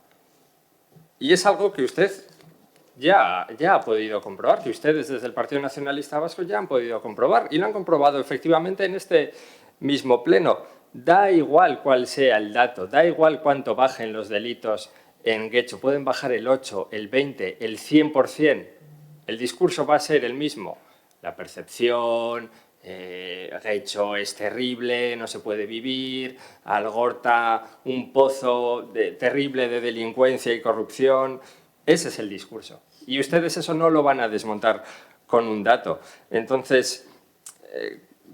Y es algo que usted ya ha podido comprobar, que ustedes desde el Partido Nacionalista Vasco ya han podido comprobar, y lo han comprobado efectivamente en este mismo pleno. Da igual cuál sea el dato, da igual cuánto bajen los delitos en Getxo, pueden bajar el 8, el 20, el 100%, el discurso va a ser el mismo. La percepción, Getxo es terrible, no se puede vivir, Algorta un pozo terrible de delincuencia y corrupción. Ese es el discurso. Y ustedes eso no lo van a desmontar con un dato. Entonces,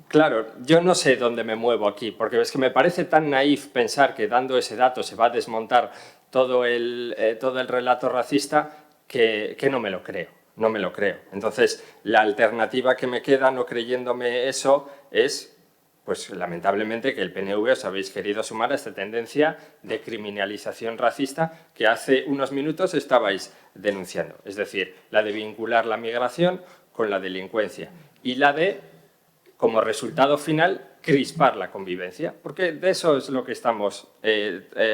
claro, yo no sé dónde me muevo aquí, porque es que me parece tan naif pensar que dando ese dato se va a desmontar todo el relato racista que no me lo creo. No me lo creo. Entonces, la alternativa que me queda, no creyéndome eso, es, pues lamentablemente, que el PNV os habéis querido sumar a esta tendencia de criminalización racista que hace unos minutos estabais denunciando. Es decir, la de vincular la migración con la delincuencia y la de, como resultado final, crispar la convivencia, porque de eso es lo que estamos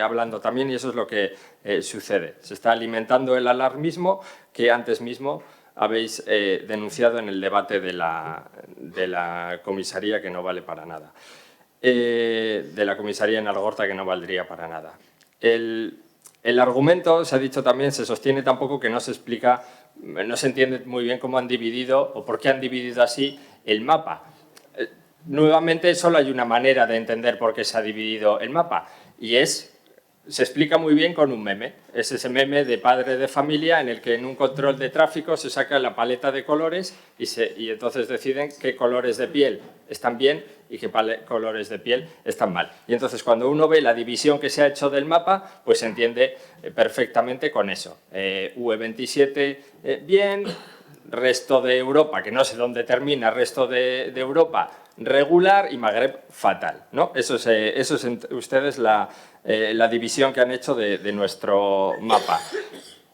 hablando también y eso es lo que sucede. Se está alimentando el alarmismo que antes mismo habéis denunciado en el debate de la comisaría que no vale para nada, de la comisaría en Algorta que no valdría para nada. El argumento, se ha dicho también, se sostiene tampoco que no se explica, no se entiende muy bien cómo han dividido o por qué han dividido así el mapa. Nuevamente, solo hay una manera de entender por qué se ha dividido el mapa y se explica muy bien con un meme. Es ese meme de padre de familia en el que en un control de tráfico se saca la paleta de colores y entonces deciden qué colores de piel están bien y qué colores de piel están mal. Y entonces cuando uno ve la división que se ha hecho del mapa, pues se entiende perfectamente con eso. UE27 bien, resto de Europa, que no sé dónde termina, resto de Europa regular y Magreb fatal, ¿no? Eso es ustedes la división que han hecho de nuestro mapa.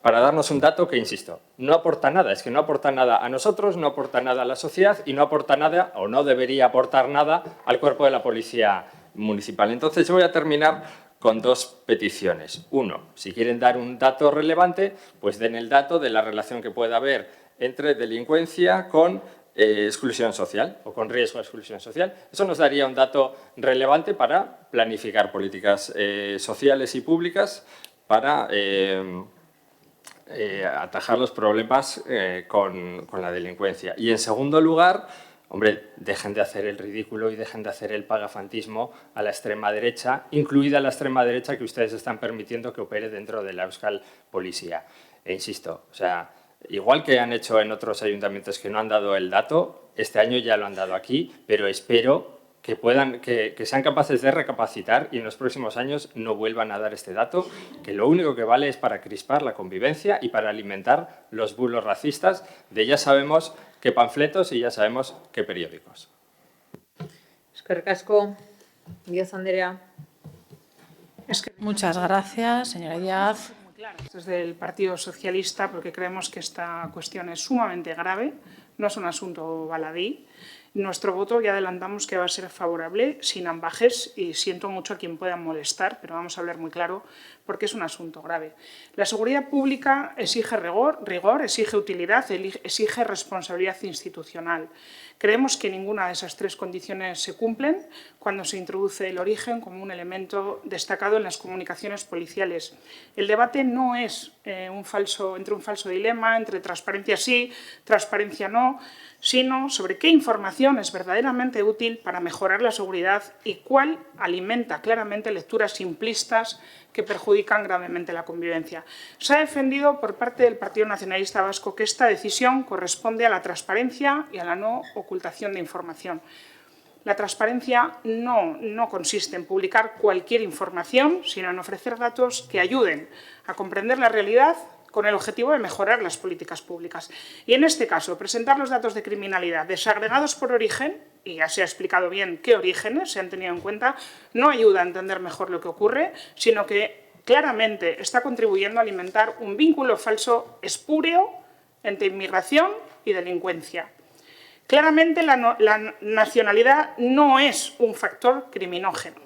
Para darnos un dato que, insisto, no aporta nada, es que no aporta nada a nosotros, no aporta nada a la sociedad y no aporta nada, o no debería aportar nada, al cuerpo de la Policía Municipal. Entonces yo voy a terminar con dos peticiones. Uno, si quieren dar un dato relevante, pues den el dato de la relación que pueda haber entre delincuencia con exclusión social o con riesgo de exclusión social. Eso nos daría un dato relevante para planificar políticas sociales y públicas para atajar los problemas con la delincuencia. Y en segundo lugar, hombre, dejen de hacer el ridículo y dejen de hacer el pagafantismo a la extrema derecha, incluida la extrema derecha que ustedes están permitiendo que opere dentro de la Euskal Policía. E insisto, o sea, igual que han hecho en otros ayuntamientos que no han dado el dato, este año ya lo han dado aquí, pero espero que sean capaces de recapacitar y en los próximos años no vuelvan a dar este dato, que lo único que vale es para crispar la convivencia y para alimentar los bulos racistas de ya sabemos qué panfletos y ya sabemos qué periódicos. Eskerrik asko, Díaz Andrea. Muchas gracias, señora Díaz. Desde el Partido Socialista, porque creemos que esta cuestión es sumamente grave, no es un asunto baladí. Nuestro voto ya adelantamos que va a ser favorable, sin ambajes, y siento mucho a quien pueda molestar, pero vamos a hablar muy claro porque es un asunto grave. La seguridad pública exige rigor, exige utilidad, exige responsabilidad institucional. Creemos que ninguna de esas tres condiciones se cumplen cuando se introduce el origen como un elemento destacado en las comunicaciones policiales. El debate no es entre un falso dilema, entre transparencia sí, transparencia no, sino sobre qué información es verdaderamente útil para mejorar la seguridad y cuál alimenta claramente lecturas simplistas que perjudican gravemente la convivencia. Se ha defendido por parte del Partido Nacionalista Vasco que esta decisión corresponde a la transparencia y a la no ocultación de información. La transparencia no consiste en publicar cualquier información, sino en ofrecer datos que ayuden a comprender la realidad con el objetivo de mejorar las políticas públicas. Y en este caso, presentar los datos de criminalidad desagregados por origen, y ya se ha explicado bien qué orígenes se han tenido en cuenta, no ayuda a entender mejor lo que ocurre, sino que claramente está contribuyendo a alimentar un vínculo falso espúreo entre inmigración y delincuencia. Claramente la nacionalidad no es un factor criminógeno.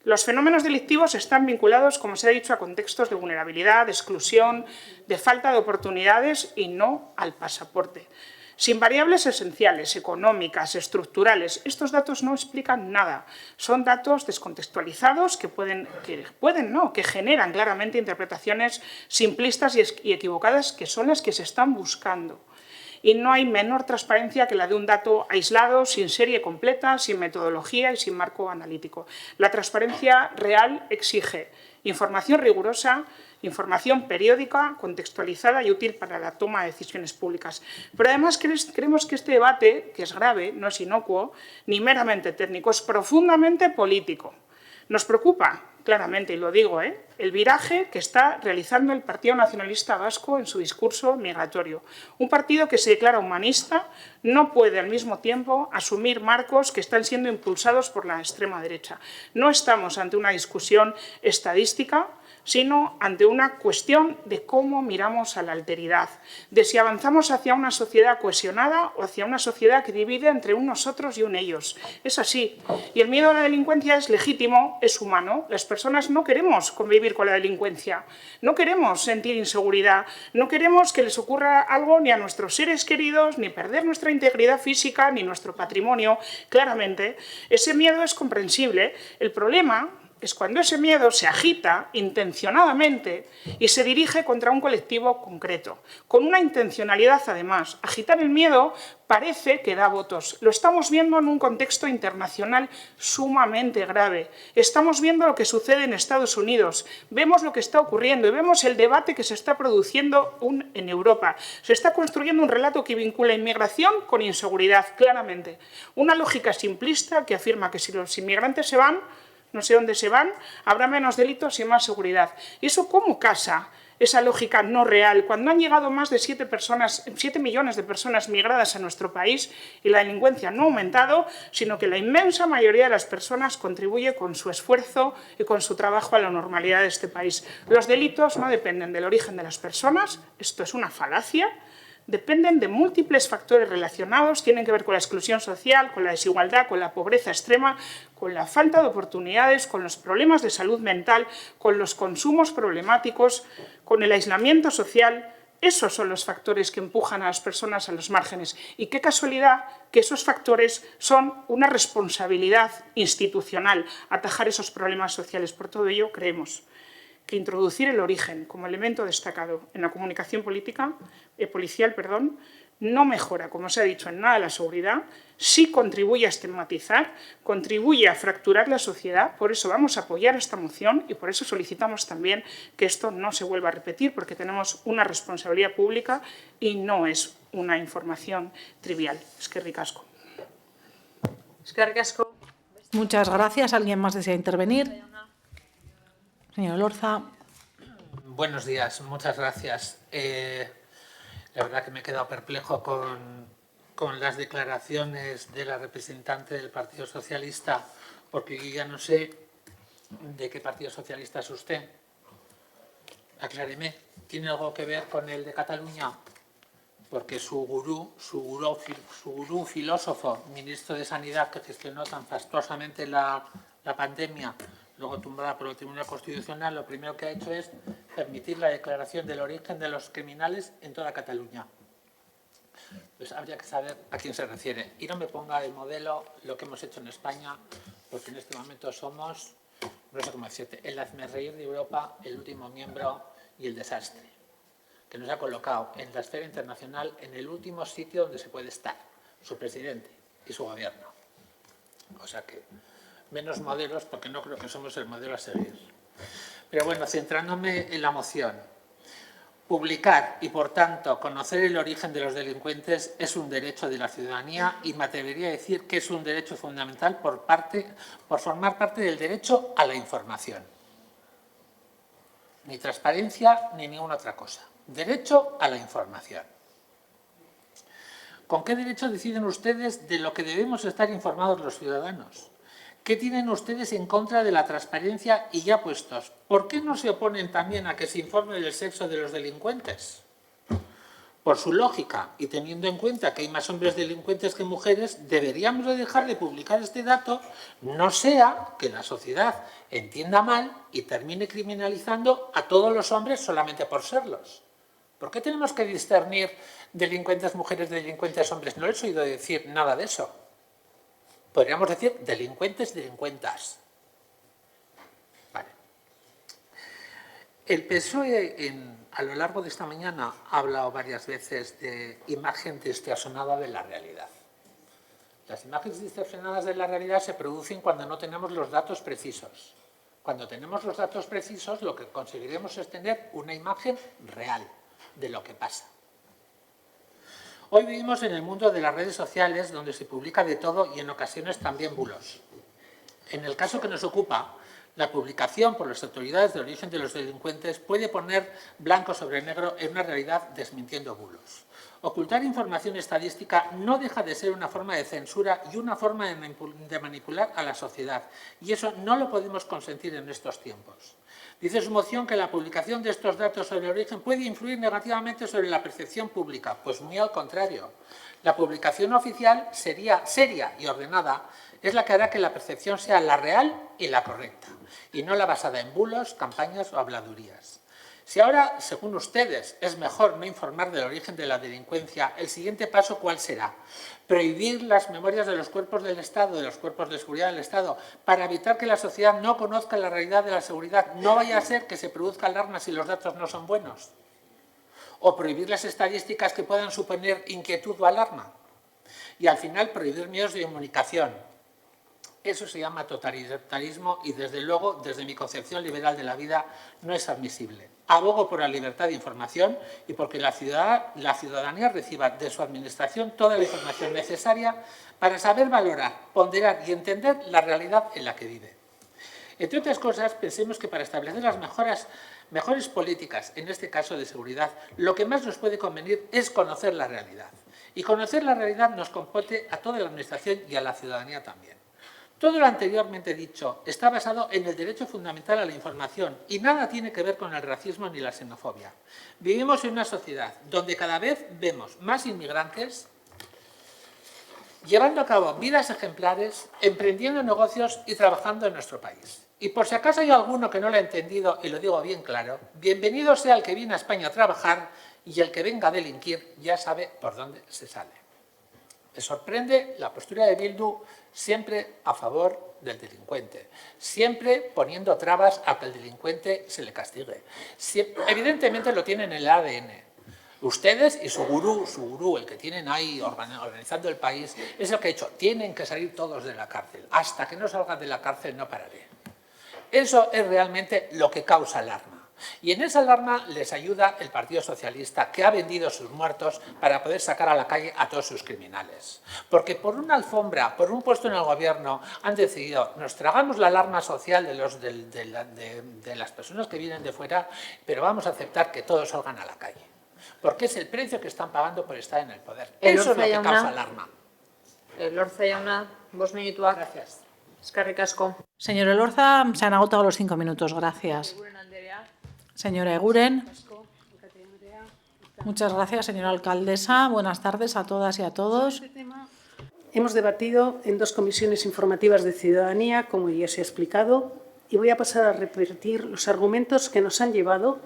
Los fenómenos delictivos están vinculados, como se ha dicho, a contextos de vulnerabilidad, de exclusión, de falta de oportunidades y no al pasaporte. Sin variables esenciales, económicas, estructurales, estos datos no explican nada. Son datos descontextualizados que generan claramente interpretaciones simplistas y equivocadas, que son las que se están buscando. Y no hay menor transparencia que la de un dato aislado, sin serie completa, sin metodología y sin marco analítico. La transparencia real exige información rigurosa, información periódica, contextualizada y útil para la toma de decisiones públicas. Pero además creemos que este debate, que es grave, no es inocuo, ni meramente técnico, es profundamente político. Nos preocupa, claramente, y lo digo, el viraje que está realizando el Partido Nacionalista Vasco en su discurso migratorio. Un partido que se declara humanista no puede al mismo tiempo asumir marcos que están siendo impulsados por la extrema derecha. No estamos ante una discusión estadística, sino ante una cuestión de cómo miramos a la alteridad, de si avanzamos hacia una sociedad cohesionada o hacia una sociedad que divide entre un nosotros y un ellos. Es así. Y el miedo a la delincuencia es legítimo, es humano. Las personas no queremos convivir con la delincuencia, no queremos sentir inseguridad, no queremos que les ocurra algo ni a nuestros seres queridos, ni perder nuestra integridad física, ni nuestro patrimonio. Claramente, ese miedo es comprensible. El problema es cuando ese miedo se agita intencionadamente y se dirige contra un colectivo concreto, con una intencionalidad además. Agitar el miedo parece que da votos. Lo estamos viendo en un contexto internacional sumamente grave. Estamos viendo lo que sucede en Estados Unidos, vemos lo que está ocurriendo y vemos el debate que se está produciendo en Europa. Se está construyendo un relato que vincula inmigración con inseguridad, claramente. Una lógica simplista que afirma que si los inmigrantes se van, no sé dónde se van, habrá menos delitos y más seguridad. ¿Y eso cómo casa esa lógica no real cuando han llegado más de 7 millones de personas migradas a nuestro país y la delincuencia no ha aumentado, sino que la inmensa mayoría de las personas contribuye con su esfuerzo y con su trabajo a la normalidad de este país? Los delitos no dependen del origen de las personas, esto es una falacia. Dependen de múltiples factores relacionados, tienen que ver con la exclusión social, con la desigualdad, con la pobreza extrema, con la falta de oportunidades, con los problemas de salud mental, con los consumos problemáticos, con el aislamiento social. Esos son los factores que empujan a las personas a los márgenes. Y qué casualidad que esos factores son una responsabilidad institucional, atajar esos problemas sociales. Por todo ello, creemos que introducir el origen como elemento destacado en la comunicación policial no mejora, como se ha dicho, en nada la seguridad, sí contribuye a estigmatizar, contribuye a fracturar la sociedad. Por eso vamos a apoyar esta moción y por eso solicitamos también que esto no se vuelva a repetir, porque tenemos una responsabilidad pública y no es una información trivial. Eskerrik asko. Eskerrik asko. Muchas gracias. ¿Alguien más desea intervenir? Señor Lorza. Buenos días, muchas gracias. La verdad que me he quedado perplejo con las declaraciones de la representante del Partido Socialista, porque yo ya no sé de qué Partido Socialista es usted. Acláreme, ¿tiene algo que ver con el de Cataluña? Porque su gurú filósofo, ministro de Sanidad, que gestionó tan fastuosamente la pandemia, luego tumbada por el Tribunal Constitucional, lo primero que ha hecho es permitir la declaración del origen de los criminales en toda Cataluña. Pues habría que saber a quién se refiere. Y no me ponga de modelo lo que hemos hecho en España, porque en este momento somos, no sé cómo decirte, el hazmerreír de Europa, el último miembro y el desastre, que nos ha colocado en la esfera internacional en el último sitio donde se puede estar, su presidente y su gobierno. O sea que menos modelos, porque no creo que somos el modelo a seguir. Pero bueno, centrándome en la moción, publicar y, por tanto, conocer el origen de los delincuentes es un derecho de la ciudadanía y me atrevería a decir que es un derecho fundamental por formar parte del derecho a la información. Ni transparencia ni ninguna otra cosa. Derecho a la información. ¿Con qué derecho deciden ustedes de lo que debemos estar informados los ciudadanos? ¿Qué tienen ustedes en contra de la transparencia? Y ya puestos, ¿por qué no se oponen también a que se informe del sexo de los delincuentes? Por su lógica y teniendo en cuenta que hay más hombres delincuentes que mujeres, deberíamos de dejar de publicar este dato, no sea que la sociedad entienda mal y termine criminalizando a todos los hombres solamente por serlos. ¿Por qué tenemos que discernir delincuentes mujeres de delincuentes hombres? No les he oído decir nada de eso. Podríamos decir delincuentes, delincuentas. Vale. El PSOE a lo largo de esta mañana ha hablado varias veces de imagen distorsionada de la realidad. Las imágenes distorsionadas de la realidad se producen cuando no tenemos los datos precisos. Cuando tenemos los datos precisos, lo que conseguiremos es tener una imagen real de lo que pasa. Hoy vivimos en el mundo de las redes sociales, donde se publica de todo y en ocasiones también bulos. En el caso que nos ocupa, la publicación por las autoridades de origen de los delincuentes puede poner blanco sobre negro en una realidad desmintiendo bulos. Ocultar información estadística no deja de ser una forma de censura y una forma de manipular a la sociedad, y eso no lo podemos consentir en estos tiempos. Dice su moción que la publicación de estos datos sobre el origen puede influir negativamente sobre la percepción pública. Pues muy al contrario. La publicación oficial sería seria y ordenada, es la que hará que la percepción sea la real y la correcta, y no la basada en bulos, campañas o habladurías. Si ahora, según ustedes, es mejor no informar del origen de la delincuencia, el siguiente paso, ¿cuál será? Prohibir las memorias de los cuerpos del Estado, de los cuerpos de seguridad del Estado, para evitar que la sociedad no conozca la realidad de la seguridad. No vaya a ser que se produzca alarma si los datos no son buenos. O prohibir las estadísticas que puedan suponer inquietud o alarma. Y al final prohibir medios de comunicación. Eso se llama totalitarismo y desde luego, desde mi concepción liberal de la vida, no es admisible. Abogo por la libertad de información y porque la ciudadanía reciba de su administración toda la información necesaria para saber valorar, ponderar y entender la realidad en la que vive. Entre otras cosas, pensemos que para establecer las mejores políticas, en este caso de seguridad, lo que más nos puede convenir es conocer la realidad. Y conocer la realidad nos compete a toda la administración y a la ciudadanía también. Todo lo anteriormente dicho está basado en el derecho fundamental a la información y nada tiene que ver con el racismo ni la xenofobia. Vivimos en una sociedad donde cada vez vemos más inmigrantes llevando a cabo vidas ejemplares, emprendiendo negocios y trabajando en nuestro país. Y por si acaso hay alguno que no lo ha entendido, y lo digo bien claro, bienvenido sea el que viene a España a trabajar y el que venga a delinquir ya sabe por dónde se sale. Me sorprende la postura de Bildu siempre a favor del delincuente, siempre poniendo trabas a que el delincuente se le castigue. Evidentemente lo tienen en el ADN. Ustedes y su gurú, el que tienen ahí organizando el país, es el que ha dicho, tienen que salir todos de la cárcel. Hasta que no salgan de la cárcel no pararé. Eso es realmente lo que causa alarma. Y en esa alarma les ayuda el Partido Socialista, que ha vendido sus muertos para poder sacar a la calle a todos sus criminales. Porque por una alfombra, por un puesto en el gobierno, han decidido, nos tragamos la alarma social de las personas que vienen de fuera, pero vamos a aceptar que todos salgan a la calle. Porque es el precio que están pagando por estar en el poder. Eso es lo que causa alarma. Elorza jauna, 5 minutuak. Gracias. Eskerrik asko. Señor Elorza, se han agotado los 5 minutos. Gracias. Señora Eguren. Muchas gracias, señora alcaldesa. Buenas tardes a todas y a todos. Hemos debatido en 2 comisiones informativas de ciudadanía, como ya se ha explicado, y voy a pasar a repetir los argumentos que nos han llevado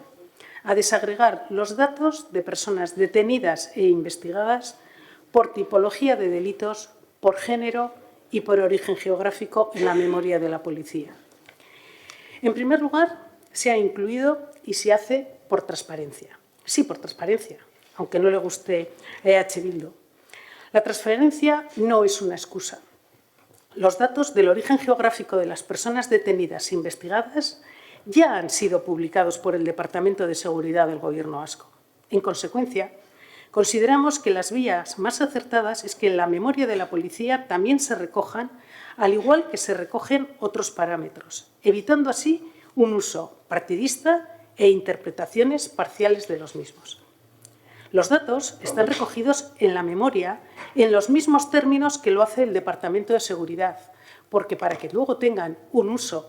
a desagregar los datos de personas detenidas e investigadas por tipología de delitos, por género y por origen geográfico en la memoria de la policía. En primer lugar, se ha incluido y se hace por transparencia. Sí, por transparencia, aunque no le guste a EH Bildu. La transparencia no es una excusa. Los datos del origen geográfico de las personas detenidas e investigadas ya han sido publicados por el Departamento de Seguridad del Gobierno vasco. En consecuencia, consideramos que las vías más acertadas es que en la memoria de la policía también se recojan, al igual que se recogen otros parámetros, evitando así un uso partidista e interpretaciones parciales de los mismos. Los datos están recogidos en la memoria en los mismos términos que lo hace el Departamento de Seguridad, porque para que luego tengan un uso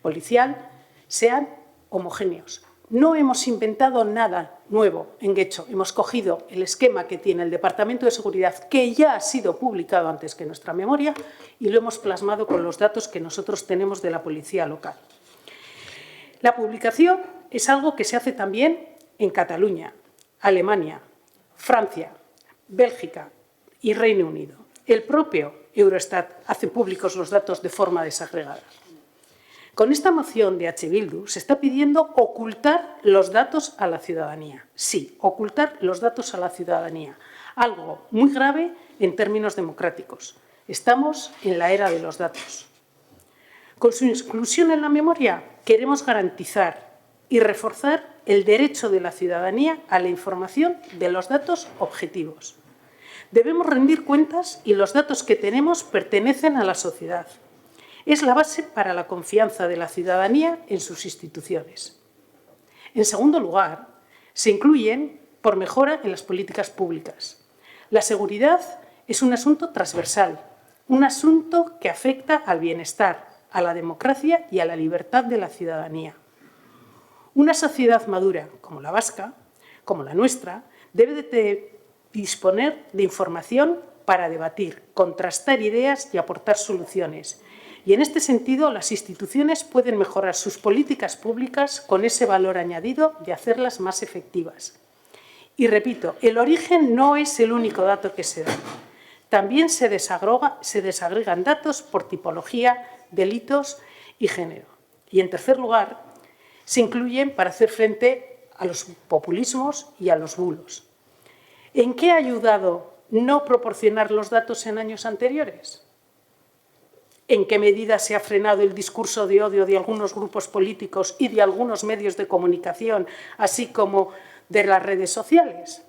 policial sean homogéneos. No hemos inventado nada nuevo en Getxo. Hemos cogido el esquema que tiene el Departamento de Seguridad, que ya ha sido publicado antes que nuestra memoria, y lo hemos plasmado con los datos que nosotros tenemos de la policía local. La publicación es algo que se hace también en Cataluña, Alemania, Francia, Bélgica y Reino Unido. El propio Eurostat hace públicos los datos de forma desagregada. Con esta moción de H. Bildu se está pidiendo ocultar los datos a la ciudadanía. Sí, ocultar los datos a la ciudadanía. Algo muy grave en términos democráticos. Estamos en la era de los datos. Con su inclusión en la memoria queremos garantizar y reforzar el derecho de la ciudadanía a la información de los datos objetivos. Debemos rendir cuentas y los datos que tenemos pertenecen a la sociedad. Es la base para la confianza de la ciudadanía en sus instituciones. En segundo lugar, se incluyen por mejora en las políticas públicas. La seguridad es un asunto transversal, un asunto que afecta al bienestar, a la democracia y a la libertad de la ciudadanía. Una sociedad madura, como la vasca, como la nuestra, debe de disponer de información para debatir, contrastar ideas y aportar soluciones. Y en este sentido, las instituciones pueden mejorar sus políticas públicas con ese valor añadido de hacerlas más efectivas. Y repito, el origen no es el único dato que se da. También se desagregan datos por tipología, delitos y género. Y en tercer lugar, se incluyen para hacer frente a los populismos y a los bulos. ¿En qué ha ayudado no proporcionar los datos en años anteriores? ¿En qué medida se ha frenado el discurso de odio de algunos grupos políticos y de algunos medios de comunicación, así como de las redes sociales?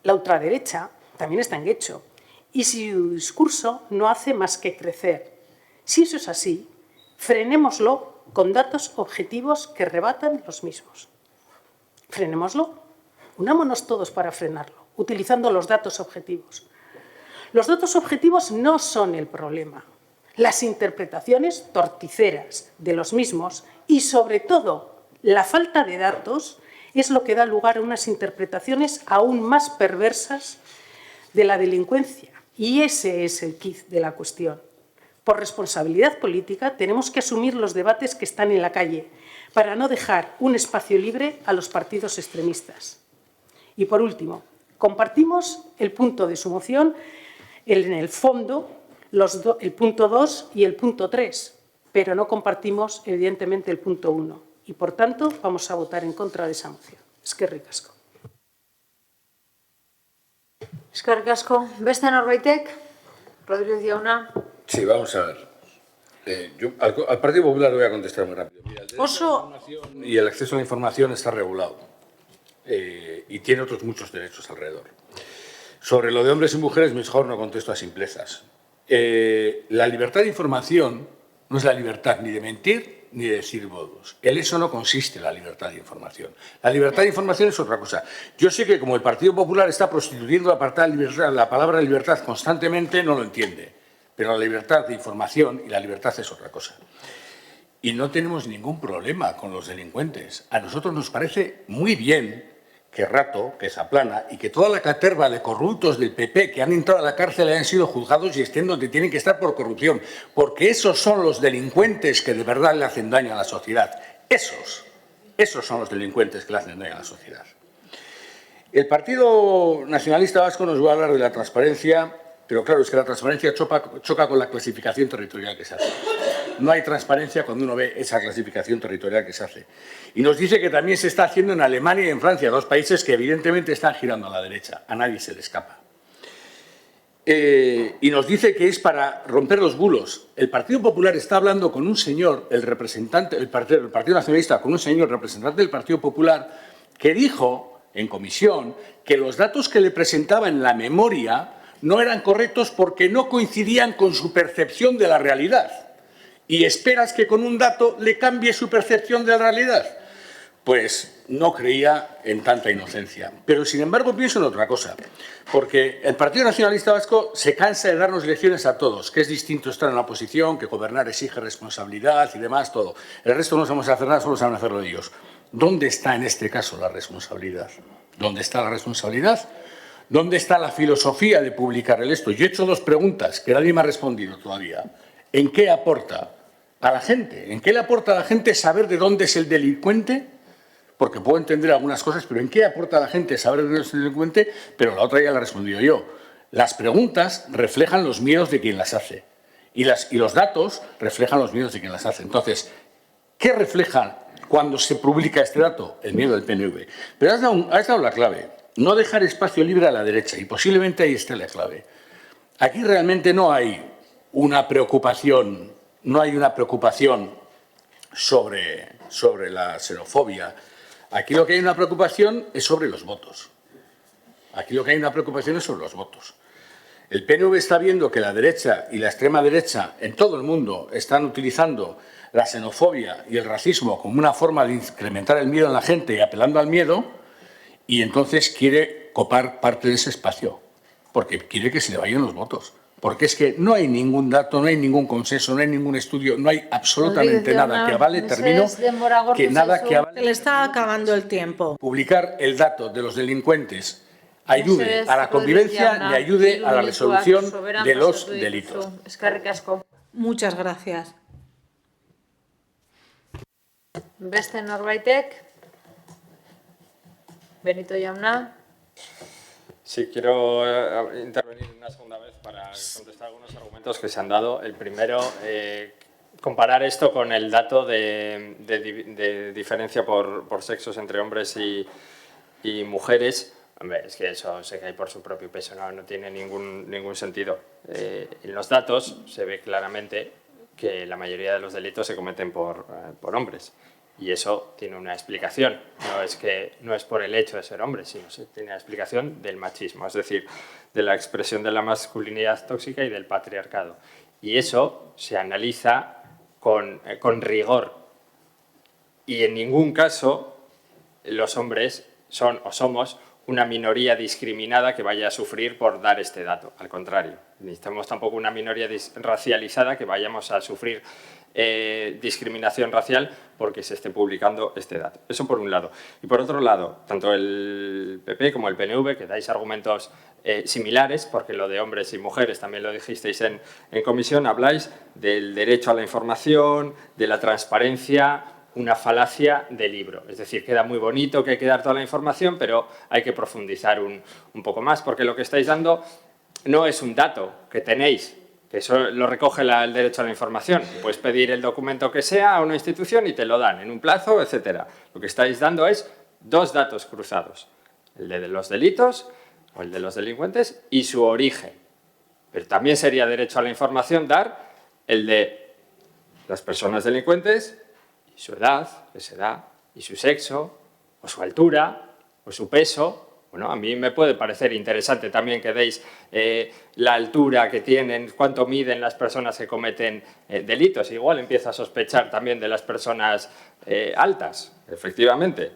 La ultraderecha también está en Getxo y su discurso no hace más que crecer. Si eso es así, frenémoslo con datos objetivos que rebatan los mismos. Frenémoslo. Unámonos todos para frenarlo, utilizando los datos objetivos. Los datos objetivos no son el problema. Las interpretaciones torticeras de los mismos y, sobre todo, la falta de datos es lo que da lugar a unas interpretaciones aún más perversas de la delincuencia. Y ese es el quid de la cuestión. Por responsabilidad política tenemos que asumir los debates que están en la calle para no dejar un espacio libre a los partidos extremistas. Y por último, compartimos el punto de su moción, en el fondo, el punto 2 y el punto 3, pero no compartimos, evidentemente, el punto 1. Y, por tanto, vamos a votar en contra de esa moción. Eskerrik asko. Eskerrik asko. Beste norbaitek? Rodríguez jauna. Sí, vamos a ver. Yo al Partido Popular le voy a contestar muy rápido. Mira, el derecho a la información y el acceso a la información está regulado y tiene otros muchos derechos alrededor. Sobre lo de hombres y mujeres, mejor no contesto a simplezas. La libertad de información no es la libertad ni de mentir ni de decir bodos. En eso no consiste la libertad de información. La libertad de información es otra cosa. Yo sé que como el Partido Popular está prostituyendo la palabra libertad constantemente, no lo entiende. Pero la libertad de información y la libertad es otra cosa. Y no tenemos ningún problema con los delincuentes. A nosotros nos parece muy bien que Rato, que Zaplana y que toda la caterva de corruptos del PP que han entrado a la cárcel hayan sido juzgados y estén donde tienen que estar por corrupción, porque esos son los delincuentes que de verdad le hacen daño a la sociedad. Esos son los delincuentes que le hacen daño a la sociedad. El Partido Nacionalista Vasco nos va a hablar de la transparencia, pero claro, es que la transparencia choca con la clasificación territorial que se hace. No hay transparencia cuando uno ve esa clasificación territorial que se hace. Y nos dice que también se está haciendo en Alemania y en Francia, dos países que evidentemente están girando a la derecha. A nadie se le escapa. Y nos dice que es para romper los bulos. El Partido Popular está hablando con un señor, el Partido Nacionalista, con un señor representante del Partido Popular, que dijo en comisión que los datos que le presentaba en la memoria no eran correctos porque no coincidían con su percepción de la realidad. ¿Y esperas que con un dato le cambie su percepción de la realidad? Pues no creía en tanta inocencia. Pero, sin embargo, pienso en otra cosa. Porque el Partido Nacionalista Vasco se cansa de darnos lecciones a todos, que es distinto estar en la oposición, que gobernar exige responsabilidad y demás, todo. El resto no sabemos hacer nada, solo saben hacerlo ellos. ¿Dónde está en este caso la responsabilidad? ¿Dónde está la responsabilidad? ¿Dónde está la filosofía de publicar esto? Yo he hecho 2 preguntas que nadie me ha respondido todavía. ¿En qué aporta a la gente? ¿En qué le aporta a la gente saber de dónde es el delincuente? Porque puedo entender algunas cosas, pero ¿en qué aporta a la gente saber de dónde es el delincuente? Pero la otra ya la he respondido yo. Las preguntas reflejan los miedos de quien las hace y los datos reflejan los miedos de quien las hace. Entonces, ¿qué refleja cuando se publica este dato? El miedo del PNV. Pero has dado la clave. No dejar espacio libre a la derecha, y posiblemente ahí esté la clave. Aquí realmente no hay una preocupación, sobre la xenofobia. Aquí lo que hay una preocupación es sobre los votos. El PNV está viendo que la derecha y la extrema derecha en todo el mundo están utilizando la xenofobia y el racismo como una forma de incrementar el miedo en la gente y apelando al miedo, y entonces quiere copar parte de ese espacio, porque quiere que se le vayan los votos. Porque es que no hay ningún dato, no hay ningún consenso, no hay ningún estudio, no hay absolutamente nada que avale, termino, que nada que avale. Se le está acabando el tiempo. Publicar el dato de los delincuentes ayude a la convivencia y ayude a la resolución de los delitos. Eskerrik asko. Muchas gracias. Beste norbaitek? Benito jauna. Sí, quiero intervenir una segunda vez para contestar algunos argumentos que se han dado. El primero, comparar esto con el dato de diferencia por sexos entre hombres y mujeres. Hombre, es que eso se cae por su propio peso, no tiene ningún sentido. En los datos se ve claramente que la mayoría de los delitos se cometen por hombres. Y eso tiene una explicación, no es por el hecho de ser hombre, sino que tiene una explicación del machismo, es decir, de la expresión de la masculinidad tóxica y del patriarcado. Y eso se analiza con rigor. Y en ningún caso los hombres son o somos una minoría discriminada que vaya a sufrir por dar este dato. Al contrario, necesitamos tampoco una minoría racializada que vayamos a sufrir discriminación racial porque se esté publicando este dato. Eso por un lado. Y por otro lado, tanto el PP como el PNV, que dais argumentos similares, porque lo de hombres y mujeres también lo dijisteis en comisión, habláis del derecho a la información, de la transparencia, una falacia de libro. Es decir, queda muy bonito que hay que dar toda la información, pero hay que profundizar un poco más, porque lo que estáis dando no es un dato que tenéis, que eso lo recoge el derecho a la información. Puedes pedir el documento que sea a una institución y te lo dan en un plazo, etcétera. Lo que estáis dando es 2 datos cruzados, el de los delitos o el de los delincuentes y su origen. Pero también sería derecho a la información dar el de las personas delincuentes y su edad, esa edad, y su sexo, o su altura, o su peso. Bueno, a mí me puede parecer interesante también que deis la altura que tienen, cuánto miden las personas que cometen delitos. Igual empiezo a sospechar también de las personas altas, efectivamente.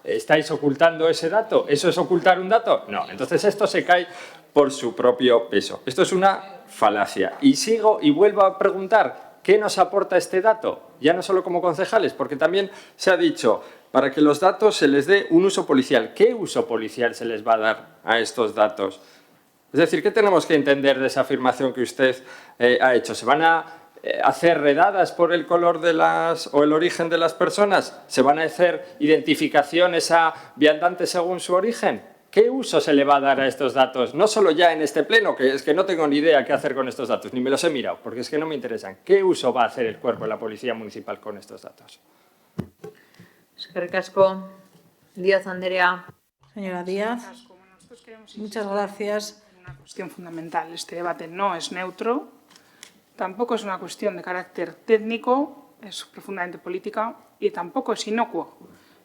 ¿Estáis ocultando ese dato? ¿Eso es ocultar un dato? No. Entonces esto se cae por su propio peso. Esto es una falacia. Y sigo y vuelvo a preguntar, ¿qué nos aporta este dato? Ya no solo como concejales, porque también se ha dicho, para que los datos se les dé un uso policial. ¿Qué uso policial se les va a dar a estos datos? Es decir, ¿qué tenemos que entender de esa afirmación que usted ha hecho? ¿Se van a hacer redadas por el color o el origen de las personas? ¿Se van a hacer identificaciones a viandantes según su origen? ¿Qué uso se le va a dar a estos datos? No solo ya en este pleno, que es que no tengo ni idea qué hacer con estos datos, ni me los he mirado, porque es que no me interesan. ¿Qué uso va a hacer el cuerpo de la Policía Municipal con estos datos? Eskerrik asko. Díaz Andrea. Señora Díaz, muchas gracias. Una cuestión fundamental. Este debate no es neutro, tampoco es una cuestión de carácter técnico, es profundamente política y tampoco es inocuo.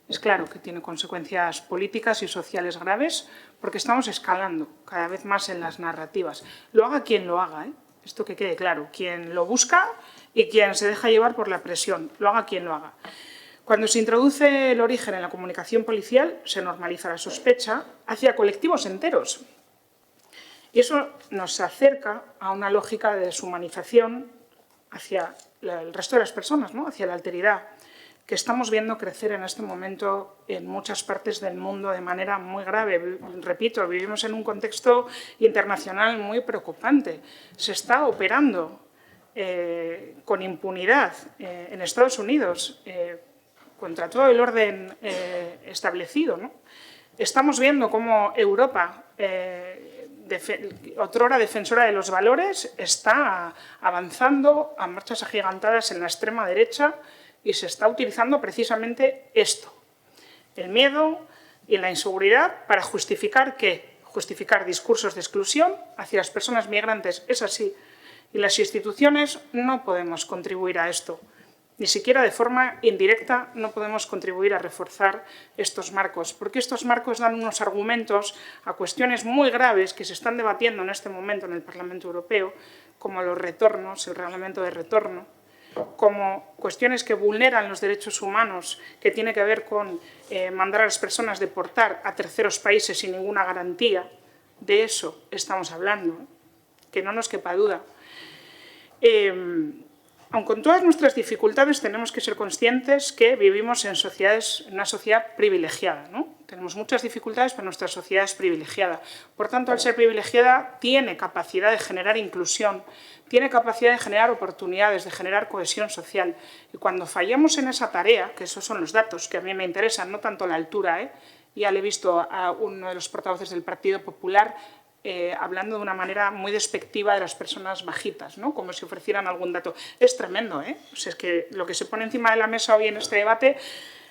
Es claro que tiene consecuencias políticas y sociales graves porque estamos escalando cada vez más en las narrativas. Lo haga quien lo haga, esto que quede claro, quien lo busca y quien se deja llevar por la presión, lo haga quien lo haga. Cuando se introduce el origen en la comunicación policial, se normaliza la sospecha hacia colectivos enteros. Y eso nos acerca a una lógica de deshumanización hacia el resto de las personas, ¿no? Hacia la alteridad. que estamos viendo crecer en este momento en muchas partes del mundo de manera muy grave. Repito, vivimos en un contexto internacional muy preocupante. Se está operando con impunidad en Estados Unidos contra todo el orden establecido, ¿no? Estamos viendo cómo Europa, otrora defensora de los valores, está avanzando a marchas agigantadas en la extrema derecha y se está utilizando precisamente esto, el miedo y la inseguridad, para justificar ¿qué? Justificar discursos de exclusión hacia las personas migrantes. Es así. Y las instituciones no podemos contribuir a esto. Ni siquiera de forma indirecta no podemos contribuir a reforzar estos marcos, porque estos marcos dan unos argumentos a cuestiones muy graves que se están debatiendo en este momento en el Parlamento Europeo, como los retornos, el reglamento de retorno, como cuestiones que vulneran los derechos humanos, que tiene que ver con mandar a las personas deportar a terceros países sin ninguna garantía. De eso estamos hablando, que no nos quepa duda. Aun con todas nuestras dificultades, tenemos que ser conscientes que vivimos en una sociedad privilegiada, ¿no? Tenemos muchas dificultades, pero nuestra sociedad es privilegiada. Por tanto, al ser privilegiada, tiene capacidad de generar inclusión, tiene capacidad de generar oportunidades, de generar cohesión social. Y cuando fallamos en esa tarea, que esos son los datos que a mí me interesan, no tanto la altura, ya le he visto a uno de los portavoces del Partido Popular hablando de una manera muy despectiva de las personas bajitas, ¿no? Como si ofrecieran algún dato. Es tremendo, O sea, es que lo que se pone encima de la mesa hoy en este debate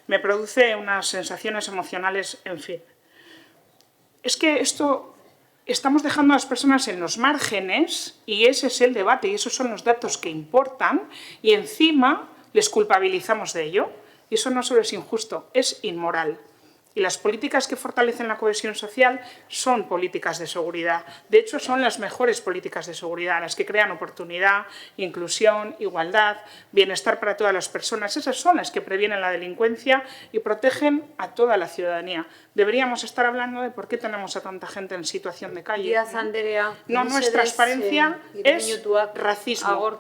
me produce unas sensaciones emocionales, en fin. Es que esto, estamos dejando a las personas en los márgenes y ese es el debate y esos son los datos que importan y encima les culpabilizamos de ello. Y eso no solo es injusto, es inmoral. Y las políticas que fortalecen la cohesión social son políticas de seguridad. De hecho, son las mejores políticas de seguridad, las que crean oportunidad, inclusión, igualdad, bienestar para todas las personas. Esas son las que previenen la delincuencia y protegen a toda la ciudadanía. Deberíamos estar hablando de por qué tenemos a tanta gente en situación de calle. No es transparencia, es racismo.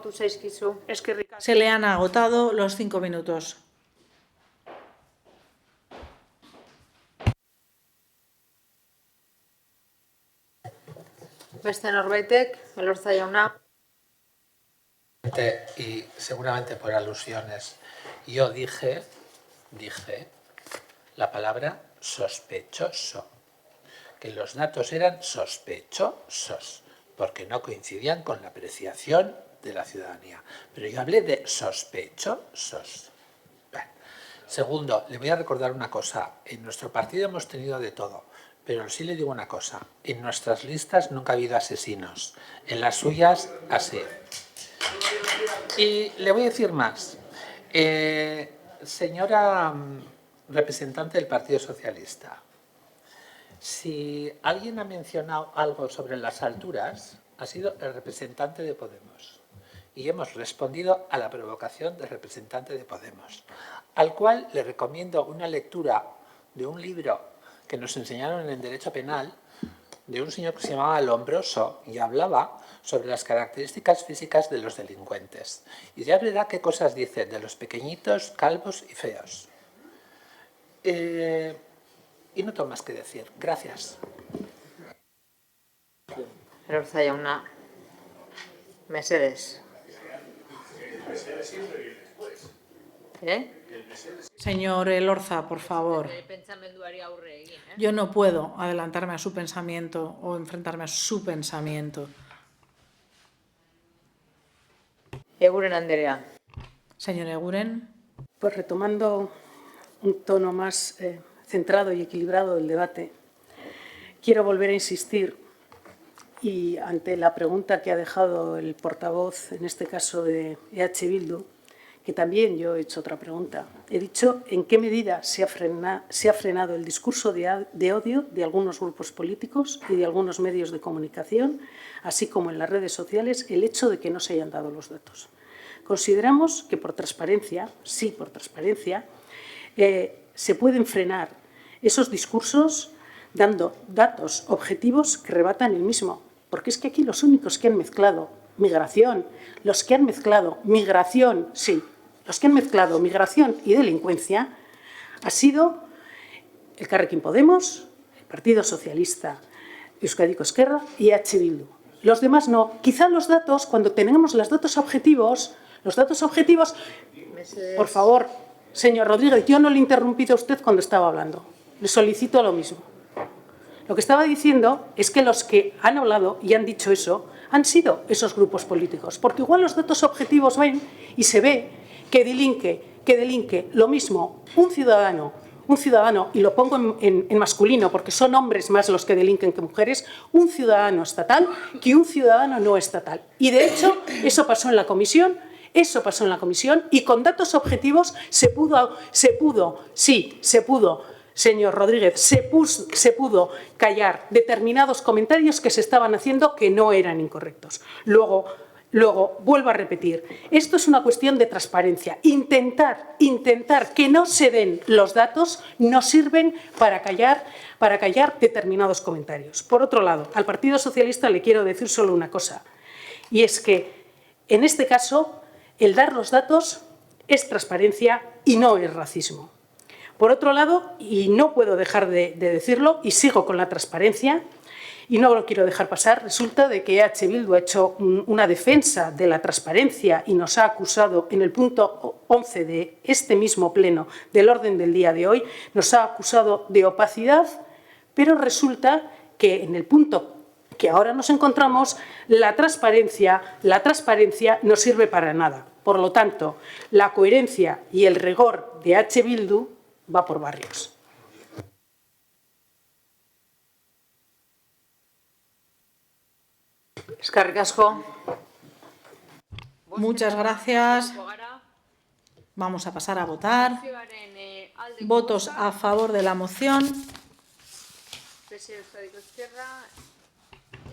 Se le han agotado los 5 minutos. Beste norbaitek, Elorza jauna. Y seguramente por alusiones, yo dije la palabra sospechoso, que los datos eran sospechosos, porque no coincidían con la apreciación de la ciudadanía. Pero yo hablé de sospechosos. Bueno. Segundo, le voy a recordar una cosa. En nuestro partido hemos tenido de todo. Pero sí le digo una cosa, en nuestras listas nunca ha habido asesinos, en las suyas así. Y le voy a decir más. Señora representante del Partido Socialista, si alguien ha mencionado algo sobre las alturas, ha sido el representante de Podemos. Y hemos respondido a la provocación del representante de Podemos, al cual le recomiendo una lectura de un libro que nos enseñaron en Derecho Penal, de un señor que se llamaba Lombroso y hablaba sobre las características físicas de los delincuentes. Y ya verá qué cosas dice de los pequeñitos, calvos y feos. Y no tengo más que decir. Gracias. Elorza jauna, mesedes. Señor Elorza, por favor. Yo no puedo adelantarme a su pensamiento o enfrentarme a su pensamiento. Eguren Anderea. Señor Eguren. Pues retomando un tono más centrado y equilibrado del debate, quiero volver a insistir y ante la pregunta que ha dejado el portavoz, en este caso de EH Bildu, que también yo he hecho otra pregunta. He dicho en qué medida se ha frenado el discurso de odio de algunos grupos políticos y de algunos medios de comunicación, así como en las redes sociales, el hecho de que no se hayan dado los datos. Consideramos que por transparencia, sí, por transparencia, se pueden frenar esos discursos dando datos objetivos que rebatan el mismo. Porque es que aquí los únicos que han mezclado migración, sí, los que han mezclado migración y delincuencia, ha sido Elkarrekin Podemos, el Partido Socialista, Euskadiko Ezkerra y EH Bildu. Los demás no. Quizá los datos, cuando tenemos los datos objetivos, por favor, señor Rodríguez, yo no le he interrumpido a usted cuando estaba hablando. Le solicito lo mismo. Lo que estaba diciendo es que los que han hablado y han dicho eso han sido esos grupos políticos, porque igual los datos objetivos ven y se ve que delinque lo mismo un ciudadano, y lo pongo en masculino porque son hombres más los que delinquen que mujeres, un ciudadano estatal que un ciudadano no estatal. Y de hecho, eso pasó en la comisión y con datos objetivos se pudo, señor Rodríguez, se pudo callar determinados comentarios que se estaban haciendo que no eran incorrectos. Luego, vuelvo a repetir, esto es una cuestión de transparencia. Intentar que no se den los datos no sirven para callar determinados comentarios. Por otro lado, al Partido Socialista le quiero decir solo una cosa, y es que, en este caso, el dar los datos es transparencia y no es racismo. Por otro lado, y no puedo dejar de decirlo, y sigo con la transparencia, y no lo quiero dejar pasar, resulta de que EH Bildu ha hecho una defensa de la transparencia y nos ha acusado en el punto 11 de este mismo pleno del orden del día de hoy, nos ha acusado de opacidad, pero resulta que en el punto que ahora nos encontramos, la transparencia no sirve para nada. Por lo tanto, la coherencia y el rigor de EH Bildu va por barrios. Eskerrik asko. Muchas gracias. Vamos a pasar a votar. Votos a favor de la moción.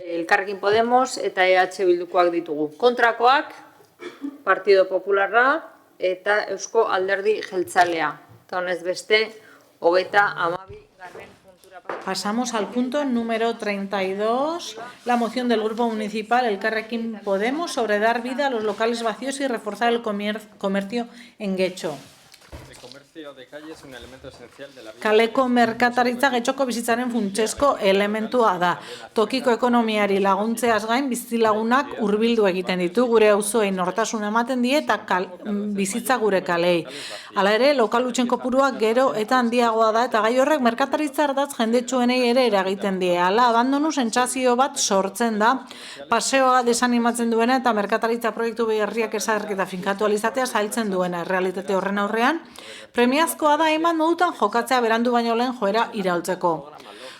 Elkarrekin Podemos eta EH Bildukoak ditugu. Kontrakoak, Partido Popularra eta Eusko Alderdi Jeltzalea. Eta honez beste, 32. Pasamos al punto número 32, la moción del Grupo Municipal Elkarrekin Podemos sobre dar vida a los locales vacíos y reforzar el comercio en Getxo. Kaleko merkataritza Getxoko bizitzaren funtsezko elementua da. Tokiko ekonomiari laguntzeaz gain bizilagunak hurbildu egiten ditu, gure auzoei nortasun ematen die eta bizitza gure kalei. Hala ere, lokal hutsen kopurua gero eta handiagoa da eta gai horrek merkataritza ardatz jendetsuenei ere eragiten die. Hala, abandonu sentsazio bat sortzen da, paseoa desanimatzen duena eta merkataritza proiektu berriak ezarriketa finkatu alizatea zailtzen duena. Realitate horren aurrean, premiazkoa da eman modutan jokatzea berandu baino lehen joera iraultzeko.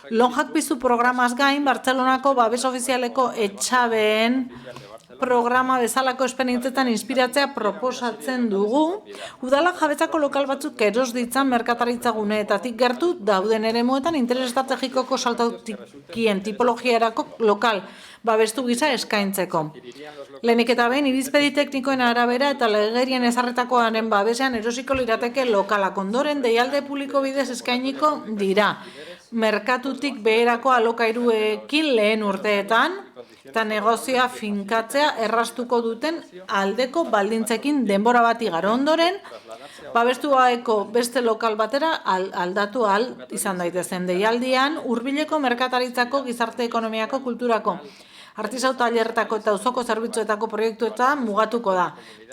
Lonjak Piztu programaz gain, Bartzelonako babes ofizialeko etxabeen programa bezalako esperientzetan inspiratzea proposatzen dugu, udalak jabetzako lokal batzuk eros ditzan merkataritza guneetatik gertu dauden eremuetan interes estrategikoko saltautikien tipologiarako lokal babestu gisa eskaintzeko. Lehenik eta behin, irizpedi teknikoen arabera eta legerien ezarretakoaren babesean erosiko lirateke lokalak ondoren deialde publiko bidez eskainiko dira. Merkatutik beherako alokairuekin lehen urteetan eta negozioa finkatzea erraztuko duten aldeko baldintzekin denbora bat igaro ondoren, babestu gaeko beste lokal batera aldatu ahal izan daitezen deialdian, hurbileko merkataritzako, gizarte ekonomiako, kulturako, artisau tailerretako eta auzoko zerbitzuetako proiektuetan mugatuko da.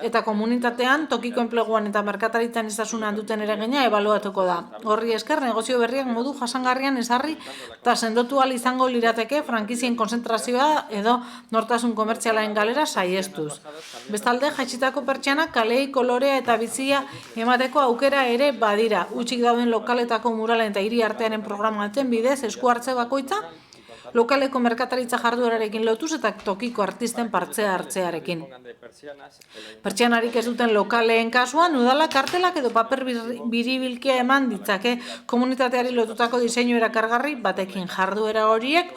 Eta komunitatean, tokiko enpleguan eta merkataritzan izasunan duten eragina ebaluatuko da. Horri esker, negozio berriak modu jasangarrian ezarri eta sendotu ahal izango lirateke frankizien konzentrazioa edo nortasun komertzialaen galera saiestuz. Bestalde, jaitsitako pertsianak kalei kolorea eta bizia emateko aukera ere badira. Hutsik dauden lokaletako muralen eta hiri artearen programaten bidez esku hartze bakoitza, lokaleko merkataritza jarduerarekin lotuz eta tokiko artisten partzea hartzearekin. Pertsianarik ez duten lokaleen kasuan, udala kartelak edo paper biribilkia eman ditzake komunitateari lotutako diseinu erakargarri batekin. Jarduera horiek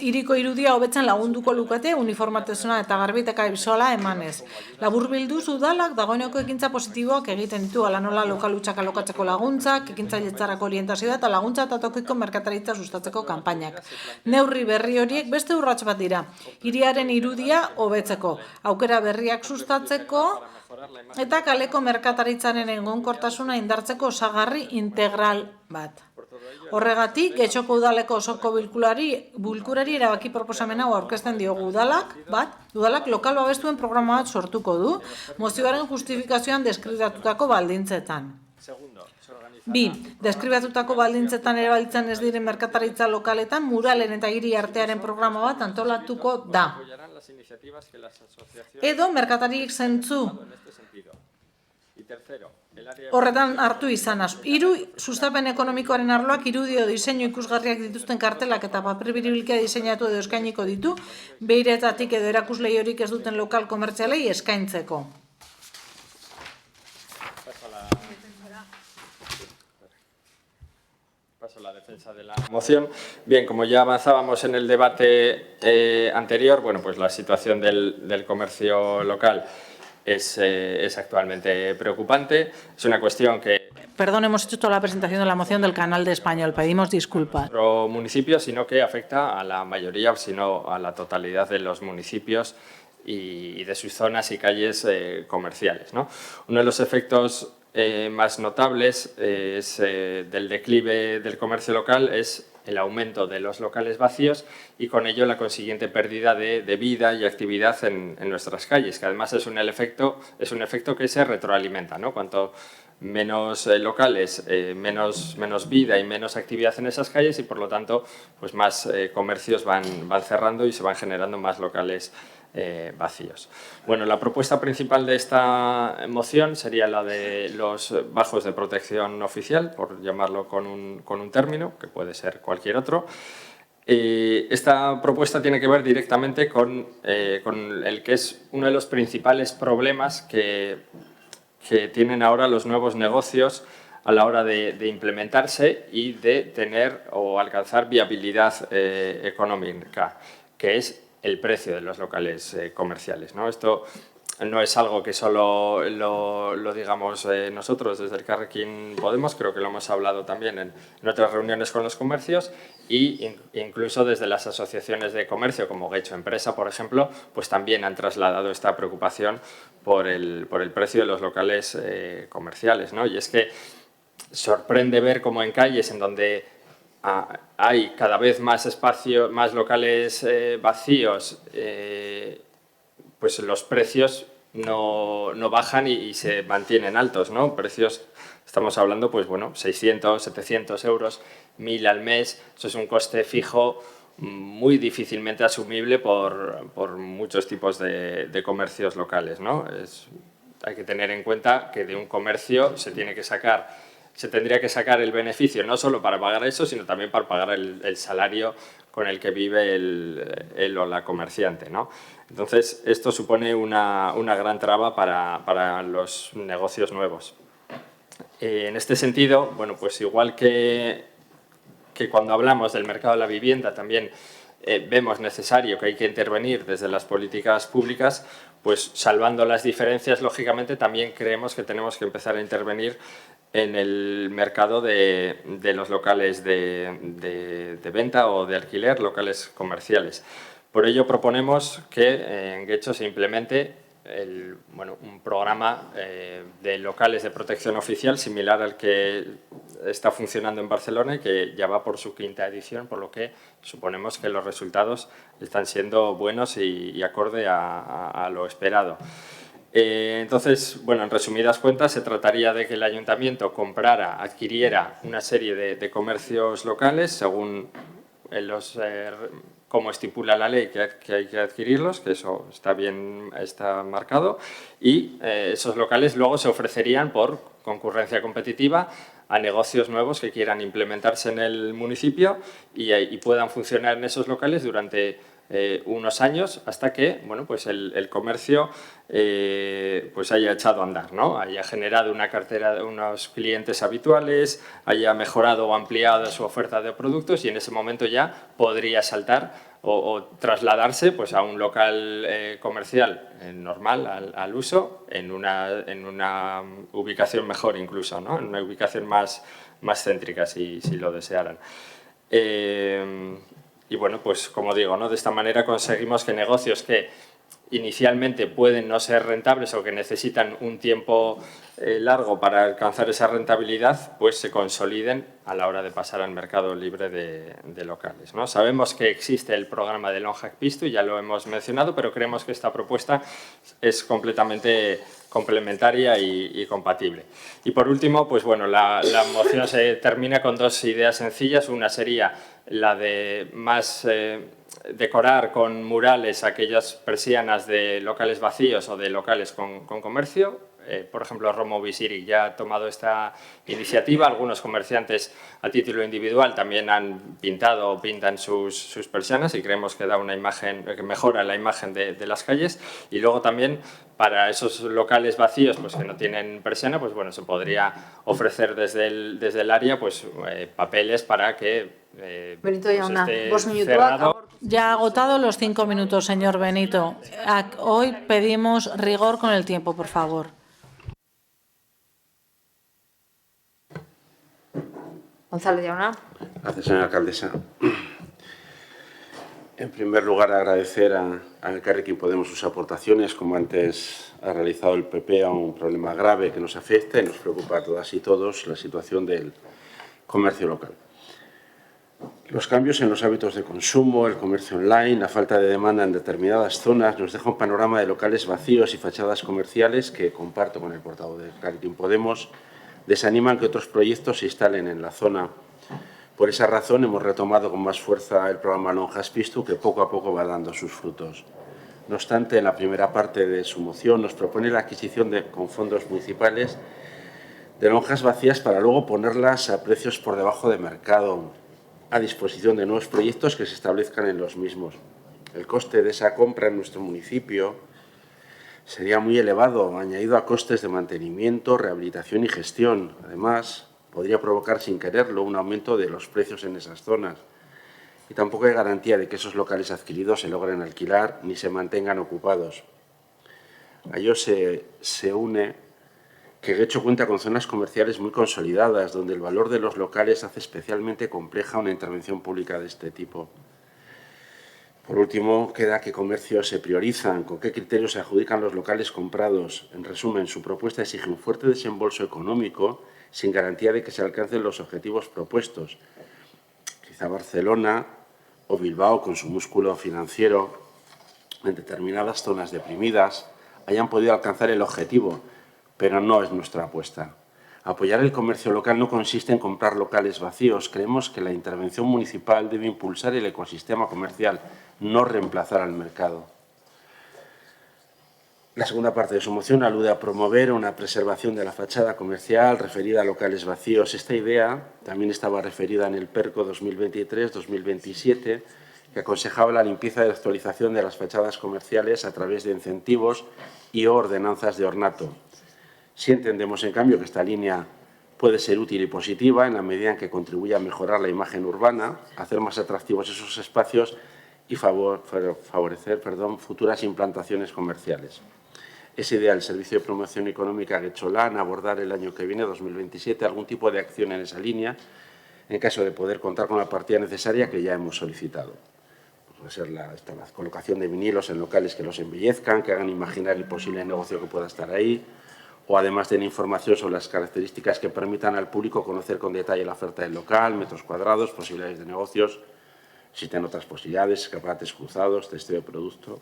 hiriko irudia hobetzen lagunduko lukete uniformatasuna eta garbiteka bisola emanez. Laburbilduz udalak dagoeneko ekintza positiboak egiten ditu, hala nola lokal hutsak alokatzeko laguntzak, ekintzailetzarako orientazioa eta laguntza eta tokiko merkataritza sustatzeko kanpainak. Neurri berri horiek beste urrats bat dira. Hiriaren irudia hobetzeko, aukera berriak sustatzeko, eta kaleko merkataritzaren egonkortasuna indartzeko osagarri integral bat. Horregatik, Getxoko udaleko osoko bilkurari erabaki proposamena hau aurkezten diogu udalak lokal babestuen programa bat sortuko du, mozioaren justifikazioan deskribatutako baldintzetan. 2. Deskribatutako baldintzetan erabiltzen ez diren merkataritza lokaletan muralen eta hiri artearen programa bat antolatuko da. Edo merkatariek zentzu horretan hartu izanaz. 3. Sustapen ekonomikoaren arloak irudio diseinu ikusgarriak dituzten kartelak eta paper biribilkia diseinatu edo eskainiko ditu, beiretatik edo erakuslei horik ez duten lokal komertzialei eskaintzeko. Paso a la defensa de la moción. Bien, como ya avanzábamos en el debate anterior, bueno, pues la situación del comercio local es actualmente preocupante. Es una cuestión que... Perdón, hemos hecho toda la presentación de la moción del canal de español, pedimos disculpas. Nuestro municipio, sino que afecta a la mayoría, sino a la totalidad de los municipios y de sus zonas y calles comerciales, ¿no? Uno de los efectos más notables del declive del comercio local es el aumento de los locales vacíos y con ello la consiguiente pérdida de vida y actividad en nuestras calles, que además es un efecto que se retroalimenta, ¿no? Cuanto menos locales, menos vida y menos actividad en esas calles y por lo tanto pues más comercios van cerrando y se van generando más locales vacíos. Bueno, la propuesta principal de esta moción sería la de los bajos de protección oficial, por llamarlo con un término, que puede ser cualquier otro. Esta propuesta tiene que ver directamente con el que es uno de los principales problemas que tienen ahora los nuevos negocios a la hora de implementarse y de tener o alcanzar viabilidad económica, que es el precio de los locales comerciales, ¿no? Esto no es algo que solo lo digamos nosotros desde el Elkarrekin Podemos, creo que lo hemos hablado también en otras reuniones con los comercios e incluso desde las asociaciones de comercio como Getxo Empresa, por ejemplo, pues también han trasladado esta preocupación por el precio de los locales comerciales, ¿no? Y es que sorprende ver cómo en calles en donde hay cada vez más espacio, más locales vacíos, pues los precios no bajan y se mantienen altos, ¿no? Precios, estamos hablando, pues bueno, 600, 700 euros, 1000 al mes, eso es un coste fijo muy difícilmente asumible por muchos tipos de comercios locales, ¿no? Hay que tener en cuenta que de un comercio se tendría que sacar el beneficio no solo para pagar eso, sino también para pagar el salario con el que vive el o la comerciante, ¿no? Entonces, esto supone una gran traba para los negocios nuevos. En este sentido, bueno, pues igual que cuando hablamos del mercado de la vivienda también vemos necesario que hay que intervenir desde las políticas públicas, pues salvando las diferencias, lógicamente, también creemos que tenemos que empezar a intervenir en el mercado de los locales de venta o de alquiler, locales comerciales. Por ello proponemos que en Getxo se implemente un programa de locales de protección oficial similar al que está funcionando en Barcelona y que ya va por su 5ª edición, por lo que suponemos que los resultados están siendo buenos y acorde a lo esperado. Entonces, bueno, en resumidas cuentas, se trataría de que el ayuntamiento adquiriera una serie de comercios locales según como estipula la ley que hay que adquirirlos, que eso está marcado, y esos locales luego se ofrecerían por concurrencia competitiva a negocios nuevos que quieran implementarse en el municipio y puedan funcionar en esos locales durante unos años hasta que pues el comercio pues haya echado a andar, ¿no? Haya generado una cartera de unos clientes habituales, haya mejorado o ampliado su oferta de productos y en ese momento ya podría saltar o trasladarse pues a un local comercial normal al uso en una ubicación mejor incluso, ¿no? En una ubicación más céntrica si lo desearan. Y bueno, pues como digo, ¿no? De esta manera conseguimos que negocios que inicialmente pueden no ser rentables o que necesitan un tiempo largo para alcanzar esa rentabilidad, pues se consoliden a la hora de pasar al mercado libre de locales, ¿no? Sabemos que existe el programa de Lonja Pisto, ya lo hemos mencionado, pero creemos que esta propuesta es completamente complementaria y compatible. Y por último, pues bueno, la moción se termina con dos ideas sencillas. Una sería la de más decorar con murales aquellas persianas de locales vacíos o de locales con comercio. Por ejemplo, Romo Visiri ya ha tomado esta iniciativa. Algunos comerciantes a título individual también han pintado o pintan sus persianas y creemos que da una imagen, que mejora la imagen de las calles. Y luego también para esos locales vacíos pues, que no tienen persiana, pues bueno, se podría ofrecer desde el área pues, papeles para que Benito pues Jauna, esté cerrado. Ya ha agotado los 5 minutos, señor Benito. Hoy pedimos rigor con el tiempo, por favor. González Jauna. Gracias, señora alcaldesa. En primer lugar, agradecer a Elkarrekin Podemos sus aportaciones, como antes ha realizado el PP, a un problema grave que nos afecta y nos preocupa a todas y todos, la situación del comercio local. Los cambios en los hábitos de consumo, el comercio online, la falta de demanda en determinadas zonas nos deja un panorama de locales vacíos y fachadas comerciales que, comparto con el portavoz de Elkarrekin Podemos, desaniman que otros proyectos se instalen en la zona. Por esa razón hemos retomado con más fuerza el programa Lonjas Pisto, que poco a poco va dando sus frutos. No obstante, en la primera parte de su moción nos propone la adquisición con fondos municipales de lonjas vacías para luego ponerlas a precios por debajo de mercado, a disposición de nuevos proyectos que se establezcan en los mismos. El coste de esa compra en nuestro municipio sería muy elevado, añadido a costes de mantenimiento, rehabilitación y gestión. Además, podría provocar sin quererlo un aumento de los precios en esas zonas. Y tampoco hay garantía de que esos locales adquiridos se logren alquilar ni se mantengan ocupados. A ello se une que Guecho cuenta con zonas comerciales muy consolidadas, donde el valor de los locales hace especialmente compleja una intervención pública de este tipo. Por último, queda qué comercios se priorizan, con qué criterios se adjudican los locales comprados. En resumen, su propuesta exige un fuerte desembolso económico sin garantía de que se alcancen los objetivos propuestos. Quizá Barcelona o Bilbao, con su músculo financiero, en determinadas zonas deprimidas, hayan podido alcanzar el objetivo, pero no es nuestra apuesta. Apoyar el comercio local no consiste en comprar locales vacíos. Creemos que la intervención municipal debe impulsar el ecosistema comercial, no reemplazar al mercado. La segunda parte de su moción alude a promover una preservación de la fachada comercial referida a locales vacíos. Esta idea también estaba referida en el PERCO 2023-2027, que aconsejaba la limpieza y actualización de las fachadas comerciales a través de incentivos y ordenanzas de ornato. Sí entendemos, en cambio, que esta línea puede ser útil y positiva en la medida en que contribuya a mejorar la imagen urbana, hacer más atractivos esos espacios y favorecer futuras implantaciones comerciales. Es idea del Servicio de Promoción Económica Guecholán abordar el año que viene, 2027, algún tipo de acción en esa línea, en caso de poder contar con la partida necesaria que ya hemos solicitado. Puede ser la colocación de vinilos en locales que los embellezcan, que hagan imaginar el posible negocio que pueda estar ahí, o además den información sobre las características que permitan al público conocer con detalle la oferta del local, metros cuadrados, posibilidades de negocios, existen otras posibilidades, escaparates cruzados, testeo de producto.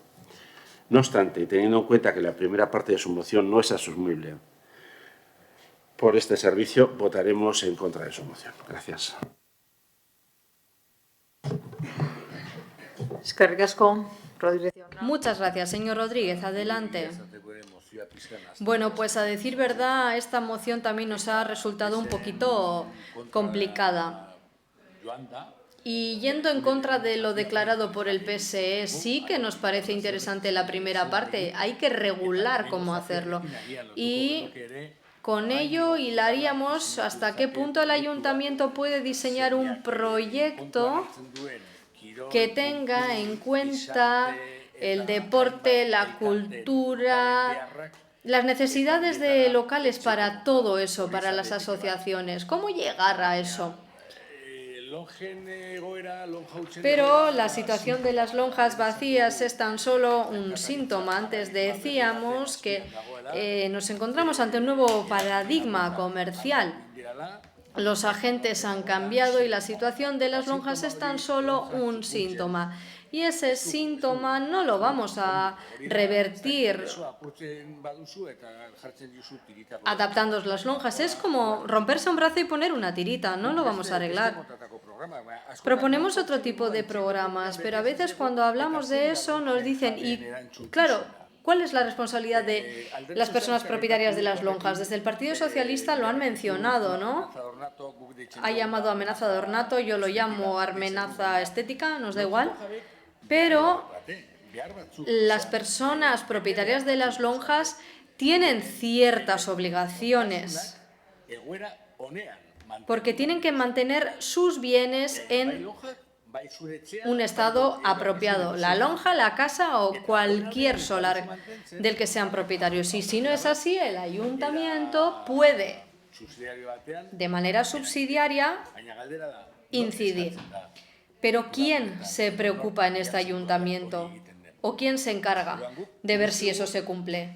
No obstante, y teniendo en cuenta que la primera parte de su moción no es asumible por este servicio, votaremos en contra de su moción. Gracias. Muchas gracias, señor Rodríguez. Adelante. Bueno, pues a decir verdad, esta moción también nos ha resultado un poquito complicada. Y yendo en contra de lo declarado por el PSE, sí que nos parece interesante la primera parte. Hay que regular cómo hacerlo. Y con ello hilaríamos hasta qué punto el ayuntamiento puede diseñar un proyecto que tenga en cuenta el deporte, la cultura, las necesidades de locales para todo eso, para las asociaciones. ¿Cómo llegar a eso? Pero la situación de las lonjas vacías es tan solo un síntoma. Antes decíamos que nos encontramos ante un nuevo paradigma comercial. Los agentes han cambiado y la situación de las lonjas es tan solo un síntoma. Y ese síntoma no lo vamos a revertir adaptando las lonjas. Es como romperse un brazo y poner una tirita, no lo vamos a arreglar. Proponemos otro tipo de programas, pero a veces cuando hablamos de eso nos dicen, y claro, ¿cuál es la responsabilidad de las personas propietarias de las lonjas? Desde el Partido Socialista lo han mencionado, ¿no? Ha llamado amenaza de ornato, yo lo llamo amenaza estética, nos da igual. Pero las personas propietarias de las lonjas tienen ciertas obligaciones porque tienen que mantener sus bienes en un estado apropiado. La lonja, la casa o cualquier solar del que sean propietarios. Y si no es así, el ayuntamiento puede, de manera subsidiaria, incidir. Pero ¿quién se preocupa en este ayuntamiento? ¿O quién se encarga de ver si eso se cumple?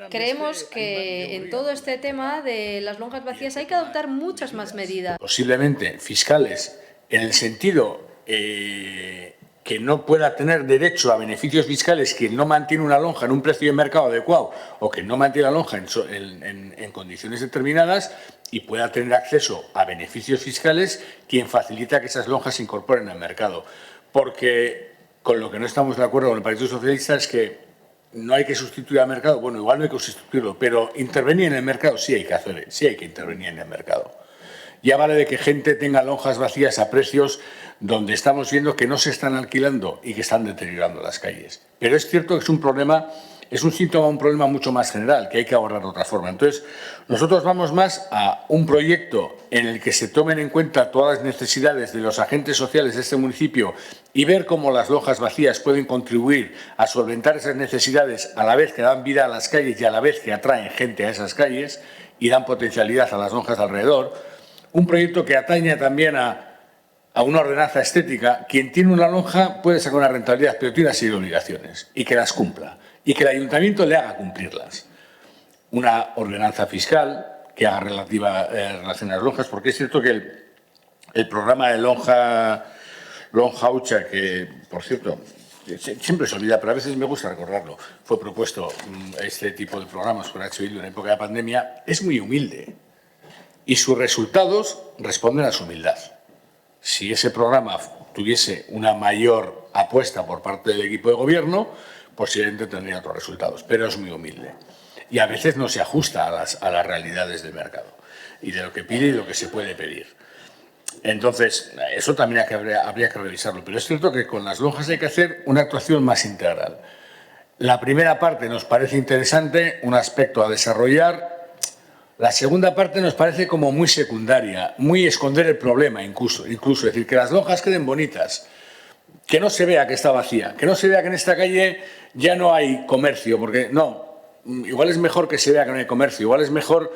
Creemos que en todo este tema de las lonjas vacías hay que adoptar muchas más medidas. Posiblemente fiscales, en el sentido que no pueda tener derecho a beneficios fiscales quien no mantiene una lonja en un precio de mercado adecuado o que no mantiene la lonja en condiciones determinadas, y pueda tener acceso a beneficios fiscales quien facilita que esas lonjas se incorporen al mercado. Porque con lo que no estamos de acuerdo con el Partido Socialista es que no hay que sustituir al mercado. Bueno, igual no hay que sustituirlo, pero intervenir en el mercado sí hay que hacer, sí hay que intervenir en el mercado. Ya vale de que gente tenga lonjas vacías a precios donde estamos viendo que no se están alquilando y que están deteriorando las calles. Pero es cierto que es un problema, es un síntoma, un problema mucho más general, que hay que abordar de otra forma. Entonces, nosotros vamos más a un proyecto en el que se tomen en cuenta todas las necesidades de los agentes sociales de este municipio y ver cómo las lonjas vacías pueden contribuir a solventar esas necesidades a la vez que dan vida a las calles y a la vez que atraen gente a esas calles y dan potencialidad a las lonjas de alrededor. Un proyecto que atañe también a una ordenanza estética. Quien tiene una lonja puede sacar una rentabilidad, pero tiene una serie de obligaciones y que las cumpla. Y que el ayuntamiento le haga cumplirlas. Una ordenanza fiscal que haga relación a las lonjas, porque es cierto que el programa de lonja hucha, que, por cierto, siempre se olvida, pero a veces me gusta recordarlo, fue propuesto este tipo de programas por H. Bildu en época de pandemia, es muy humilde. Y sus resultados responden a su humildad. Si ese programa tuviese una mayor apuesta por parte del equipo de gobierno, posiblemente tendría otros resultados, pero es muy humilde. Y a veces no se ajusta a las realidades del mercado y de lo que pide y lo que se puede pedir. Entonces, eso también habría que revisarlo. Pero es cierto que con las lonjas hay que hacer una actuación más integral. La primera parte nos parece interesante, un aspecto a desarrollar. La segunda parte nos parece como muy secundaria, muy esconder el problema incluso. Es decir, que las lonjas queden bonitas, que no se vea que está vacía, que no se vea que en esta calle ya no hay comercio, porque no, igual es mejor que se vea que no hay comercio, igual es mejor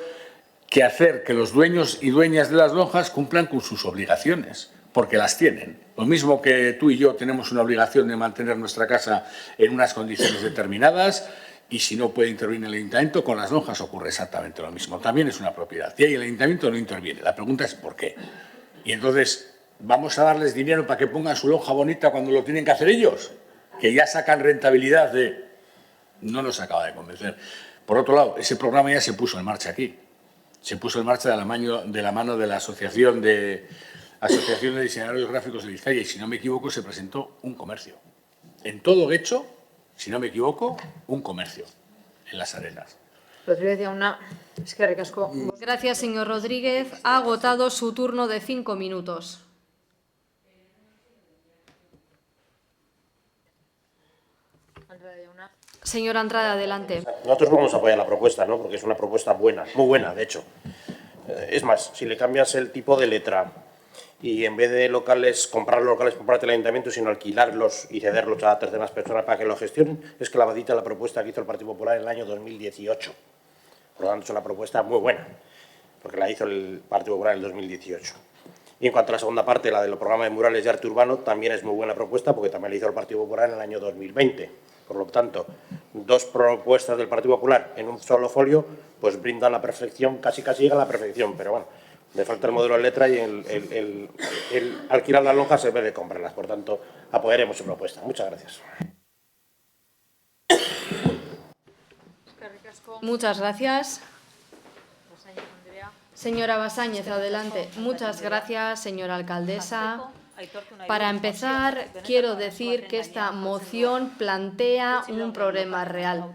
que hacer que los dueños y dueñas de las lonjas cumplan con sus obligaciones, porque las tienen. Lo mismo que tú y yo tenemos una obligación de mantener nuestra casa en unas condiciones determinadas, y si no puede intervenir el ayuntamiento, con las lonjas ocurre exactamente lo mismo. También es una propiedad. Y ahí el ayuntamiento no interviene. La pregunta es ¿por qué? Y entonces, ¿vamos a darles dinero para que pongan su lonja bonita cuando lo tienen que hacer ellos? Que ya sacan rentabilidad de... No nos acaba de convencer. Por otro lado, ese programa ya se puso en marcha aquí. Se puso en marcha de la mano de la Asociación de Diseñadores Gráficos de Vizcaya y, si no me equivoco, se presentó un comercio. En todo hecho, si no me equivoco, un comercio en las arenas. Gracias, señor Rodríguez. Ha agotado su turno de 5 minutos. Señor Andrade, adelante. Nosotros vamos a apoyar la propuesta, ¿no? Porque es una propuesta buena, muy buena, de hecho. Es más, si le cambias el tipo de letra y en vez de comprar locales por parte del ayuntamiento, sino alquilarlos y cederlos a terceras personas para que lo gestionen, es clavadita la propuesta que hizo el Partido Popular en el año 2018. Por lo tanto, es una propuesta muy buena, porque la hizo el Partido Popular en el 2018. Y en cuanto a la segunda parte, la del programa de murales de arte urbano, también es muy buena propuesta porque también la hizo el Partido Popular en el año 2020. Por lo tanto, dos propuestas del Partido Popular en un solo folio, pues brindan la perfección, casi llega a la perfección, pero bueno, le falta el modelo en letra y el alquilar las lonjas en vez de comprarlas. Por tanto, apoyaremos su propuesta. Muchas gracias. Muchas gracias. Señora Basáñez, adelante. Muchas gracias, señora alcaldesa. Para empezar, quiero decir que esta moción plantea un problema real.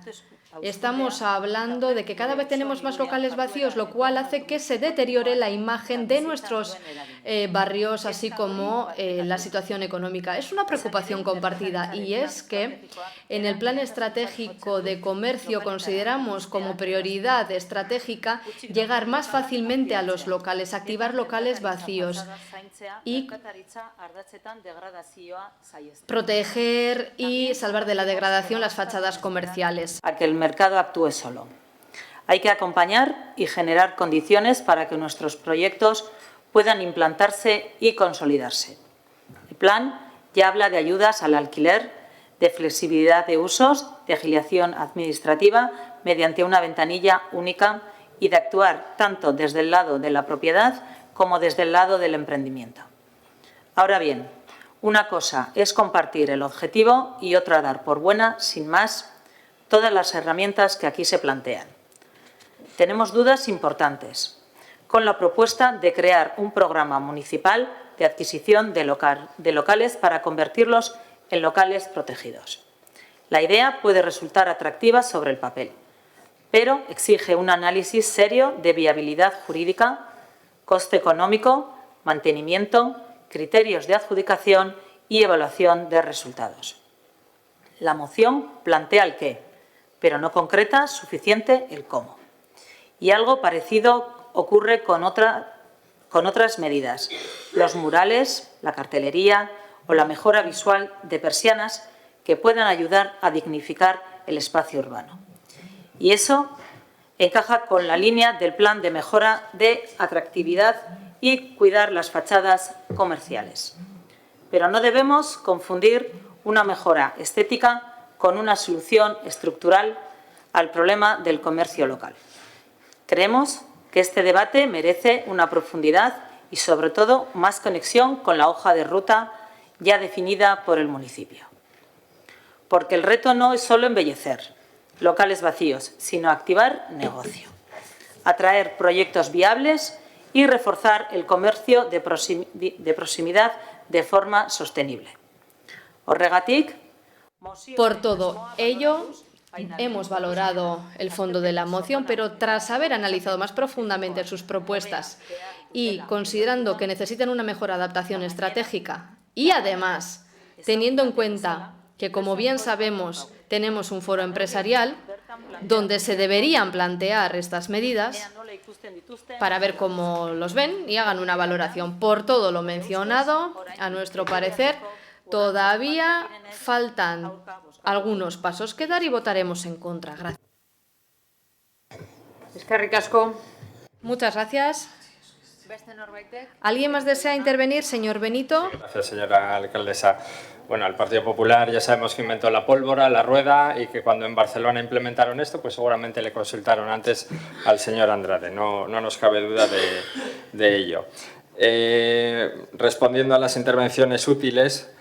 Estamos hablando de que cada vez tenemos más locales vacíos, lo cual hace que se deteriore la imagen de nuestros barrios, así como la situación económica. Es una preocupación compartida y es que en el Plan Estratégico de Comercio consideramos como prioridad estratégica llegar más fácilmente a los locales, activar locales vacíos y proteger y salvar de la degradación las fachadas comerciales. A que el mercado actúe solo. Hay que acompañar y generar condiciones para que nuestros proyectos puedan implantarse y consolidarse. El plan ya habla de ayudas al alquiler, de flexibilidad de usos, de agilización administrativa mediante una ventanilla única y de actuar tanto desde el lado de la propiedad como desde el lado del emprendimiento. Ahora bien, una cosa es compartir el objetivo y otra dar por buena, sin más, todas las herramientas que aquí se plantean. Tenemos dudas importantes con la propuesta de crear un programa municipal de adquisición de locales para convertirlos en locales protegidos. La idea puede resultar atractiva sobre el papel, pero exige un análisis serio de viabilidad jurídica, coste económico, mantenimiento, criterios de adjudicación y evaluación de resultados. La moción plantea el qué, pero no concreta suficiente el cómo. Y algo parecido ocurre con otras medidas, los murales, la cartelería o la mejora visual de persianas que puedan ayudar a dignificar el espacio urbano. Y eso encaja con la línea del plan de mejora de atractividad y cuidar las fachadas comerciales. Pero no debemos confundir una mejora estética con una solución estructural al problema del comercio local. Creemos que este debate merece una profundidad y, sobre todo, más conexión con la hoja de ruta ya definida por el municipio. Porque el reto no es solo embellecer locales vacíos, sino activar negocio, atraer proyectos viables y reforzar el comercio de proximidad de forma sostenible. Horregatik, por todo ello, hemos valorado el fondo de la moción, pero tras haber analizado más profundamente sus propuestas y considerando que necesitan una mejor adaptación estratégica y, además, teniendo en cuenta que, como bien sabemos, tenemos un foro empresarial donde se deberían plantear estas medidas para ver cómo los ven y hagan una valoración. Por todo lo mencionado, a nuestro parecer, todavía faltan algunos pasos que dar y votaremos en contra. Gracias. Eskerrik asko. Muchas gracias. ¿Alguien más desea intervenir, señor Benito? Gracias, señora alcaldesa. Bueno, el Partido Popular ya sabemos que inventó la pólvora, la rueda, y que cuando en Barcelona implementaron esto, pues seguramente le consultaron antes al señor Andrade. No nos cabe duda de ello. Respondiendo a las intervenciones útiles,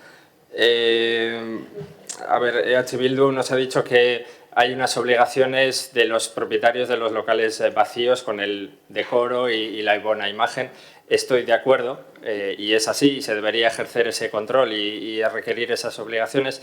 a ver, EH Bildu nos ha dicho que hay unas obligaciones de los propietarios de los locales vacíos con el decoro y la buena imagen. Estoy de acuerdo y es así, y se debería ejercer ese control y requerir esas obligaciones,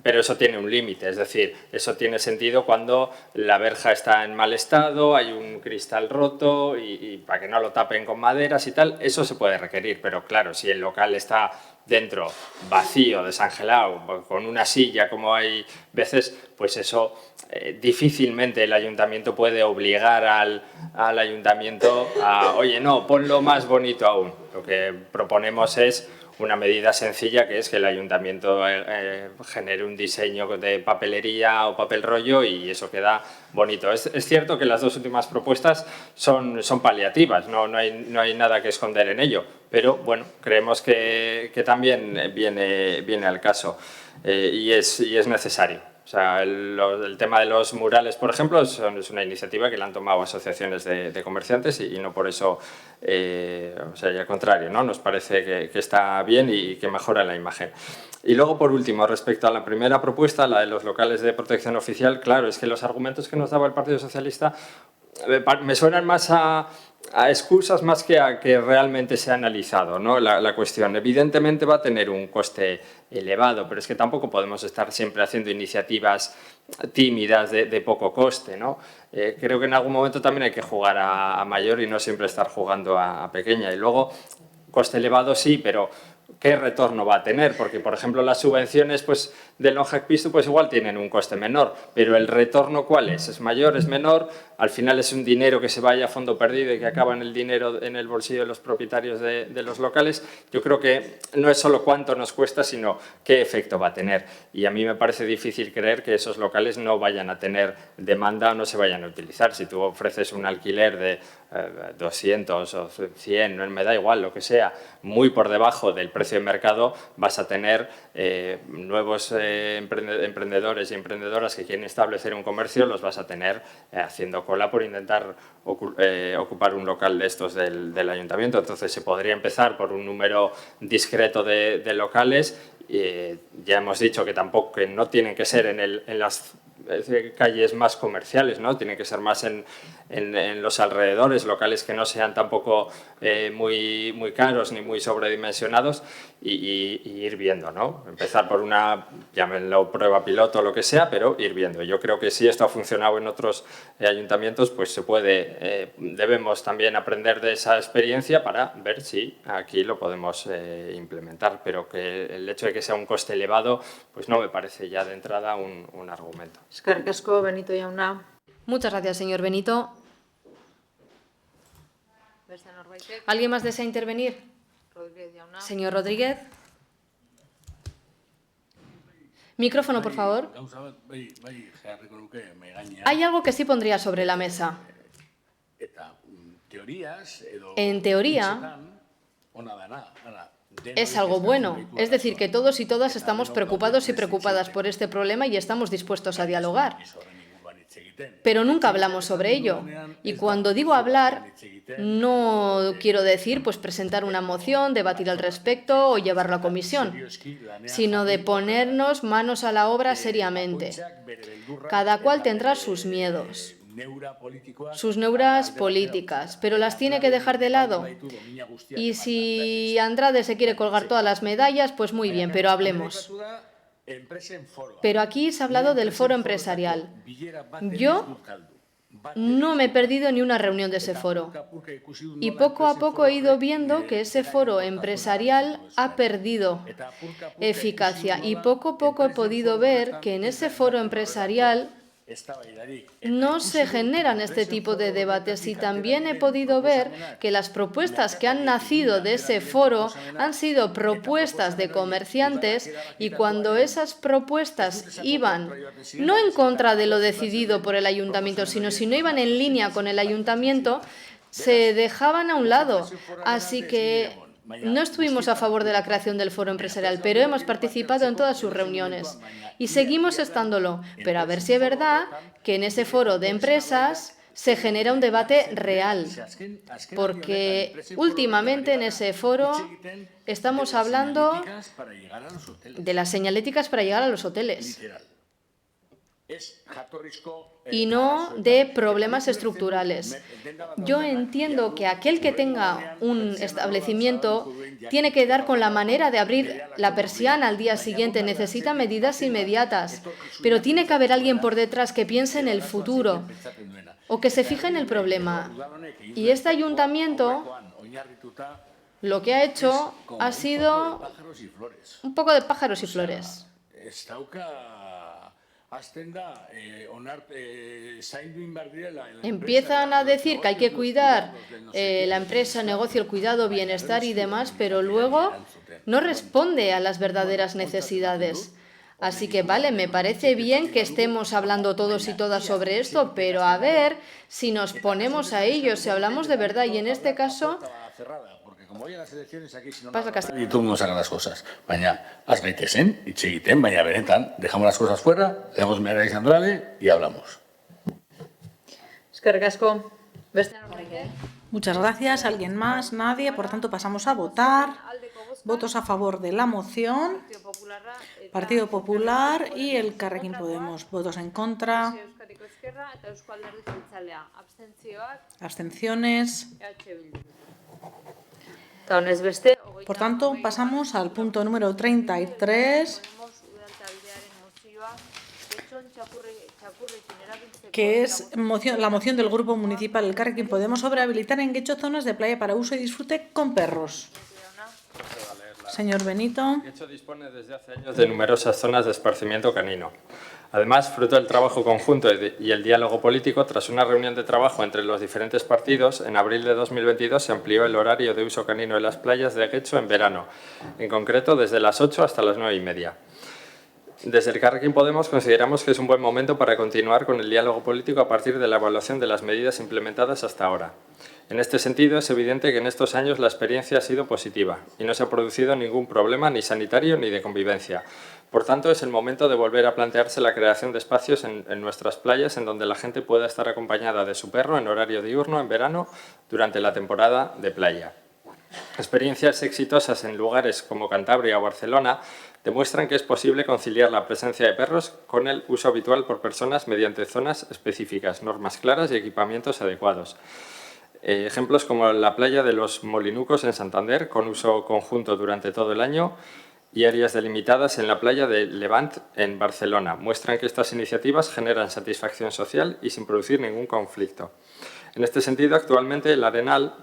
pero eso tiene un límite, es decir, eso tiene sentido cuando la verja está en mal estado, hay un cristal roto y para que no lo tapen con maderas y tal, eso se puede requerir, pero claro, si el local está dentro vacío, desangelado, con una silla como hay veces, pues eso difícilmente el ayuntamiento puede obligar al ayuntamiento a, oye, no, ponlo más bonito aún. Lo que proponemos es una medida sencilla, que es que el ayuntamiento genere un diseño de papelería o papel rollo y eso queda bonito. Es cierto que las dos últimas propuestas son paliativas, no hay nada que esconder en ello, pero bueno, creemos que también viene al caso y es necesario. O sea, el tema de los murales, por ejemplo, es una iniciativa que la han tomado asociaciones de comerciantes y no por eso, o sea, y al contrario, ¿no? Nos parece que está bien y que mejora la imagen. Y luego, por último, respecto a la primera propuesta, la de los locales de protección oficial, claro, es que los argumentos que nos daba el Partido Socialista me suenan más a excusas más que a que realmente se ha analizado, ¿no? La cuestión. Evidentemente va a tener un coste elevado, pero es que tampoco podemos estar siempre haciendo iniciativas tímidas de poco coste, ¿no? Creo que en algún momento también hay que jugar a mayor y no siempre estar jugando a pequeña. Y luego, coste elevado sí, pero ¿qué retorno va a tener? Porque, por ejemplo, las subvenciones pues, del non-HEC-Pistu pues igual tienen un coste menor, pero el retorno ¿cuál es? ¿Es mayor? ¿Es menor? Al final es un dinero que se vaya a fondo perdido y que acaba en el dinero en el bolsillo de los propietarios de los locales. Yo creo que no es solo cuánto nos cuesta, sino qué efecto va a tener. Y a mí me parece difícil creer que esos locales no vayan a tener demanda o no se vayan a utilizar. Si tú ofreces un alquiler de 200 o 100, no me da igual, lo que sea, muy por debajo del precio de mercado, vas a tener nuevos emprendedores y emprendedoras que quieren establecer un comercio, los vas a tener haciendo cola por intentar ocupar un local de estos del ayuntamiento. Entonces se podría empezar por un número discreto de locales. Ya hemos dicho que tampoco que no tienen que ser en las calles más comerciales, ¿no? Tienen que ser más en los alrededores, locales que no sean tampoco muy caros ni muy sobredimensionados y ir viendo, ¿no? Empezar por una, llámenlo prueba piloto o lo que sea, pero ir viendo. Yo creo que si esto ha funcionado en otros ayuntamientos, pues se puede, debemos también aprender de esa experiencia para ver si aquí lo podemos implementar, pero que el hecho de que sea un coste elevado, pues no me parece ya de entrada un argumento. Eskerrik asko, Benito jauna. Muchas gracias, señor Benito. ¿Alguien más desea intervenir? Señor Rodríguez. Micrófono, por favor. Hay algo que sí pondría sobre la mesa. En teoría, es algo bueno. Es decir, que todos y todas estamos preocupados y preocupadas por este problema y estamos dispuestos a dialogar. Pero nunca hablamos sobre ello. Y cuando digo hablar, no quiero decir pues presentar una moción, debatir al respecto o llevarlo a comisión, sino de ponernos manos a la obra seriamente. Cada cual tendrá sus miedos, sus neuras políticas, pero las tiene que dejar de lado. Y si Andrade se quiere colgar todas las medallas, pues muy bien, pero hablemos. Pero aquí se ha hablado del foro empresarial. Yo no me he perdido ni una reunión de ese foro. Y poco a poco he ido viendo que ese foro empresarial ha perdido eficacia. Y poco a poco he podido ver que en ese foro empresarial no se generan este tipo de debates y también he podido ver que las propuestas que han nacido de ese foro han sido propuestas de comerciantes y cuando esas propuestas iban no en contra de lo decidido por el ayuntamiento, sino si no iban en línea con el ayuntamiento, se dejaban a un lado. Así que no estuvimos a favor de la creación del foro empresarial, pero hemos participado en todas sus reuniones y seguimos estándolo. Pero a ver si es verdad que en ese foro de empresas se genera un debate real, porque últimamente en ese foro estamos hablando de las señaléticas para llegar a los hoteles y no de problemas estructurales. Yo entiendo que aquel que tenga un establecimiento tiene que dar con la manera de abrir la persiana al día siguiente, necesita medidas inmediatas, pero tiene que haber alguien por detrás que piense en el futuro o que se fije en el problema. Y este ayuntamiento lo que ha hecho ha sido un poco de pájaros y flores. Empiezan a decir que hay que cuidar la empresa, el negocio, el cuidado, bienestar y demás, pero luego no responde a las verdaderas necesidades. Así que vale, me parece bien que estemos hablando todos y todas sobre esto, pero a ver si nos ponemos a ello, si hablamos de verdad. Y en este caso, Como voy a las elecciones aquí, si no Pasa casi. y todo el mundo saca las cosas. Baina, az gaitezen, hitz egiten, baina benetan, dejamos las cosas fuera, le damos medalla Sandrale y hablamos. Eskerrik asko. Beste norbaitek? Muchas gracias. ¿Alguien más? Nadie. Por tanto, pasamos a votar. Votos a favor de la moción. Partido Popular y el Elkarrekin Podemos. Votos en contra. Euskadiko Ezkerra eta Euzko Alderdi Jeltzalea. Abstentzioak Abstenciones. Bildu. Eta honez beste, Por tanto, pasamos al punto número 33, que es la moción del Grupo Municipal Elkarrekin Podemos sobre habilitar en Getxo zonas de playa para uso y disfrute con perros. Señor Benito. Getxo dispone desde hace años de numerosas zonas de esparcimiento canino. Además, fruto del trabajo conjunto y el diálogo político, tras una reunión de trabajo entre los diferentes partidos, en abril de 2022 se amplió el horario de uso canino en las playas de Getxo en verano, en concreto desde las 8 hasta las 9:30. Desde el Elkarrekin Podemos consideramos que es un buen momento para continuar con el diálogo político a partir de la evaluación de las medidas implementadas hasta ahora. En este sentido, es evidente que en estos años la experiencia ha sido positiva y no se ha producido ningún problema ni sanitario ni de convivencia. Por tanto, es el momento de volver a plantearse la creación de espacios en nuestras playas en donde la gente pueda estar acompañada de su perro en horario diurno en verano durante la temporada de playa. Experiencias exitosas en lugares como Cantabria o Barcelona demuestran que es posible conciliar la presencia de perros con el uso habitual por personas mediante zonas específicas, normas claras y equipamientos adecuados. Ejemplos como la playa de los Molinucos en Santander, con uso conjunto durante todo el año, y áreas delimitadas en la playa de Levant en Barcelona muestran que estas iniciativas generan satisfacción social y sin producir ningún conflicto. En este sentido, actualmente el Arenal,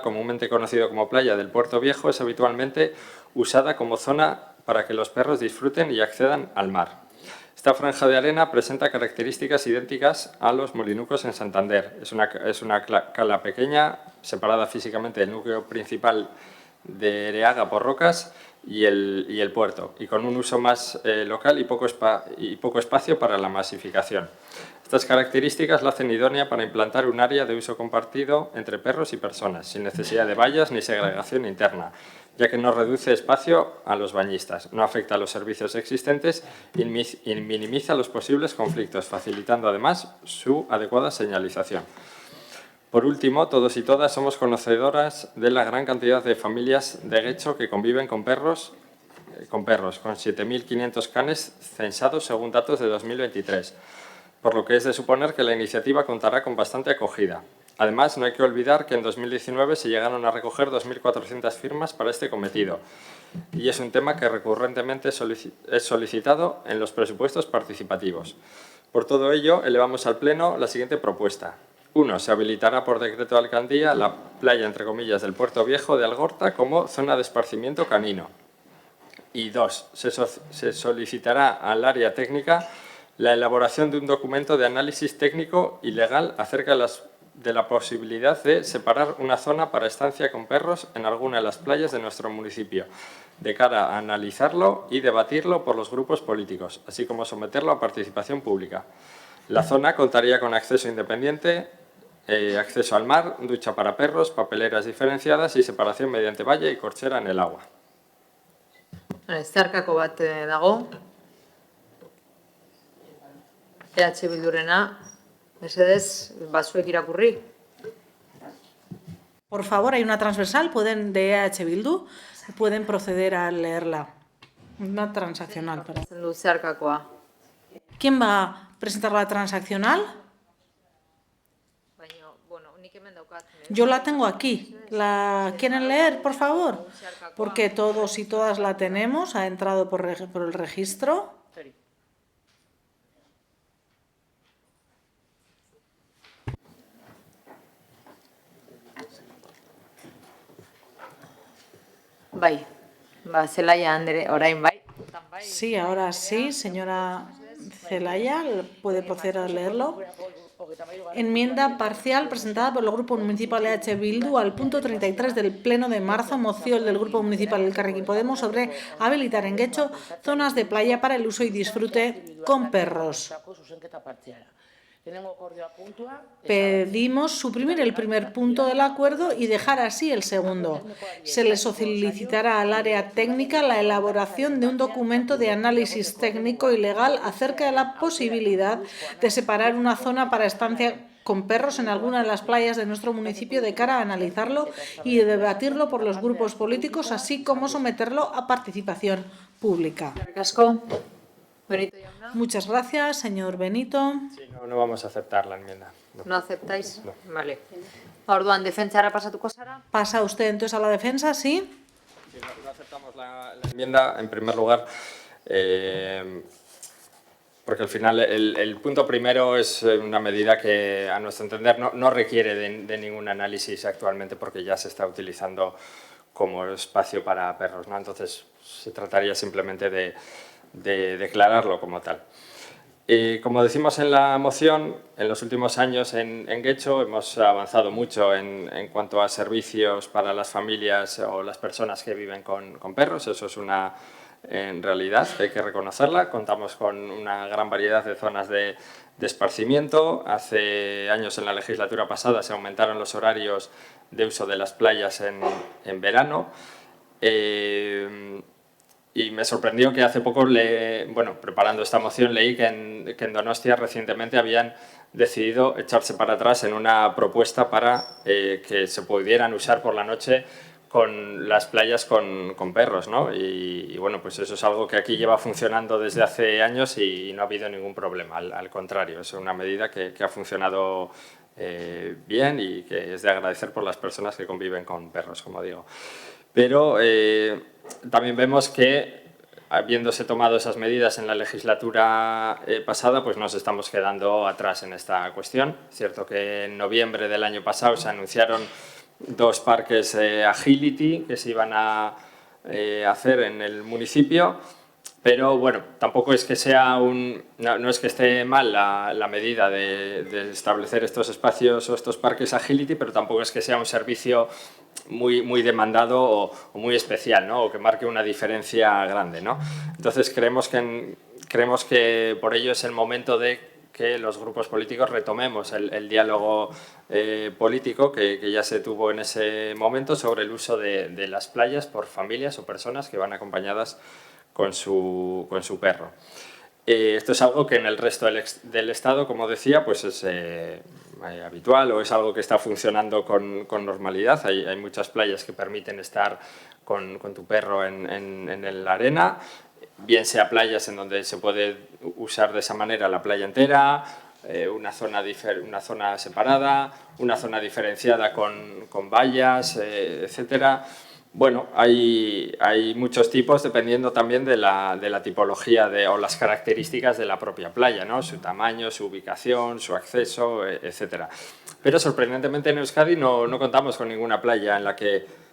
comúnmente conocido como playa del Puerto Viejo, es habitualmente usada como zona para que los perros disfruten y accedan al mar. Esta franja de arena presenta características idénticas a los Molinucos en Santander. Es una cala pequeña, separada físicamente del núcleo principal de Ereaga por rocas y el puerto, y con un uso más local y poco espacio para la masificación. Estas características la hacen idónea para implantar un área de uso compartido entre perros y personas, sin necesidad de vallas ni segregación interna, ya que no reduce espacio a los bañistas, no afecta a los servicios existentes y minimiza los posibles conflictos, facilitando además su adecuada señalización. Por último, todos y todas somos conocedoras de la gran cantidad de familias de Getxo que conviven con perros, con 7.500 canes censados según datos de 2023, por lo que es de suponer que la iniciativa contará con bastante acogida. Además, no hay que olvidar que en 2019 se llegaron a recoger 2.400 firmas para este cometido, y es un tema que recurrentemente es solicitado en los presupuestos participativos. Por todo ello, elevamos al Pleno la siguiente propuesta. 1. Se habilitará por decreto de alcaldía la playa, entre comillas, del Puerto Viejo de Algorta como zona de esparcimiento canino. Y 2. Se solicitará al área técnica la elaboración de un documento de análisis técnico y legal acerca de la posibilidad de separar una zona para estancia con perros en alguna de las playas de nuestro municipio, de cara a analizarlo y debatirlo por los grupos políticos, así como someterlo a participación pública. La zona contaría con acceso independiente, acceso al mar, ducha para perros, papeleras diferenciadas y separación mediante valla y corchera en el agua. Zeharkako bat dago. EH Bildurena, mesedez, bazuek irakurri. Por favor, hay una transversal, de EH Bildu, pueden proceder a leerla. Una transaccional. Zeharkakoa. ¿Quién va a presentar la transaccional? Yo la tengo aquí. ¿La quieren leer, por favor? Porque todos y todas la tenemos. Ha entrado por el registro. Bai, Zelaya Andere, orain bai. Sí, ahora sí, señora Zelaya, puede proceder a leerlo. Enmienda parcial presentada por el Grupo Municipal EH Bildu al punto 33 del Pleno de marzo, moción del Grupo Municipal Elkarrekin Podemos sobre habilitar en Getxo zonas de playa para el uso y disfrute con perros. Pedimos suprimir el primer punto del acuerdo y dejar así el segundo. Se le solicitará al área técnica la elaboración de un documento de análisis técnico y legal acerca de la posibilidad de separar una zona para estancia con perros en alguna de las playas de nuestro municipio de cara a analizarlo y debatirlo por los grupos políticos, así como someterlo a participación pública. Muchas gracias, señor Benito. Sí, no vamos a aceptar la enmienda. ¿No aceptáis? No. Vale. Orduan, defentsara pasatuko zara? ¿Pasa usted entonces a la defensa? Sí. Sí, no aceptamos la enmienda, en primer lugar, porque al final el punto primero es una medida que, a nuestro entender, no requiere de ningún análisis actualmente porque ya se está utilizando como espacio para perros, ¿no? Entonces, se trataría simplemente de declararlo como tal. Como decimos en la moción, en los últimos años en Getxo hemos avanzado mucho en cuanto a servicios para las familias o las personas que viven con perros. Eso es una realidad, hay que reconocerla. Contamos con una gran variedad de zonas de esparcimiento. Hace años, en la legislatura pasada, se aumentaron los horarios de uso de las playas en verano. Y me sorprendió que hace poco, preparando esta moción, leí que en Donostia recientemente habían decidido echarse para atrás en una propuesta para que se pudieran usar por la noche con las playas con perros, ¿no? Y bueno, pues eso es algo que aquí lleva funcionando desde hace años y no ha habido ningún problema, al contrario, es una medida que ha funcionado bien y que es de agradecer por las personas que conviven con perros, como digo. Pero también vemos que, habiéndose tomado esas medidas en la legislatura pasada, pues nos estamos quedando atrás en esta cuestión. Es cierto que en noviembre del año pasado se anunciaron 2 parques Agility que se iban a hacer en el municipio, pero bueno, tampoco es que sea no es que esté mal la medida de establecer estos espacios o estos parques Agility, pero tampoco es que sea un servicio muy demandado o muy especial, ¿no? O que marque una diferencia grande, ¿no? Entonces creemos que por ello es el momento de que los grupos políticos retomemos el diálogo político que ya se tuvo en ese momento sobre el uso de las playas por familias o personas que van acompañadas con su perro. Esto es algo que en el resto del Estado, como decía, pues es habitual o es algo que está funcionando con normalidad. Hay muchas playas que permiten estar con tu perro en la arena, bien sea playas en donde se puede usar de esa manera la playa entera, una zona separada, una zona diferenciada con vallas, etcétera. Bueno, hay muchos tipos dependiendo también de la tipología o las características de la propia playa, ¿no? Su tamaño, su ubicación, su acceso, etcétera. Pero sorprendentemente en Euskadi no contamos con ninguna playa en la que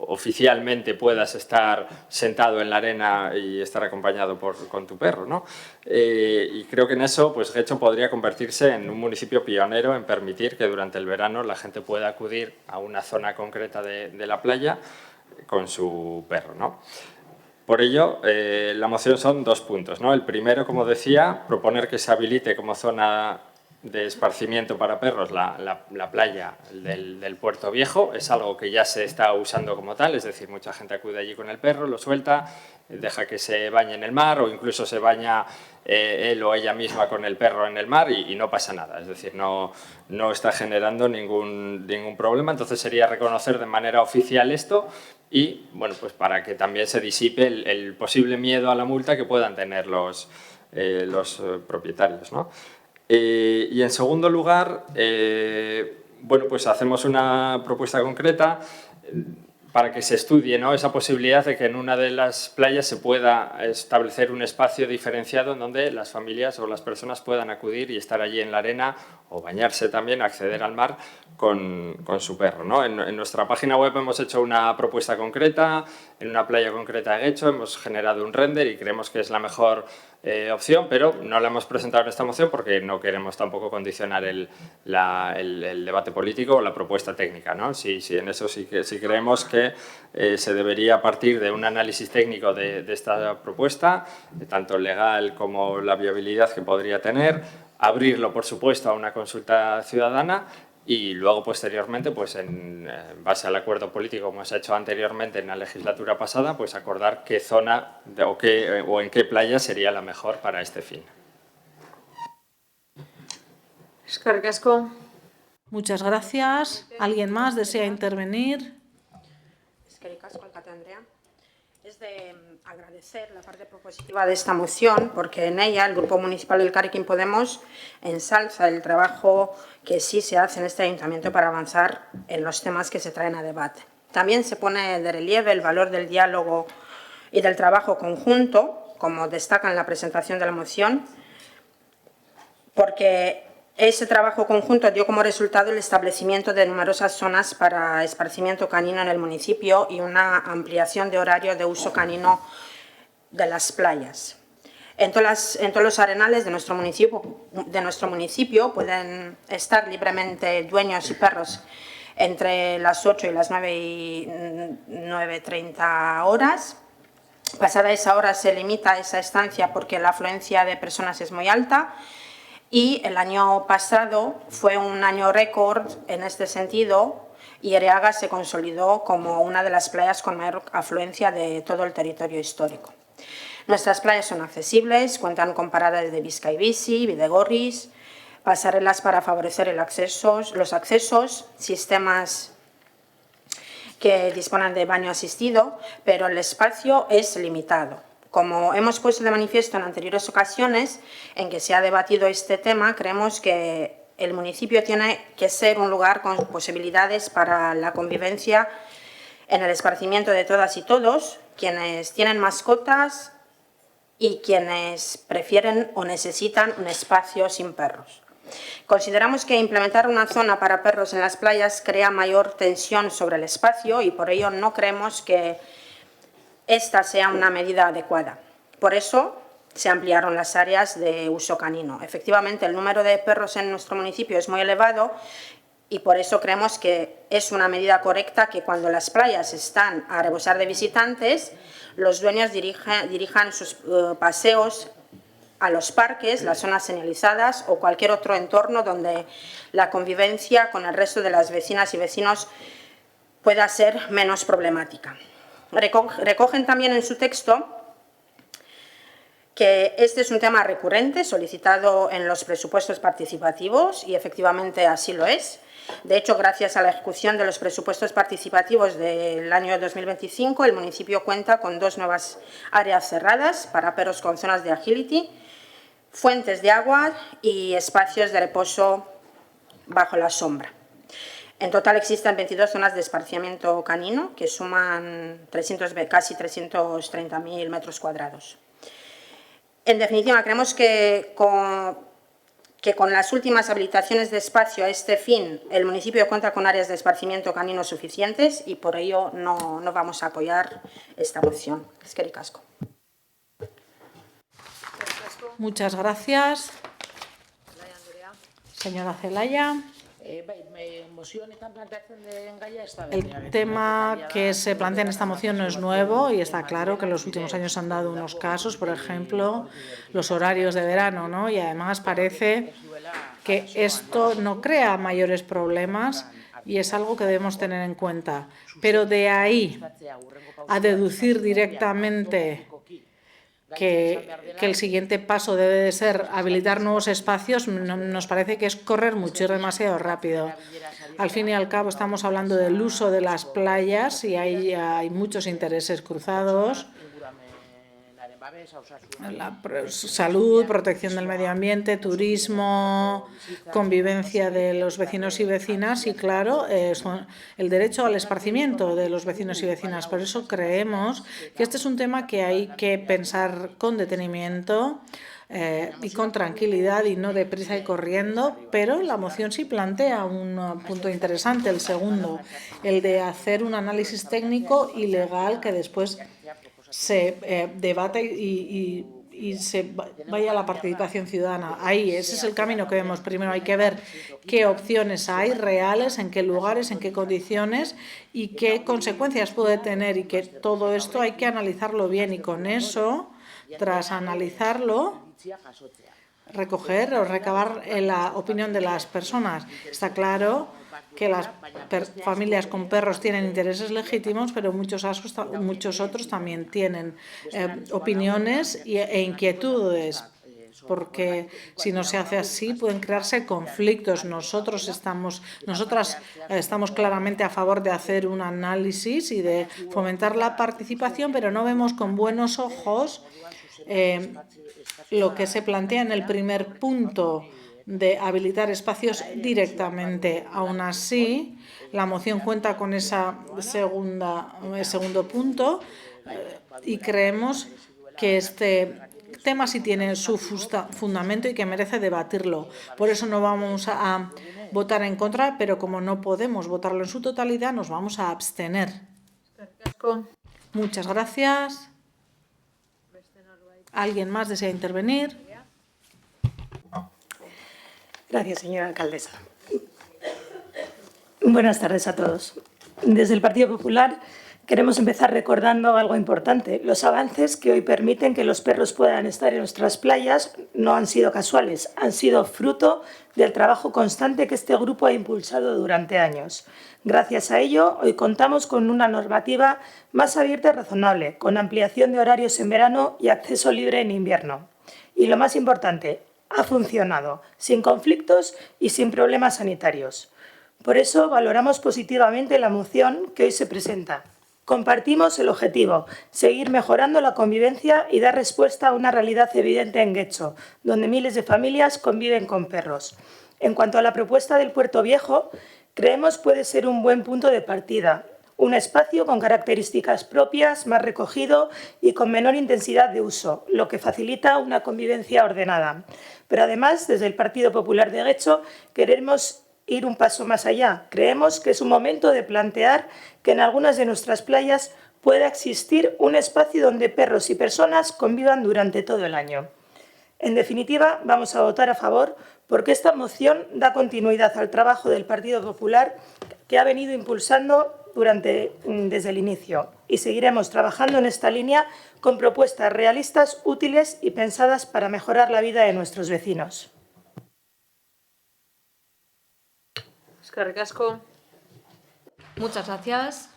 oficialmente puedas estar sentado en la arena y estar acompañado con tu perro, ¿no? Y creo que en eso, pues Getxo podría convertirse en un municipio pionero en permitir que durante el verano la gente pueda acudir a una zona concreta de la playa con su perro, ¿no? Por ello, la moción son 2 puntos, ¿no? El primero, como decía, proponer que se habilite como zona de esparcimiento para perros la playa del Puerto Viejo. Es algo que ya se está usando como tal, es decir, mucha gente acude allí con el perro, lo suelta, deja que se bañe en el mar o incluso se baña él o ella misma con el perro en el mar y no pasa nada, es decir, no está generando ningún problema. Entonces sería reconocer de manera oficial esto y, bueno, pues para que también se disipe el posible miedo a la multa que puedan tener los propietarios, ¿no? Y en segundo lugar, bueno, pues hacemos una propuesta concreta para que se estudie, ¿no?, esa posibilidad de que en una de las playas se pueda establecer un espacio diferenciado en donde las familias o las personas puedan acudir y estar allí en la arena o bañarse también, acceder al mar con su perro, ¿no? En nuestra página web hemos hecho una propuesta concreta, en una playa concreta de Getxo hemos generado un render y creemos que es la mejor opción, pero no la hemos presentado en esta moción porque no queremos tampoco condicionar el debate político o la propuesta técnica, ¿no? Sí, en eso sí creemos que se debería partir de un análisis técnico de esta propuesta, tanto legal como la viabilidad que podría tener, abrirlo, por supuesto, a una consulta ciudadana y luego, posteriormente, pues en base al acuerdo político, como se ha hecho anteriormente en la legislatura pasada, pues acordar qué zona o en qué playa sería la mejor para este fin. Eskerrik asko. Muchas gracias. ¿Alguien más desea intervenir? Eskerrik asko, alcalde Andrea. Es de agradecer la parte propositiva de esta moción, porque en ella el Grupo Municipal del Elkarrekin Podemos ensalza el trabajo que sí se hace en este ayuntamiento para avanzar en los temas que se traen a debate. También se pone de relieve el valor del diálogo y del trabajo conjunto, como destaca en la presentación de la moción, porque ese trabajo conjunto dio como resultado el establecimiento de numerosas zonas para esparcimiento canino en el municipio y una ampliación de horario de uso canino de las playas. En todos los arenales de nuestro municipio pueden estar libremente dueños y perros entre las 8 y las 9:30 horas. Pasada esa hora se limita esa estancia porque la afluencia de personas es muy alta. Y el año pasado fue un año récord en este sentido y Ereaga se consolidó como una de las playas con mayor afluencia de todo el territorio histórico. Nuestras playas son accesibles, cuentan con paradas de Bizka y Bici, bidegorris, pasarelas para favorecer los accesos, sistemas que disponen de baño asistido, pero el espacio es limitado. Como hemos puesto de manifiesto en anteriores ocasiones en que se ha debatido este tema, creemos que el municipio tiene que ser un lugar con posibilidades para la convivencia en el esparcimiento de todas y todos, quienes tienen mascotas y quienes prefieren o necesitan un espacio sin perros. Consideramos que implementar una zona para perros en las playas crea mayor tensión sobre el espacio y por ello no creemos que esta sea una medida adecuada. Por eso se ampliaron las áreas de uso canino. Efectivamente, el número de perros en nuestro municipio es muy elevado y por eso creemos que es una medida correcta que cuando las playas están a rebosar de visitantes, los dueños dirijan sus paseos a los parques, las zonas señalizadas o cualquier otro entorno donde la convivencia con el resto de las vecinas y vecinos pueda ser menos problemática. Recogen también en su texto que este es un tema recurrente solicitado en los presupuestos participativos y efectivamente así lo es. De hecho, gracias a la ejecución de los presupuestos participativos del año 2025, el municipio cuenta con 2 nuevas áreas cerradas para perros con zonas de agility, fuentes de agua y espacios de reposo bajo la sombra. En total existen 22 zonas de esparcimiento canino que suman casi 330.000 metros cuadrados. En definitiva, creemos que con las últimas habilitaciones de espacio a este fin, el municipio cuenta con áreas de esparcimiento canino suficientes y por ello no vamos a apoyar esta moción. Eskerrik asko. Muchas gracias. Señora Zelaya. El tema que se plantea en esta moción no es nuevo y está claro que en los últimos años se han dado unos casos, por ejemplo, los horarios de verano, ¿no? Y además parece que esto no crea mayores problemas y es algo que debemos tener en cuenta. Pero de ahí a deducir directamente que el siguiente paso debe de ser habilitar nuevos espacios, nos parece que es correr mucho y demasiado rápido. Al fin y al cabo estamos hablando del uso de las playas y hay muchos intereses cruzados. La salud, protección del medio ambiente, turismo, convivencia de los vecinos y vecinas y, claro, el derecho al esparcimiento de los vecinos y vecinas. Por eso creemos que este es un tema que hay que pensar con detenimiento y con tranquilidad y no deprisa y corriendo, pero la moción sí plantea un punto interesante, el segundo, el de hacer un análisis técnico y legal que después se debata y se vaya a la participación ciudadana. Ahí, ese es el camino que vemos. Primero hay que ver qué opciones hay reales, en qué lugares, en qué condiciones y qué consecuencias puede tener y que todo esto hay que analizarlo bien y con eso, tras analizarlo, recoger o recabar la opinión de las personas. Está claro que las familias con perros tienen intereses legítimos, pero muchos otros también tienen opiniones e inquietudes, porque si no se hace así pueden crearse conflictos. Nosotras estamos claramente a favor de hacer un análisis y de fomentar la participación, pero no vemos con buenos ojos lo que se plantea en el primer punto de habilitar espacios directamente. Aún así, la moción cuenta con ese segundo punto y creemos que este tema sí tiene su fundamento y que merece debatirlo. Por eso no vamos a votar en contra, pero como no podemos votarlo en su totalidad, nos vamos a abstener. Muchas gracias. ¿Alguien más desea intervenir? Gracias, señora alcaldesa. Buenas tardes a todos. Desde el Partido Popular queremos empezar recordando algo importante. Los avances que hoy permiten que los perros puedan estar en nuestras playas no han sido casuales, han sido fruto del trabajo constante que este grupo ha impulsado durante años. Gracias a ello, hoy contamos con una normativa más abierta y razonable, con ampliación de horarios en verano y acceso libre en invierno. Y lo más importante, ha funcionado, sin conflictos y sin problemas sanitarios. Por eso valoramos positivamente la moción que hoy se presenta. Compartimos el objetivo, seguir mejorando la convivencia y dar respuesta a una realidad evidente en Getxo, donde miles de familias conviven con perros. En cuanto a la propuesta del Puerto Viejo, creemos puede ser un buen punto de partida, un espacio con características propias, más recogido y con menor intensidad de uso, lo que facilita una convivencia ordenada. Pero además, desde el Partido Popular de Getxo, queremos ir un paso más allá. Creemos que es un momento de plantear que en algunas de nuestras playas pueda existir un espacio donde perros y personas convivan durante todo el año. En definitiva, vamos a votar a favor porque esta moción da continuidad al trabajo del Partido Popular que ha venido impulsando desde el inicio, y seguiremos trabajando en esta línea con propuestas realistas, útiles y pensadas para mejorar la vida de nuestros vecinos. Eskerrik asko. Muchas gracias.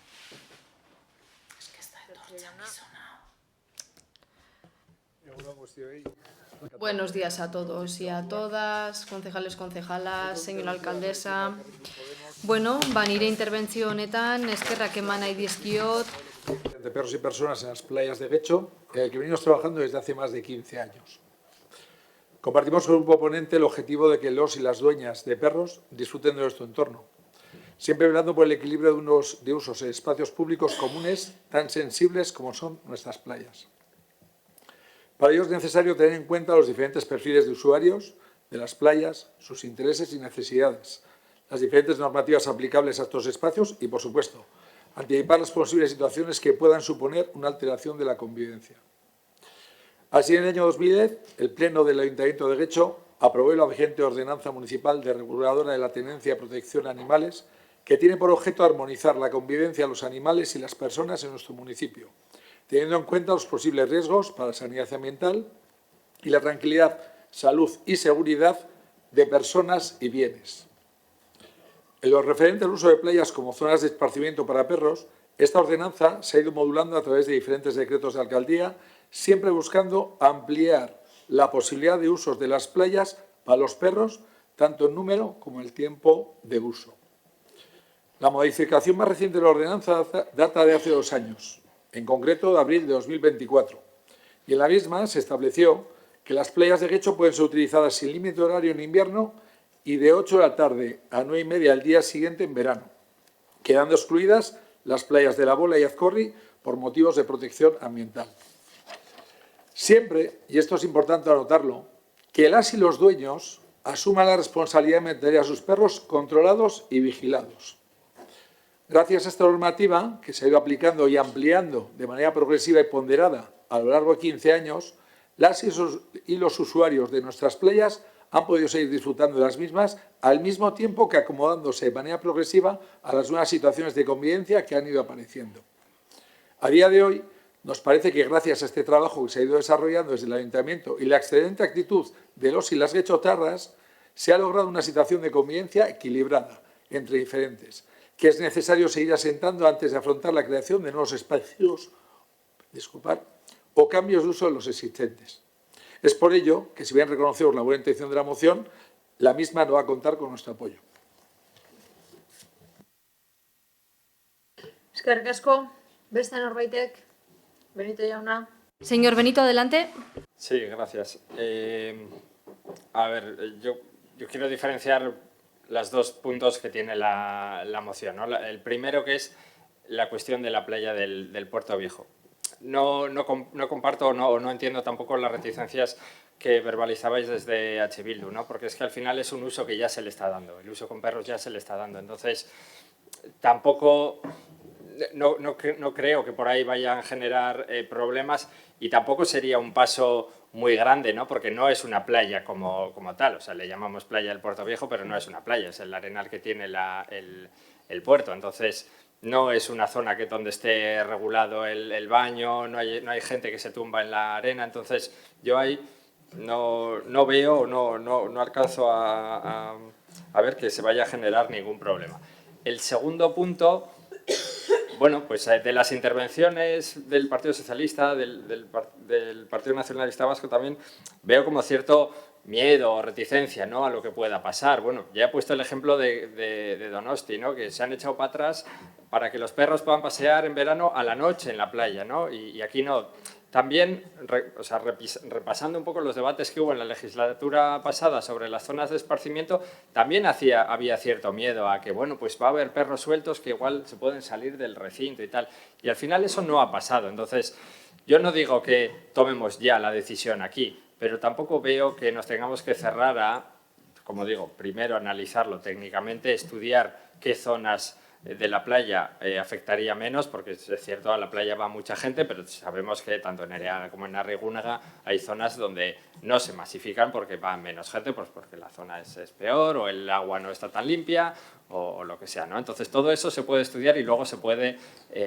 Buenos días a todos y a todas, concejales, concejalas, señora alcaldesa. Bueno, nire interbentzio honetan eskerrak eman nahi dizkiot. De perros y personas en las playas de Getxo, que venimos trabajando desde hace más de 15 años. Compartimos con el grupo ponente el objetivo de que los y las dueñas de perros disfruten de nuestro entorno, siempre velando por el equilibrio de usos en espacios públicos comunes tan sensibles como son nuestras playas. Para ello es necesario tener en cuenta los diferentes perfiles de usuarios de las playas, sus intereses y necesidades, las diferentes normativas aplicables a estos espacios y, por supuesto, anticipar las posibles situaciones que puedan suponer una alteración de la convivencia. Así, en el año 2010, el Pleno del Ayuntamiento de Getxo aprobó la vigente Ordenanza Municipal de Reguladora de la Tenencia y Protección de Animales, que tiene por objeto armonizar la convivencia de los animales y las personas en nuestro municipio, teniendo en cuenta los posibles riesgos para la sanidad ambiental y la tranquilidad, salud y seguridad de personas y bienes. En lo referente al uso de playas como zonas de esparcimiento para perros, esta ordenanza se ha ido modulando a través de diferentes decretos de alcaldía, siempre buscando ampliar la posibilidad de usos de las playas para los perros, tanto en número como en el tiempo de uso. La modificación más reciente de la ordenanza data de hace 2 años, en concreto de abril de 2024, y en la misma se estableció que las playas de Getxo pueden ser utilizadas sin límite horario en invierno y de 8 de la tarde a 9:30 al día siguiente en verano, quedando excluidas las playas de La Bola y Azcorri por motivos de protección ambiental. Siempre, y esto es importante anotarlo, que las y los dueños asuman la responsabilidad de mantener a sus perros controlados y vigilados. Gracias a esta normativa, que se ha ido aplicando y ampliando de manera progresiva y ponderada a lo largo de 15 años, las y los usuarios de nuestras playas han podido seguir disfrutando de las mismas al mismo tiempo que acomodándose de manera progresiva a las nuevas situaciones de convivencia que han ido apareciendo. A día de hoy, Nos parece que gracias a este trabajo que se ha ido desarrollando desde el Ayuntamiento y la excelente actitud de los y las guechotarras, se ha logrado una situación de convivencia equilibrada entre diferentes, que es necesario seguir asentando antes de afrontar la creación de nuevos espacios o cambios de uso de los existentes. Es por ello que, si bien reconocemos la buena intención de la moción, la misma no va a contar con nuestro apoyo. Eskerrik asko, beste norbaitek, Benito jauna. Señor Benito, adelante. Sí, gracias. A ver, yo quiero diferenciar los dos puntos que tiene la moción, ¿no? El primero, que es la cuestión de la playa del Puerto Viejo. No comparto o no entiendo tampoco las reticencias que verbalizabais desde H. Bildu, ¿no? Porque es que al final es un uso que ya se le está dando, el uso con perros ya se le está dando. Entonces, tampoco... No creo que por ahí vayan a generar problemas, y tampoco sería un paso muy grande, ¿no? Porque no es una playa como tal. O sea, le llamamos playa del Puerto Viejo, pero no es una playa, es el arenal que tiene el puerto. Entonces, no es una zona donde esté regulado el baño, no hay gente que se tumba en la arena. Entonces, yo ahí no veo, no alcanzo a ver que se vaya a generar ningún problema. El segundo punto... Bueno, pues de las intervenciones del Partido Socialista, del Partido Nacionalista Vasco también, veo como cierto miedo o reticencia, ¿no?, a lo que pueda pasar. Bueno, ya he puesto el ejemplo de Donosti, ¿no?, que se han echado para atrás para que los perros puedan pasear en verano a la noche en la playa, ¿no? Y aquí no. También, repasando un poco los debates que hubo en la legislatura pasada sobre las zonas de esparcimiento, también había cierto miedo a que, bueno, pues va a haber perros sueltos que igual se pueden salir del recinto y tal. Y al final eso no ha pasado. Entonces, yo no digo que tomemos ya la decisión aquí, pero tampoco veo que nos tengamos que cerrar a, como digo, primero analizarlo técnicamente, estudiar qué zonas de la playa afectaría menos, porque es cierto, a la playa va mucha gente, pero sabemos que tanto en Ereaga como en Arrigúnaga hay zonas donde no se masifican porque va menos gente, pues porque la zona es peor o el agua no está tan limpia o lo que sea, ¿no? Entonces, todo eso se puede estudiar y luego se puede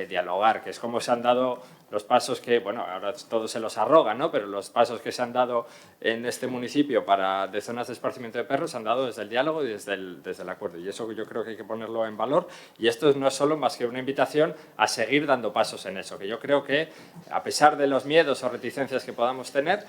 dialogar, que es como se han dado los pasos que, bueno, ahora todos se los arrogan, ¿no?, pero los pasos que se han dado en este municipio de zonas de esparcimiento de perros se han dado desde el diálogo y desde el acuerdo, y eso yo creo que hay que ponerlo en valor, y esto no es solo más que una invitación a seguir dando pasos en eso, que yo creo que, a pesar de los miedos o reticencias que podamos tener,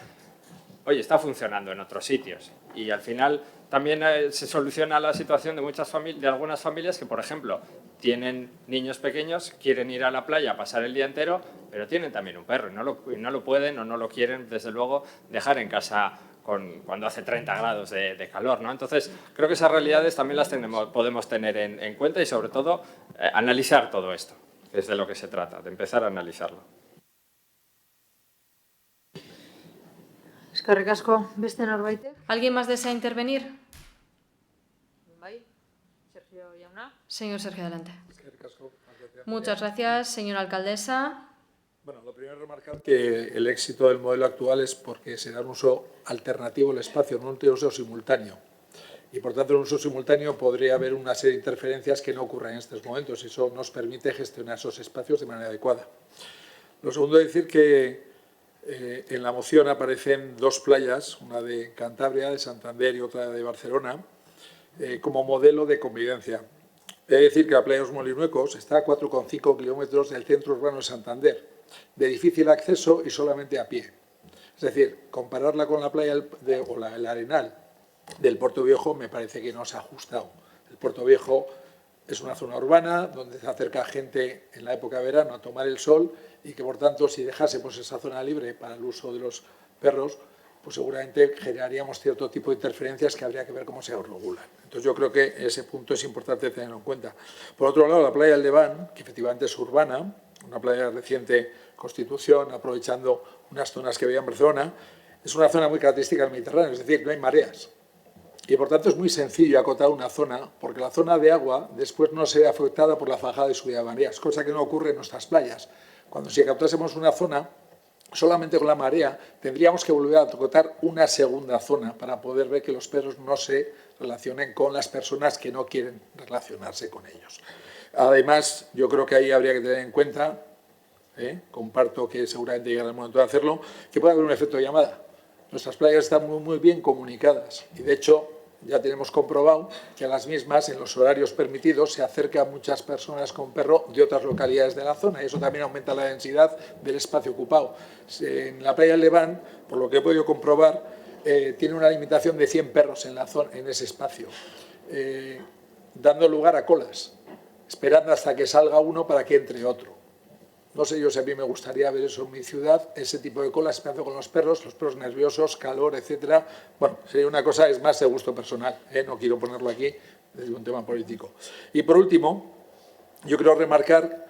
oye, está funcionando en otros sitios, y al final también se soluciona la situación de algunas familias que, por ejemplo, tienen niños pequeños, quieren ir a la playa a pasar el día entero, pero tienen también un perro y no lo pueden o no lo quieren, desde luego, dejar en casa cuando hace 30 grados de calor, ¿no? Entonces, creo que esas realidades también las podemos tener en cuenta y, sobre todo, analizar todo esto, que es de lo que se trata, de empezar a analizarlo. Eskerrik asko, beste norbaitek? ¿Alguien más desea intervenir? Bai, Sergio jauna. Señor Sergio, adelante. Muchas gracias, señora alcaldesa. Bueno, lo primero es remarcar que el éxito del modelo actual es porque se da un uso alternativo al espacio, no un uso simultáneo. Y, por tanto, en un uso simultáneo podría haber una serie de interferencias que no ocurren en estos momentos, y eso nos permite gestionar esos espacios de manera adecuada. Lo segundo es decir que en la moción aparecen dos playas, una de Cantabria, de Santander, y otra de Barcelona, como modelo de convivencia. He de decir que la playa de los Molinuecos está a 4,5 kilómetros del centro urbano de Santander, de difícil acceso y solamente a pie. Es decir, compararla con la playa el arenal del Puerto Viejo me parece que no se ha ajustado. El Puerto Viejo es una zona urbana donde se acerca gente en la época de verano a tomar el sol, y que, por tanto, si dejásemos esa zona libre para el uso de los perros, pues seguramente generaríamos cierto tipo de interferencias que habría que ver cómo se regulan. Entonces, yo creo que ese punto es importante tenerlo en cuenta. Por otro lado, la playa del Deván, que efectivamente es urbana, una playa de reciente constitución, aprovechando unas zonas que había en Barcelona, es una zona muy característica del Mediterráneo, es decir, no hay mareas. Y, por tanto, es muy sencillo acotar una zona, porque la zona de agua después no se ve afectada por la bajada y subida de mareas, cosa que no ocurre en nuestras playas. Cuando, si acotásemos una zona solamente con la marea, tendríamos que volver a acotar una segunda zona para poder ver que los perros no se relacionen con las personas que no quieren relacionarse con ellos. Además, yo creo que ahí habría que tener en cuenta comparto que seguramente llegará el momento de hacerlo, que puede haber un efecto de llamada. Nuestras playas están muy bien comunicadas y, de hecho, ya tenemos comprobado que a las mismas, en los horarios permitidos, se acercan muchas personas con perro de otras localidades de la zona y eso también aumenta la densidad del espacio ocupado. En la playa del Levant, por lo que he podido comprobar, tiene una limitación de 100 perros en la zona, en ese espacio, dando lugar a colas, esperando hasta que salga uno para que entre otro. No sé yo si a mí me gustaría ver eso en mi ciudad, ese tipo de colas, esperando con los perros nerviosos, calor, etcétera. Bueno, sería una cosa, es más de gusto personal, no quiero ponerlo aquí desde un tema político. Y por último, yo quiero remarcar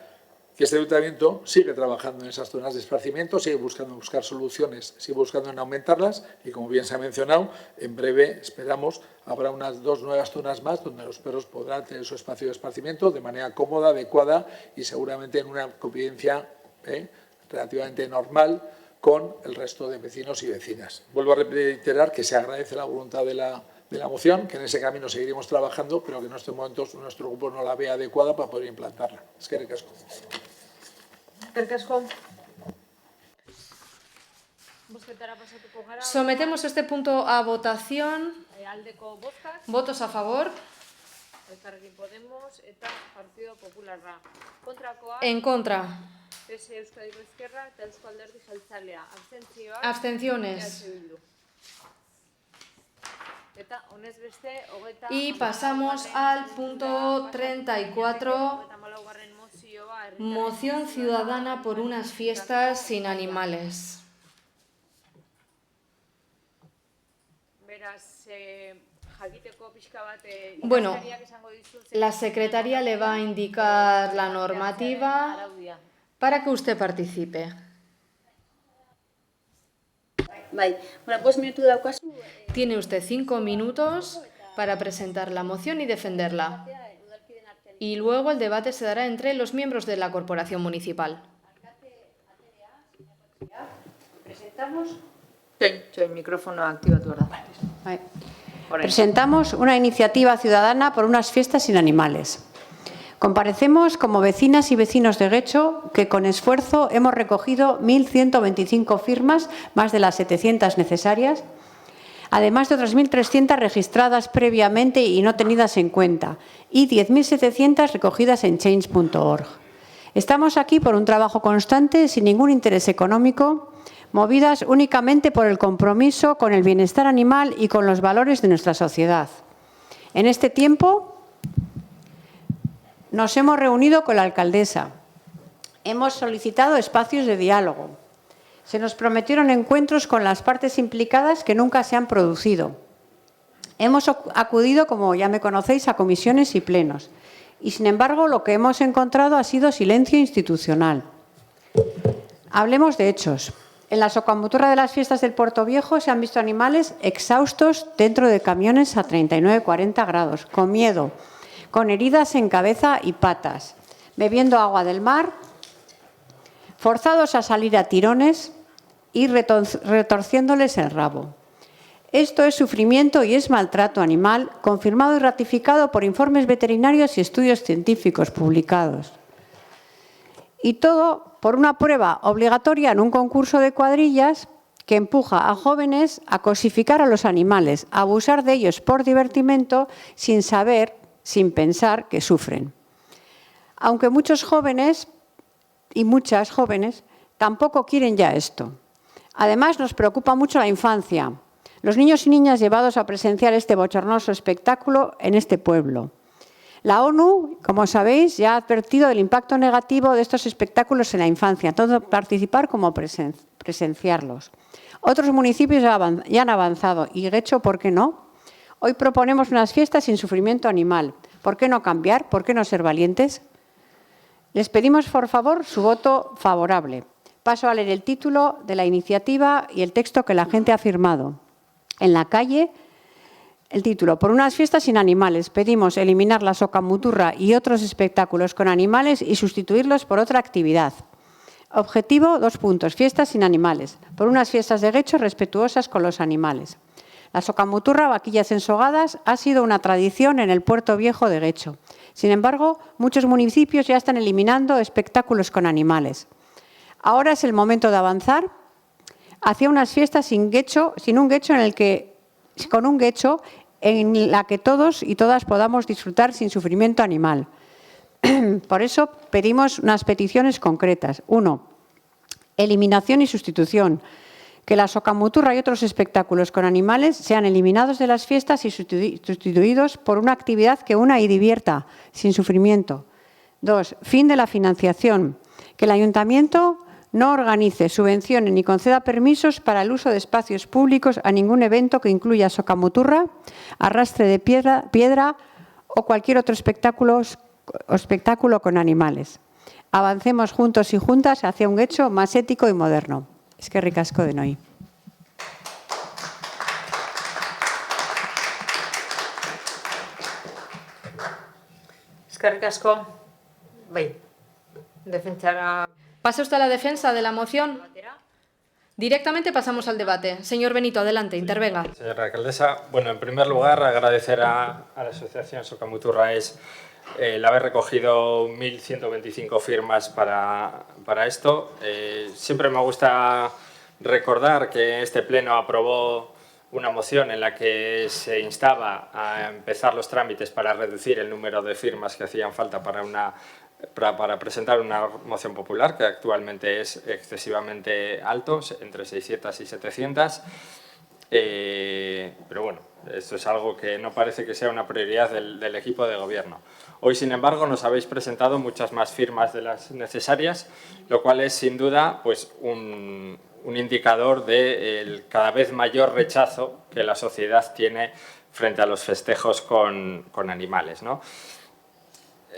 que este ayuntamiento sigue trabajando en esas zonas de esparcimiento, sigue buscar soluciones, sigue buscando en aumentarlas y, como bien se ha mencionado, en breve, esperamos, habrá unas 2 nuevas zonas más donde los perros podrán tener su espacio de esparcimiento de manera cómoda, adecuada y seguramente en una convivencia relativamente normal con el resto de vecinos y vecinas. Vuelvo a reiterar que se agradece la voluntad de la moción, que en ese camino seguiremos trabajando, pero que en estos momentos nuestro grupo no la ve adecuada para poder implantarla. Eskerrik asko. Eskerrik asko. Sometemos este punto a votación. Votos a favor. Elkarrekin Podemos eta Partido Popularra. Kontrakoa. En contra. PSE Euskadiko Ezkerra eta Eusko Alderdi Jeltzalea. Abstentzioak. Abstenciones. EH Bildu. Eta honez beste, y pasamos al punto 34, moción ciudadana por unas fiestas sin animales. Bueno, la secretaria le va a indicar la normativa para que usted participe. Tiene usted 5 minutos para presentar la moción y defenderla. Y luego el debate se dará entre los miembros de la corporación municipal. Presentamos una iniciativa ciudadana por unas fiestas sin animales. Comparecemos como vecinas y vecinos de Guecho que con esfuerzo hemos recogido 1.125 firmas, más de las 700 necesarias, además de otras 1.300 registradas previamente y no tenidas en cuenta, y 10.700 recogidas en change.org. Estamos aquí por un trabajo constante, sin ningún interés económico, movidas únicamente por el compromiso con el bienestar animal y con los valores de nuestra sociedad. En este tiempo nos hemos reunido con la alcaldesa, hemos solicitado espacios de diálogo, se nos prometieron encuentros con las partes implicadas que nunca se han producido. Hemos acudido, como ya me conocéis, a comisiones y plenos y, sin embargo, lo que hemos encontrado ha sido silencio institucional. Hablemos de hechos. En la socamuturra de las fiestas del Puerto Viejo se han visto animales exhaustos dentro de camiones a 39-40 grados, con miedo, con heridas en cabeza y patas, bebiendo agua del mar, forzados a salir a tirones y retorciéndoles el rabo. Esto es sufrimiento y es maltrato animal, confirmado y ratificado por informes veterinarios y estudios científicos publicados. Y todo por una prueba obligatoria en un concurso de cuadrillas que empuja a jóvenes a cosificar a los animales, a abusar de ellos por divertimento sin saber, sin pensar que sufren. Aunque muchos jóvenes y muchas jóvenes tampoco quieren ya esto. Además, nos preocupa mucho la infancia, los niños y niñas llevados a presenciar este bochornoso espectáculo en este pueblo. La ONU, como sabéis, ya ha advertido del impacto negativo de estos espectáculos en la infancia, tanto participar como presenciarlos. Otros municipios ya han avanzado y, de hecho, ¿por qué no? Hoy proponemos unas fiestas sin sufrimiento animal. ¿Por qué no cambiar? ¿Por qué no ser valientes? Les pedimos, por favor, su voto favorable. Paso a leer el título de la iniciativa y el texto que la gente ha firmado. En la calle, el título: por unas fiestas sin animales. Pedimos eliminar la socamuturra y otros espectáculos con animales y sustituirlos por otra actividad. Objetivo, 2 puntos, fiestas sin animales. Por unas fiestas de Guecho respetuosas con los animales. La socamuturra, vaquillas ensogadas, ha sido una tradición en el Puerto Viejo de Guecho. Sin embargo, muchos municipios ya están eliminando espectáculos con animales. Ahora es el momento de avanzar hacia unas fiestas con un guecho en la que todos y todas podamos disfrutar sin sufrimiento animal. Por eso pedimos unas peticiones concretas. 1. Eliminación y sustitución. Que la socamuturra y otros espectáculos con animales sean eliminados de las fiestas y sustituidos por una actividad que una y divierta, sin sufrimiento. 2. Fin de la financiación. Que el ayuntamiento no organice, subvencione ni conceda permisos para el uso de espacios públicos a ningún evento que incluya socamuturra, arrastre de piedra o cualquier otro espectáculo con animales. Avancemos juntos y juntas hacia un guecho más ético y moderno. Eskerrik asko denoi. Eskerrik asko. Defentsara. ¿Pasa usted a la defensa de la moción? Directamente pasamos al debate. Señor Benito, adelante, intervenga. Señora alcaldesa, bueno, en primer lugar, agradecer a la Asociación Socamuturra el haber recogido 1.125 firmas para esto. Siempre me gusta recordar que este Pleno aprobó una moción en la que se instaba a empezar los trámites para reducir el número de firmas que hacían falta para presentar una moción popular, que actualmente es excesivamente alto, entre 600 y 700. Pero bueno, esto es algo que no parece que sea una prioridad del equipo de gobierno. Hoy, sin embargo, nos habéis presentado muchas más firmas de las necesarias, lo cual es sin duda pues, un indicador del cada vez mayor rechazo que la sociedad tiene frente a los festejos con animales, ¿no?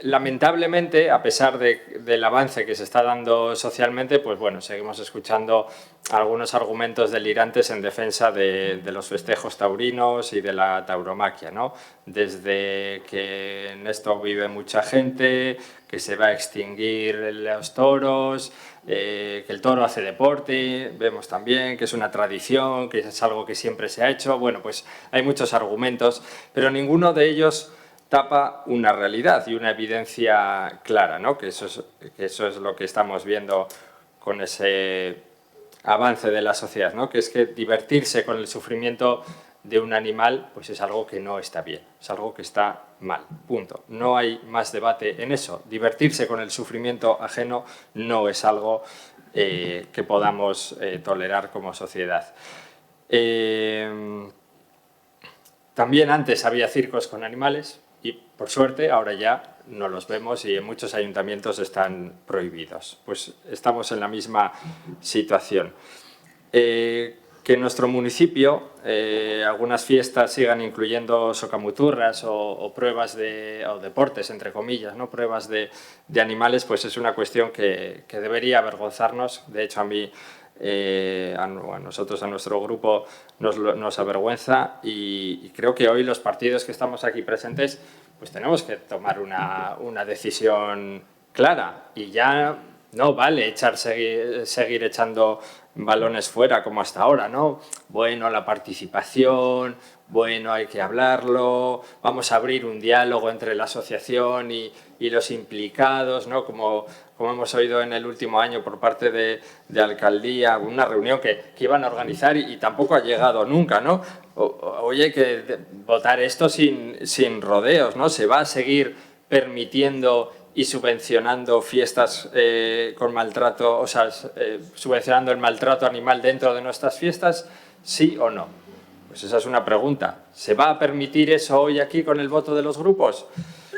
Lamentablemente, a pesar del avance que se está dando socialmente, pues bueno, seguimos escuchando algunos argumentos delirantes en defensa de los festejos taurinos y de la tauromaquia, ¿no? Desde que en esto vive mucha gente, que se va a extinguir los toros, que el toro hace deporte, vemos también que es una tradición, que es algo que siempre se ha hecho. Bueno, pues hay muchos argumentos, pero ninguno de ellos tapa una realidad y una evidencia clara, ¿no? Que eso es lo que estamos viendo con ese avance de la sociedad, ¿no? Que es que divertirse con el sufrimiento de un animal pues es algo que no está bien, es algo que está mal, punto. No hay más debate en eso. Divertirse con el sufrimiento ajeno no es algo que podamos tolerar como sociedad. También antes había circos con animales, y, por suerte, ahora ya no los vemos y en muchos ayuntamientos están prohibidos. Pues estamos en la misma situación. Que en nuestro municipio algunas fiestas sigan incluyendo socamuturras o pruebas o deportes, entre comillas, ¿no? Pruebas de animales, pues es una cuestión que debería avergonzarnos. De hecho, a mí, a nosotros, a nuestro grupo, nos avergüenza y creo que hoy los partidos que estamos aquí presentes pues tenemos que tomar una decisión clara y ya no vale seguir echando balones fuera como hasta ahora, ¿no? Bueno, la participación, bueno, hay que hablarlo, vamos a abrir un diálogo entre la asociación y los implicados, ¿no? Como hemos oído en el último año por parte de alcaldía, una reunión que iban a organizar y tampoco ha llegado nunca, ¿no? Hoy hay que votar esto sin rodeos, ¿no? Se va a seguir permitiendo y subvencionando fiestas con maltrato, o sea, subvencionando el maltrato animal dentro de nuestras fiestas, ¿sí o no? Pues esa es una pregunta. ¿Se va a permitir eso hoy aquí con el voto de los grupos?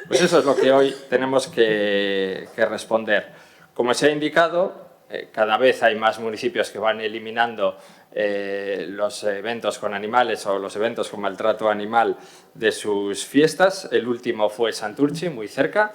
Pues eso es lo que hoy tenemos que responder. Como se ha indicado, cada vez hay más municipios que van eliminando los eventos con animales o los eventos con maltrato animal de sus fiestas. El último fue Santurtzi, muy cerca,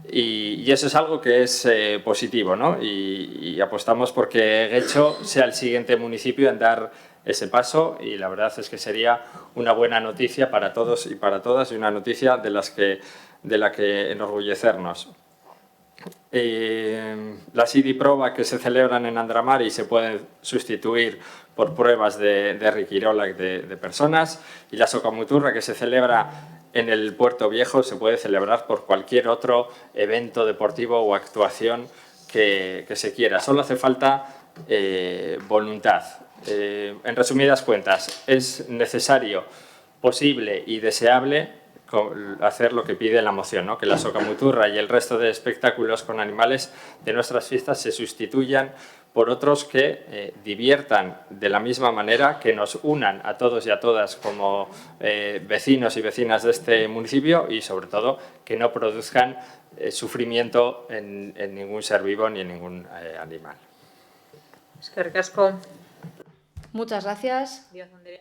y eso es algo que es positivo, ¿no? Y apostamos porque Guecho sea el siguiente municipio en dar ese paso y la verdad es que sería una buena noticia para todos y para todas y una noticia de la que enorgullecernos. Las IDI-Proba que se celebran en Andramari se pueden sustituir por pruebas de riquirola de personas y la socamuturra que se celebra en el Puerto Viejo se puede celebrar por cualquier otro evento deportivo o actuación que se quiera. Solo hace falta voluntad. En resumidas cuentas, es necesario, posible y deseable hacer lo que pide la moción, ¿no? Que la socamuturra y el resto de espectáculos con animales de nuestras fiestas se sustituyan por otros que diviertan de la misma manera, que nos unan a todos y a todas como vecinos y vecinas de este municipio y, sobre todo, que no produzcan sufrimiento en ningún ser vivo ni en ningún animal. Eskerrik asko. Muchas gracias.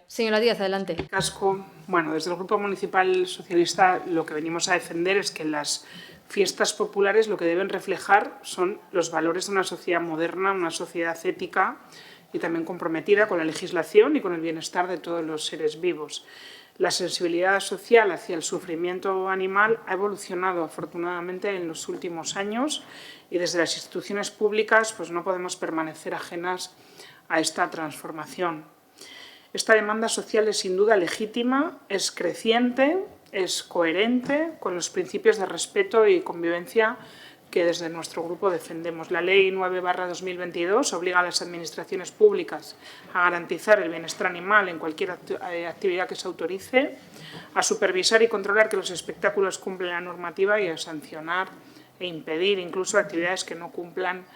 Señora Díaz, adelante. Casco. Bueno, desde el Grupo Municipal Socialista lo que venimos a defender es que las fiestas populares lo que deben reflejar son los valores de una sociedad moderna, una sociedad ética y también comprometida con la legislación y con el bienestar de todos los seres vivos. La sensibilidad social hacia el sufrimiento animal ha evolucionado afortunadamente en los últimos años y desde las instituciones públicas pues no podemos permanecer ajenas a esta transformación. Esta demanda social es sin duda legítima, es creciente, es coherente con los principios de respeto y convivencia que desde nuestro grupo defendemos. La Ley 9/2022 obliga a las administraciones públicas a garantizar el bienestar animal en cualquier actividad que se autorice, a supervisar y controlar que los espectáculos cumplen la normativa y a sancionar e impedir incluso actividades que no cumplan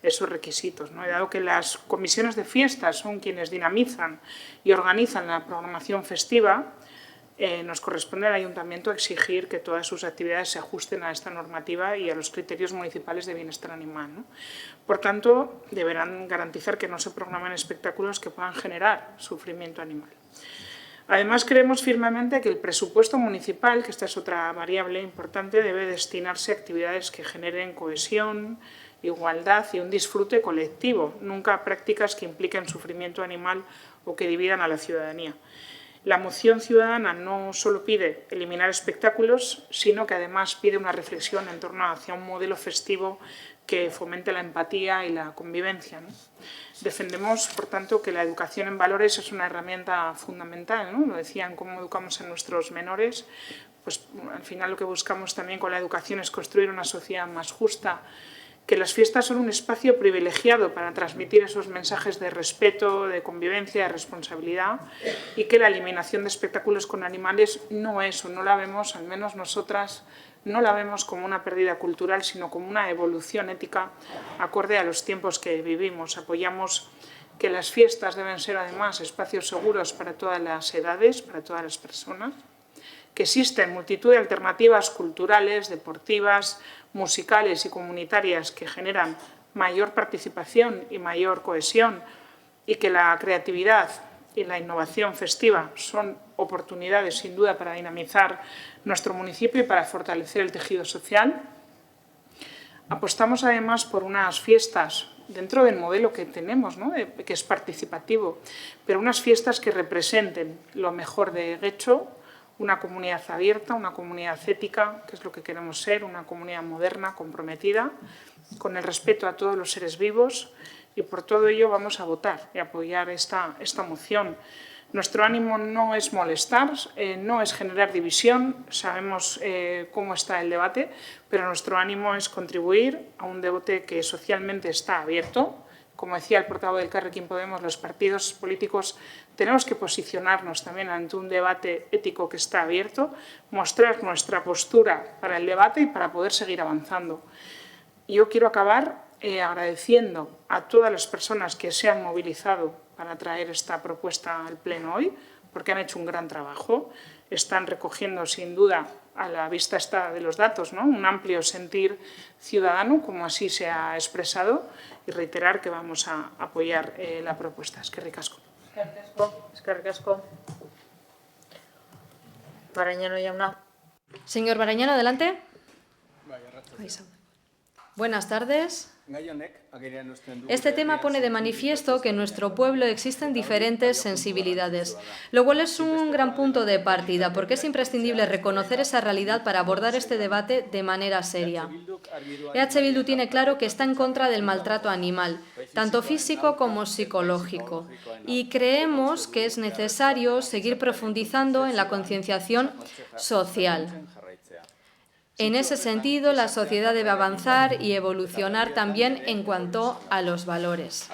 esos requisitos, ¿no? Dado que las comisiones de fiestas son quienes dinamizan y organizan la programación festiva, nos corresponde al Ayuntamiento exigir que todas sus actividades se ajusten a esta normativa y a los criterios municipales de bienestar animal, ¿no? Por tanto, deberán garantizar que no se programen espectáculos que puedan generar sufrimiento animal. Además, creemos firmemente que el presupuesto municipal, que esta es otra variable importante, debe destinarse a actividades que generen cohesión, igualdad y un disfrute colectivo, nunca a prácticas que impliquen sufrimiento animal o que dividan a la ciudadanía. La moción ciudadana no solo pide eliminar espectáculos, sino que además pide una reflexión en torno hacia un modelo festivo que fomente la empatía y la convivencia, ¿no? Defendemos, por tanto, que la educación en valores es una herramienta fundamental, ¿no? Lo decían, cómo educamos a nuestros menores. Pues al final lo que buscamos también con la educación es construir una sociedad más justa, que las fiestas son un espacio privilegiado para transmitir esos mensajes de respeto, de convivencia, de responsabilidad y que la eliminación de espectáculos con animales no es o no la vemos, al menos nosotras, no la vemos como una pérdida cultural, sino como una evolución ética acorde a los tiempos que vivimos. Apoyamos que las fiestas deben ser además espacios seguros para todas las edades, para todas las personas, que existen multitud de alternativas culturales, deportivas, musicales y comunitarias que generan mayor participación y mayor cohesión y que la creatividad y la innovación festiva son oportunidades sin duda para dinamizar nuestro municipio y para fortalecer el tejido social. Apostamos además por unas fiestas dentro del modelo que tenemos, ¿no? Que es participativo, pero unas fiestas que representen lo mejor de Getxo, una comunidad abierta, una comunidad ética, que es lo que queremos ser, una comunidad moderna, comprometida, con el respeto a todos los seres vivos, y por todo ello vamos a votar y apoyar esta moción. Nuestro ánimo no es molestar, no es generar división, sabemos cómo está el debate, pero nuestro ánimo es contribuir a un debate que socialmente está abierto. Como decía el portavoz del Elkarrekin Podemos, los partidos políticos tenemos que posicionarnos también ante un debate ético que está abierto, mostrar nuestra postura para el debate y para poder seguir avanzando. Yo quiero acabar agradeciendo a todas las personas que se han movilizado para traer esta propuesta al Pleno hoy, porque han hecho un gran trabajo. Están recogiendo, sin duda, a la vista está de los datos, ¿no? Un amplio sentir ciudadano, como así se ha expresado, y reiterar que vamos a apoyar la propuesta. Eskerrik asko. Eskerrik asko. Barañano jauna. Señor Barañano, adelante. Buenas tardes. Este tema pone de manifiesto que en nuestro pueblo existen diferentes sensibilidades, lo cual es un gran punto de partida, porque es imprescindible reconocer esa realidad para abordar este debate de manera seria. EH Bildu tiene claro que está en contra del maltrato animal, tanto físico como psicológico, y creemos que es necesario seguir profundizando en la concienciación social. En ese sentido, la sociedad debe avanzar y evolucionar también en cuanto a los valores.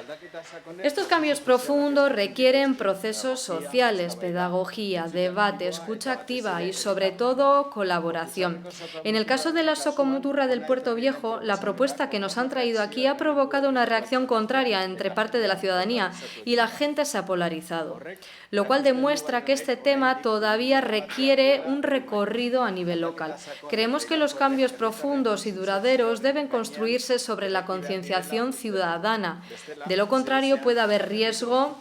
Estos cambios profundos requieren procesos sociales, pedagogía, debate, escucha activa y, sobre todo, colaboración. En el caso de la Socomuturra del Puerto Viejo, la propuesta que nos han traído aquí ha provocado una reacción contraria entre parte de la ciudadanía y la gente se ha polarizado, lo cual demuestra que este tema todavía requiere un recorrido a nivel local. Creemos que los cambios profundos y duraderos deben construirse sobre la concienciación ciudadana. De lo contrario, puede haber riesgo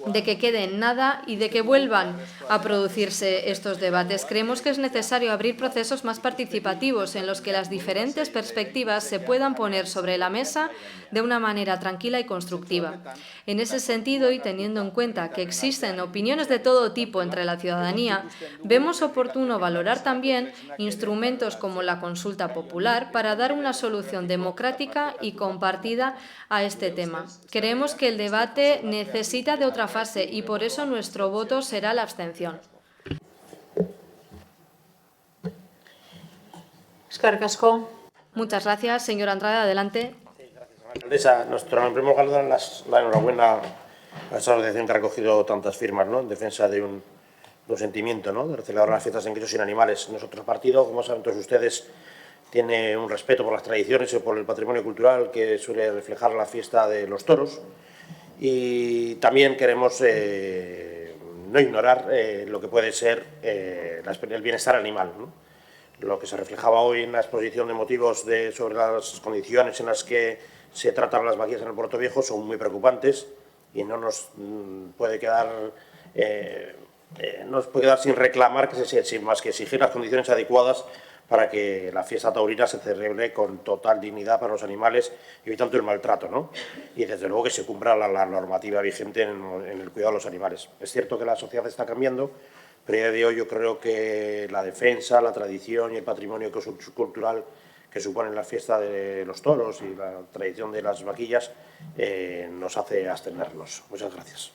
de que quede en nada y de que vuelvan a producirse estos debates. Creemos que es necesario abrir procesos más participativos en los que las diferentes perspectivas se puedan poner sobre la mesa de una manera tranquila y constructiva. En ese sentido, y teniendo en cuenta que existen opiniones de todo tipo entre la ciudadanía, vemos oportuno valorar también instrumentos como la consulta popular para dar una solución democrática y compartida a este tema. Creemos que el debate necesita de otra fase y por eso nuestro voto será la abstención. Eskerrik asko. Muchas gracias, señora Andrade. Adelante. Alcaldesa, en primer lugar, dar la enhorabuena a esta asociación que ha recogido tantas firmas, ¿no?, en defensa de un sentimiento, ¿no?, de celebrar las fiestas en Quechos sin animales. Nuestro partido, como saben todos ustedes, tiene un respeto por las tradiciones y por el patrimonio cultural que suele reflejar la fiesta de los toros. Y también queremos no ignorar lo que puede ser el bienestar animal, ¿no? Lo que se reflejaba hoy en la exposición de motivos sobre las condiciones en las que se tratan las vaquillas en el Puerto Viejo son muy preocupantes y no nos puede quedar sin reclamar sin más que exigir las condiciones adecuadas para que la fiesta taurina se celebre con total dignidad para los animales, evitando el maltrato, ¿no? Y desde luego que se cumpla la normativa vigente en el cuidado de los animales. Es cierto que la sociedad está cambiando, pero a día de hoy yo creo que la defensa, la tradición y el patrimonio cultural que suponen la fiesta de los toros y la tradición de las vaquillas nos hace abstenernos. Muchas gracias.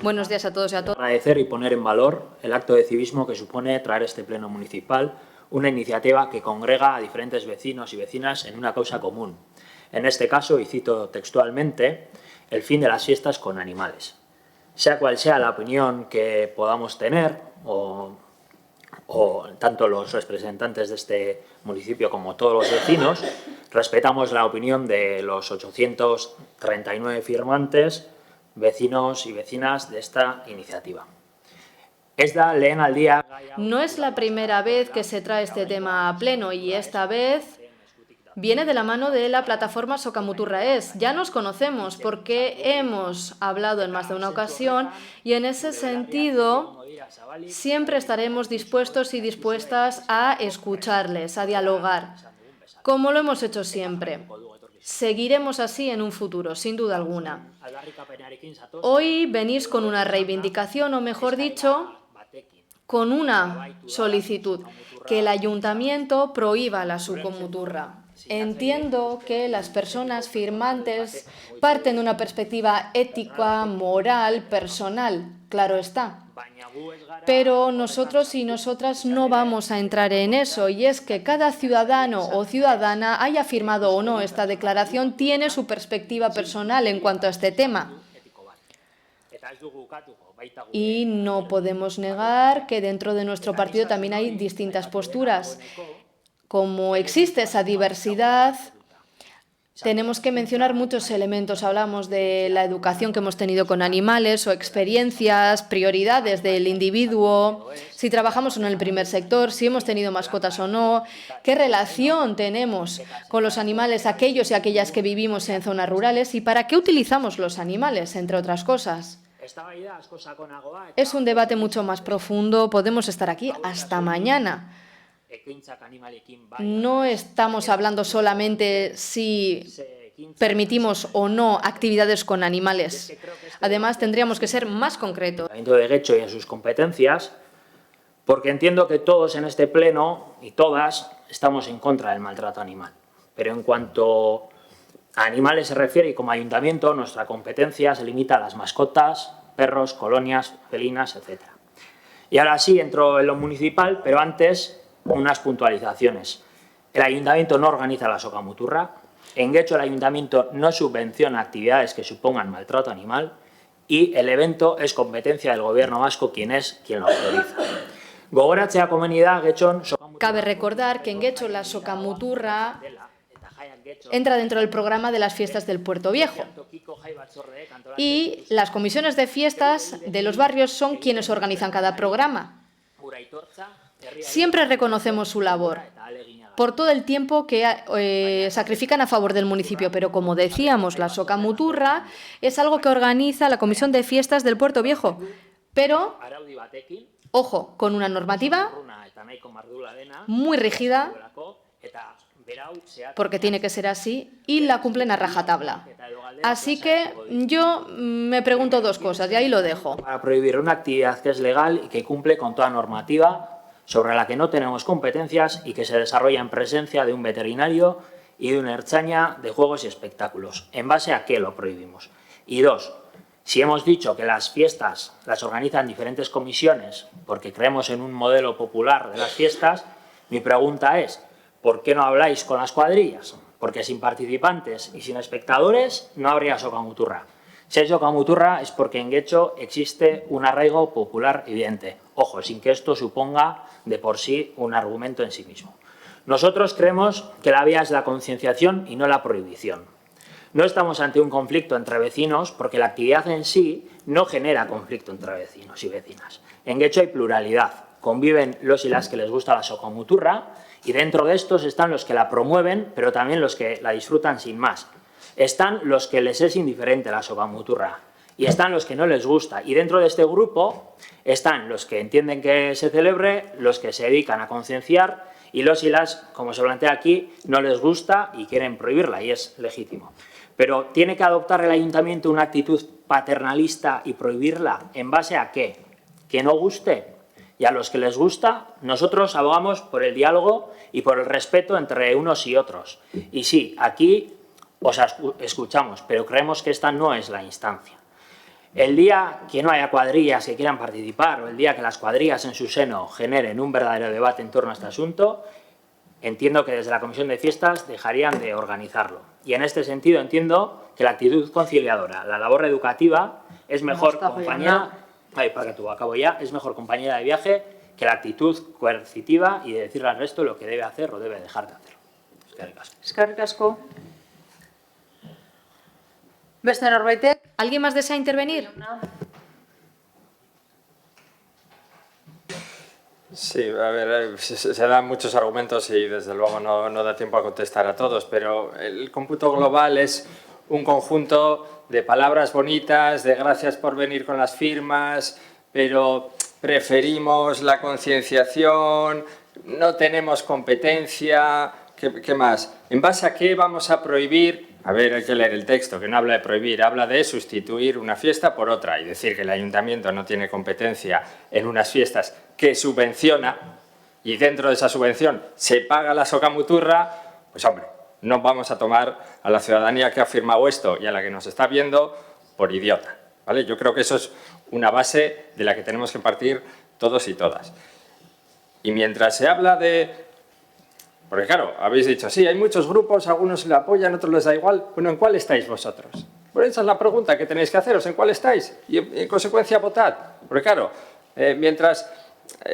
Buenos días a todos y a todas. Agradecer y poner en valor el acto de civismo que supone traer este pleno municipal una iniciativa que congrega a diferentes vecinos y vecinas en una causa común. En este caso, y cito textualmente, el fin de las fiestas con animales. Sea cual sea la opinión que podamos tener, o tanto los representantes de este municipio como todos los vecinos, respetamos la opinión de los 839 firmantes, vecinos y vecinas de esta iniciativa. No es la primera vez que se trae este tema a pleno y esta vez viene de la mano de la plataforma Socamuturra Es. Ya nos conocemos porque hemos hablado en más de una ocasión y en ese sentido siempre estaremos dispuestos y dispuestas a escucharles, a dialogar, como lo hemos hecho siempre. Seguiremos así en un futuro, sin duda alguna. Hoy venís con una reivindicación, o mejor dicho, con una solicitud, que el ayuntamiento prohíba la Socomuturra. Entiendo que las personas firmantes parten de una perspectiva ética, moral, personal, claro está. Pero nosotros y nosotras no vamos a entrar en eso, y es que cada ciudadano o ciudadana, haya firmado o no esta declaración, tiene su perspectiva personal en cuanto a este tema. Y no podemos negar que dentro de nuestro partido también hay distintas posturas. Como existe esa diversidad, tenemos que mencionar muchos elementos. Hablamos de la educación que hemos tenido con animales o experiencias, prioridades del individuo, si trabajamos o no en el primer sector, si hemos tenido mascotas o no, qué relación tenemos con los animales, aquellos y aquellas que vivimos en zonas rurales y para qué utilizamos los animales, entre otras cosas. Es un debate mucho más profundo, podemos estar aquí hasta mañana. No estamos hablando solamente si permitimos o no actividades con animales. Además, tendríamos que ser más concretos. De Guecho y en sus competencias, porque entiendo que todos en este pleno y todas estamos en contra del maltrato animal. Pero en cuanto A animales se refiere y como ayuntamiento nuestra competencia se limita a las mascotas, perros, colonias, felinas, etc. Y ahora sí entro en lo municipal, pero antes unas puntualizaciones. El ayuntamiento no organiza la socamuturra. En Getxo el ayuntamiento no subvenciona actividades que supongan maltrato animal y el evento es competencia del gobierno vasco quien lo autoriza. Gogoratzea comunidad Getxon socamuturra. Cabe recordar que en Getxo la socamuturra entra dentro del programa de las fiestas del Puerto Viejo. Y las comisiones de fiestas de los barrios son quienes organizan cada programa. Siempre reconocemos su labor por todo el tiempo que sacrifican a favor del municipio, pero como decíamos, la socamuturra es algo que organiza la comisión de fiestas del Puerto Viejo. Pero, ojo, con una normativa muy rígida, porque tiene que ser así, y la cumplen a rajatabla. Así que yo me pregunto dos cosas, y ahí lo dejo. Para prohibir una actividad que es legal y que cumple con toda normativa sobre la que no tenemos competencias y que se desarrolla en presencia de un veterinario y de una ertzaina de juegos y espectáculos. ¿En base a qué lo prohibimos? Y dos, si hemos dicho que las fiestas las organizan diferentes comisiones porque creemos en un modelo popular de las fiestas, mi pregunta es, ¿por qué no habláis con las cuadrillas? Porque sin participantes y sin espectadores no habría socamuturra. Si hay socamuturra es porque en Getxo existe un arraigo popular evidente. Ojo, sin que esto suponga de por sí un argumento en sí mismo. Nosotros creemos que la vía es la concienciación y no la prohibición. No estamos ante un conflicto entre vecinos porque la actividad en sí no genera conflicto entre vecinos y vecinas. En Getxo hay pluralidad. Conviven los y las que les gusta la socamuturra y dentro de estos están los que la promueven, pero también los que la disfrutan sin más. Están los que les es indiferente la socamuturra y están los que no les gusta. Y dentro de este grupo están los que entienden que se celebre, los que se dedican a concienciar y los y las, como se plantea aquí, no les gusta y quieren prohibirla y es legítimo. Pero ¿tiene que adoptar el ayuntamiento una actitud paternalista y prohibirla? ¿En base a qué? ¿Que no guste? Y a los que les gusta, nosotros abogamos por el diálogo y por el respeto entre unos y otros. Y sí, aquí os escuchamos, pero creemos que esta no es la instancia. El día que no haya cuadrillas que quieran participar o el día que las cuadrillas en su seno generen un verdadero debate en torno a este asunto, entiendo que desde la Comisión de Fiestas dejarían de organizarlo. Y en este sentido entiendo que la actitud conciliadora, la labor educativa, es mejor compañera... es mejor compañera de viaje que la actitud coercitiva y de decirle al resto lo que debe hacer o debe dejar de hacer. Eskerrik asko. Beste norbaitek? ¿Alguien más desea intervenir? Sí, a ver, se dan muchos argumentos y desde luego no da tiempo a contestar a todos, pero el cómputo global es un conjunto de palabras bonitas, de gracias por venir con las firmas, pero preferimos la concienciación, no tenemos competencia, ¿qué más? ¿En base a qué vamos a prohibir? A ver, hay que leer el texto, que no habla de prohibir, habla de sustituir una fiesta por otra y decir que el ayuntamiento no tiene competencia en unas fiestas que subvenciona y dentro de esa subvención se paga la socamuturra, pues hombre, no vamos a tomar a la ciudadanía que ha firmado esto y a la que nos está viendo por idiota, ¿vale? Yo creo que eso es una base de la que tenemos que partir todos y todas. Y mientras se habla de... Porque claro, habéis dicho, sí, hay muchos grupos, algunos le apoyan, otros les da igual. Bueno, ¿en cuál estáis vosotros? Pues esa es la pregunta que tenéis que haceros, ¿en cuál estáis? Y en consecuencia votad. Porque claro, mientras...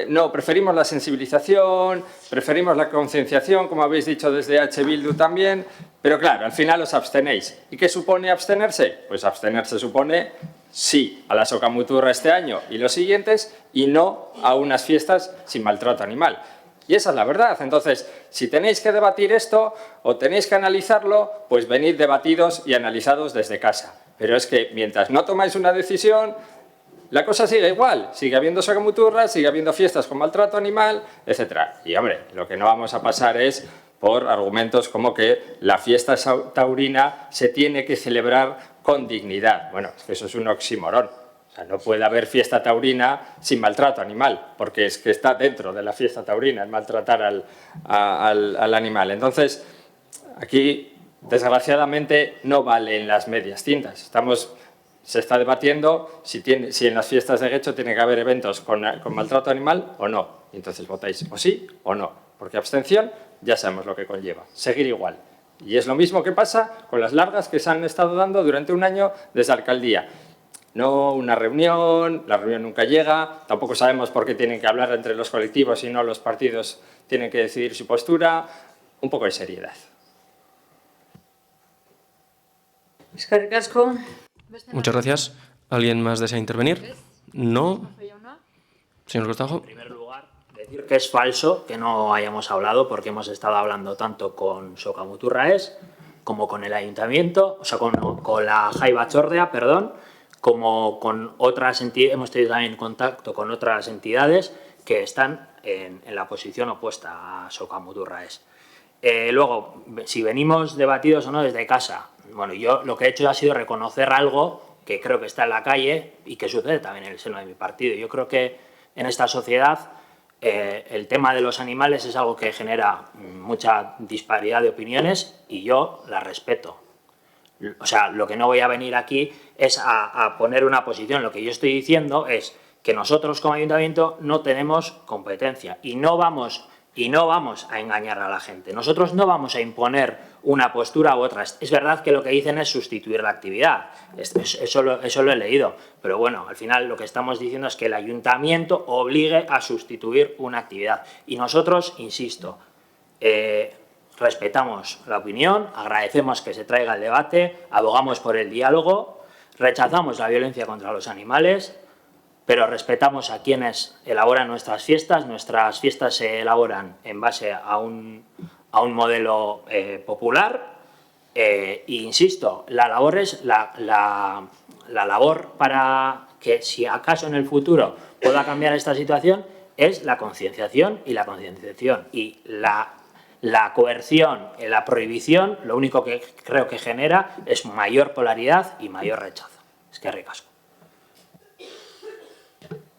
no, preferimos la sensibilización, preferimos la concienciación, como habéis dicho desde H. Bildu también, pero claro, al final os abstenéis. ¿Y qué supone abstenerse? Pues abstenerse supone sí a la socamuturra este año y los siguientes y no a unas fiestas sin maltrato animal. Y esa es la verdad. Entonces, si tenéis que debatir esto o tenéis que analizarlo, pues venid debatidos y analizados desde casa. Pero es que mientras no tomáis una decisión, la cosa sigue igual. Sigue habiendo socamuturras, sigue habiendo fiestas con maltrato animal, etc. Y, hombre, lo que no vamos a pasar es por argumentos como que la fiesta taurina se tiene que celebrar con dignidad. Bueno, es que eso es un oxímoron. O sea, no puede haber fiesta taurina sin maltrato animal, porque es que está dentro de la fiesta taurina el maltratar al animal. Entonces, aquí Desgraciadamente no valen las medias tintas. Se está debatiendo si en las fiestas de Guecho tiene que haber eventos con maltrato animal o no. Y entonces votáis o sí o no, porque abstención ya sabemos lo que conlleva, seguir igual. Y es lo mismo que pasa con las largas que se han estado dando durante un año desde la alcaldía. No una reunión, la reunión nunca llega, tampoco sabemos por qué tienen que hablar entre los colectivos y no los partidos tienen que decidir su postura. Un poco de seriedad. Eskerrik asko. Muchas gracias. ¿Alguien más desea intervenir? No. Señor Cortajo. En primer lugar, decir que es falso que no hayamos hablado, porque hemos estado hablando tanto con Sokamuturraes como con el ayuntamiento, o sea, con la Jai Batzordea, perdón, como con otras entidades. Hemos tenido también contacto con otras entidades que están en la posición opuesta a Sokamuturraes. Luego, si venimos debatidos o no desde casa, bueno, yo lo que he hecho ha sido reconocer algo que creo que está en la calle y que sucede también en el seno de mi partido. Yo creo que en esta sociedad el tema de los animales es algo que genera mucha disparidad de opiniones y yo la respeto. O sea, lo que no voy a venir aquí es a poner una posición. Lo que yo estoy diciendo es que nosotros como ayuntamiento no tenemos competencia y no vamos a engañar a la gente. Nosotros no vamos a imponer una postura u otra. Es verdad que lo que dicen es sustituir la actividad. Eso lo he leído. Pero bueno, al final lo que estamos diciendo es que el ayuntamiento obligue a sustituir una actividad. Y nosotros, insisto, respetamos la opinión, agradecemos que se traiga el debate, abogamos por el diálogo, rechazamos la violencia contra los animales, pero respetamos a quienes elaboran nuestras fiestas. Nuestras fiestas se elaboran en base a un modelo popular e insisto, la labor es la labor para que, si acaso en el futuro pueda cambiar esta situación, es la concienciación y la concienciación. Y la coerción, la prohibición, lo único que creo que genera es mayor polaridad y mayor rechazo. Eskerrik asko.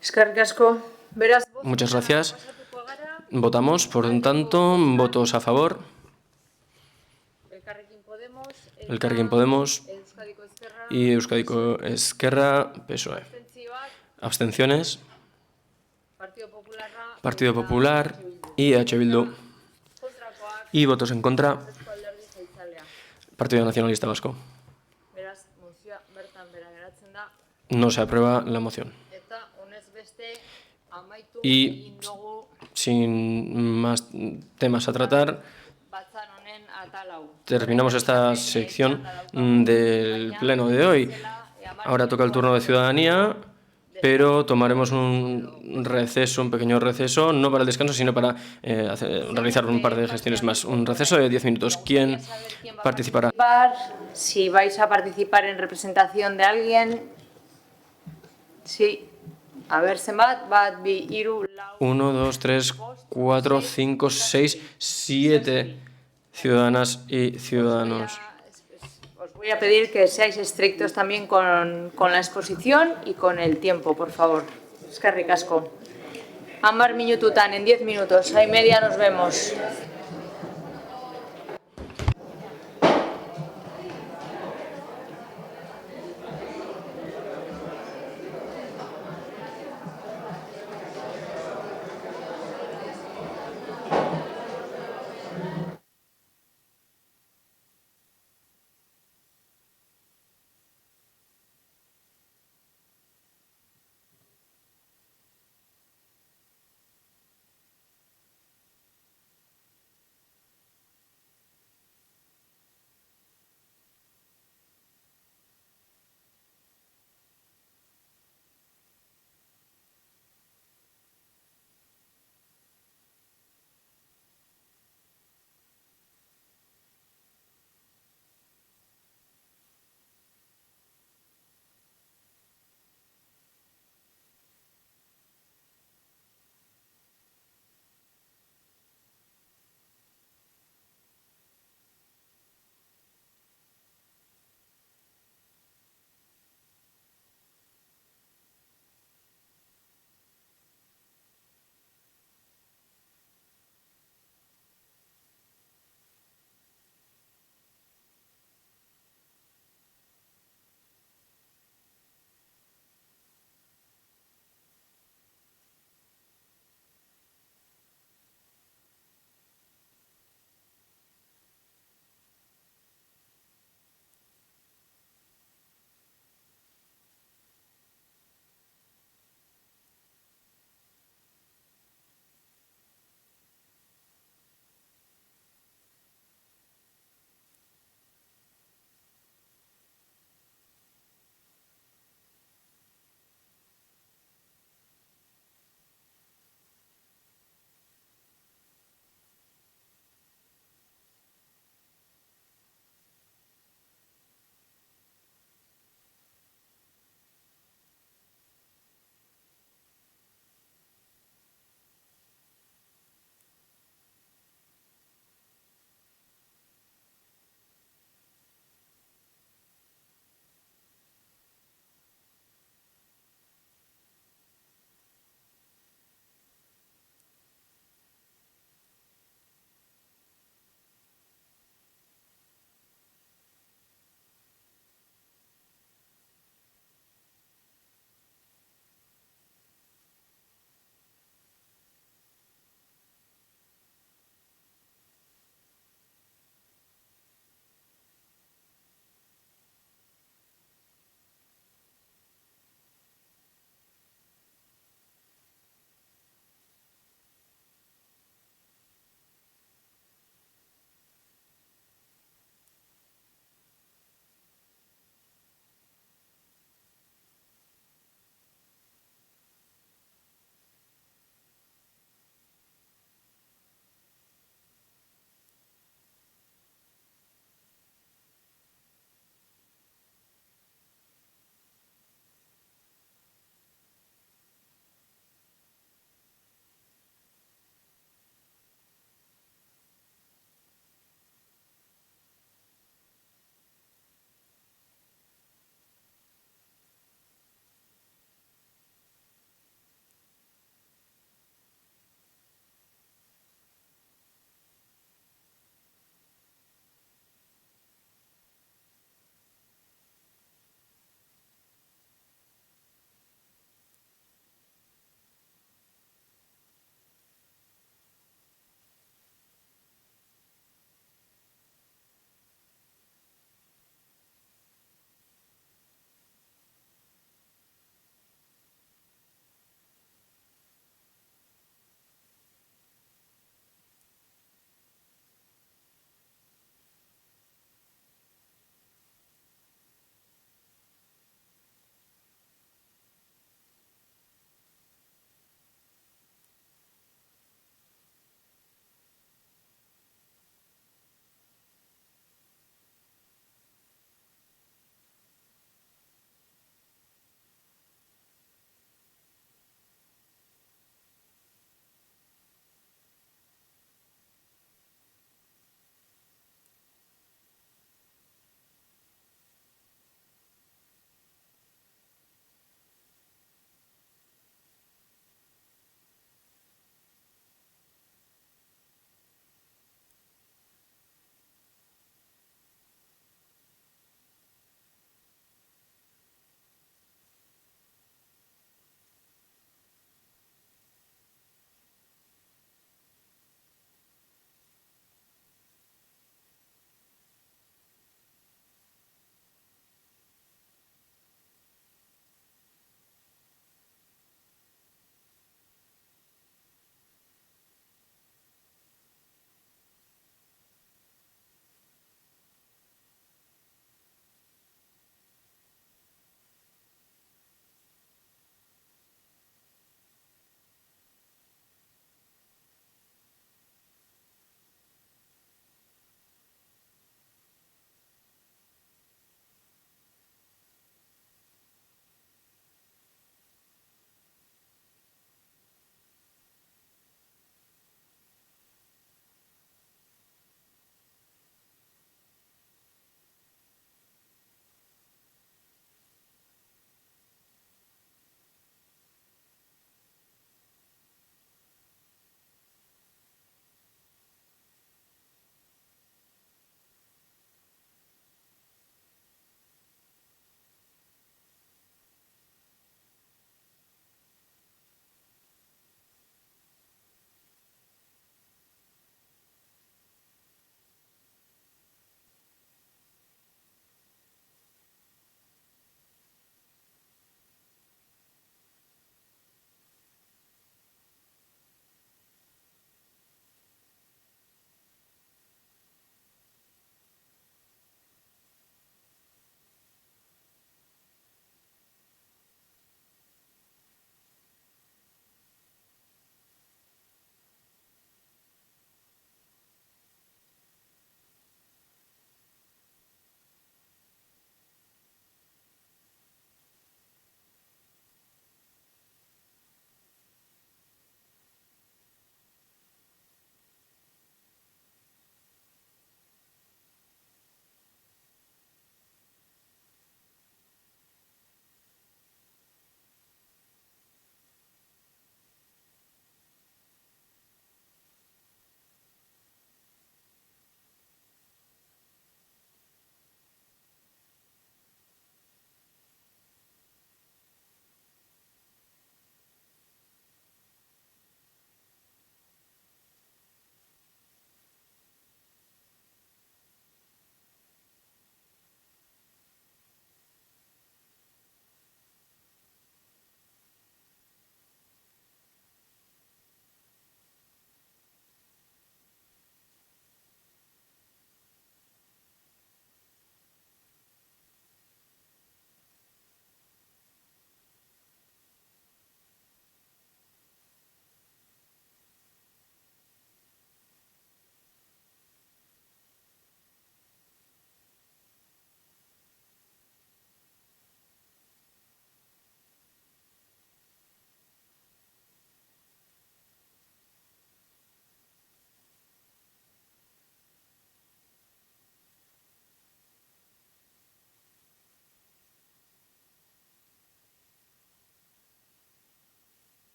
Eskerrik asko. Beraz, Muchas gracias. Votamos, por lo tanto, votos a favor. Elkarrekin Podemos y Euskadiko Ezkerra, PSOE. Abstenciones. Partido Popular y EH Bildu. Y votos en contra. Partido Nacionalista Vasco. No se aprueba la moción. Y sin más temas a tratar, terminamos esta sección del pleno de hoy. Ahora toca el turno de ciudadanía, pero tomaremos un receso, un pequeño receso, no para el descanso, sino para realizar un par de gestiones más. Un receso de 10 minutos. ¿Quién participará? Si vais a participar en representación de alguien, sí. A ver, bat, bi, hiru, lau... 1, 2, 3, 4, 5, 6, 7 ciudadanas y ciudadanos. Os voy a pedir que seáis estrictos también con la exposición y con el tiempo, por favor. Eskerrik asko. 10 minututan, en 10 minutos. A y media nos vemos.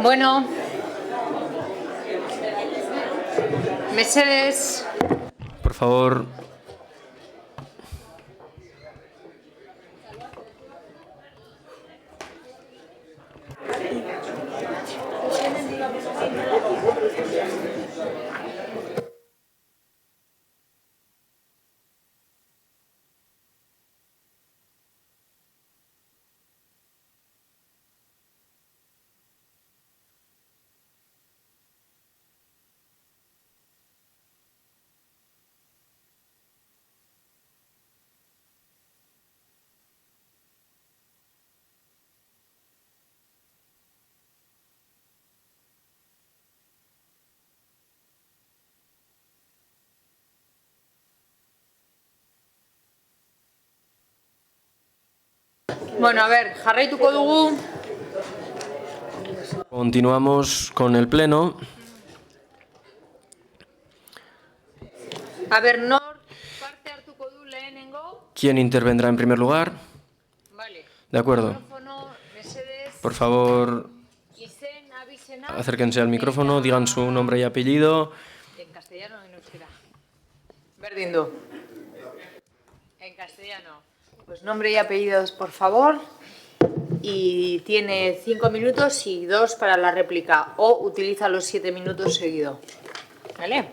Bueno, mesedez. Por favor. Bueno, a ver, jarraituko dugu. Continuamos con el pleno. A ver, nor parte hartuko du lehenengo. ¿Quién intervendrá en primer lugar? Vale. De acuerdo. Micrófono, mesedez. Por favor, Izen, abizena. acérquense al micrófono, digan su nombre y apellido. En castellano o en euskera. Berdin du. En castellano. Pues nombre y apellidos, por favor. Y tiene 5 minutos y 2 para la réplica. O utiliza los 7 minutos seguido. ¿Vale?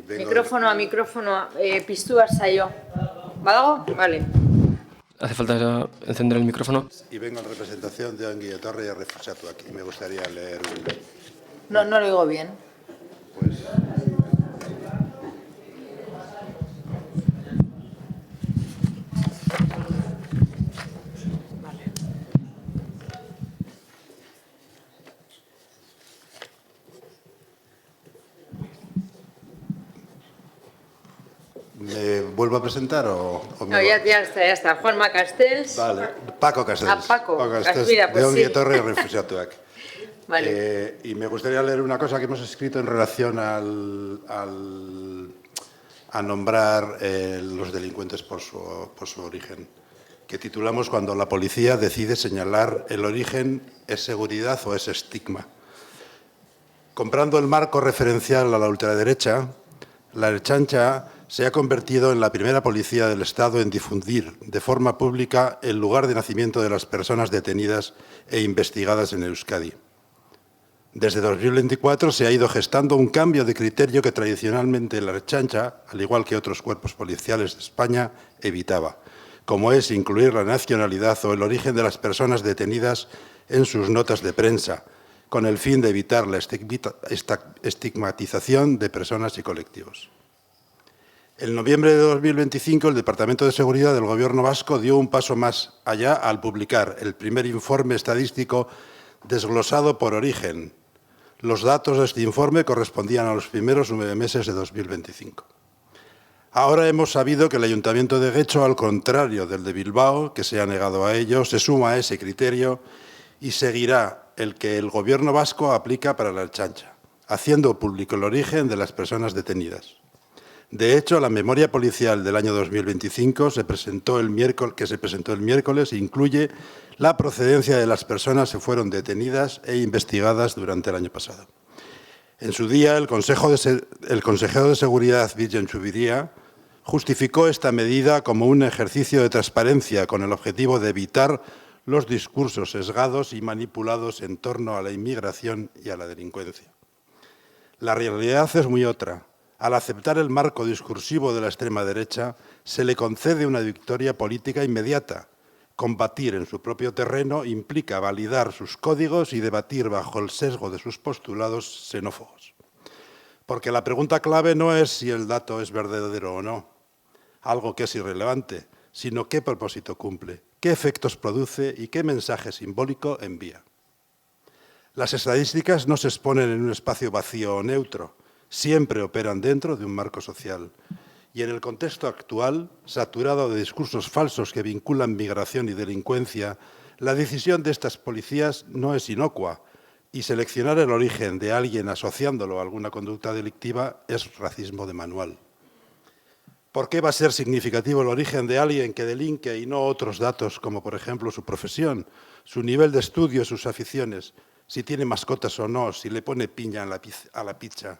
Mikrofono a mikrofono piztu behar zaio. Badago? Vale. ¿Hace falta encender el micrófono? Y vengo en representación de Ongi Etorri y Refusatuak. Y me gustaría leer No lo digo bien. ¿Me vuelvo a presentar o me No, ya está. Juanma Castells. Vale, Paco Castells. Ah, Paco. Castells, Mira, pues de Ongi sí. Etorri y Refusatuak. Vale. Y me gustaría leer una cosa que hemos escrito en relación a nombrar los delincuentes por su origen, que titulamos Cuando la policía decide señalar el origen, ¿es seguridad o es estigma? Comprando el marco referencial a la ultraderecha, la Ertzaintza se ha convertido en la primera policía del Estado en difundir de forma pública el lugar de nacimiento de las personas detenidas e investigadas en Euskadi. Desde 2024 se ha ido gestando un cambio de criterio que tradicionalmente la Ertzaintza, al igual que otros cuerpos policiales de España, evitaba, como es incluir la nacionalidad o el origen de las personas detenidas en sus notas de prensa, con el fin de evitar la estigmatización de personas y colectivos. En noviembre de 2025, el Departamento de Seguridad del Gobierno vasco dio un paso más allá al publicar el primer informe estadístico desglosado por origen. Los datos de este informe correspondían a los primeros 9 meses de 2025. Ahora hemos sabido que el Ayuntamiento de Guecho, al contrario del de Bilbao, que se ha negado a ello, se suma a ese criterio y seguirá el que el Gobierno vasco aplica para la Ertzaintza, haciendo público el origen de las personas detenidas. De hecho, la memoria policial del año 2025 que se presentó el miércoles incluye la procedencia de las personas que fueron detenidas e investigadas durante el año pasado. En su día, el consejero de Seguridad, Virgen Chubiría, justificó esta medida como un ejercicio de transparencia con el objetivo de evitar los discursos sesgados y manipulados en torno a la inmigración y a la delincuencia. La realidad es muy otra. Al aceptar el marco discursivo de la extrema derecha, se le concede una victoria política inmediata. Combatir en su propio terreno implica validar sus códigos y debatir bajo el sesgo de sus postulados xenófobos. Porque la pregunta clave no es si el dato es verdadero o no, algo que es irrelevante, sino qué propósito cumple, qué efectos produce y qué mensaje simbólico envía. Las estadísticas no se exponen en un espacio vacío o neutro, siempre operan dentro de un marco social. Y en el contexto actual, saturado de discursos falsos que vinculan migración y delincuencia, la decisión de estas policías no es inocua y seleccionar el origen de alguien asociándolo a alguna conducta delictiva es racismo de manual. ¿Por qué va a ser significativo el origen de alguien que delinque y no otros datos, como por ejemplo su profesión, su nivel de estudio, sus aficiones, si tiene mascotas o no, si le pone piña a la pizza,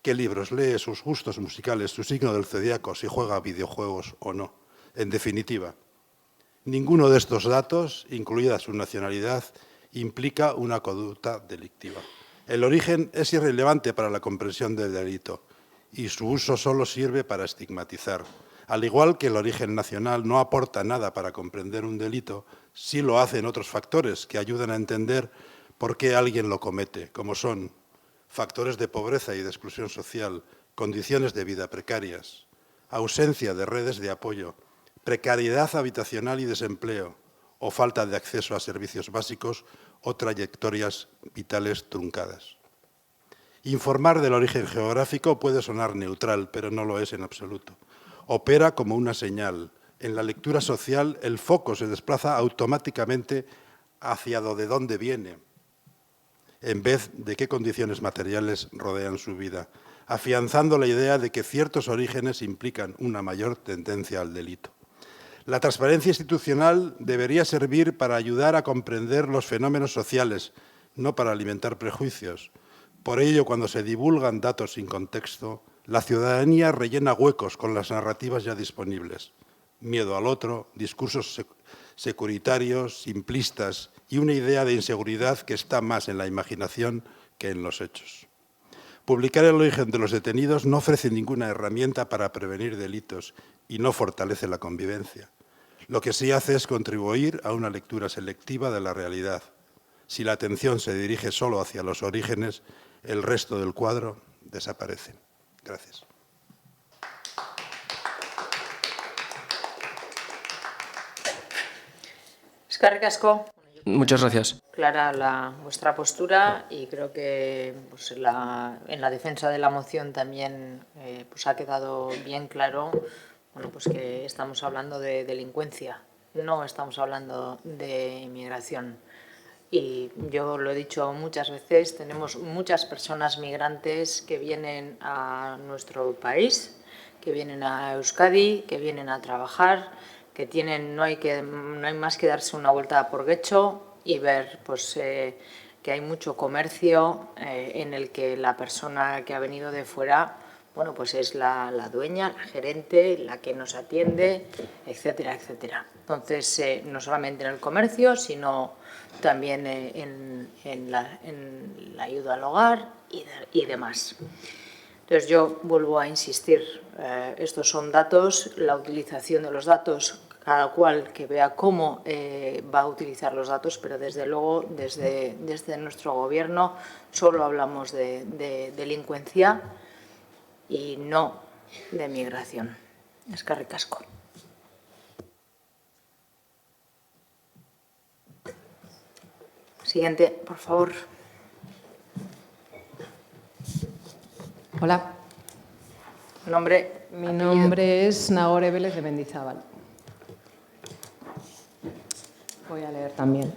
qué libros lee, sus gustos musicales, su signo del zodiaco, si juega a videojuegos o no? En definitiva, ninguno de estos datos, incluida su nacionalidad, implica una conducta delictiva. El origen es irrelevante para la comprensión del delito y su uso solo sirve para estigmatizar. Al igual que el origen nacional no aporta nada para comprender un delito, sí lo hacen otros factores que ayudan a entender por qué alguien lo comete, como son factores de pobreza y de exclusión social, condiciones de vida precarias, ausencia de redes de apoyo, precariedad habitacional y desempleo, o falta de acceso a servicios básicos o trayectorias vitales truncadas. Informar del origen geográfico puede sonar neutral, pero no lo es en absoluto. Opera como una señal. En la lectura social, el foco se desplaza automáticamente hacia de dónde viene, en vez de qué condiciones materiales rodean su vida, afianzando la idea de que ciertos orígenes implican una mayor tendencia al delito. La transparencia institucional debería servir para ayudar a comprender los fenómenos sociales, no para alimentar prejuicios. Por ello, cuando se divulgan datos sin contexto, la ciudadanía rellena huecos con las narrativas ya disponibles. Miedo al otro, discursos securitarios, simplistas y una idea de inseguridad que está más en la imaginación que en los hechos. Publicar el origen de los detenidos no ofrece ninguna herramienta para prevenir delitos y no fortalece la convivencia. Lo que sí hace es contribuir a una lectura selectiva de la realidad. Si la atención se dirige solo hacia los orígenes, el resto del cuadro desaparece. Gracias. Eskerrik asko. Muchas gracias. Clara vuestra postura y creo que pues, en la defensa de la moción también pues ha quedado bien claro pues que estamos hablando de delincuencia, no estamos hablando de inmigración. Y yo lo he dicho muchas veces, tenemos muchas personas migrantes que vienen a nuestro país, que vienen a Euskadi, que vienen a trabajar, que no hay más que darse una vuelta por Getxo y ver pues, que hay mucho comercio en el que la persona que ha venido de fuera pues es la dueña, la gerente, la que nos atiende, etcétera, etcétera. Entonces, no solamente en el comercio, sino también en la ayuda al hogar y demás. Entonces, yo vuelvo a insistir, estos son datos, la utilización de los datos, cada cual que vea cómo va a utilizar los datos, pero desde luego, desde nuestro gobierno, solo hablamos de delincuencia y no de migración. Eskerrik asko. Siguiente, por favor. Hola. Nombre. Mi nombre es Nagore Vélez de Mendizábal. Voy a leer también.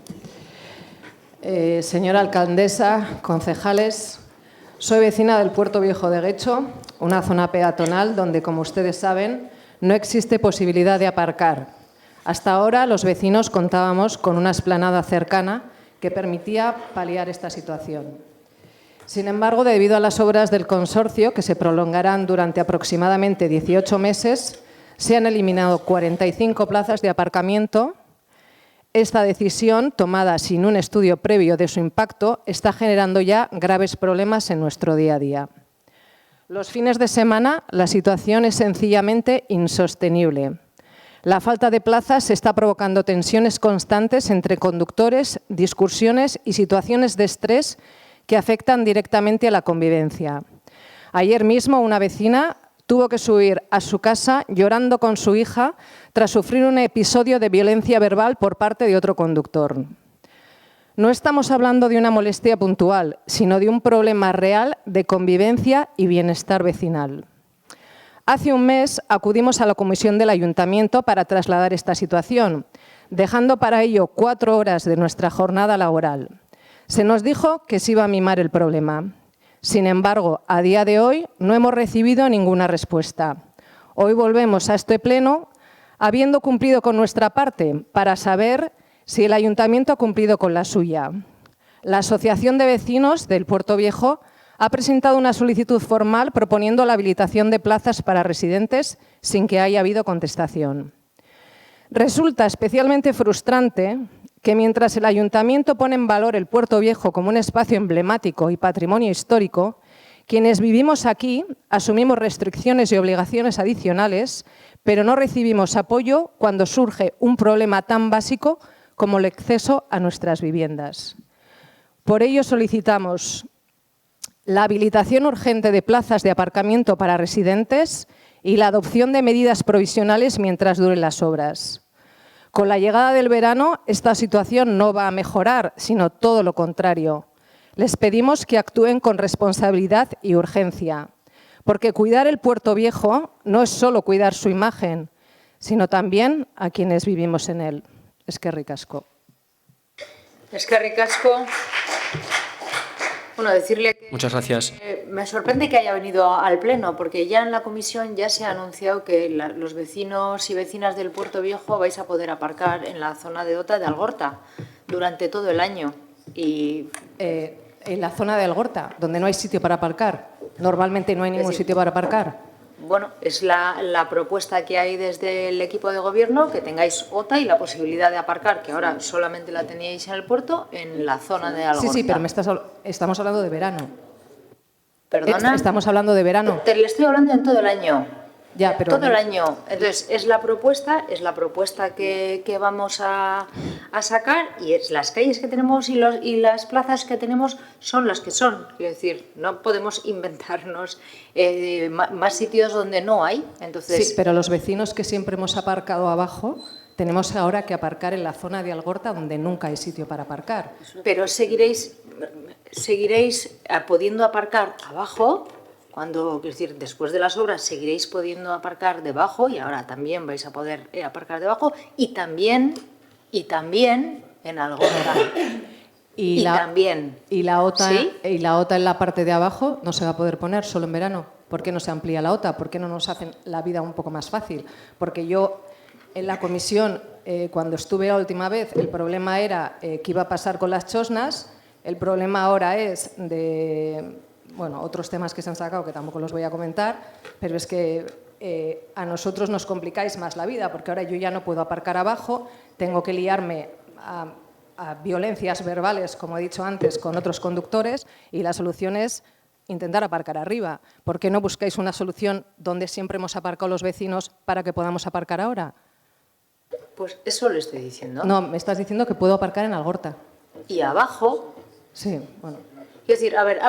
Señora alcaldesa, concejales, soy vecina del Puerto Viejo de Getxo, una zona peatonal donde, como ustedes saben, no existe posibilidad de aparcar. Hasta ahora, los vecinos contábamos con una explanada cercana que permitía paliar esta situación. Sin embargo, debido a las obras del consorcio, que se prolongarán durante aproximadamente 18 meses, se han eliminado 45 plazas de aparcamiento. Esta decisión, tomada sin un estudio previo de su impacto, está generando ya graves problemas en nuestro día a día. Los fines de semana, la situación es sencillamente insostenible. La falta de plazas está provocando tensiones constantes entre conductores, discusiones y situaciones de estrés que afectan directamente a la convivencia. Ayer mismo una vecina tuvo que subir a su casa llorando con su hija tras sufrir un episodio de violencia verbal por parte de otro conductor. No estamos hablando de una molestia puntual, sino de un problema real de convivencia y bienestar vecinal. Hace un mes acudimos a la comisión del Ayuntamiento para trasladar esta situación, dejando para ello 4 horas de nuestra jornada laboral. Se nos dijo que se iba a mimar el problema. Sin embargo, a día de hoy no hemos recibido ninguna respuesta. Hoy volvemos a este pleno habiendo cumplido con nuestra parte para saber si el Ayuntamiento ha cumplido con la suya. La Asociación de Vecinos del Puerto Viejo ha presentado una solicitud formal proponiendo la habilitación de plazas para residentes sin que haya habido contestación. Resulta especialmente frustrante que mientras el Ayuntamiento pone en valor el Puerto Viejo como un espacio emblemático y patrimonio histórico, quienes vivimos aquí asumimos restricciones y obligaciones adicionales, pero no recibimos apoyo cuando surge un problema tan básico como el acceso a nuestras viviendas. Por ello solicitamos la habilitación urgente de plazas de aparcamiento para residentes y la adopción de medidas provisionales mientras duren las obras. Con la llegada del verano, esta situación no va a mejorar, sino todo lo contrario. Les pedimos que actúen con responsabilidad y urgencia, porque cuidar el Puerto Viejo no es solo cuidar su imagen, sino también a quienes vivimos en él. Eskerrik asko. Eskerrik asko. Bueno, decirle que Muchas gracias. Me sorprende que haya venido al Pleno, porque ya en la comisión ya se ha anunciado que los vecinos y vecinas del Puerto Viejo vais a poder aparcar en la zona de OTA de Algorta durante todo el año. Y en la zona de Algorta, donde no hay sitio para aparcar. Normalmente no hay ningún sitio para aparcar. bueno, es la propuesta que hay desde el equipo de gobierno, que tengáis OTA y la posibilidad de aparcar, que ahora solamente la teníais en el puerto, en la zona de Algorta. Sí, pero estamos hablando de verano. ¿Perdona? Estamos hablando de verano. Te le estoy hablando en todo el año. Ya, pero todo el año. Entonces, es la propuesta que vamos a sacar, y es las calles que tenemos y las plazas que tenemos son las que son. Quiero decir, no podemos inventarnos más sitios donde no hay. Entonces, sí, pero los vecinos que siempre hemos aparcado abajo, tenemos ahora que aparcar en la zona de Algorta donde nunca hay sitio para aparcar. Pero seguiréis pudiendo aparcar abajo. Cuando, es decir, después de las obras seguiréis pudiendo aparcar debajo, y ahora también vais a poder aparcar debajo, y también en Algorta. Y la OTA, ¿sí? Y la OTA en la parte de abajo no se va a poder poner solo en verano. ¿Por qué no se amplía la OTA? ¿Por qué no nos hacen la vida un poco más fácil? Porque yo en la comisión, cuando estuve la última vez, el problema era qué iba a pasar con las chosnas. El problema ahora es de... Bueno, otros temas que se han sacado que tampoco los voy a comentar, pero es que a nosotros nos complicáis más la vida, porque ahora yo ya no puedo aparcar abajo, tengo que liarme a violencias verbales, como he dicho antes, con otros conductores, y la solución es intentar aparcar arriba. ¿Por qué no buscáis una solución donde siempre hemos aparcado los vecinos para que podamos aparcar ahora? Pues eso le estoy diciendo. No, me estás diciendo que puedo aparcar en Algorta. Y abajo... Sí, bueno... Es decir, a ver,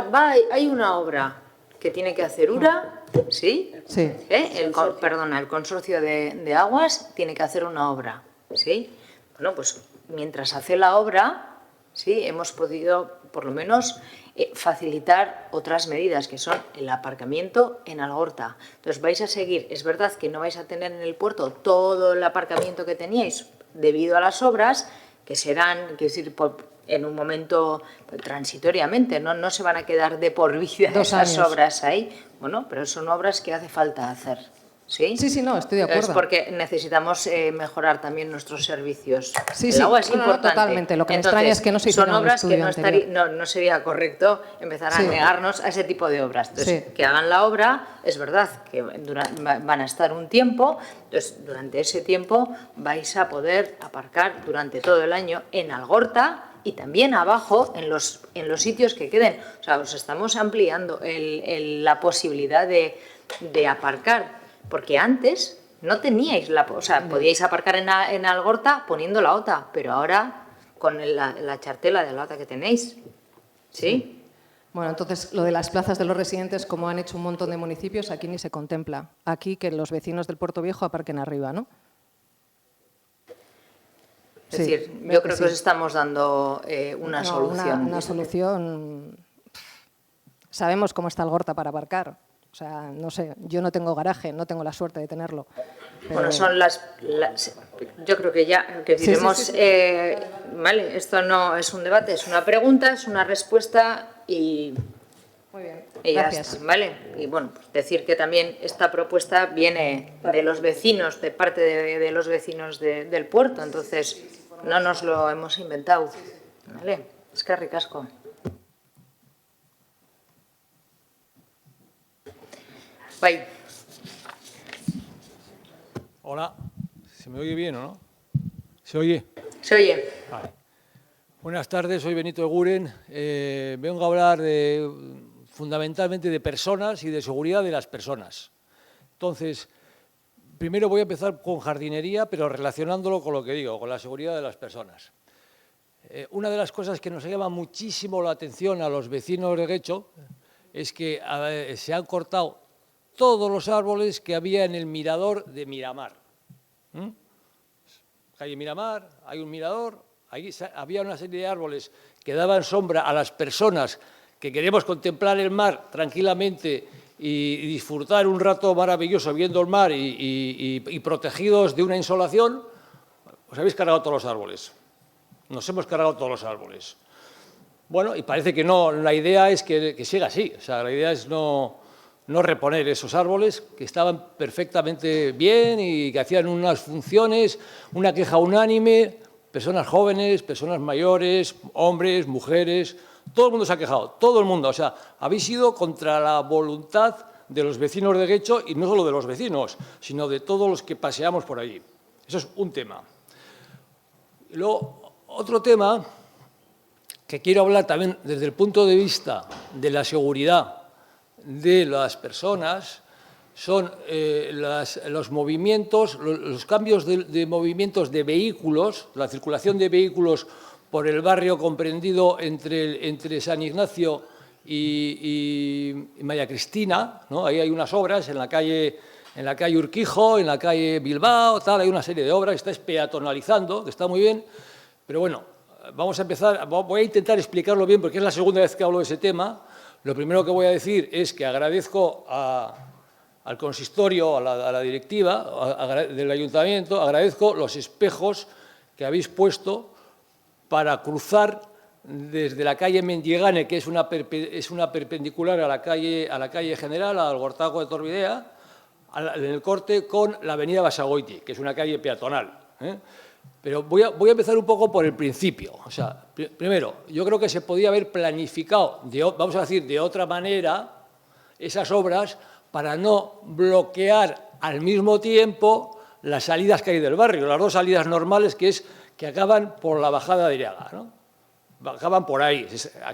hay una obra que tiene que hacer URA, ¿sí? Sí. El consorcio de aguas tiene que hacer una obra, ¿sí? Bueno, pues mientras hace la obra, ¿sí? Hemos podido, por lo menos, facilitar otras medidas, que son el aparcamiento en Algorta. Entonces vais a seguir, es verdad que no vais a tener en el puerto todo el aparcamiento que teníais debido a las obras, que serán, quiero decir, en un momento transitoriamente, no se van a quedar de por vida 2 esas años. obras ahí. Bueno, pero son obras que hace falta hacer, ¿sí? Sí, no, estoy de acuerdo. Es porque necesitamos mejorar también nuestros servicios. Sí, el agua es no, importante. Totalmente. Lo que Entonces, me extraña es que no se hiciera son obras un que estudio no sería correcto empezar a negarnos a ese tipo de obras. Entonces, que hagan la obra, es verdad que van a estar un tiempo, entonces durante ese tiempo vais a poder aparcar durante todo el año en Algorta y también abajo en los sitios que queden. O sea, os estamos ampliando la posibilidad de aparcar, porque antes no teníais podíais aparcar en Algorta poniendo la OTA, pero ahora con la chartela de la OTA que tenéis, ¿sí? Bueno, entonces lo de las plazas de los residentes, como han hecho un montón de municipios, aquí ni se contempla. Aquí que los vecinos del Puerto Viejo aparquen arriba, ¿no? Es decir, yo creo que os estamos dando una solución. Una solución... Sabemos cómo está Algorta para aparcar. O sea, no sé, yo no tengo garaje, no tengo la suerte de tenerlo. Pero... Bueno, son yo creo que ya que diremos... Vale, esto no es un debate, es una pregunta, es una respuesta y Muy bien, Y ya gracias. está, ¿vale? Y bueno, pues decir que también esta propuesta viene de los vecinos, de parte de los vecinos del puerto, entonces no nos lo hemos inventado, ¿vale? Es que ricasco. Bye. Hola, ¿se me oye bien o no? ¿Se oye? Se oye. Vale. Buenas tardes, soy Benito Eguren. Vengo a hablar fundamentalmente de personas y de seguridad de las personas. Entonces, primero voy a empezar con jardinería, pero relacionándolo con lo que digo, con la seguridad de las personas. Una de las cosas que nos llama muchísimo la atención a los vecinos de Guecho es que se han cortado todos los árboles que había en el mirador de Miramar. Calle Miramar, hay un mirador, ahí había una serie de árboles que daban sombra a las personas que queremos contemplar el mar tranquilamente y disfrutar un rato maravilloso viendo el mar y protegidos de una insolación. Os habéis cargado todos los árboles. Nos hemos cargado todos los árboles. Bueno, y parece que no, la idea es que siga así. O sea, la idea es no reponer esos árboles que estaban perfectamente bien y que hacían unas funciones, una queja unánime, personas jóvenes, personas mayores, hombres, mujeres, todo el mundo se ha quejado, todo el mundo. O sea, habéis ido contra la voluntad de los vecinos de Guecho y no solo de los vecinos, sino de todos los que paseamos por allí. Eso es un tema. Y luego, otro tema que quiero hablar también desde el punto de vista de la seguridad de las personas son los movimientos, los cambios de movimientos de vehículos, la circulación de vehículos por el barrio comprendido entre San Ignacio y María Cristina, ¿no? Ahí hay unas obras en la calle Urquijo, en la calle Bilbao, tal, hay una serie de obras que está peatonalizando, que está muy bien, pero bueno, vamos a empezar, voy a intentar explicarlo bien porque es la segunda vez que hablo de ese tema. Lo primero que voy a decir es que agradezco al consistorio, a la directiva del ayuntamiento, agradezco los espejos que habéis puesto para cruzar desde la calle Mendigane, que es una perpendicular a la calle General, al Gortaco de Torbidea, en el corte con la avenida Basagoiti, que es una calle peatonal. Pero voy a empezar un poco por el principio. O sea, primero, yo creo que se podía haber planificado, vamos a decir, de otra manera, esas obras para no bloquear al mismo tiempo las salidas que hay del barrio, las dos salidas normales que acaban por la bajada de Iriaga, ¿no? Acaban por ahí,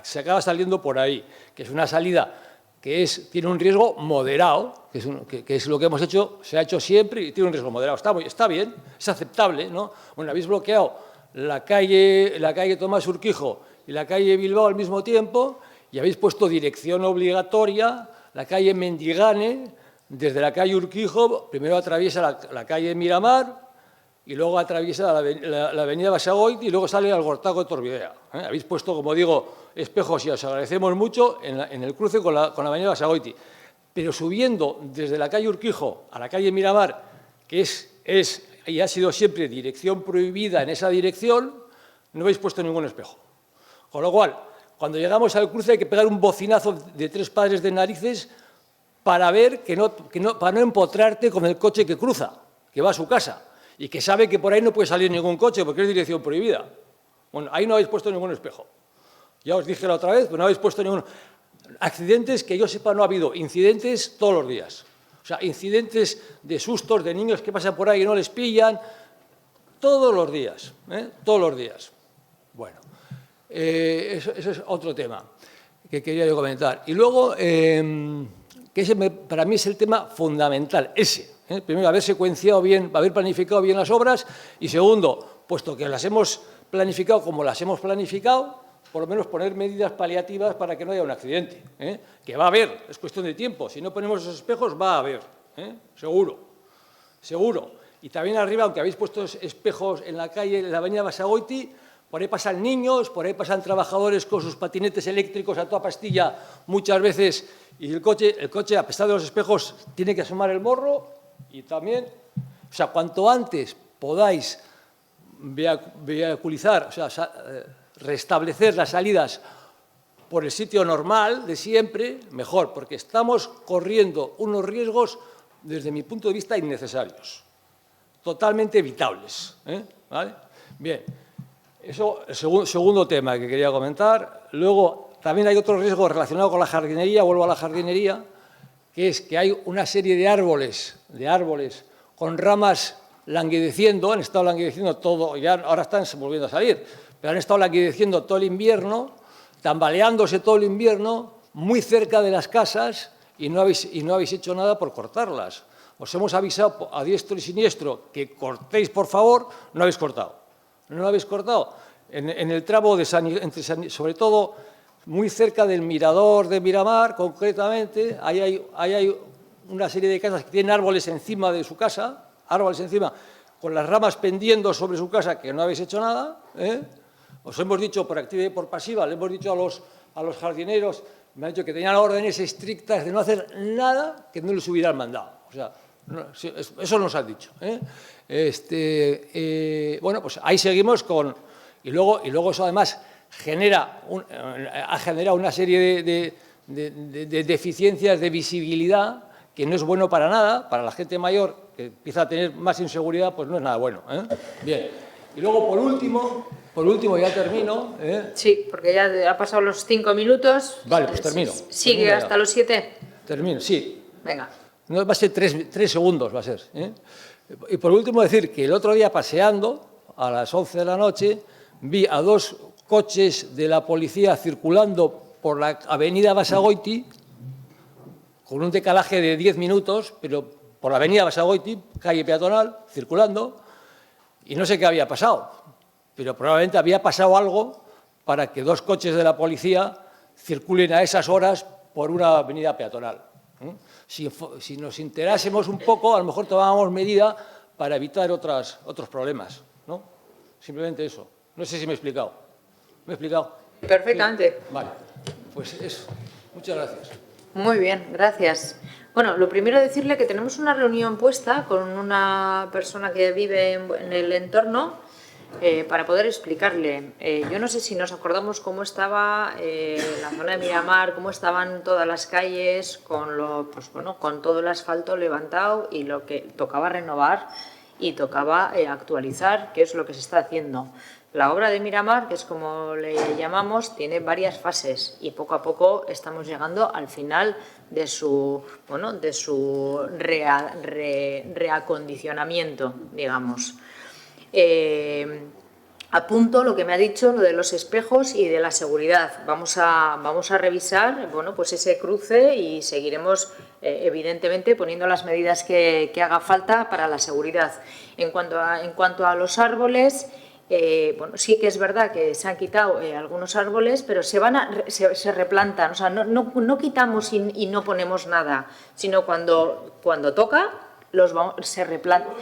se acaba saliendo por ahí, que es una salida que tiene un riesgo moderado, que es lo que hemos hecho, se ha hecho siempre y tiene un riesgo moderado. Está bien, es aceptable, ¿no? Bueno, habéis bloqueado la calle Tomás Urquijo y la calle Bilbao al mismo tiempo y habéis puesto dirección obligatoria, la calle Mendigane, desde la calle Urquijo, primero atraviesa la calle Miramar y luego atraviesa la avenida Basagoiti y luego sale al Gortaco de Torbidea. Habéis puesto, como digo, espejos y os agradecemos mucho en el cruce con la avenida Basagoiti. Pero subiendo desde la calle Urquijo a la calle Miramar, que es y ha sido siempre dirección prohibida en esa dirección, no habéis puesto ningún espejo. Con lo cual, cuando llegamos al cruce hay que pegar un bocinazo de 3 pares de narices para ver para no empotrarte con el coche que cruza, que va a su casa y que sabe que por ahí no puede salir ningún coche porque es dirección prohibida. Bueno, ahí no habéis puesto ningún espejo. Ya os dije la otra vez, pero no habéis puesto ningún... Accidentes, que yo sepa, no ha habido. Incidentes todos los días. O sea, incidentes de sustos de niños que pasan por ahí y no les pillan. Todos los días, todos los días. Bueno, eso es otro tema que quería yo comentar. Y luego, que para mí es el tema fundamental, ese. Primero, haber secuenciado bien, haber planificado bien las obras. Y segundo, puesto que las hemos planificado como las hemos planificado, por lo menos poner medidas paliativas para que no haya un accidente, que va a haber, es cuestión de tiempo. Si no ponemos esos espejos, va a haber, seguro, seguro. Y también arriba, aunque habéis puesto espejos en la calle, en la avenida Basagoiti, por ahí pasan niños, por ahí pasan trabajadores con sus patinetes eléctricos a toda pastilla muchas veces, y el coche, a pesar de los espejos, tiene que asomar el morro, y también, o sea, cuanto antes podáis vehiculizar, o sea, restablecer las salidas por el sitio normal de siempre, mejor, porque estamos corriendo unos riesgos, desde mi punto de vista, innecesarios, totalmente evitables. ¿Vale? Bien, eso es el segundo tema que quería comentar. Luego, también hay otro riesgo relacionado con la jardinería, vuelvo a la jardinería, que es que hay una serie de árboles con ramas languideciendo, han estado languideciendo todo, ya ahora están volviendo a salir, pero han estado languideciendo todo el invierno, tambaleándose todo el invierno, muy cerca de las casas, y no habéis hecho nada por cortarlas. Os hemos avisado a diestro y siniestro que cortéis, por favor, no habéis cortado. No lo habéis cortado. En el tramo de sobre todo muy cerca del mirador de Miramar, concretamente, ahí hay una serie de casas que tienen árboles encima de su casa, árboles encima, con las ramas pendiendo sobre su casa, que no habéis hecho nada. Os hemos dicho por activa y por pasiva, le hemos dicho a los jardineros, me han dicho que tenían órdenes estrictas de no hacer nada que no les hubieran mandado. O sea, eso nos han dicho. Bueno, pues ahí seguimos con... Y luego eso además ha generado una serie de deficiencias de visibilidad que no es bueno para nada, para la gente mayor que empieza a tener más inseguridad, pues no es nada bueno. Bien. Y luego, por último, ya termino. Sí, porque ya ha pasado los 5 minutos. Vale, pues termino. ¿Sigue termino hasta los 7? Termino, sí. Venga. No, va a ser 3 segundos, va a ser. Y por último, decir que el otro día, paseando, a las 11 de la noche, vi a 2 coches de la policía circulando por la avenida Basagoiti, con un decalaje de 10 minutos, pero por la avenida Basagoiti, calle peatonal, circulando, y no sé qué había pasado, pero probablemente había pasado algo para que 2 coches de la policía circulen a esas horas por una avenida peatonal. Si nos enterásemos un poco, a lo mejor tomábamos medida para evitar otros problemas, ¿no? Simplemente eso. No sé si me he explicado. ¿Me he explicado? Perfectamente. Sí. Vale, pues eso. Muchas gracias. Muy bien, gracias. Bueno, lo primero decirle que tenemos una reunión puesta con una persona que vive en el entorno para poder explicarle. Yo no sé si nos acordamos cómo estaba la zona de Miramar, cómo estaban todas las calles con todo el asfalto levantado y lo que tocaba renovar y tocaba actualizar, que es lo que se está haciendo. La obra de Miramar, que es como le llamamos, tiene varias fases y poco a poco estamos llegando al final de su reacondicionamiento, digamos. Apunto lo que me ha dicho, lo de los espejos y de la seguridad. Vamos a revisar pues ese cruce y seguiremos, evidentemente, poniendo las medidas que haga falta para la seguridad. En cuanto a los árboles, sí que es verdad que se han quitado algunos árboles, pero se replantan. O sea, no quitamos y no ponemos nada, sino cuando toca, se replantan.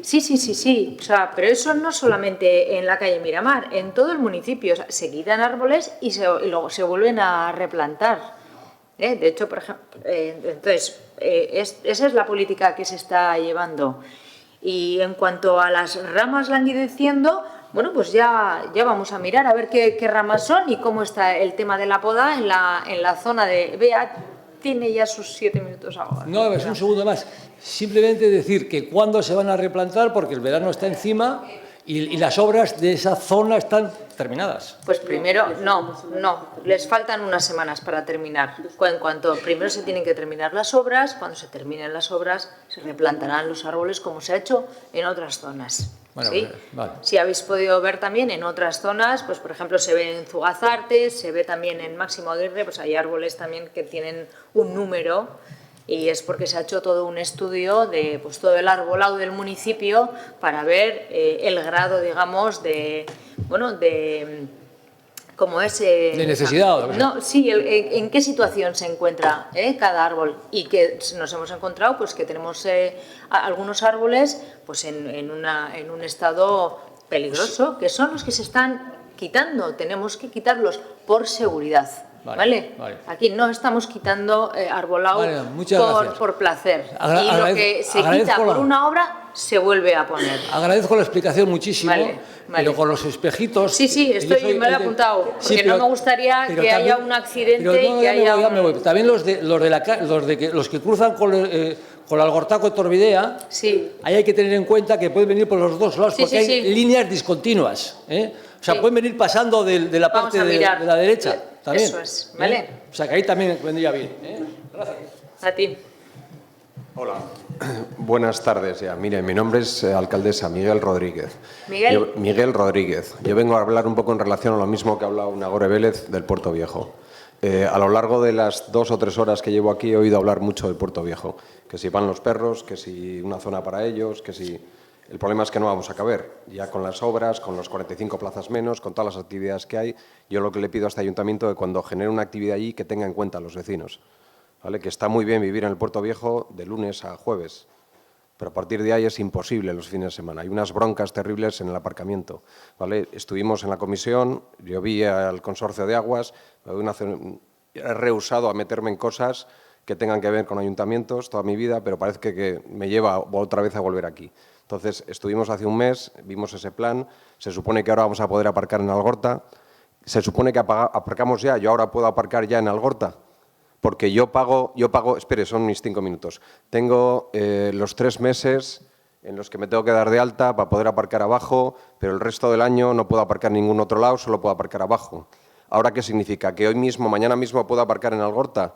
Sí. O sea, pero eso no solamente en la calle Miramar, en todo el municipio. O sea, se quitan árboles y luego se vuelven a replantar. De hecho, por ejemplo, entonces, esa es la política que se está llevando. Y en cuanto a las ramas languideciendo, bueno, pues ya vamos a mirar a ver qué ramas son y cómo está el tema de la poda en la zona de... Bea, tiene ya sus 7 minutos ahora. No, es un segundo más. Simplemente decir que cuándo se van a replantar, porque el verano está encima y las obras de esa zona están terminadas. Pues primero, no, les faltan unas semanas para terminar. Primero se tienen que terminar las obras, cuando se terminen las obras se replantarán los árboles como se ha hecho en otras zonas. Bueno, ¿sí? Vale. Si habéis podido ver también en otras zonas, pues por ejemplo se ve en Zugazarte, se ve también en Máximo Aguirre, pues hay árboles también que tienen un número y es porque se ha hecho todo un estudio de pues, todo el arbolado del municipio para ver el grado, digamos, ¿cómo es? ¿De necesidad? Sí, en qué situación se encuentra cada árbol y que nos hemos encontrado pues que tenemos algunos árboles pues en un estado peligroso, que son los que se están quitando. Tenemos que quitarlos por seguridad. ¿vale? Aquí no estamos quitando arbolado por placer. Y lo que se quita por una obra se vuelve a poner. Agradezco la explicación muchísimo, pero con los espejitos... Sí, me lo he apuntado, porque no me gustaría que haya un accidente y que haya... También los que cruzan con el Algortaco de Torvidea, ahí hay que tener en cuenta que pueden venir por los dos lados, porque hay líneas discontinuas. O sea, pueden venir pasando de la parte de la derecha. También, eso es, ¿vale? O sea, que ahí también vendría bien. Gracias. A ti. Hola. Buenas tardes ya. Mire, mi nombre es alcaldesa Miguel Rodríguez. ¿Miguel? Rodríguez. Yo vengo a hablar un poco en relación a lo mismo que ha hablado Nagore Vélez del Puerto Viejo. A lo largo de las 2 o 3 horas que llevo aquí he oído hablar mucho del Puerto Viejo. Que si van los perros, que si una zona para ellos, que si... El problema es que no vamos a caber, ya con las obras, con los 45 plazas menos, con todas las actividades que hay. Yo lo que le pido a este ayuntamiento es que cuando genere una actividad allí, que tenga en cuenta a los vecinos. ¿Vale? Que está muy bien vivir en el Puerto Viejo de lunes a jueves, pero a partir de ahí es imposible los fines de semana. Hay unas broncas terribles en el aparcamiento. ¿Vale? Estuvimos en la comisión, yo vi al consorcio de aguas, he rehusado a meterme en cosas que tengan que ver con ayuntamientos toda mi vida, pero parece que me lleva otra vez a volver aquí. Entonces, estuvimos hace un mes, vimos ese plan, se supone que ahora vamos a poder aparcar en Algorta, se supone que aparcamos ya, yo ahora puedo aparcar ya en Algorta, porque yo pago, espere, son mis 5 minutos, tengo los 3 meses en los que me tengo que dar de alta para poder aparcar abajo, pero el resto del año no puedo aparcar en ningún otro lado, solo puedo aparcar abajo. ¿Ahora qué significa? ¿Que hoy mismo, mañana mismo puedo aparcar en Algorta?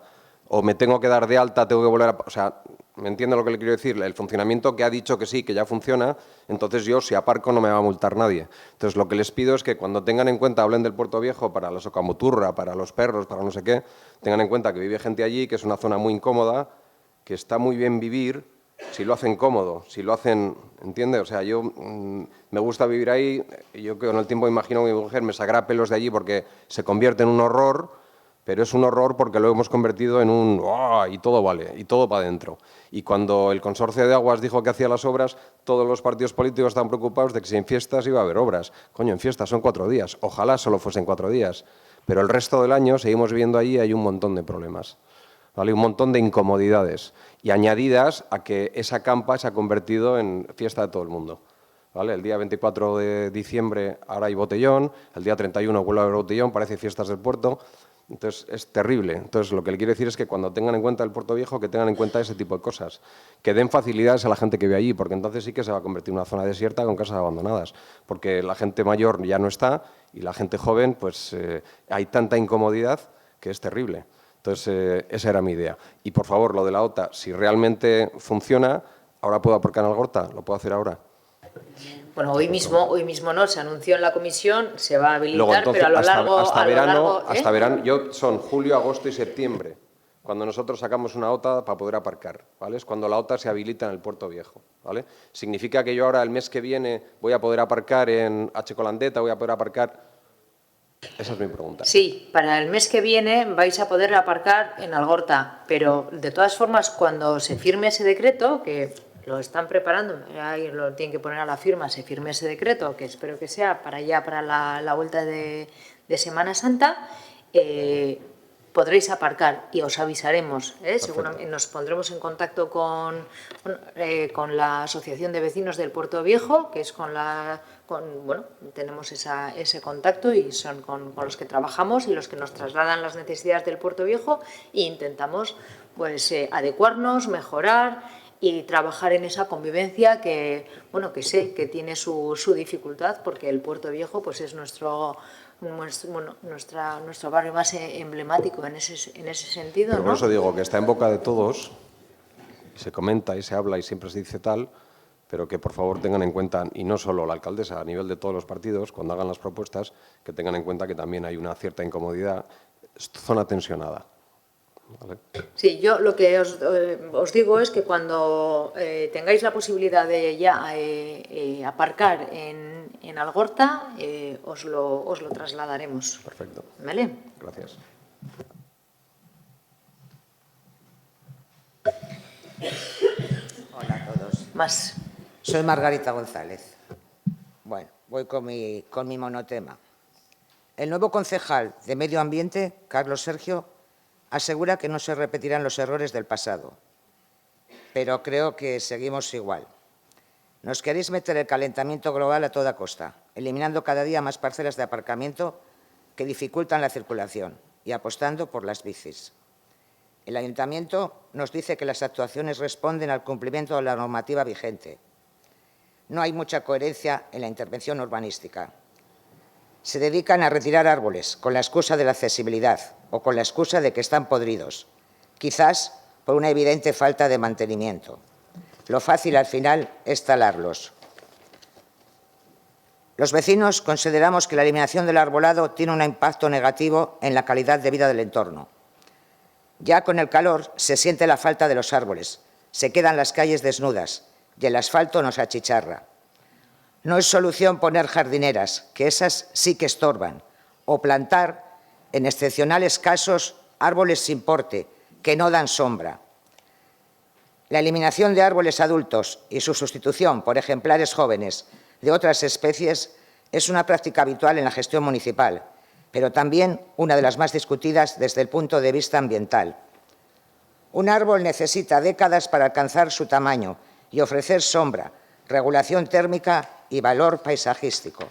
¿O me tengo que dar de alta, tengo que volver a...? O sea, ¿me entiende lo que le quiero decir? El funcionamiento que ha dicho que sí, que ya funciona, entonces yo, si aparco, no me va a multar nadie. Entonces, lo que les pido es que cuando tengan en cuenta, hablen del Puerto Viejo para la socamoturra, para los perros, para no sé qué, tengan en cuenta que vive gente allí, que es una zona muy incómoda, que está muy bien vivir, si lo hacen cómodo, si lo hacen... ¿Entiende? O sea, yo me gusta vivir ahí, yo con el tiempo imagino que mi mujer me sacará pelos de allí porque se convierte en un horror, pero es un horror porque lo hemos convertido en un... ¡Oh! Y todo vale, y todo para adentro. Y cuando el consorcio de aguas dijo que hacía las obras, todos los partidos políticos estaban preocupados de que si en fiestas iba a haber obras. Coño, en fiestas son 4 días, ojalá solo fuesen 4 días. Pero el resto del año seguimos viviendo ahí y hay un montón de problemas, ¿vale? Un montón de incomodidades. Y añadidas a que esa campa se ha convertido en fiesta de todo el mundo. ¿Vale? El día 24 de diciembre ahora hay botellón, el día 31 vuelve a haber botellón, parece fiestas del puerto. Entonces, es terrible. Entonces, lo que le quiero decir es que cuando tengan en cuenta el Puerto Viejo, que tengan en cuenta ese tipo de cosas. Que den facilidades a la gente que vive allí, porque entonces sí que se va a convertir en una zona desierta con casas abandonadas. Porque la gente mayor ya no está y la gente joven, pues hay tanta incomodidad que es terrible. Entonces, esa era mi idea. Y, por favor, lo de la OTA, si realmente funciona, ahora puedo aparcar en Algorta, lo puedo hacer ahora. Bueno, hoy mismo no, se anunció en la comisión, se va a habilitar, Luego, entonces, pero a lo largo... Hasta verano, yo son julio, agosto y septiembre, cuando nosotros sacamos una OTA para poder aparcar, ¿vale? Es cuando la OTA se habilita en el Puerto Viejo, ¿vale? ¿Significa que yo ahora, el mes que viene, voy a poder aparcar en H. Colandeta, voy a poder aparcar...? Esa es mi pregunta. Sí, para el mes que viene vais a poder aparcar en Algorta, pero de todas formas, cuando se firme ese decreto, que lo están preparando, ahí lo tienen que poner a la firma, se firme ese decreto, que espero que sea para la vuelta de Semana Santa, podréis aparcar y os avisaremos. Seguramente nos pondremos en contacto con la Asociación de Vecinos del Puerto Viejo, que es tenemos ese contacto y son con los que trabajamos y los que nos trasladan las necesidades del Puerto Viejo e intentamos pues, adecuarnos, mejorar y trabajar en esa convivencia que sé que tiene su dificultad, porque el Puerto Viejo pues es nuestro barrio más emblemático en ese sentido. Pero por eso digo que está en boca de todos, se comenta y se habla y siempre se dice tal, pero que por favor tengan en cuenta, y no solo la alcaldesa, a nivel de todos los partidos, cuando hagan las propuestas, que tengan en cuenta que también hay una cierta incomodidad, zona tensionada. ¿Vale? Sí, yo lo que os digo es que cuando tengáis la posibilidad de ya aparcar en Algorta, os lo trasladaremos. Perfecto. ¿Vale? Gracias. Hola a todos. Más. Soy Margarita González. Bueno, voy con mi monotema. El nuevo concejal de Medio Ambiente, Carlos Sergio, asegura que no se repetirán los errores del pasado, pero creo que seguimos igual. Nos queréis meter el calentamiento global a toda costa, eliminando cada día más parcelas de aparcamiento que dificultan la circulación y apostando por las bicis. El Ayuntamiento nos dice que las actuaciones responden al cumplimiento de la normativa vigente. No hay mucha coherencia en la intervención urbanística. Se dedican a retirar árboles con la excusa de la accesibilidad o con la excusa de que están podridos, quizás por una evidente falta de mantenimiento. Lo fácil al final es talarlos. Los vecinos consideramos que la eliminación del arbolado tiene un impacto negativo en la calidad de vida del entorno. Ya con el calor se siente la falta de los árboles, se quedan las calles desnudas y el asfalto nos achicharra. No es solución poner jardineras, que esas sí que estorban, o plantar, en excepcionales casos, árboles sin porte, que no dan sombra. La eliminación de árboles adultos y su sustitución por ejemplares jóvenes de otras especies es una práctica habitual en la gestión municipal, pero también una de las más discutidas desde el punto de vista ambiental. Un árbol necesita décadas para alcanzar su tamaño y ofrecer sombra, regulación térmica y valor paisajístico.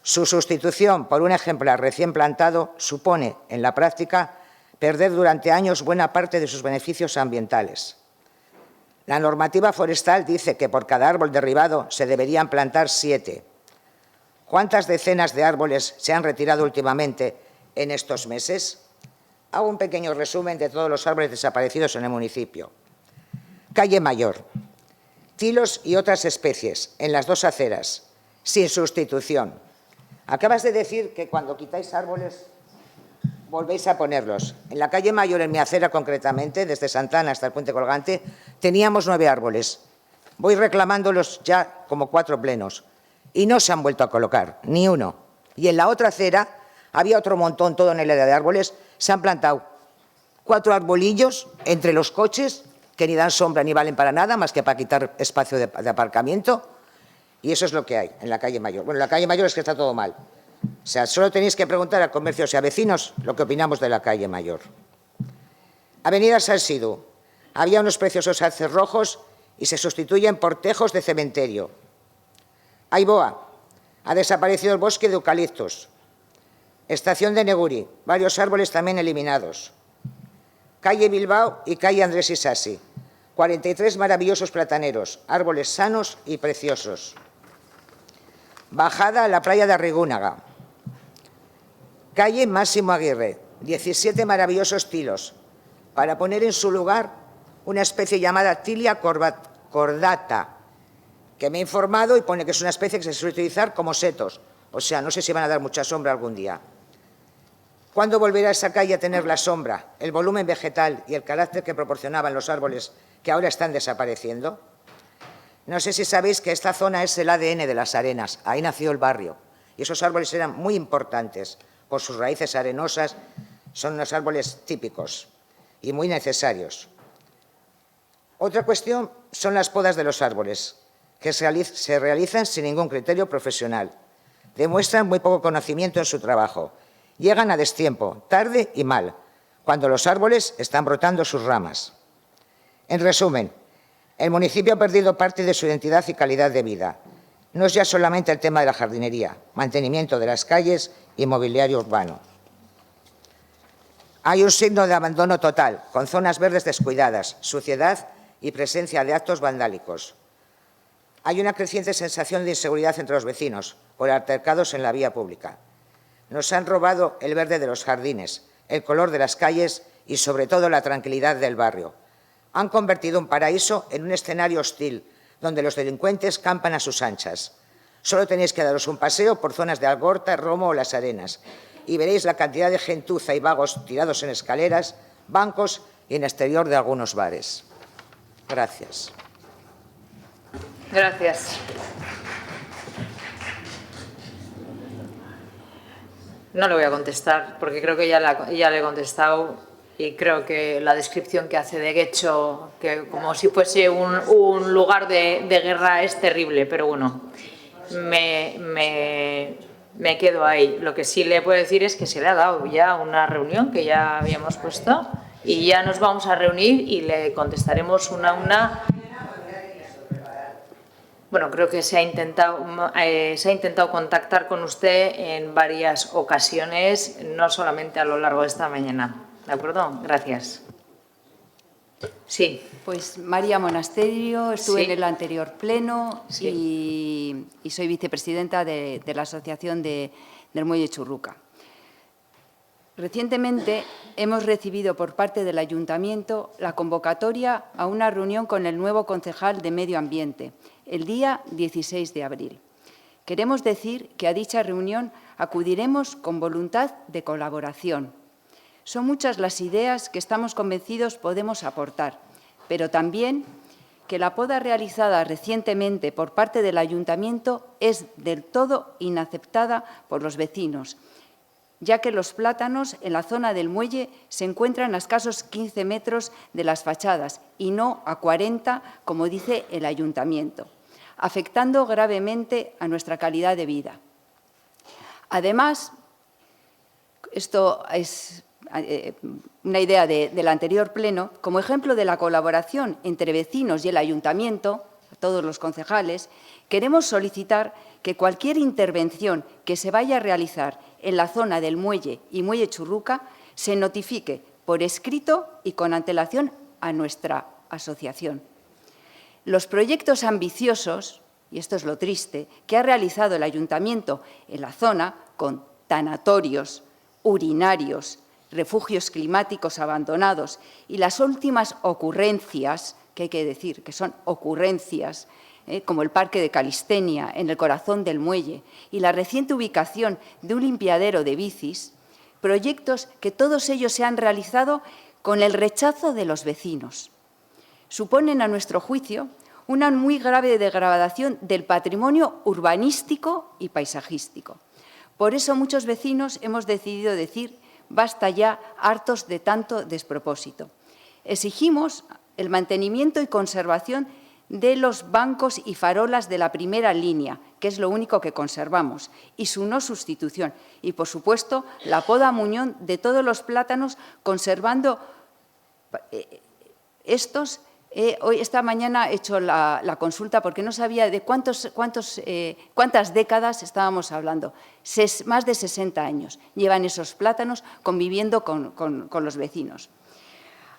Su sustitución por un ejemplar recién plantado supone, en la práctica, perder durante años buena parte de sus beneficios ambientales. La normativa forestal dice que por cada árbol derribado se deberían plantar 7. ¿Cuántas decenas de árboles se han retirado últimamente en estos meses? Hago un pequeño resumen de todos los árboles desaparecidos en el municipio. Calle Mayor, tilos y otras especies en las 2 aceras, sin sustitución. Acabas de decir que cuando quitáis árboles volvéis a ponerlos. En la calle Mayor, en mi acera concretamente, desde Santana hasta el Puente Colgante, teníamos 9 árboles. Voy reclamándolos ya como 4 plenos y no se han vuelto a colocar, ni uno. Y en la otra acera había otro montón, todo en el área de árboles, se han plantado 4 arbolillos entre los coches que ni dan sombra ni valen para nada, más que para quitar espacio de aparcamiento, y eso es lo que hay en la calle Mayor. Bueno, en la calle Mayor es que está todo mal. O sea, solo tenéis que preguntar a comercios y a vecinos lo que opinamos de la calle Mayor. Avenida Salsidu. Había unos preciosos alces rojos y se sustituyen por tejos de cementerio. Aiboa. Ha desaparecido el bosque de eucaliptos. Estación de Neguri. Varios árboles también eliminados. Calle Bilbao y calle Andrés Isasi. 43 maravillosos plataneros, árboles sanos y preciosos. Bajada a la playa de Arrigúnaga. Calle Máximo Aguirre, 17 maravillosos tilos, para poner en su lugar una especie llamada Tilia cordata, que me he informado y pone que es una especie que se suele utilizar como setos. O sea, no sé si van a dar mucha sombra algún día. ¿Cuándo volverá esa calle a tener la sombra, el volumen vegetal y el carácter que proporcionaban los árboles que ahora están desapareciendo? No sé si sabéis que esta zona es el ADN de Las Arenas, ahí nació el barrio, y esos árboles eran muy importantes por sus raíces arenosas, son unos árboles típicos y muy necesarios. Otra cuestión son las podas de los árboles, que se realizan sin ningún criterio profesional, demuestran muy poco conocimiento en su trabajo, llegan a destiempo, tarde y mal, cuando los árboles están brotando sus ramas. En resumen, el municipio ha perdido parte de su identidad y calidad de vida. No es ya solamente el tema de la jardinería, mantenimiento de las calles y mobiliario urbano. Hay un signo de abandono total, con zonas verdes descuidadas, suciedad y presencia de actos vandálicos. Hay una creciente sensación de inseguridad entre los vecinos por altercados en la vía pública. Nos han robado el verde de los jardines, el color de las calles y, sobre todo, la tranquilidad del barrio. Han convertido un paraíso en un escenario hostil, donde los delincuentes campan a sus anchas. Solo tenéis que daros un paseo por zonas de Algorta, Romo o Las Arenas y veréis la cantidad de gentuza y vagos tirados en escaleras, bancos y en exterior de algunos bares. Gracias. Gracias. No le voy a contestar porque creo que ya le he contestado y creo que la descripción que hace de Guecho, que como si fuese un lugar de guerra, es terrible, pero bueno, me me quedo ahí. Lo que sí le puedo decir es que se le ha dado ya una reunión que ya habíamos puesto y ya nos vamos a reunir y le contestaremos una a una. Bueno, creo que se ha intentado contactar con usted en varias ocasiones, no solamente a lo largo de esta mañana. ¿De acuerdo? Gracias. Sí. Pues María Monasterio, estuve Sí. en el anterior pleno Sí. y soy vicepresidenta de la Asociación del Muelle Churruca. Recientemente hemos recibido por parte del Ayuntamiento la convocatoria a una reunión con el nuevo concejal de Medio Ambiente, el día 16 de abril. Queremos decir que a dicha reunión acudiremos con voluntad de colaboración. Son muchas las ideas que estamos convencidos podemos aportar, pero también que la poda realizada recientemente por parte del Ayuntamiento es del todo inaceptada por los vecinos, ya que los plátanos en la zona del muelle se encuentran a escasos 15 metros de las fachadas y no a 40, como dice el Ayuntamiento, afectando gravemente a nuestra calidad de vida. Además, esto es una idea del anterior pleno, como ejemplo de la colaboración entre vecinos y el Ayuntamiento, todos los concejales, queremos solicitar que cualquier intervención que se vaya a realizar en la zona del muelle y muelle Churruca se notifique por escrito y con antelación a nuestra asociación. Los proyectos ambiciosos, y esto es lo triste, que ha realizado el Ayuntamiento en la zona con tanatorios, urinarios, refugios climáticos abandonados y las últimas ocurrencias, que hay que decir que son ocurrencias, como el Parque de Calistenia, en el corazón del muelle, y la reciente ubicación de un limpiadero de bicis, proyectos que todos ellos se han realizado con el rechazo de los vecinos. Suponen, a nuestro juicio, una muy grave degradación del patrimonio urbanístico y paisajístico. Por eso muchos vecinos hemos decidido decir basta ya, hartos de tanto despropósito. Exigimos el mantenimiento y conservación de los bancos y farolas de la primera línea, que es lo único que conservamos, y su no sustitución. Y, por supuesto, la poda a muñón de todos los plátanos, conservando estos. Hoy, esta mañana, he hecho la consulta porque no sabía de cuántas décadas estábamos hablando. Más de 60 años llevan esos plátanos conviviendo con los vecinos.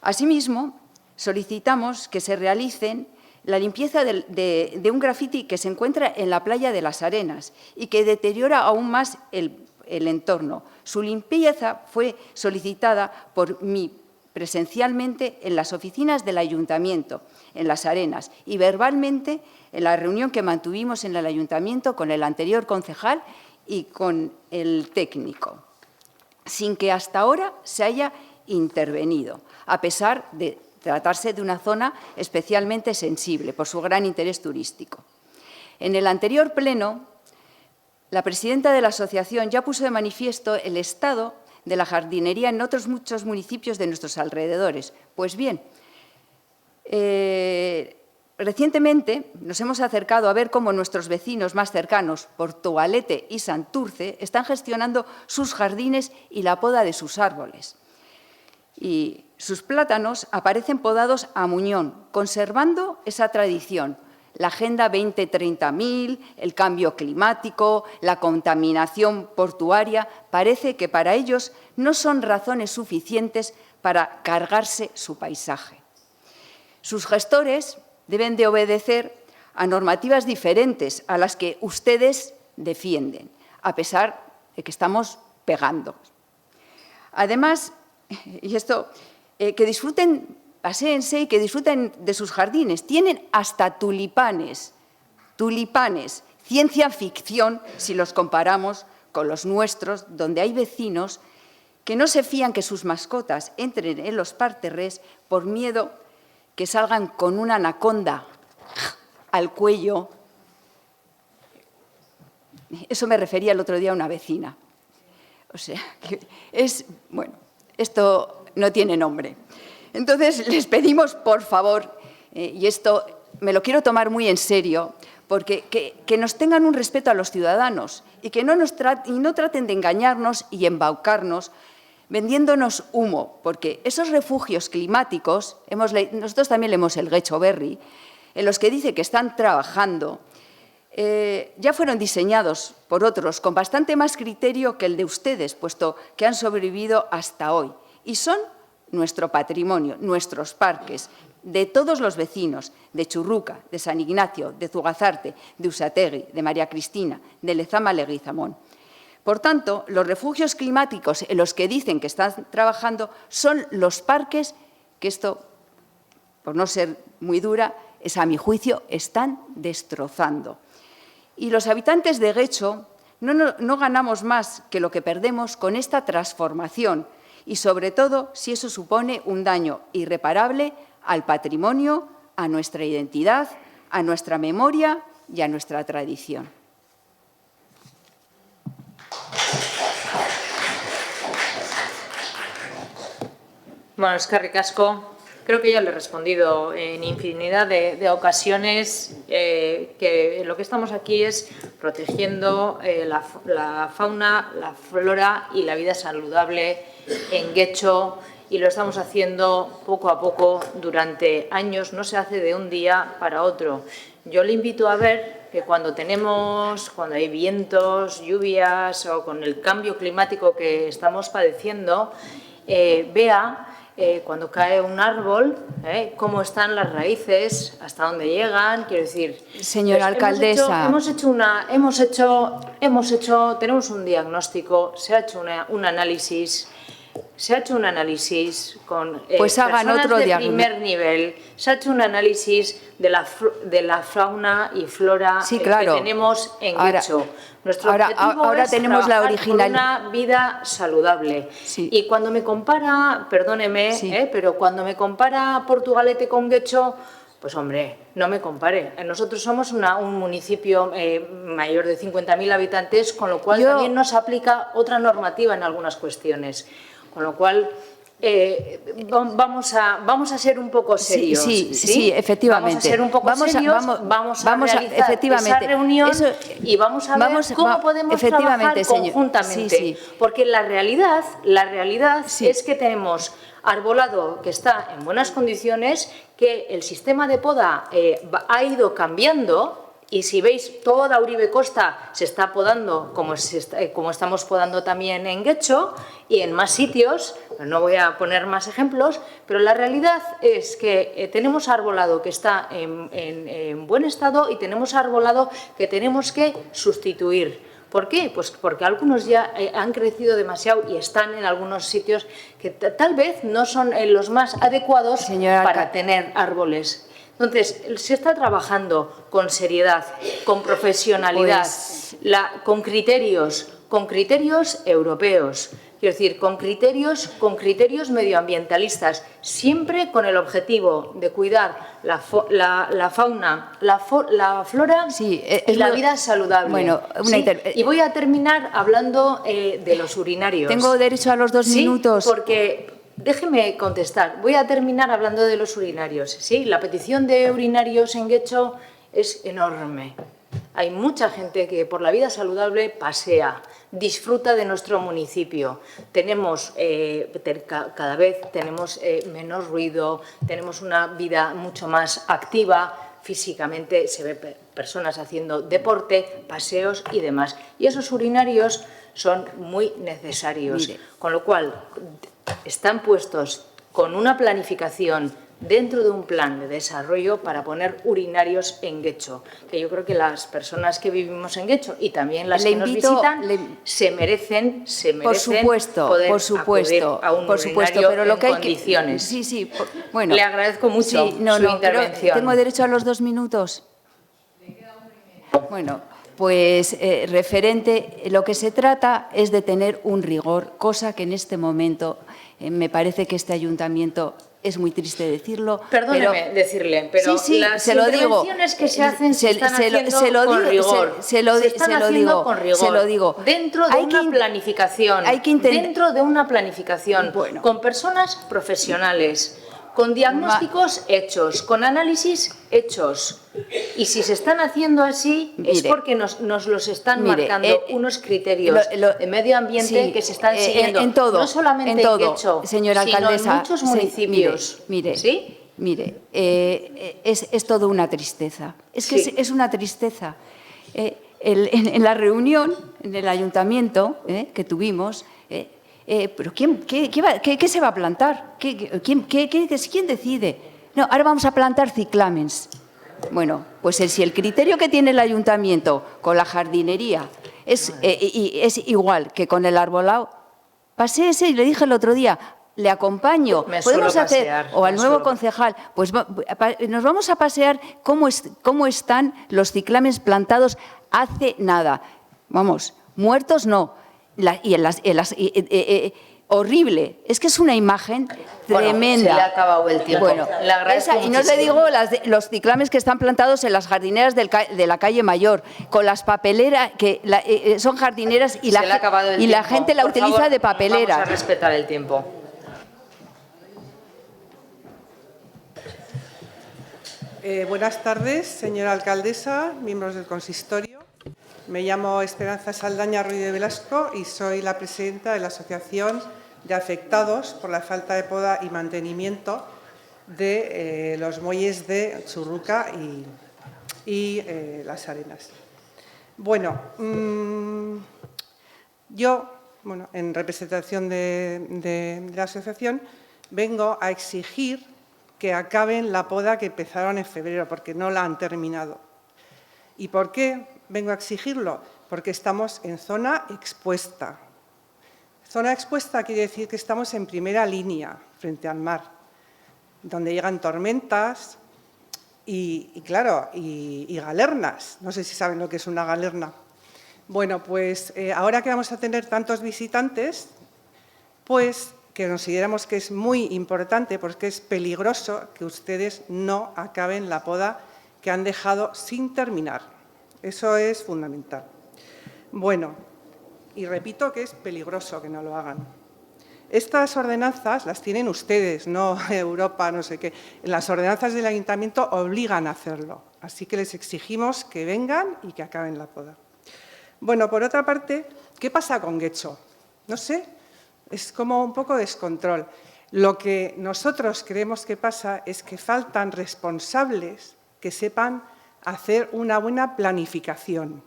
Asimismo, solicitamos que se realicen la limpieza de un grafiti que se encuentra en la playa de las Arenas y que deteriora aún más el entorno. Su limpieza fue solicitada por mí presencialmente en las oficinas del Ayuntamiento, en las Arenas, y verbalmente en la reunión que mantuvimos en el Ayuntamiento con el anterior concejal y con el técnico, sin que hasta ahora se haya intervenido, a pesar de tratarse de una zona especialmente sensible por su gran interés turístico. En el anterior pleno, la presidenta de la asociación ya puso de manifiesto el estado de la jardinería en otros muchos municipios de nuestros alrededores. Pues bien, recientemente nos hemos acercado a ver cómo nuestros vecinos más cercanos, Portugalete y Santurce, están gestionando sus jardines y la poda de sus árboles. Y sus plátanos aparecen podados a muñón, conservando esa tradición. La Agenda 2030.000, el cambio climático, la contaminación portuaria, parece que para ellos no son razones suficientes para cargarse su paisaje. Sus gestores deben de obedecer a normativas diferentes a las que ustedes defienden, a pesar de que estamos pegando. Además, y esto, que disfruten, paséense y que disfruten de sus jardines. Tienen hasta tulipanes, ciencia ficción si los comparamos con los nuestros, donde hay vecinos que no se fían que sus mascotas entren en los parterres por miedo que salgan con una anaconda al cuello. Eso me refería el otro día a una vecina. O sea, que bueno, esto no tiene nombre. Entonces, les pedimos, por favor, y esto me lo quiero tomar muy en serio, porque que nos tengan un respeto a los ciudadanos y que no traten de engañarnos y embaucarnos vendiéndonos humo, porque esos refugios climáticos, nosotros también leemos el Getxo Berri, en los que dice que están trabajando, ya fueron diseñados por otros con bastante más criterio que el de ustedes, puesto que han sobrevivido hasta hoy. Y son nuestro patrimonio, nuestros parques, de todos los vecinos, de Churruca, de San Ignacio, de Zugazarte, de Usategui, de María Cristina, de Lezama Leguizamón. Por tanto, los refugios climáticos en los que dicen que están trabajando son los parques que esto, por no ser muy dura, es a mi juicio, están destrozando. Y los habitantes de Getxo no ganamos más que lo que perdemos con esta transformación y, sobre todo, si eso supone un daño irreparable al patrimonio, a nuestra identidad, a nuestra memoria y a nuestra tradición. Bueno, eskerrik asko. Creo que ya le he respondido en infinidad de ocasiones que lo que estamos aquí es protegiendo la fauna, la flora y la vida saludable en Getxo, y lo estamos haciendo poco a poco durante años, no se hace de un día para otro. Yo le invito a ver que cuando hay vientos, lluvias o con el cambio climático que estamos padeciendo, vea cuando cae un árbol, cómo están las raíces, hasta dónde llegan, quiero decir. Señora alcaldesa. Tenemos un diagnóstico, se ha hecho un análisis. Se ha hecho un análisis con pues hagan personas otro de primer nivel, se ha hecho un análisis de la fauna y flora sí, claro. que tenemos en Getxo. Nuestro objetivo ahora es tenemos la por una vida saludable. Sí. Y cuando me compara, perdóneme, sí. Pero cuando me compara Portugalete con Getxo, pues hombre, no me compare. Nosotros somos un municipio mayor de 50.000 habitantes, con lo cual también nos aplica otra normativa en algunas cuestiones. Con lo cual, vamos a ser un poco serios. Sí, efectivamente. Vamos a ser un poco serios, vamos a realizar esa reunión y vamos a ver cómo podemos trabajar conjuntamente. Sí. Porque la realidad es que tenemos arbolado que está en buenas condiciones, que el sistema de poda ha ido cambiando. Y si veis, toda Uribe Costa se está podando como estamos podando también en Getxo y en más sitios, no voy a poner más ejemplos, pero la realidad es que tenemos arbolado que está en buen estado y tenemos arbolado que tenemos que sustituir. ¿Por qué? Pues porque algunos ya han crecido demasiado y están en algunos sitios que tal vez no son los más adecuados para tener árboles. Entonces, se está trabajando con seriedad, con profesionalidad, con criterios europeos, quiero decir, con criterios medioambientalistas, siempre con el objetivo de cuidar la fauna, la flora y la vida saludable. Bueno, y voy a terminar hablando de los urinarios. ¿Tengo derecho a los 2 minutos? Sí, porque... Déjeme contestar. Voy a terminar hablando de los urinarios. Sí, la petición de urinarios en Getxo es enorme. Hay mucha gente que por la vida saludable pasea, disfruta de nuestro municipio. Tenemos, cada vez tenemos menos ruido, tenemos una vida mucho más activa. Físicamente se ve personas haciendo deporte, paseos y demás. Y esos urinarios son muy necesarios. Mire. Con lo cual, están puestos con una planificación dentro de un plan de desarrollo para poner urinarios en Getxo, que yo creo que las personas que vivimos en Getxo y también las que nos visitan se merecen por supuesto, poder acudir a un urinario pero lo en que hay condiciones. Bueno, le agradezco mucho su intervención. ¿Tengo derecho a los 2 minutos? Bueno, pues referente, lo que se trata es de tener un rigor, cosa que en este momento me parece que este ayuntamiento, es muy triste decirlo. Perdóneme decirle, pero las intervenciones que se hacen se están haciendo con rigor. Se lo digo. Dentro de una planificación, con personas profesionales, con diagnósticos hechos, con análisis hechos. Y si se están haciendo así, es porque nos los están marcando unos criterios de medio ambiente que se están siguiendo. En todo, no solamente en Guecho, señora alcaldesa, sino en muchos municipios. Mire, es todo una tristeza. Es que es una tristeza. En la reunión, en el ayuntamiento que tuvimos, ¿pero qué se va a plantar? ¿Quién decide? No, ahora vamos a plantar ciclamens. Bueno, pues si el criterio que tiene el ayuntamiento con la jardinería es igual que con el arbolado, paséese, y le dije el otro día, le acompaño, podemos hacer, o al nuevo concejal, pues nos vamos a pasear cómo están los ciclamens plantados hace nada. Vamos, muertos no. Horrible, es que es una imagen tremenda. Se le ha acabado el tiempo. Bueno, y no te digo los ciclames que están plantados en las jardineras de la calle Mayor, con las papeleras, que son jardineras y la gente la utiliza de papeleras. Vamos a respetar el tiempo. Buenas tardes, señora alcaldesa, miembros del consistorio. Me llamo Esperanza Saldaña Ruiz de Velasco y soy la presidenta de la Asociación de Afectados por la falta de poda y mantenimiento de los muelles de Churruca y Las Arenas. Bueno, yo, en representación de la asociación, vengo a exigir que acaben la poda que empezaron en febrero, porque no la han terminado. ¿Y por qué vengo a exigirlo? Porque estamos en zona expuesta. Zona expuesta quiere decir que estamos en primera línea frente al mar, donde llegan tormentas y galernas. No sé si saben lo que es una galerna. Bueno, pues ahora que vamos a tener tantos visitantes, pues que consideramos que es muy importante porque es peligroso que ustedes no acaben la poda que han dejado sin terminar. Eso es fundamental. Bueno, y repito que es peligroso que no lo hagan. Estas ordenanzas las tienen ustedes, no Europa, no sé qué. Las ordenanzas del ayuntamiento obligan a hacerlo. Así que les exigimos que vengan y que acaben la poda. Bueno, por otra parte, ¿qué pasa con Guecho? No sé, es como un poco descontrol. Lo que nosotros creemos que pasa es que faltan responsables que sepan hacer una buena planificación.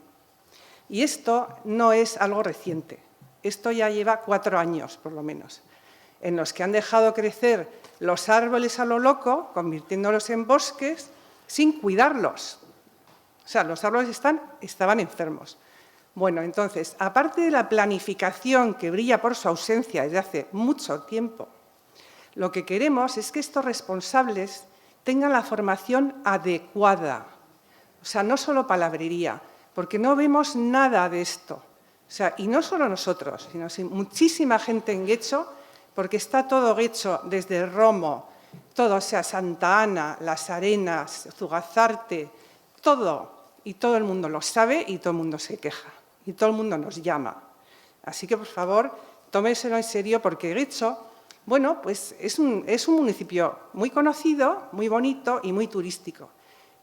Y esto no es algo reciente. Esto ya lleva 4 años, por lo menos, en los que han dejado crecer los árboles a lo loco, convirtiéndolos en bosques, sin cuidarlos. O sea, los árboles estaban enfermos. Bueno, entonces, aparte de la planificación que brilla por su ausencia desde hace mucho tiempo, lo que queremos es que estos responsables tengan la formación adecuada. O sea, no solo palabrería, porque no vemos nada de esto. O sea, y no solo nosotros, sino muchísima gente en Guecho, porque está todo Guecho, desde Romo, todo, o sea, Santa Ana, Las Arenas, Zugazarte, todo. Y todo el mundo lo sabe y todo el mundo se queja. Y todo el mundo nos llama. Así que, por favor, tómenselo en serio, porque Guecho, bueno, pues es un municipio muy conocido, muy bonito y muy turístico.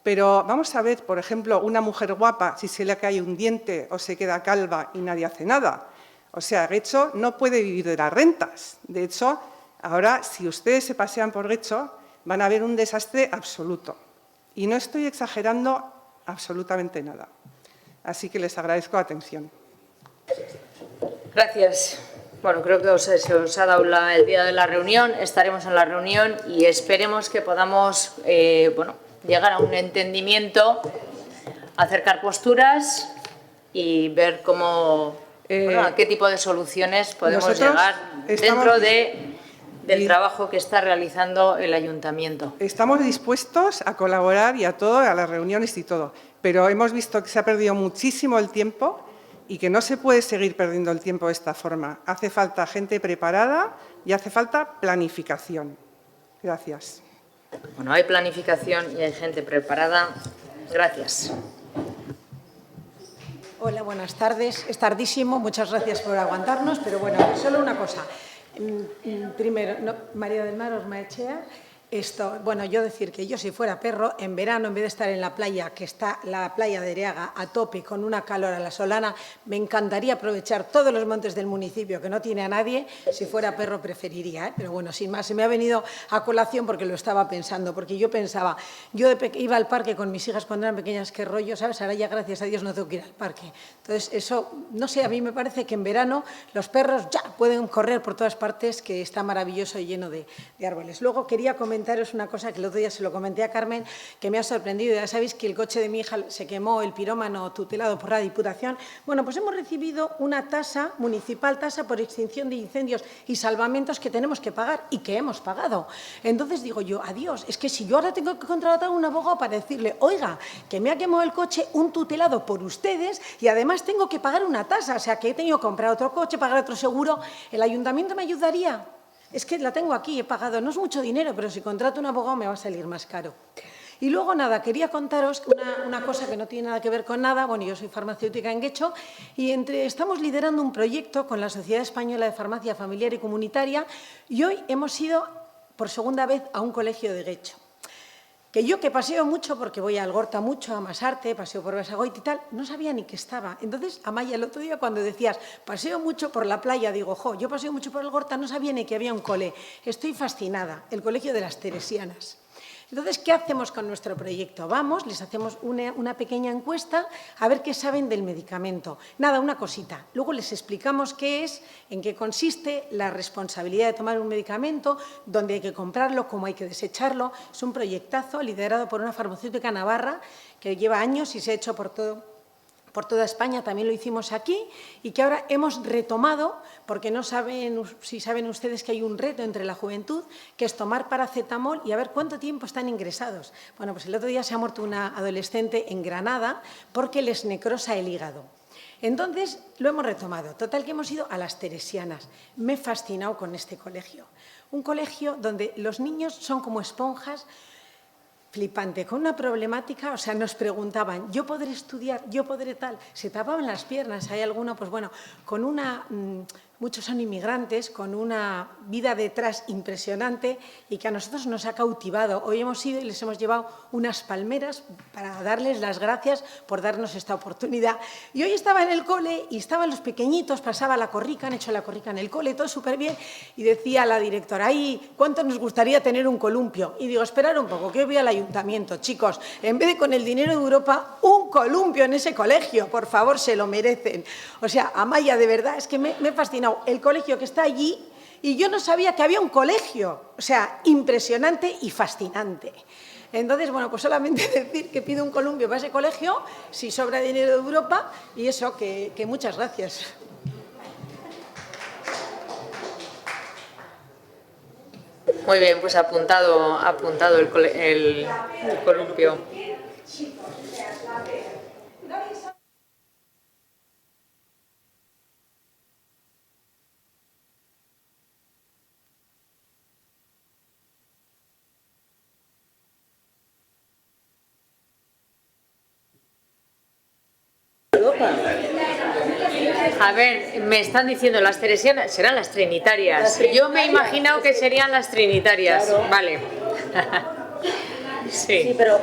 Pero vamos a ver, por ejemplo, una mujer guapa, si se le cae un diente o se queda calva y nadie hace nada. O sea, Guecho no puede vivir de las rentas. De hecho, ahora, si ustedes se pasean por Guecho, van a ver un desastre absoluto. Y no estoy exagerando absolutamente nada. Así que les agradezco la atención. Gracias. Bueno, creo que se os ha dado el día de la reunión. Estaremos en la reunión y esperemos que podamos llegar a un entendimiento, acercar posturas y ver a qué tipo de soluciones podemos llegar dentro del trabajo que está realizando el ayuntamiento. Estamos dispuestos a colaborar y a todo, a las reuniones y todo, pero hemos visto que se ha perdido muchísimo el tiempo y que no se puede seguir perdiendo el tiempo de esta forma. Hace falta gente preparada y hace falta planificación. Gracias. Bueno, hay planificación y hay gente preparada. Gracias. Hola, buenas tardes. Es tardísimo, muchas gracias por aguantarnos, pero bueno, solo una cosa. Primero, María del Mar Ormaechea, Bueno, yo decir que yo si fuera perro, en verano, en vez de estar en la playa, que está la playa de Ereaga a tope con una calor a la solana, me encantaría aprovechar todos los montes del municipio que no tiene a nadie. Si fuera perro preferiría, ¿eh? Pero bueno, sin más, se me ha venido a colación porque lo estaba pensando, porque yo pensaba, yo iba al parque con mis hijas cuando eran pequeñas, qué rollo, ¿sabes? Ahora ya, gracias a Dios, no tengo que ir al parque. Entonces, eso, no sé, a mí me parece que en verano los perros ya pueden correr por todas partes, que está maravilloso y lleno de árboles. Luego quería comentaros una cosa que el otro día se lo comenté a Carmen, que me ha sorprendido. Ya sabéis que el coche de mi hija se quemó, el pirómano tutelado por la Diputación. Bueno, pues hemos recibido una tasa municipal, tasa por extinción de incendios y salvamentos que tenemos que pagar y que hemos pagado. Entonces digo yo, adiós, es que si yo ahora tengo que contratar a un abogado para decirle, oiga, que me ha quemado el coche un tutelado por ustedes y además tengo que pagar una tasa, o sea, que he tenido que comprar otro coche, pagar otro seguro, ¿el ayuntamiento me ayudaría? Es que la tengo aquí, he pagado, no es mucho dinero, pero si contrato un abogado me va a salir más caro. Y luego, nada, quería contaros una cosa que no tiene nada que ver con nada. Bueno, yo soy farmacéutica en Guecho y estamos liderando un proyecto con la Sociedad Española de Farmacia Familiar y Comunitaria y hoy hemos ido por segunda vez a un colegio de Guecho. Que yo, que paseo mucho, porque voy a Algorta mucho, a Masarte, paseo por Basagoiti y tal, no sabía ni que estaba. Entonces, Amaya, el otro día cuando decías, paseo mucho por la playa, digo, jo, yo paseo mucho por Algorta, no sabía ni que había un cole. Estoy fascinada, el Colegio de las Teresianas. Entonces, ¿qué hacemos con nuestro proyecto? Vamos, les hacemos una pequeña encuesta a ver qué saben del medicamento. Nada, una cosita. Luego les explicamos qué es, en qué consiste, la responsabilidad de tomar un medicamento, dónde hay que comprarlo, cómo hay que desecharlo. Es un proyectazo liderado por una farmacéutica navarra que lleva años y se ha hecho por toda España, también lo hicimos aquí, y que ahora hemos retomado, porque no saben, si saben ustedes que hay un reto entre la juventud, que es tomar paracetamol y a ver cuánto tiempo están ingresados. Bueno, pues el otro día se ha muerto una adolescente en Granada porque les necrosa el hígado. Entonces, lo hemos retomado. Total, que hemos ido a las Teresianas. Me he fascinado con este colegio. Un colegio donde los niños son como esponjas, flipante, con una problemática, o sea, nos preguntaban, ¿yo podré estudiar? ¿Yo podré tal? Se tapaban las piernas, hay alguno, pues bueno, con muchos son inmigrantes, con una vida detrás impresionante y que a nosotros nos ha cautivado. Hoy hemos ido y les hemos llevado unas palmeras para darles las gracias por darnos esta oportunidad. Y hoy estaba en el cole y estaban los pequeñitos, pasaba la corrica, han hecho la corrica en el cole, todo súper bien, y decía la directora, ¡ay, cuánto nos gustaría tener un columpio! Y digo, esperar un poco, que hoy voy al ayuntamiento, chicos, en vez de con el dinero de Europa, un columpio en ese colegio, por favor, se lo merecen. O sea, Amaya, de verdad, es que me he fascinado. El colegio que está allí, y yo no sabía que había un colegio, o sea, impresionante y fascinante. Entonces, bueno, pues solamente decir que pido un columpio para ese colegio, si sobra dinero de Europa, y eso, que muchas gracias. Muy bien, pues apuntado el columpio. A ver, me están diciendo las teresianas, serán las trinitarias. Yo me he imaginado que serían las trinitarias. Claro. Vale. Sí, pero...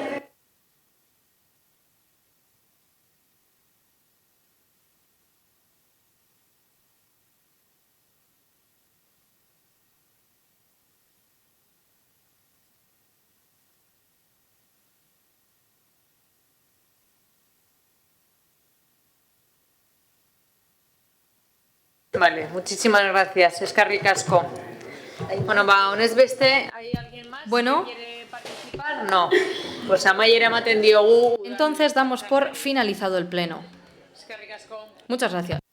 Vale, muchísimas gracias. Eskerrik asko. Bueno, va, honez beste, ¿hay alguien más que quiere participar? No. Pues amaiera ematen diogu. Entonces damos por finalizado el pleno. Muchas gracias.